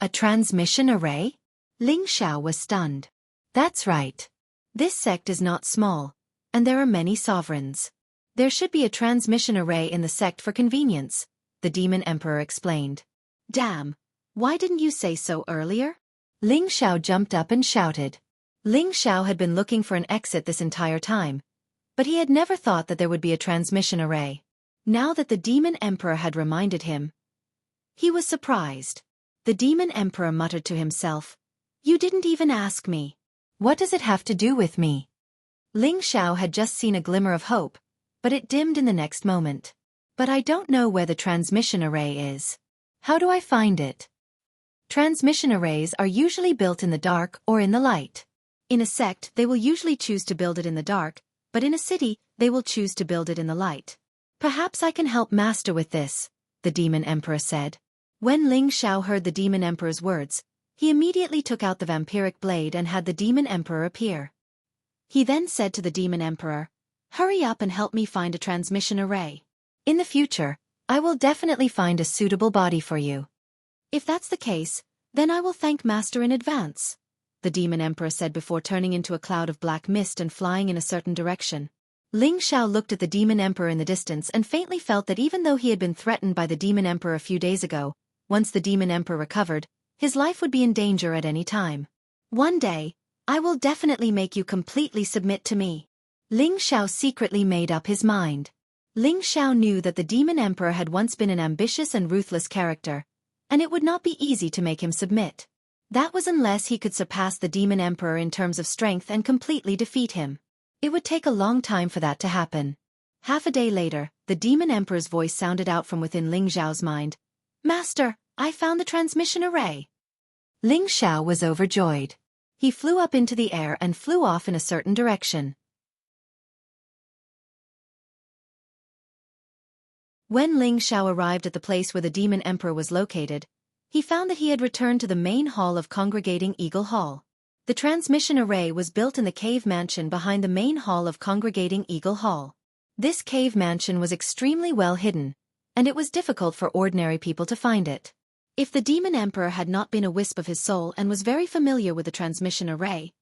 A transmission array? Ling Xiao was stunned. That's right. This sect is not small, and there are many sovereigns. There should be a transmission array in the sect for convenience, the Demon Emperor explained. Damn, why didn't you say so earlier? Ling Xiao jumped up and shouted. Ling Xiao had been looking for an exit this entire time, but he had never thought that there would be a transmission array. Now that the Demon Emperor had reminded him, he was surprised. The Demon Emperor muttered to himself, You didn't even ask me. What does it have to do with me? Ling Xiao had just seen a glimmer of hope, but it dimmed in the next moment. But I don't know where the transmission array is. How do I find it? Transmission arrays are usually built in the dark or in the light. In a sect, they will usually choose to build it in the dark, but in a city, they will choose to build it in the light. Perhaps I can help Master with this, the Demon Emperor said. When Ling Xiao heard the Demon Emperor's words, he immediately took out the vampiric blade and had the Demon Emperor appear. He then said to the Demon Emperor, "Hurry up and help me find a transmission array. In the future, I will definitely find a suitable body for you." If that's the case, then I will thank Master in advance," the Demon Emperor said before turning into a cloud of black mist and flying in a certain direction. Ling Xiao looked at the Demon Emperor in the distance and faintly felt that even though he had been threatened by the Demon Emperor a few days ago, once the Demon Emperor recovered, his life would be in danger at any time. "One day, I will definitely make you completely submit to me." Ling Xiao secretly made up his mind. Ling Xiao knew that the Demon Emperor had once been an ambitious and ruthless character, and it would not be easy to make him submit. That was unless he could surpass the Demon Emperor in terms of strength and completely defeat him. It would take a long time for that to happen. Half a day later, the Demon Emperor's voice sounded out from within Ling Xiao's mind. "Master, I found the transmission array." Ling Xiao was overjoyed. He flew up into the air and flew off in a certain direction. When Ling Xiao arrived at the place where the Demon Emperor was located, he found that he had returned to the main hall of Congregating Eagle Hall. The transmission array was built in the cave mansion behind the main hall of Congregating Eagle Hall. This cave mansion was extremely well hidden, and it was difficult for ordinary people to find it. If the Demon Emperor had not been a wisp of his soul and was very familiar with the transmission array,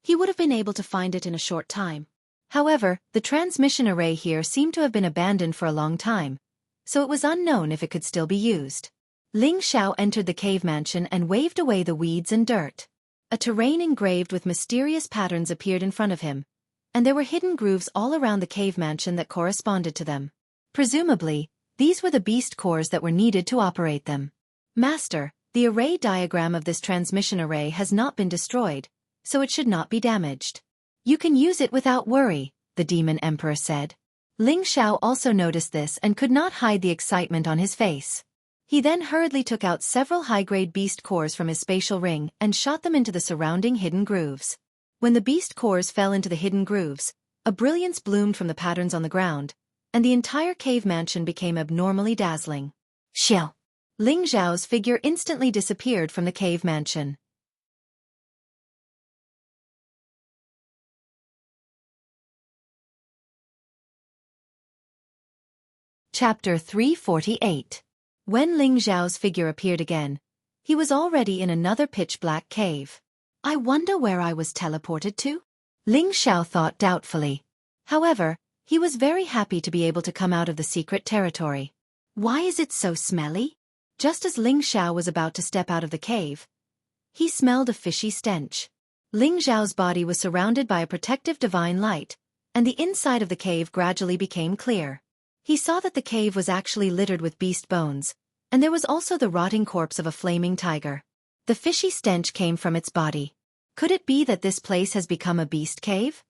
he would have been able to find it in a short time. However, the transmission array here seemed to have been abandoned for a long time, so it was unknown if it could still be used. Ling Xiao entered the cave mansion and waved away the weeds and dirt. A terrain engraved with mysterious patterns appeared in front of him, and there were hidden grooves all around the cave mansion that corresponded to them. Presumably, these were the beast cores that were needed to operate them. "Master, the array diagram of this transmission array has not been destroyed, so it should not be damaged. You can use it without worry," the Demon Emperor said. Ling Xiao also noticed this and could not hide the excitement on his face. He then hurriedly took out several high-grade beast cores from his spatial ring and shot them into the surrounding hidden grooves. When the beast cores fell into the hidden grooves, a brilliance bloomed from the patterns on the ground, and the entire cave mansion became abnormally dazzling. Xiao! Ling Xiao's figure instantly disappeared from the cave mansion. Chapter 348. When Ling Xiao's figure appeared again, he was already in another pitch-black cave. "I wonder where I was teleported to?" Ling Xiao thought doubtfully. However, he was very happy to be able to come out of the secret territory. "Why is it so smelly?" Just as Ling Xiao was about to step out of the cave, he smelled a fishy stench. Ling Xiao's body was surrounded by a protective divine light, and the inside of the cave gradually became clear. He saw that the cave was actually littered with beast bones, and there was also the rotting corpse of a flaming tiger. The fishy stench came from its body. Could it be that this place has become a beast cave?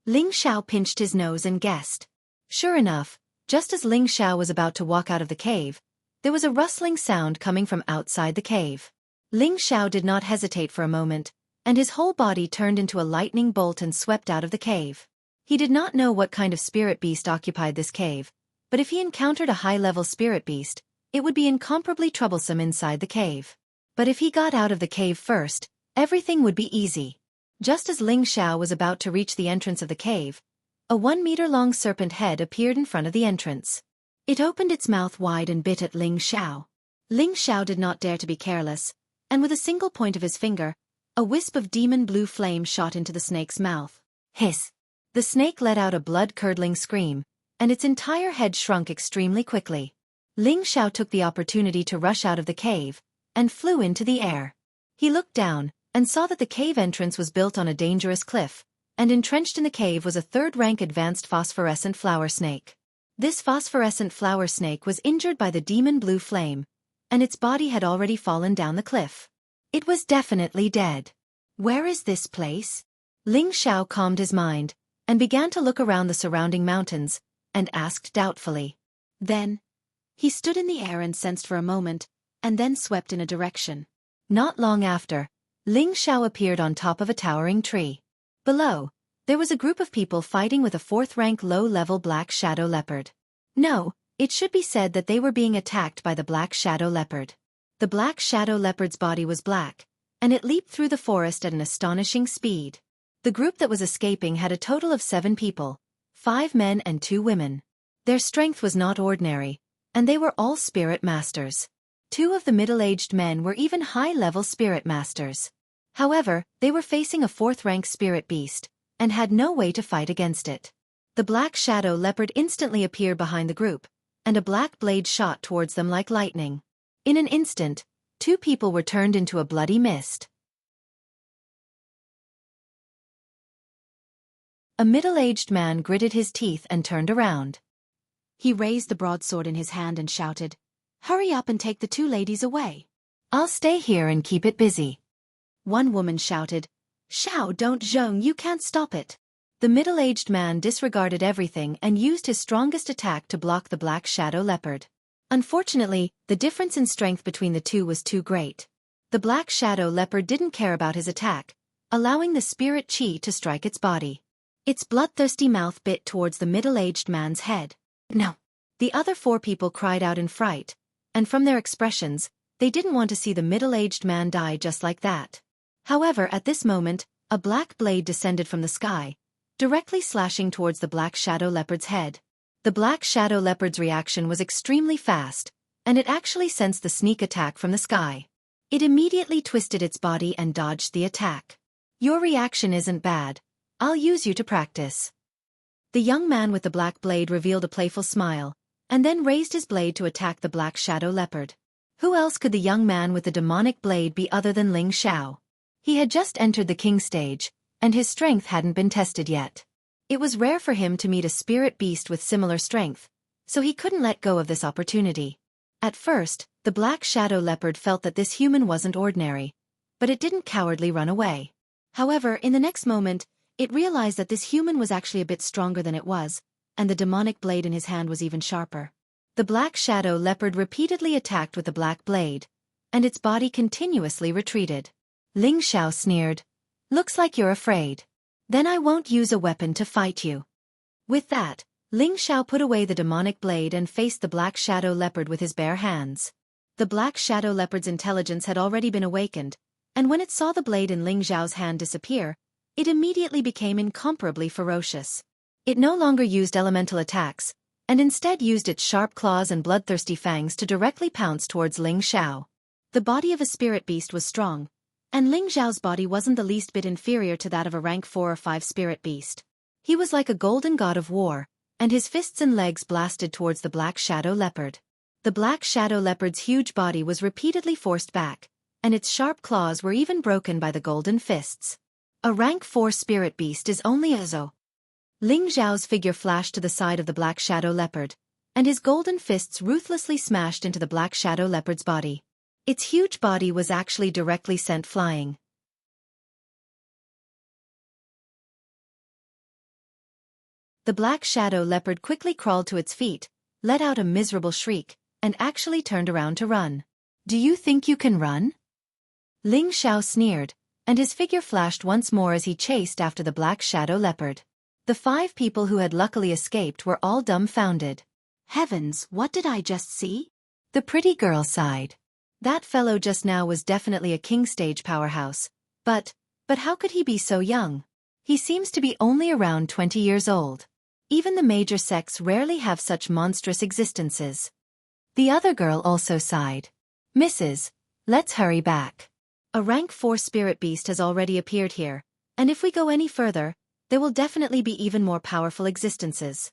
Ling Xiao pinched his nose and guessed. Sure enough, just as Ling Xiao was about to walk out of the cave, there was a rustling sound coming from outside the cave. Ling Xiao did not hesitate for a moment, and his whole body turned into a lightning bolt and swept out of the cave. He did not know what kind of spirit beast occupied this cave, but if he encountered a high-level spirit beast, it would be incomparably troublesome inside the cave. But if he got out of the cave first, everything would be easy. Just as Ling Xiao was about to reach the entrance of the cave, a 1-meter-long serpent head appeared in front of the entrance. It opened its mouth wide and bit at Ling Xiao. Ling Xiao did not dare to be careless, and with a single point of his finger, a wisp of demon blue flame shot into the snake's mouth. Hiss! The snake let out a blood-curdling scream, and its entire head shrunk extremely quickly. Ling Xiao took the opportunity to rush out of the cave, and flew into the air. He looked down, and saw that the cave entrance was built on a dangerous cliff, and entrenched in the cave was a third-rank advanced phosphorescent flower snake. This phosphorescent flower snake was injured by the demon blue flame, and its body had already fallen down the cliff. It was definitely dead. Where is this place? Ling Xiao calmed his mind, and began to look around the surrounding mountains, and asked doubtfully. Then, he stood in the air and sensed for a moment, and then swept in a direction. Not long after, Ling Xiao appeared on top of a towering tree. Below, there was a group of people fighting with a 4th-rank low-level black shadow leopard. No, it should be said that they were being attacked by the black shadow leopard. The black shadow leopard's body was black, and it leaped through the forest at an astonishing speed. The group that was escaping had a total of 7 people, 5 men and 2 women. Their strength was not ordinary, and they were all spirit masters. 2 of the middle-aged men were even high-level spirit masters. However, they were facing a 4th-rank spirit beast, and had no way to fight against it. The black shadow leopard instantly appeared behind the group, and a black blade shot towards them like lightning. In an instant, 2 people were turned into a bloody mist. A middle-aged man gritted his teeth and turned around. He raised the broadsword in his hand and shouted, "Hurry up and take the 2 ladies away." "I'll stay here and keep it busy." One woman shouted, "Xiao, don't zheng, you can't stop it." The middle-aged man disregarded everything and used his strongest attack to block the black shadow leopard. Unfortunately, the difference in strength between the 2 was too great. The black shadow leopard didn't care about his attack, allowing the spirit chi to strike its body. Its bloodthirsty mouth bit towards the middle-aged man's head. "No!" The other 4 people cried out in fright, and from their expressions, they didn't want to see the middle-aged man die just like that. However, at this moment, a black blade descended from the sky, directly slashing towards the black shadow leopard's head. The black shadow leopard's reaction was extremely fast, and it actually sensed the sneak attack from the sky. It immediately twisted its body and dodged the attack. "Your reaction isn't bad. I'll use you to practice." The young man with the black blade revealed a playful smile, and then raised his blade to attack the black shadow leopard. Who else could the young man with the demonic blade be other than Ling Xiao? He had just entered the king stage, and his strength hadn't been tested yet. It was rare for him to meet a spirit beast with similar strength, so he couldn't let go of this opportunity. At first, the black shadow leopard felt that this human wasn't ordinary, but it didn't cowardly run away. However, in the next moment, it realized that this human was actually a bit stronger than it was, and the demonic blade in his hand was even sharper. The black shadow leopard repeatedly attacked with the black blade, and its body continuously retreated. Ling Xiao sneered, "Looks like you're afraid. Then I won't use a weapon to fight you." With that, Ling Xiao put away the demonic blade and faced the black shadow leopard with his bare hands. The black shadow leopard's intelligence had already been awakened, and when it saw the blade in Ling Xiao's hand disappear, it immediately became incomparably ferocious. It no longer used elemental attacks, and instead used its sharp claws and bloodthirsty fangs to directly pounce towards Ling Xiao. The body of a spirit beast was strong, and Ling Xiao's body wasn't the least bit inferior to that of a rank 4 or 5 spirit beast. He was like a golden god of war, and his fists and legs blasted towards the black shadow leopard. The black shadow leopard's huge body was repeatedly forced back, and its sharp claws were even broken by the golden fists. A rank 4 spirit beast is only a zo. Ling Xiao's figure flashed to the side of the black shadow leopard, and his golden fists ruthlessly smashed into the black shadow leopard's body. Its huge body was actually directly sent flying. The black shadow leopard quickly crawled to its feet, let out a miserable shriek, and actually turned around to run. "Do you think you can run?" Ling Xiao sneered, and his figure flashed once more as he chased after the black shadow leopard. The 5 people who had luckily escaped were all dumbfounded. "Heavens, what did I just see?" The pretty girl sighed. That fellow just now was definitely a king stage powerhouse, but how could he be so young? He seems to be only around 20 years old. Even the major sects rarely have such monstrous existences. The other girl also sighed. "Mrs., let's hurry back. A rank 4 spirit beast has already appeared here, and if we go any further, there will definitely be even more powerful existences."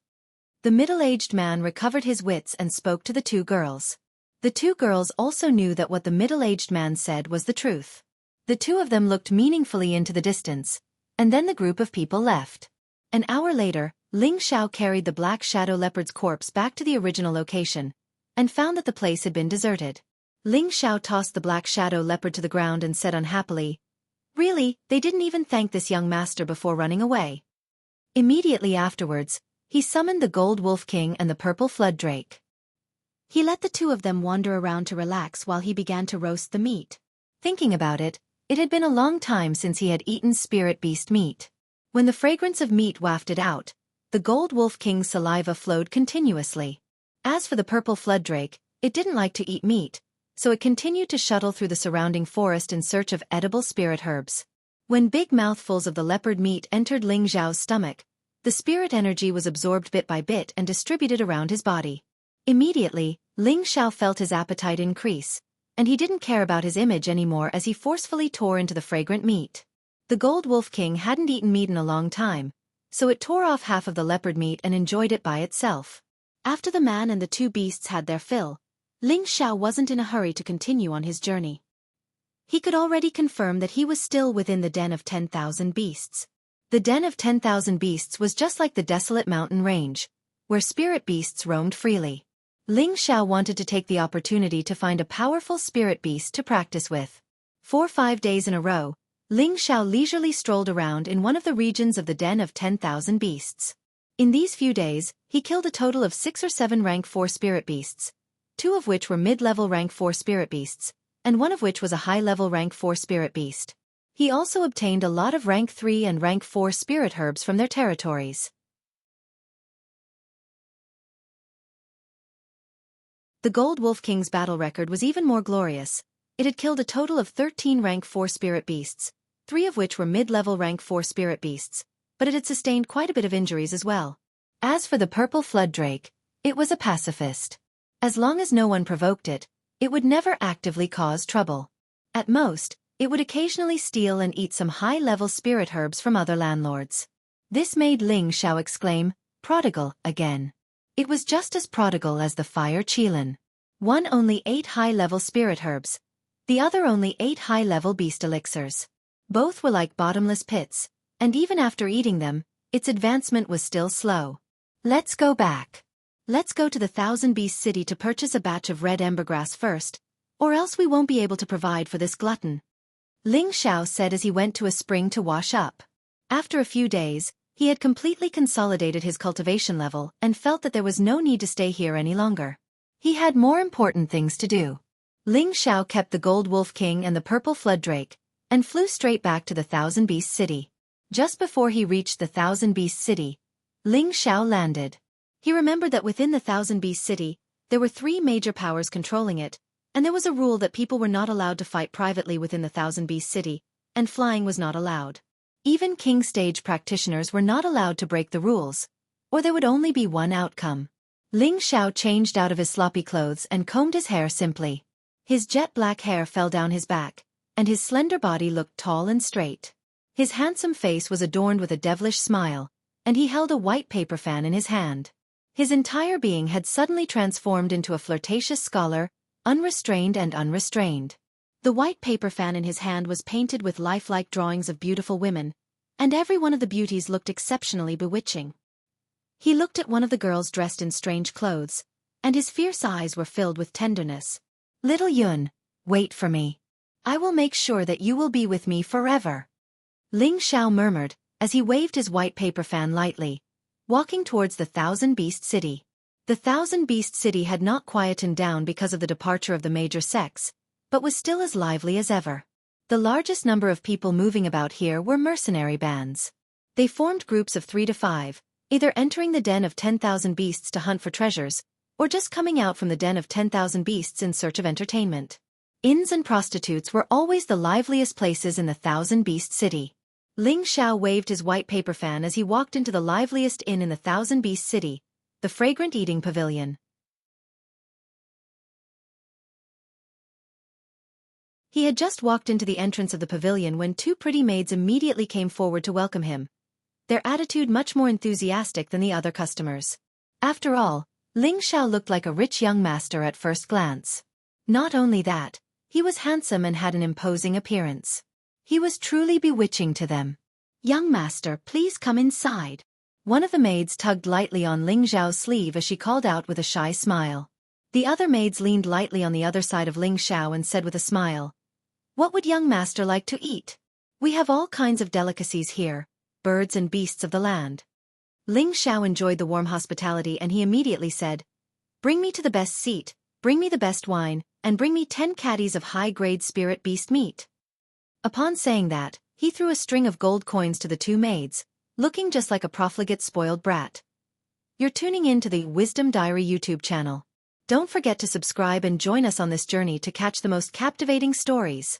The middle-aged man recovered his wits and spoke to the 2 girls. The 2 girls also knew that what the middle-aged man said was the truth. The 2 of them looked meaningfully into the distance, and then the group of people left. An hour later, Ling Xiao carried the black shadow leopard's corpse back to the original location, and found that the place had been deserted. Ling Xiao tossed the black shadow leopard to the ground and said unhappily, "Really, they didn't even thank this young master before running away." Immediately afterwards, he summoned the Gold Wolf King and the Purple Flood Drake. He let the 2 of them wander around to relax while he began to roast the meat. Thinking about it, it had been a long time since he had eaten spirit beast meat. When the fragrance of meat wafted out, the Gold Wolf King's saliva flowed continuously. As for the Purple Flood Drake, it didn't like to eat meat, so it continued to shuttle through the surrounding forest in search of edible spirit herbs. When big mouthfuls of the leopard meat entered Ling Xiao's stomach, the spirit energy was absorbed bit by bit and distributed around his body. Immediately, Ling Xiao felt his appetite increase, and he didn't care about his image anymore as he forcefully tore into the fragrant meat. The Gold Wolf King hadn't eaten meat in a long time, so it tore off half of the leopard meat and enjoyed it by itself. After the man and the two beasts had their fill, Ling Xiao wasn't in a hurry to continue on his journey. He could already confirm that he was still within the den of 10,000 beasts. The den of 10,000 beasts was just like the desolate mountain range, where spirit beasts roamed freely. Ling Xiao wanted to take the opportunity to find a powerful spirit beast to practice with. 4 or 5 days in a row, Ling Xiao leisurely strolled around in one of the regions of the den of 10,000 beasts. In these few days, he killed a total of 6 or 7 rank 4 spirit beasts, 2 of which were mid-level rank 4 spirit beasts, and 1 of which was a high-level rank 4 spirit beast. He also obtained a lot of rank 3 and rank 4 spirit herbs from their territories. The Gold Wolf King's battle record was even more glorious. It had killed a total of 13 rank 4 spirit beasts, 3 of which were mid-level rank 4 spirit beasts, but it had sustained quite a bit of injuries as well. As for the purple flood drake, it was a pacifist. As long as no one provoked it, it would never actively cause trouble. At most, it would occasionally steal and eat some high-level spirit herbs from other landlords. This made Ling Xiao exclaim, "Prodigal, again." It was just as prodigal as the fire qilin. One only 8 high-level spirit herbs, the other only 8 high-level beast elixirs. Both were like bottomless pits, and even after eating them, its advancement was still slow. Let's go back. Let's go to the Thousand Beast City to purchase a batch of red embergrass first, or else we won't be able to provide for this glutton. Ling Xiao said as he went to a spring to wash up. After a few days, he had completely consolidated his cultivation level and felt that there was no need to stay here any longer. He had more important things to do. Ling Xiao kept the Gold Wolf King and the Purple Flood Drake, and flew straight back to the Thousand Beast City. Just before he reached the Thousand Beast City, Ling Xiao landed. He remembered that within the Thousand Beast City, there were 3 major powers controlling it, and there was a rule that people were not allowed to fight privately within the Thousand Beast City, and flying was not allowed. Even King Stage practitioners were not allowed to break the rules, or there would only be one outcome. Ling Xiao changed out of his sloppy clothes and combed his hair simply. His jet-black hair fell down his back, and his slender body looked tall and straight. His handsome face was adorned with a devilish smile, and he held a white paper fan in his hand. His entire being had suddenly transformed into a flirtatious scholar, unrestrained and unrestrained. The white paper fan in his hand was painted with lifelike drawings of beautiful women, and every one of the beauties looked exceptionally bewitching. He looked at one of the girls dressed in strange clothes, and his fierce eyes were filled with tenderness. "Little Yun, wait for me. I will make sure that you will be with me forever," Ling Xiao murmured, as he waved his white paper fan lightly, walking towards the Thousand Beast City. The Thousand Beast City had not quietened down because of the departure of the major sects, but was still as lively as ever. The largest number of people moving about here were mercenary bands. They formed groups of 3 to 5, either entering the den of 10,000 beasts to hunt for treasures, or just coming out from the den of 10,000 beasts in search of entertainment. Inns and prostitutes were always the liveliest places in the Thousand Beast City. Ling Xiao waved his white paper fan as he walked into the liveliest inn in the Thousand Beast City, the Fragrant Eating Pavilion. He had just walked into the entrance of the pavilion when 2 pretty maids immediately came forward to welcome him, their attitude much more enthusiastic than the other customers. After all, Ling Xiao looked like a rich young master at first glance. Not only that, he was handsome and had an imposing appearance. He was truly bewitching to them. "Young master, please come inside." One of the maids tugged lightly on Ling Xiao's sleeve as she called out with a shy smile. The other maids leaned lightly on the other side of Ling Xiao and said with a smile, "What would young master like to eat? We have all kinds of delicacies here, birds and beasts of the land." Ling Xiao enjoyed the warm hospitality and he immediately said, "Bring me to the best seat, bring me the best wine, and bring me 10 caddies of high-grade spirit beast meat." Upon saying that, he threw a string of gold coins to the 2 maids, looking just like a profligate spoiled brat. You're tuning in to the Wisdom Diary YouTube channel. Don't forget to subscribe and join us on this journey to catch the most captivating stories.